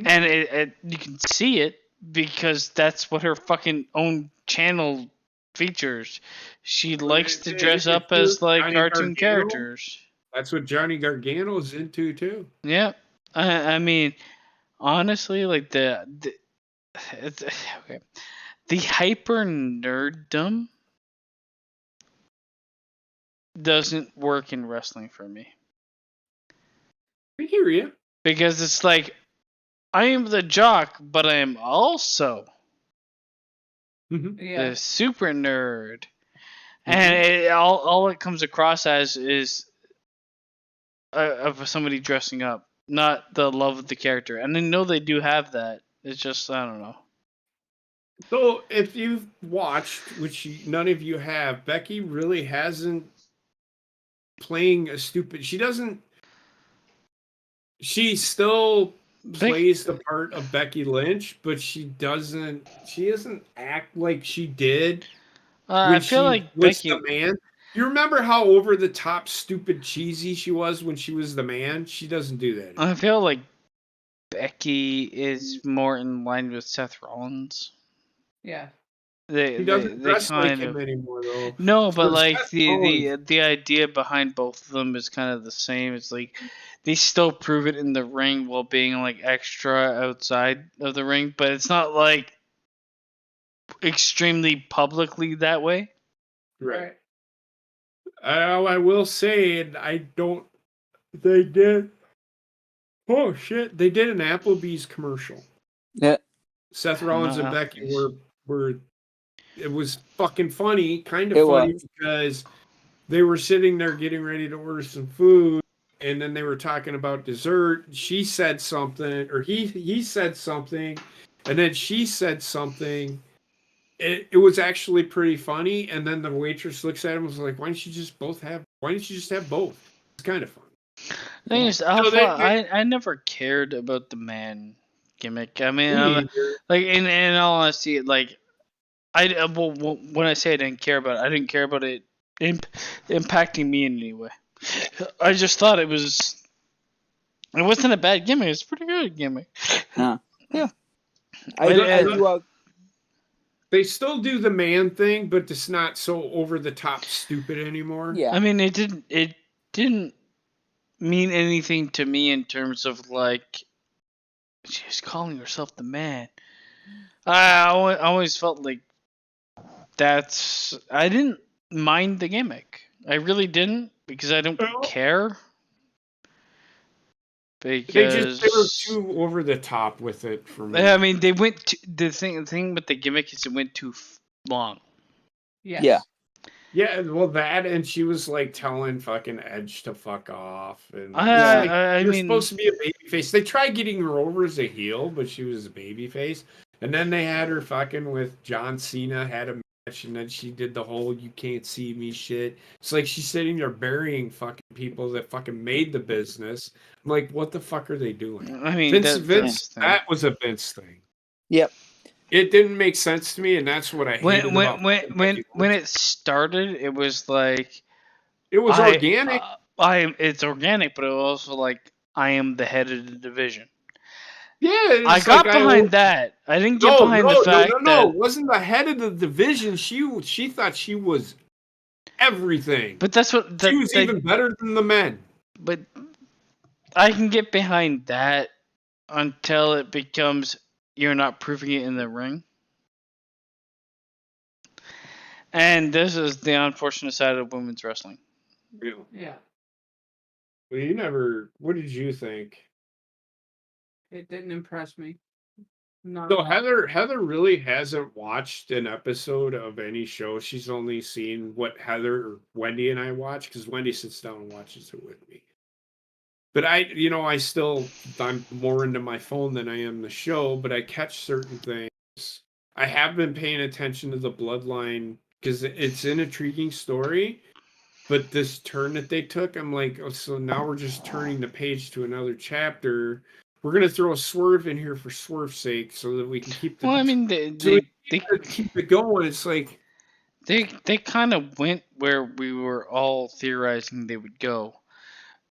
and you can see it because that's what her fucking own channel features. She likes to dress up as like cartoon characters. That's what Johnny Gargano's into too. Yeah, I mean, honestly, like the hyper nerddom doesn't work in wrestling for me. I hear you. Because it's like, I am the jock, but I am also the super nerd. And all it comes across as is of somebody dressing up, not the love of the character. And I know they do have that. It's just, I don't know. So if you've watched, which none of you have, Becky really hasn't playing a stupid. She still plays the part of Becky Lynch, but she doesn't act like she did. I feel like Becky, the man. You remember how over the top, stupid, cheesy she was when she was the man? She doesn't do that anymore. I feel like Becky is more in line with Seth Rollins. Yeah. they He they, doesn't they dress like kind him of anymore, though. no, but For like Seth the Rollins. the idea behind both of them is kind of the same. It's like they still prove it in the ring while being like extra outside of the ring, but it's not like extremely publicly that way. Right. I will say, and I don't. They did. Oh shit! They did an Applebee's commercial. Yeah. Seth Rollins Not and Becky Applebee's. were. It was fucking funny, kind It of funny was. because they were sitting there getting ready to order some food, and then they were talking about dessert. She said something, or he said something, and then she said something. It was actually pretty funny, and then the waitress looks at him and was like, "Why don't you just have both? It's kind of fun." Thing is, So Alpha, they I never cared about the man gimmick. I mean, me either. like in all honesty, like well, when I say I didn't care about it, I didn't care about it impacting me in any way. I just thought it wasn't a bad gimmick. It's a pretty good gimmick. Huh. Yeah. I do. They still do the man thing, but it's not so over the top stupid anymore. Yeah. I mean, it didn't mean anything to me in terms of like she's calling herself the man. I always felt like I didn't mind the gimmick. I really didn't because I don't care. Because They were too over the top with it for me. I mean, they went the thing with the gimmick is it went too long. Yes. Yeah. Yeah, well, that and she was like telling fucking Edge to fuck off, and I you're mean, supposed to be a babyface. They tried getting her over as a heel, but she was a babyface, and then they had her fucking with John Cena, had a match, and then she did the whole "you can't see me" shit. It's like she's sitting there burying fucking people that fucking made the business. I'm like, what the fuck are they doing? I mean, Vince, that was a Vince thing. Yep. It didn't make sense to me, and that's what I hated about when it started, it was like it was organic. It's organic, but it was also like I am the head of the division. Yeah, I got behind that. I didn't get behind the fact that it wasn't the head of the division. She thought she was everything. But that's what she was even better than the men. But I can get behind that until it becomes you're not proving it in the ring. And this is the unfortunate side of women's wrestling. Real. Yeah. Well, what did you think? It didn't impress me. Not So Heather really hasn't watched an episode of any show. She's only seen what Heather or Wendy and I watch because Wendy sits down and watches it with me. But I'm more into my phone than I am the show, but I catch certain things. I have been paying attention to the bloodline because it's an intriguing story. But this turn that they took, I'm like, oh, so now we're just turning the page to another chapter. We're gonna throw a swerve in here for swerve's sake, so that we can keep the. Well, I mean, they keep it going. It's like they kind of went where we were all theorizing they would go,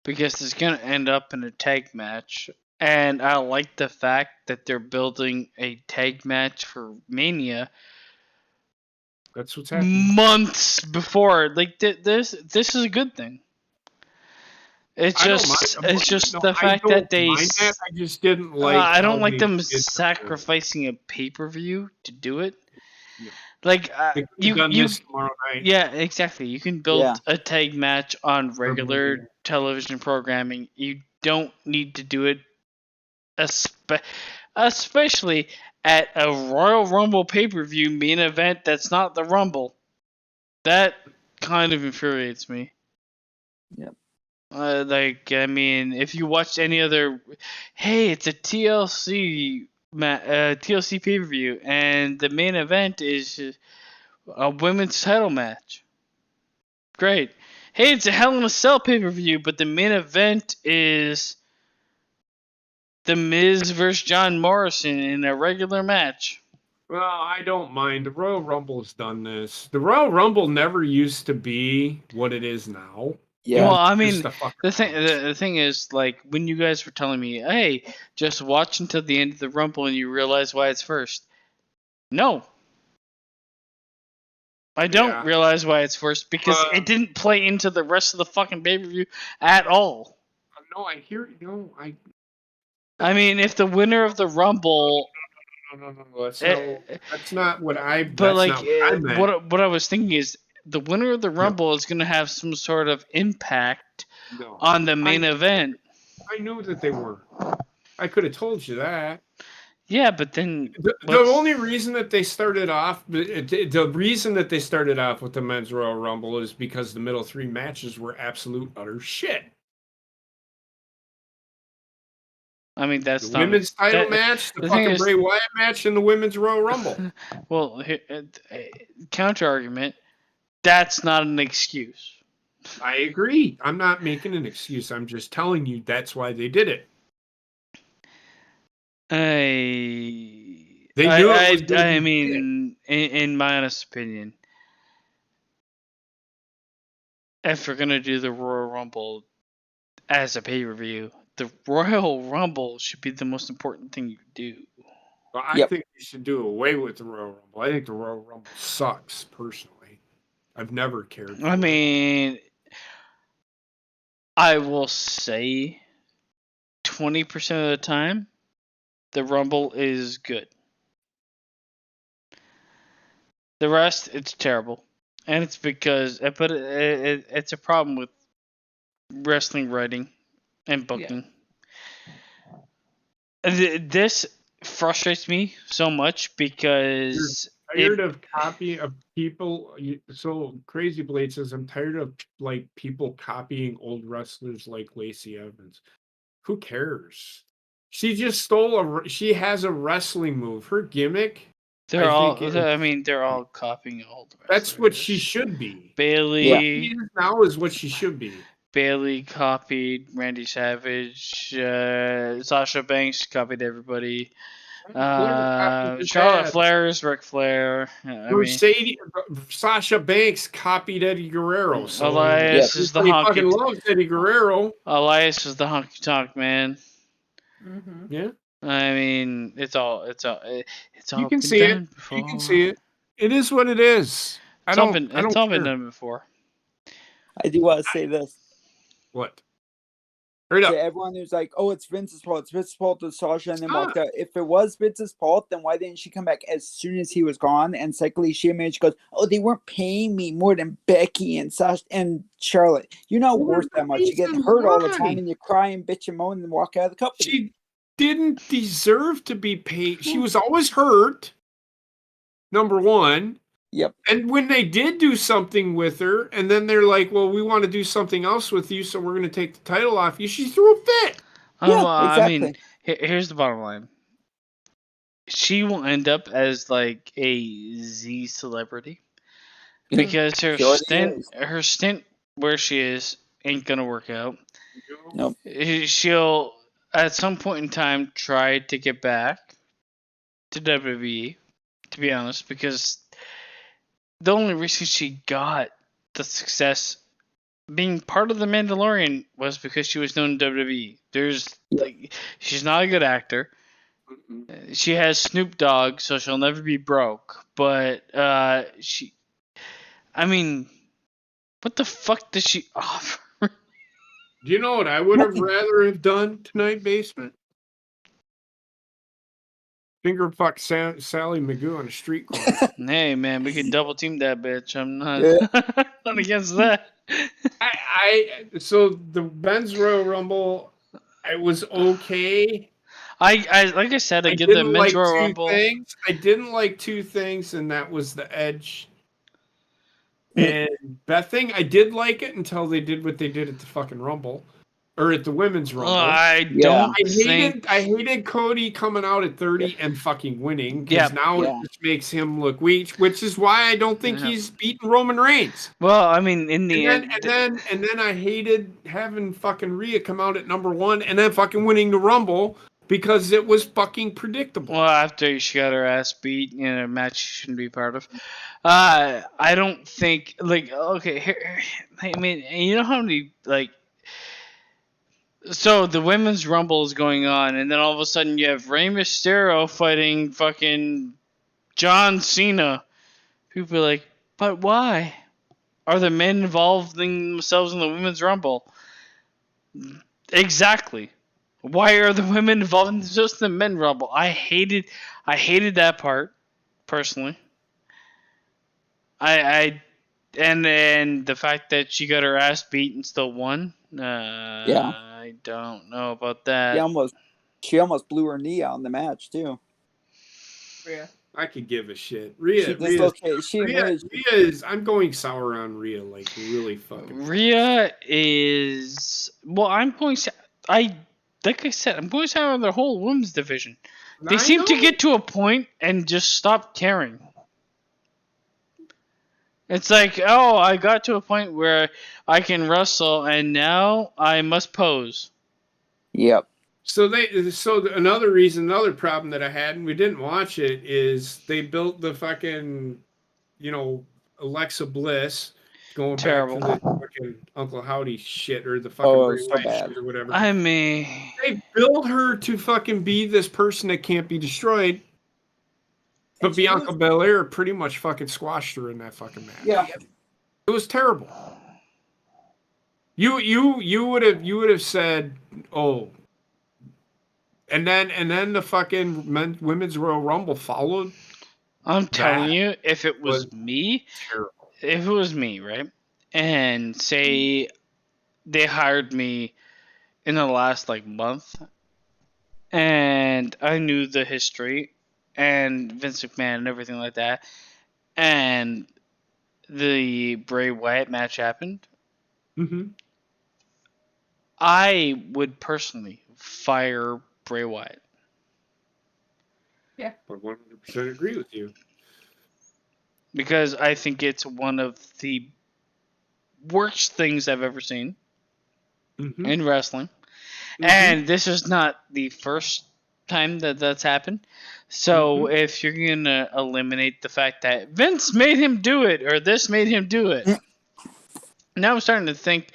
because it's gonna end up in a tag match, and I like the fact that they're building a tag match for Mania. That's what's happening. Months before, like this is a good thing. It's just the fact that they. I just didn't like. I don't like them sacrificing a pay-per-view to do it. Yeah. Like you this tomorrow night. Yeah, exactly. You can build a tag match on regular television programming. You don't need to do it, especially at a Royal Rumble pay-per-view main event that's not the Rumble. That kind of infuriates me. Yep. I mean, if you watched any other, hey, it's a TLC pay-per-view, and the main event is a women's title match. Great. Hey, it's a Hell in a Cell pay-per-view, but the main event is The Miz versus John Morrison in a regular match. Well, I don't mind. The Royal Rumble's done this. The Royal Rumble never used to be what it is now. Yeah. Well, I mean, the thing is, like, when you guys were telling me, hey, just watch until the end of the Rumble and you realize why it's first. No. I don't Yeah. realize why it's worse because it didn't play into the rest of the fucking pay-per-view at all. No, I hear you. No, I mean, if the winner of the Rumble, no. That's not what I. but That's like not what I meant. what I was thinking is the winner of the Rumble is going to have some sort of impact No. on the main event. I knew that they were. I could have told you that. Yeah, but then The only reason that they started off, the reason that they started off with the men's Royal Rumble is because the middle 3 matches were absolute utter shit. I mean, that's the women's title match, the fucking Bray Wyatt match, and the women's Royal Rumble. Well, counter argument, that's not an excuse. I agree. I'm not making an excuse. I'm just telling you that's why they did it. I mean, in my honest opinion, if we're gonna do the Royal Rumble as a pay-per-view, the Royal Rumble should be the most important thing you do. Well, I think you should do away with the Royal Rumble. I think the Royal Rumble sucks, personally. I've never cared for mean, I will say 20% of the time, the Rumble is good. The rest, it's terrible. And it's because, but it's a problem with wrestling writing and booking. Yeah. This frustrates me so much because I'm tired of copying of people. So Crazy Blade says, I'm tired of like people copying old wrestlers like Lacey Evans. Who cares? She just stole she has a wrestling move. Her gimmick. They're all copying old wrestlers. That's what she should be. Bailey now is what she should be. Bailey copied Randy Savage. Sasha Banks copied everybody. Charlotte Flair's Ric Flair. Sasha Banks copied Eddie Guerrero. So Elias is the honky. Fucking loves Eddie Guerrero. Elias is the honky tonk man. Mm-hmm. Yeah. I mean, it's all. You can see it. Before. You can see it. It is what it is. It's all been done before. I do want to say this. What? To everyone who's like, "Oh, it's Vince's fault. It's Vince's fault that Sasha and then walked out." If it was Vince's fault, then why didn't she come back as soon as he was gone? And secondly, she goes, "Oh, they weren't paying me more than Becky and Sasha and Charlotte. You're not worth that much. You get hurt all the time, and you cry and bitch and moan and walk out of the company." She didn't deserve to be paid. She was always hurt. Number one. Yep. And when they did do something with her, and then they're like, "Well, we want to do something else with you, so we're going to take the title off you," she threw a fit. Yeah, exactly. I mean, here's the bottom line. She will end up as like a Z celebrity because her stint where she is ain't gonna work out. Nope. She'll at some point in time try to get back to WWE, to be honest, because the only reason she got the success being part of the Mandalorian was because she was known in WWE. She's not a good actor. She has Snoop Dogg, so she'll never be broke. But I mean, what the fuck does she offer? Do you know what I would have rather have done tonight, Basement? Finger fuck Sally Magoo on a street corner. Hey man, we can double team that bitch. I'm not against that. So the men's Royal Rumble, it was okay. I like I said, I give the men's Royal Rumble. I didn't like two things, and that was the Edge. And that thing, I did like it until they did what they did at the fucking Rumble. Or at the women's Rumble. I hated Cody coming out at 30 and fucking winning. Because now it just makes him look weak, which is why I don't think he's beaten Roman Reigns. Well, I mean, in the end. And then I hated having fucking Rhea come out at number 1 and then fucking winning the Rumble because it was fucking predictable. Well, after she got her ass beat in a match she shouldn't be part of. I don't think, I mean, you know how many, so the women's Rumble is going on, and then all of a sudden you have Rey Mysterio fighting fucking John Cena. People be like, But why are the men involving themselves in the Women's Rumble? Exactly. Why are the women involving themselves in the Men Rumble? I hated that part, personally. And the fact that she got her ass beat and still won. Yeah. I don't know about that. She almost blew her knee out in the match too. Yeah, I could give a shit. I'm going sour on Rhea, like really fucking. Rhea is I'm going sour on the whole women's division. They seem to get to a point and just stop caring. It's like, oh, I got to a point where I can wrestle, and now I must pose. Yep. So another problem that I had, and we didn't watch it, is they built the fucking, Alexa Bliss going Terrible. back to the fucking Uncle Howdy shit or the fucking so bad. shit or whatever. I mean, they built her to fucking be this person that can't be destroyed. But Bianca Belair pretty much fucking squashed her in that fucking match. Yeah. It was terrible. You would have said, oh, and then the fucking Women's Royal Rumble followed. I'm telling you, if it was me, right, and say they hired me in the last month, and I knew the history and Vince McMahon and everything like that, and the Bray Wyatt match happened, I would personally fire Bray Wyatt. Yeah, I 100% agree with you. Because I think it's one of the worst things I've ever seen in wrestling. And this is not the first time that's happened. So if you're going to eliminate the fact that Vince made him do it or this made him do it, now I'm starting to think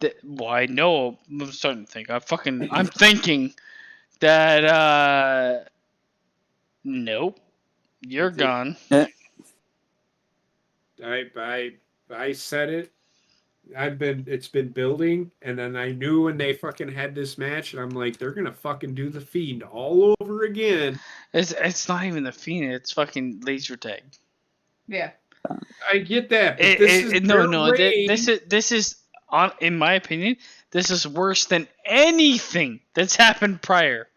that, I'm starting to think. I'm thinking that, nope, you're gone. I said it. It's been building, and then I knew when they fucking had this match, and I'm like, they're gonna fucking do the Fiend all over again. It's not even the Fiend, it's fucking laser tag. Yeah. I get that, but this is in my opinion, this is worse than anything that's happened prior.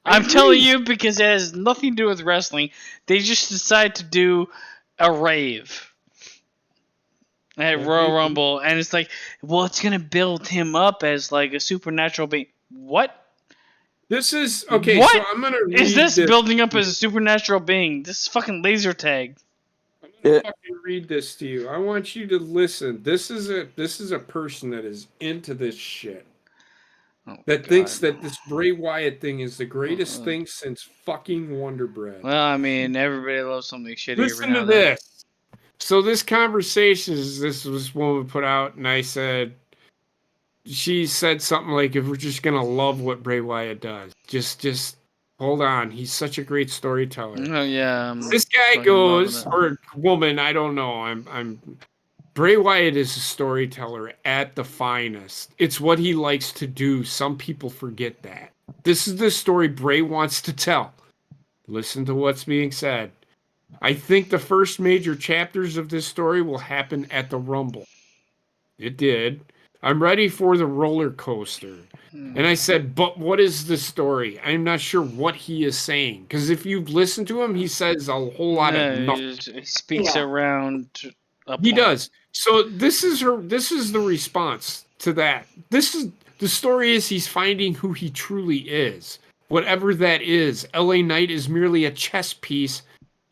I'm telling you, because it has nothing to do with wrestling. They just decide to do a rave at Royal Rumble, and it's like, well, it's gonna build him up as like a supernatural being. What? This is okay. What so I'm gonna read is this building up as a supernatural being? This is fucking laser tag. I'm gonna fucking read this to you. I want you to listen. This is a person that is into this shit. That thinks that this Bray Wyatt thing is the greatest thing since fucking Wonder Bread. Well, I mean, everybody loves something shitty. Listen to this. So this conversation, this was woman put out, and I said, she said something like, if we're just going to love what Bray Wyatt does, just hold on. He's such a great storyteller. Oh, yeah. This guy goes, or woman, I don't know. Bray Wyatt is a storyteller at the finest. It's what he likes to do. Some people forget that. This is the story Bray wants to tell. Listen to what's being said. I think the first major chapters of this story will happen at the Rumble. It did. I'm ready for the roller coaster. And I said, but what is the story? I'm not sure what he is saying. Because if you listen to him, he says a whole lot of nothing. He speaks around a point. He does. So this is the response to that. The story is he's finding who he truly is. Whatever that is. LA Knight is merely a chess piece.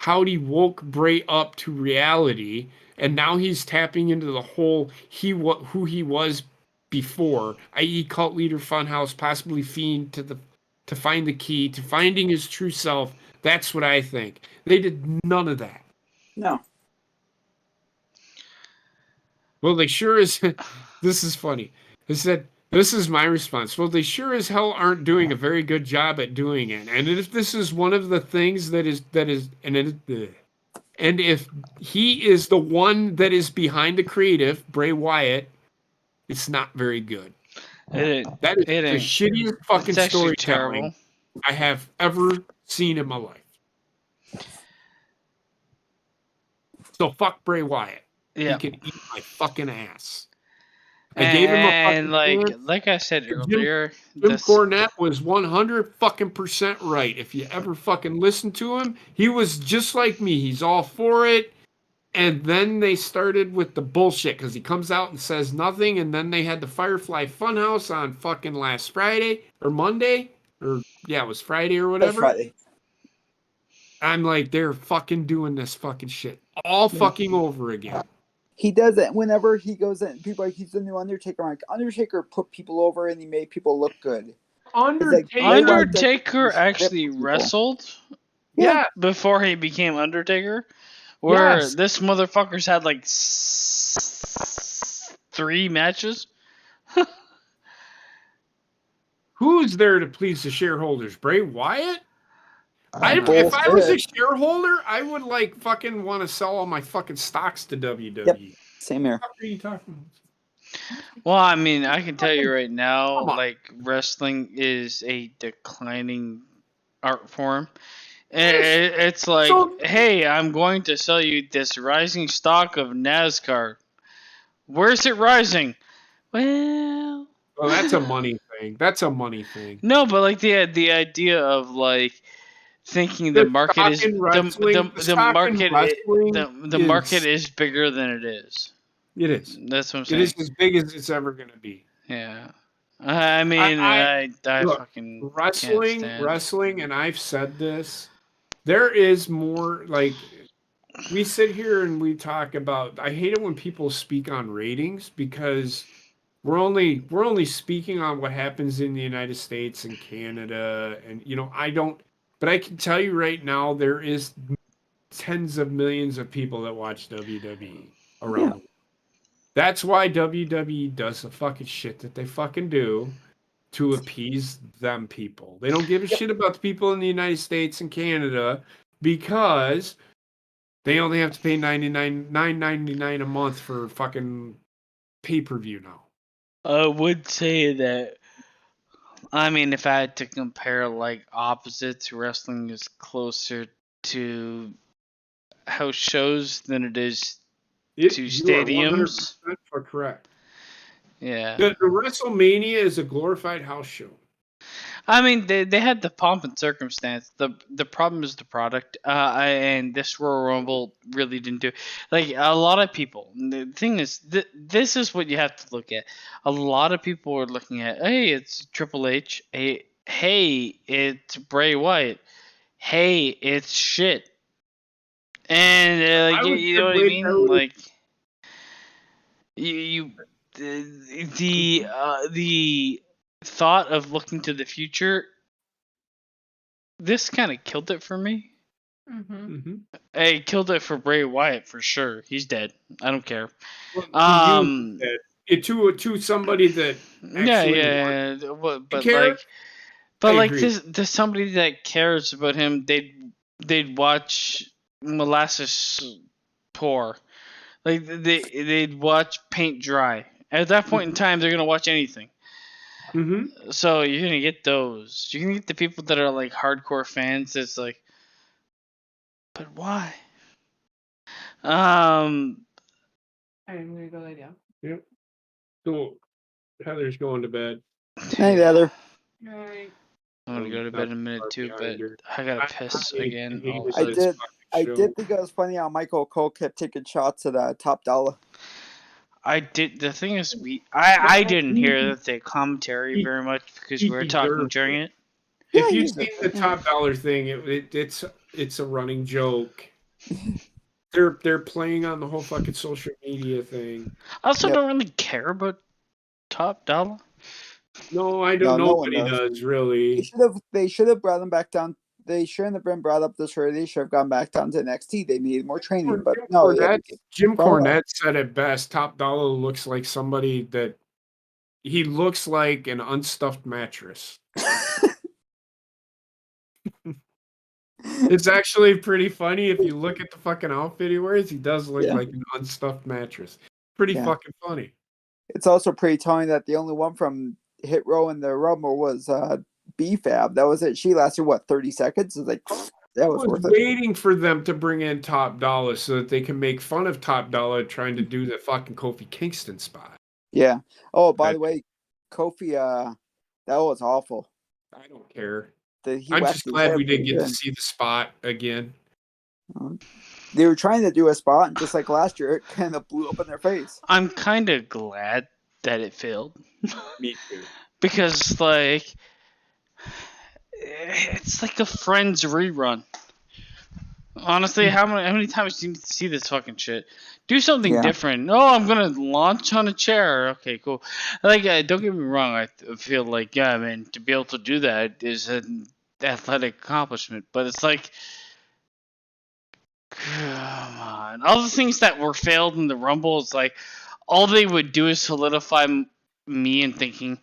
Howdy woke Bray up to reality, and now he's tapping into the whole who he was before, i.e. cult leader, funhouse, possibly fiend, to find the key to finding his true self. That's what I think. They did none of that. No. Well, they sure as this is funny. They said, this is my response. Well, they sure as hell aren't doing a very good job at doing it. And if this is one of the things that is, And if he is the one that is behind the creative, Bray Wyatt, it's not very good. That is the shittiest fucking storytelling I have ever seen in my life. So fuck Bray Wyatt. Yeah. He can eat my fucking ass. I gave him a fucking chance. like I said earlier, Jim Cornette was 100% right. If you ever fucking listen to him, he was just like me. He's all for it. And then they started with the bullshit because he comes out and says nothing. And then they had the Firefly Funhouse on fucking last Friday or Monday. Or, yeah, it was Friday or whatever. Friday. I'm like, they're fucking doing this fucking shit all fucking over again. He does it whenever he goes in. People are like, he's the new Undertaker. I'm like, Undertaker put people over and he made people look good. Undertaker actually wrestled before he became Undertaker. Where this motherfucker's had like 3 matches. Who's there to please the shareholders? Bray Wyatt? If I was a shareholder, I would like fucking want to sell all my fucking stocks to WWE. Yep. Same here. What are you talking about? Well, I mean, I can tell you right now, like, wrestling is a declining art form. It's like, hey, I'm going to sell you this rising stock of NASCAR. Where's it rising? Well, that's a money thing. That's a money thing. No, but like the idea of like thinking the market is the market is bigger than it is. It is. That's what I'm saying. It is as big as it's ever going to be. Yeah. I mean, I look, fucking wrestling, and I've said this. There is more, like, we sit here and we talk about, I hate it when people speak on ratings because we're only speaking on what happens in the United States and Canada, and but I can tell you right now there is tens of millions of people that watch WWE around the world. That's why WWE does the fucking shit that they fucking do to appease them people. They don't give a shit about the people in the United States and Canada because they only have to pay $9.99 a month for fucking pay-per-view now. I would say that, I mean, if I had to compare like opposites, wrestling is closer to house shows than it is to stadiums. You are 100% correct. Yeah. The WrestleMania is a glorified house show. I mean, they had the pomp and circumstance. The problem is the product. And this Royal Rumble really didn't do. Like, a lot of people. The thing is, this is what you have to look at. A lot of people are looking at, hey, it's Triple H. Hey, it's Bray Wyatt. Hey, it's shit. And you know what I mean? Like, the thought of looking to the future, this kind of killed it for me. It killed it for Bray Wyatt for sure. He's dead. I don't care. To somebody that there's somebody that cares about him. They'd watch Molasses Pour. Like they'd watch paint dry. At that point in time, they're gonna watch anything. So you're gonna get those. You're gonna get the people that are like hardcore fans. That's like, but why? I'm gonna go lay down. Yep. So Heather's going to bed. Hey, Heather. Right. I'm gonna go to bed in a minute too, but I gotta piss again. I did think it was funny how Michael Cole kept taking shots at Top Dollar. I did. The thing is, I didn't hear the commentary very much because we were talking during it. If you've seen the Top Dollar thing, it's a running joke. They're playing on the whole fucking social media thing. I also don't really care about Top Dollar. No, I don't. Nobody does really. They should have brought them back down. They shouldn't have been brought up this early. They should have gone back down to NXT. They needed more training, but no. Jim Cornette said it best. Top Dollar looks like somebody that he looks like an unstuffed mattress. It's actually pretty funny if you look at the fucking outfit he wears. He does look Yeah. like an unstuffed mattress. Pretty Yeah. fucking funny. It's also pretty telling that the only one from Hit Row in the Rumble was B-Fab. That was it. She lasted, what, 30 seconds? It's like, that I was was worth it. waiting for them to bring in Top Dollar so that they can make fun of Top Dollar trying to do the fucking Kofi Kingston spot. Yeah. Oh, by Right. the way, Kofi, that was awful. I don't care. He I'm whacked just his glad head we didn't pretty get to good. see the spot again. They were trying to do a spot, and just like last year, it kind of blew up in their face. I'm kind of glad that it failed. Me too. Because, like, it's like a Friends rerun. Honestly, how many times do you see this fucking shit? Do something Yeah. different. Oh, I'm gonna launch on a chair. Okay, cool. Like, don't get me wrong. I feel like, yeah, man, to be able to do that is an athletic accomplishment. But it's like, come on. All the things that were failed in the Rumble, it's like, all they would do is solidify me in thinking,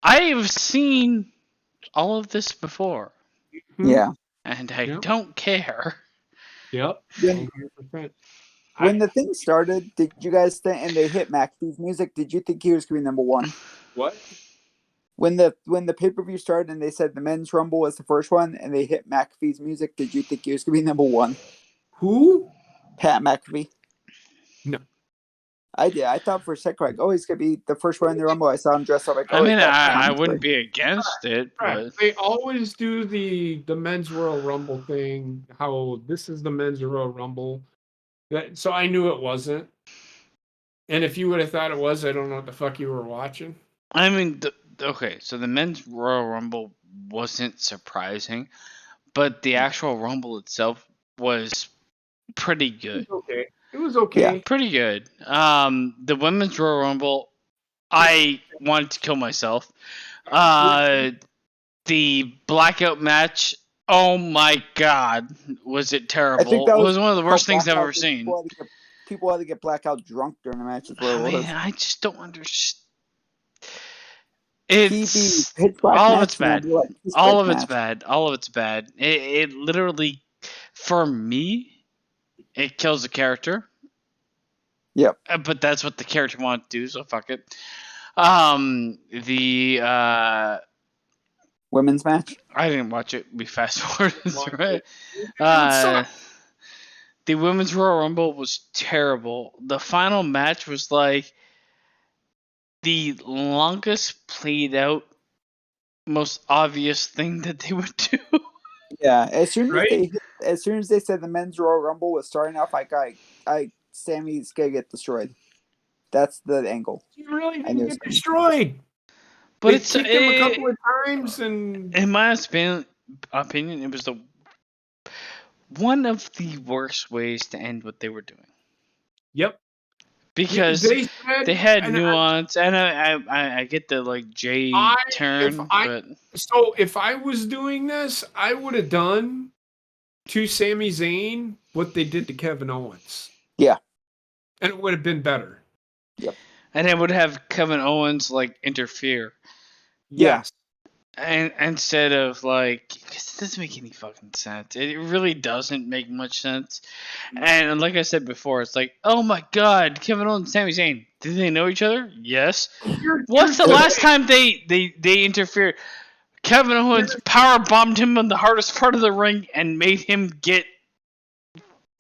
I have seen all of this before, Yeah. and I Yep. don't care. Yep. When, 100%. when the thing started, did you guys think, and they hit McAfee's music, did you think he was going to be number one? What? When the pay-per-view started and they said the men's Rumble was the first one, and they hit McAfee's music, did you think he was going to be number one? Who? Pat McAfee. No. I did. I thought for a second, like, oh, he's going to be the first one in the Rumble. I saw him dressed up like, I oh, mean, it's Pat I McAfee. wouldn't be against it, Right. but They always do the men's Royal Rumble thing. How this is the men's Royal Rumble. So I knew it wasn't. And if you would have thought it was, I don't know what the fuck you were watching. I mean, okay, so the men's Royal Rumble wasn't surprising, but the actual Rumble itself was pretty good. Okay. It was okay. Yeah. Pretty good. The women's Royal Rumble, I wanted to kill myself. The blackout match, oh my god, was it terrible? I think that It was one of the worst called things I've blackout ever because seen. People had to get blackout drunk during the match. Is what I it mean, was. I just don't understand. PB, It's pitch black all of match, it's bad. and then like, this All quick of it's match. bad. All of it's bad. It literally, for me, it kills the character. Yep. But that's what the character wanted to do, so fuck it. The Women's match. I didn't watch it. We fast forwarded Watch through it. suck. The women's Royal Rumble was terrible. The final match was like the longest played out, most obvious thing that they would do. Yeah. As soon Right? as they said the men's Royal Rumble was starting off, Sammy's gonna get destroyed. That's the angle. He really I knew didn't it get was destroyed. But They it's kicked him a couple of times, and in my opinion, it was one of the worst ways to end what they were doing. yep. Because said, they had and nuance, and I get the like J turn, but So if I was doing this, I would have done to Sami Zayn what they did to Kevin Owens. Yeah. And it would have been better. and it would have Kevin Owens like interfere, Yeah. Yes. and instead of like, because it doesn't make any fucking sense. It really doesn't make much sense. And like I said before, it's like, oh my god, Kevin Owens and Sami Zayn, did they know each other? Yes. What's the last time they interfered? Kevin Owens power bombed him on the hardest part of the ring and made him get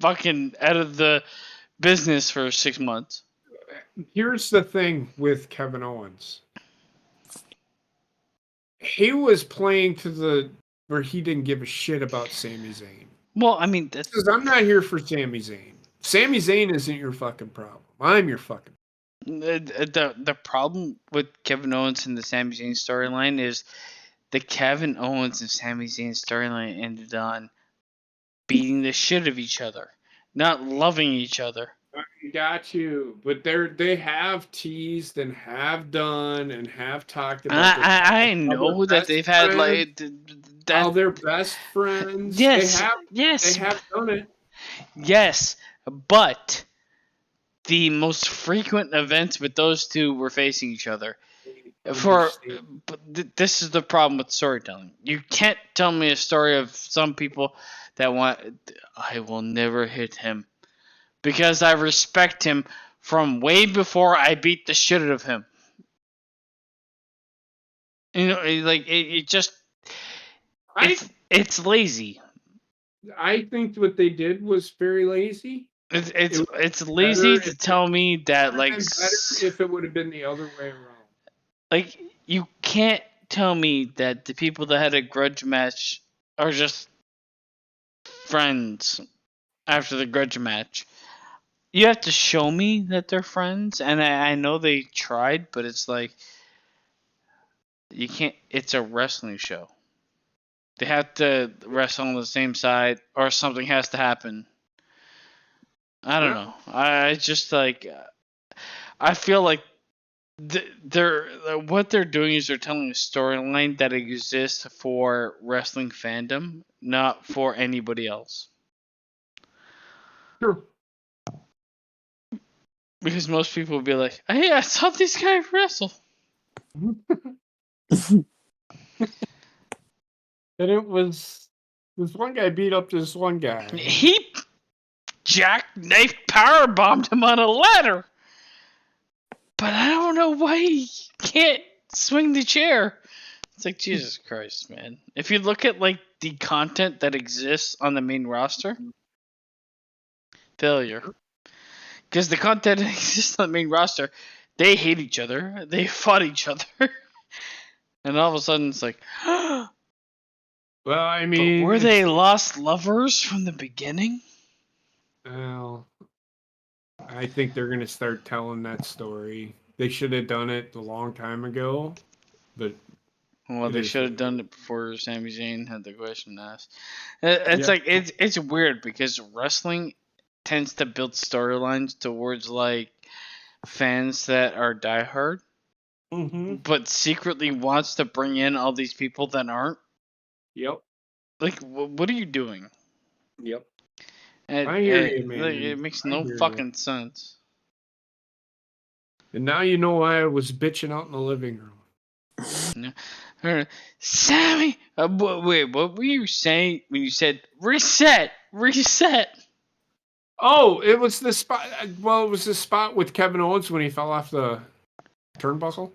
fucking out of the business for 6 months. Here's the thing with Kevin Owens. He was playing to where he didn't give a shit about Sami Zayn. Well, I mean, that's Because I'm not here for Sami Zayn. Sami Zayn isn't your fucking problem. I'm your fucking the problem with Kevin Owens and the Sami Zayn storyline is the Kevin Owens and Sami Zayn storyline ended on beating the shit of each other, not loving each other. Got you, but they have teased and have done and have talked about. I know that they've had like how they're best friends. Yes, they have done it. Yes, but the most frequent events with those two were facing each other. This is the problem with storytelling. You can't tell me a story of some people that I will never hit him because I respect him from way before I beat the shit out of him. It's lazy. I think what they did was very lazy. It's lazy to tell me that better if it would have been the other way around. Like, you can't tell me that the people that had a grudge match are just friends after the grudge match. You have to show me that they're friends, and I know they tried, but it's like, you can't. It's a wrestling show. They have to wrestle on the same side, or something has to happen. I don't know. I just like. I feel like what they're doing is they're telling a storyline that exists for wrestling fandom, not for anybody else. Sure. Because most people will be like, "Hey, I saw this guy wrestle." And it was this one guy beat up this one guy. He jackknife powerbombed him on a ladder. But I don't know why he can't swing the chair. It's like, Jesus Christ, man. If you look at like the content that exists on the main roster, failure. Because the content that exists on the main roster, they hate each other. They fought each other. And all of a sudden it's like, well, I mean, but were they lost lovers from the beginning? Well, I think they're going to start telling that story. They should have done it a long time ago, but they should have done it before Sami Zayn had the question asked. It's weird because wrestling tends to build storylines towards like fans that are diehard, but secretly wants to bring in all these people that aren't. Yep. Like, what are you doing? Yep. I hear you, man. It makes no fucking sense. And now you know why I was bitching out in the living room. Sammy! Wait, what were you saying when you said reset? Reset! Oh, it was the spot. Well, it was the spot with Kevin Owens when he fell off the turnbuckle.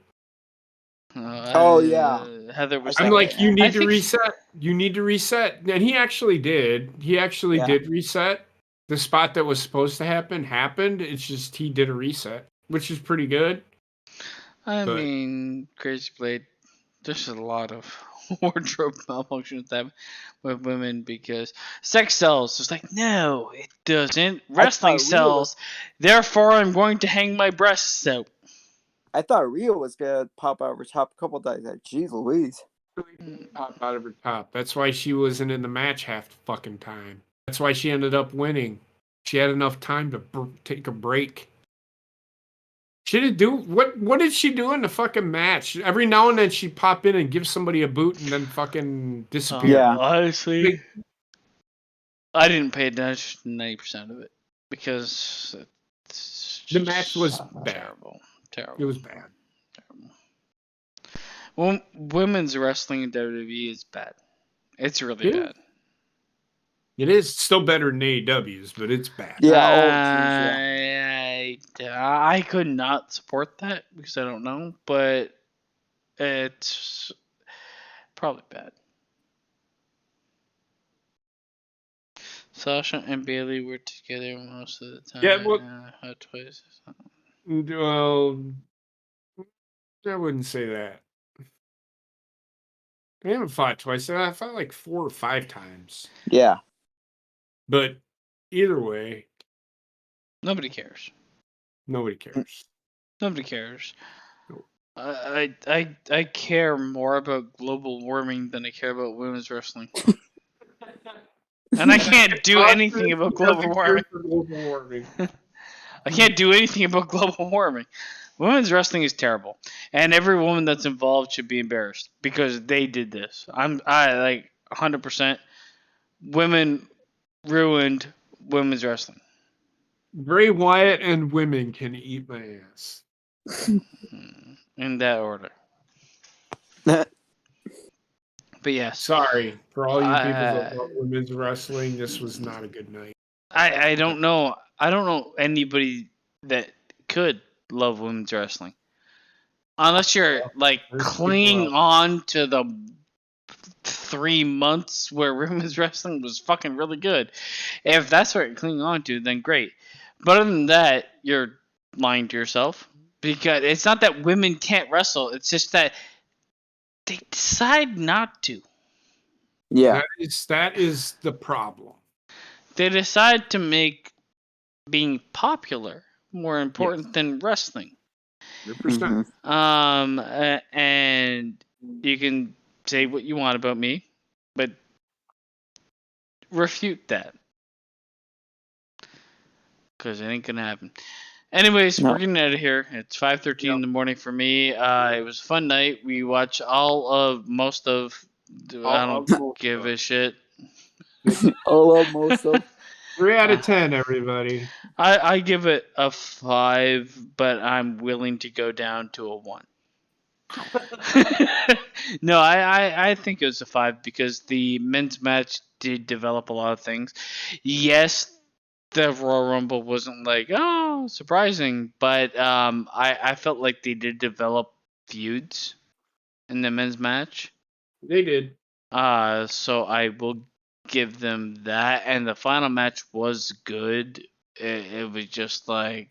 Yeah. Heather was I'm like, you need to reset. You need to reset. And he actually did. He actually did reset. The spot that was supposed to happen happened. It's just he did a reset, which is pretty good. I mean, Crazy Blade, there's a lot of wardrobe malfunctions with women because sex sells. It's like, no, it doesn't. Wrestling sells. Therefore, I'm going to hang my breasts out. I thought Rhea was gonna pop out of her top a couple times. Like, jeez Louise. Pop out of her top. That's why she wasn't in the match half the fucking time. That's why she ended up winning. She had enough time to take a break. She didn't do what did she do in the fucking match? Every now and then she pop in and give somebody a boot and then fucking disappear. Honestly, I didn't pay attention to 90% of it because the match was bad. Terrible. It was bad. Terrible. Well, women's wrestling in WWE is bad. It's really bad. It is still better than AEW's, but it's bad. I could not support that because I don't know, but it's probably bad. Sasha and Bailey were together most of the time. Yeah, twice. Well, I wouldn't say that. They haven't fought twice. I fought like 4 or 5 times. Yeah. But either way, nobody cares. Nobody cares. Nobody cares. I care more about global warming than I care about women's wrestling. And I can't do anything about global warming. I can't do anything about global warming. Women's wrestling is terrible, and every woman that's involved should be embarrassed because they did this. I like 100%. Women ruined women's wrestling. Bray Wyatt and women can eat my ass. In that order. But yes, Sorry for all you people that love women's wrestling. This was not a good night. I don't know. I don't know anybody that could love women's wrestling. Unless you're like There's clinging people on to the 3 months where women's wrestling was fucking really good. If that's what you're clinging on to, then great. But other than that, you're lying to yourself. Because it's not that women can't wrestle, it's just that they decide not to. Yeah. That is the problem. They decide to make being popular more important than wrestling. 100%. And you can say what you want about me, but refute that. Because it ain't gonna happen. Anyways, No. we're getting out of here. It's 5:13 in the morning for me. It was a fun night. We watched most of. I don't give a shit. All of most of. 3 out of 10, everybody. I give it a 5, but I'm willing to go down to a 1. No, I think it was a 5 because the men's match did develop a lot of things. Yes, the Royal Rumble wasn't like, oh, surprising, but I felt like they did develop feuds in the men's match. They did. So I will give them that, and the final match was good. It was just like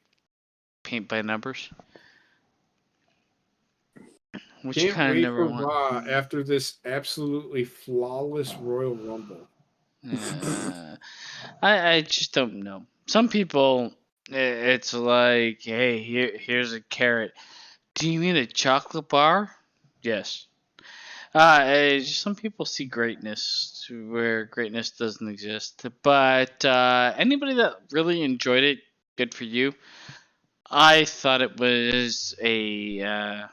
paint by numbers, which Can't kind of wait never for want. Raw after this absolutely flawless Royal Rumble. I just don't know. Some people, it's like, hey, here's a carrot. Do you mean a chocolate bar? Yes. Some people see greatness where greatness doesn't exist. But anybody that really enjoyed it, good for you. I thought it was a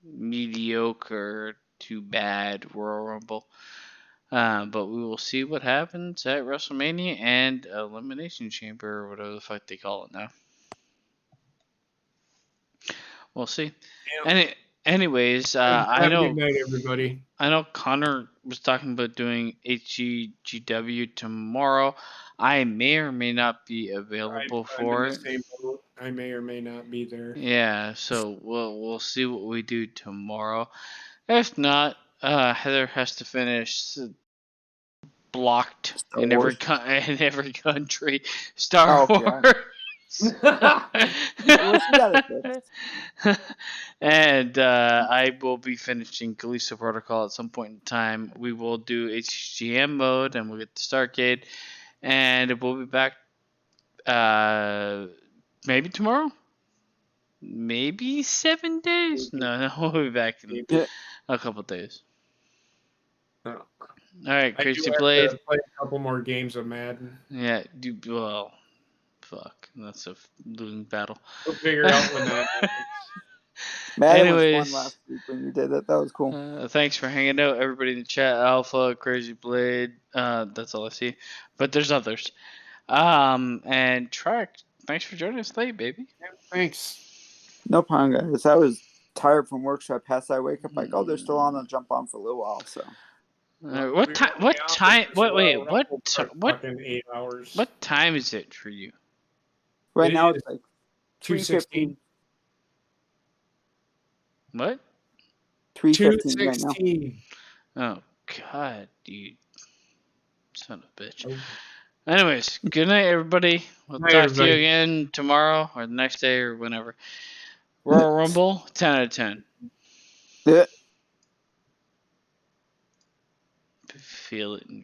mediocre to bad Royal Rumble. But we will see what happens at WrestleMania and Elimination Chamber, or whatever the fuck they call it now. We'll see. Anyways, I Have a know. good night, everybody. I know Connor was talking about doing HGGW tomorrow. I may or may not be available for it. I may or may not be there. Yeah, so we'll see what we do tomorrow. If not, Heather has to finish blocked Star in every Wars. in every country Star Oh, okay. Wars. Well, she got it fixed. And I will be finishing Callisto Protocol at some point in time. We will do HGM mode, and we'll get to Starcade, and we'll be back maybe tomorrow, maybe 7 days. No, we'll be back in a couple days. No. All right, I do Crazy have Blade. to play a couple more games of Madden. Yeah, well, fuck, that's a losing battle. We'll figure out when that happens. Madden was Anyways, fun last week when you did it. That was cool. Thanks for hanging out, everybody in the chat. Alpha, Crazy Blade, that's all I see. But there's others. And Trek, thanks for joining us late, baby. Yeah, thanks. No problem, guys. I was tired from work, so I passed. I wake up like, oh, they're still on. I'll jump on for a little while. So. What time? What time? Wait. What? Fucking 8 hours. What time is it for you? Right now it's like 2:16. What? 3:15 right now. 2:16. Oh God, you son of a bitch. Anyways, good night, everybody. We'll talk to you again tomorrow or the next day or whenever. Royal Rumble, 10 out of 10. Yeah. Feel it in your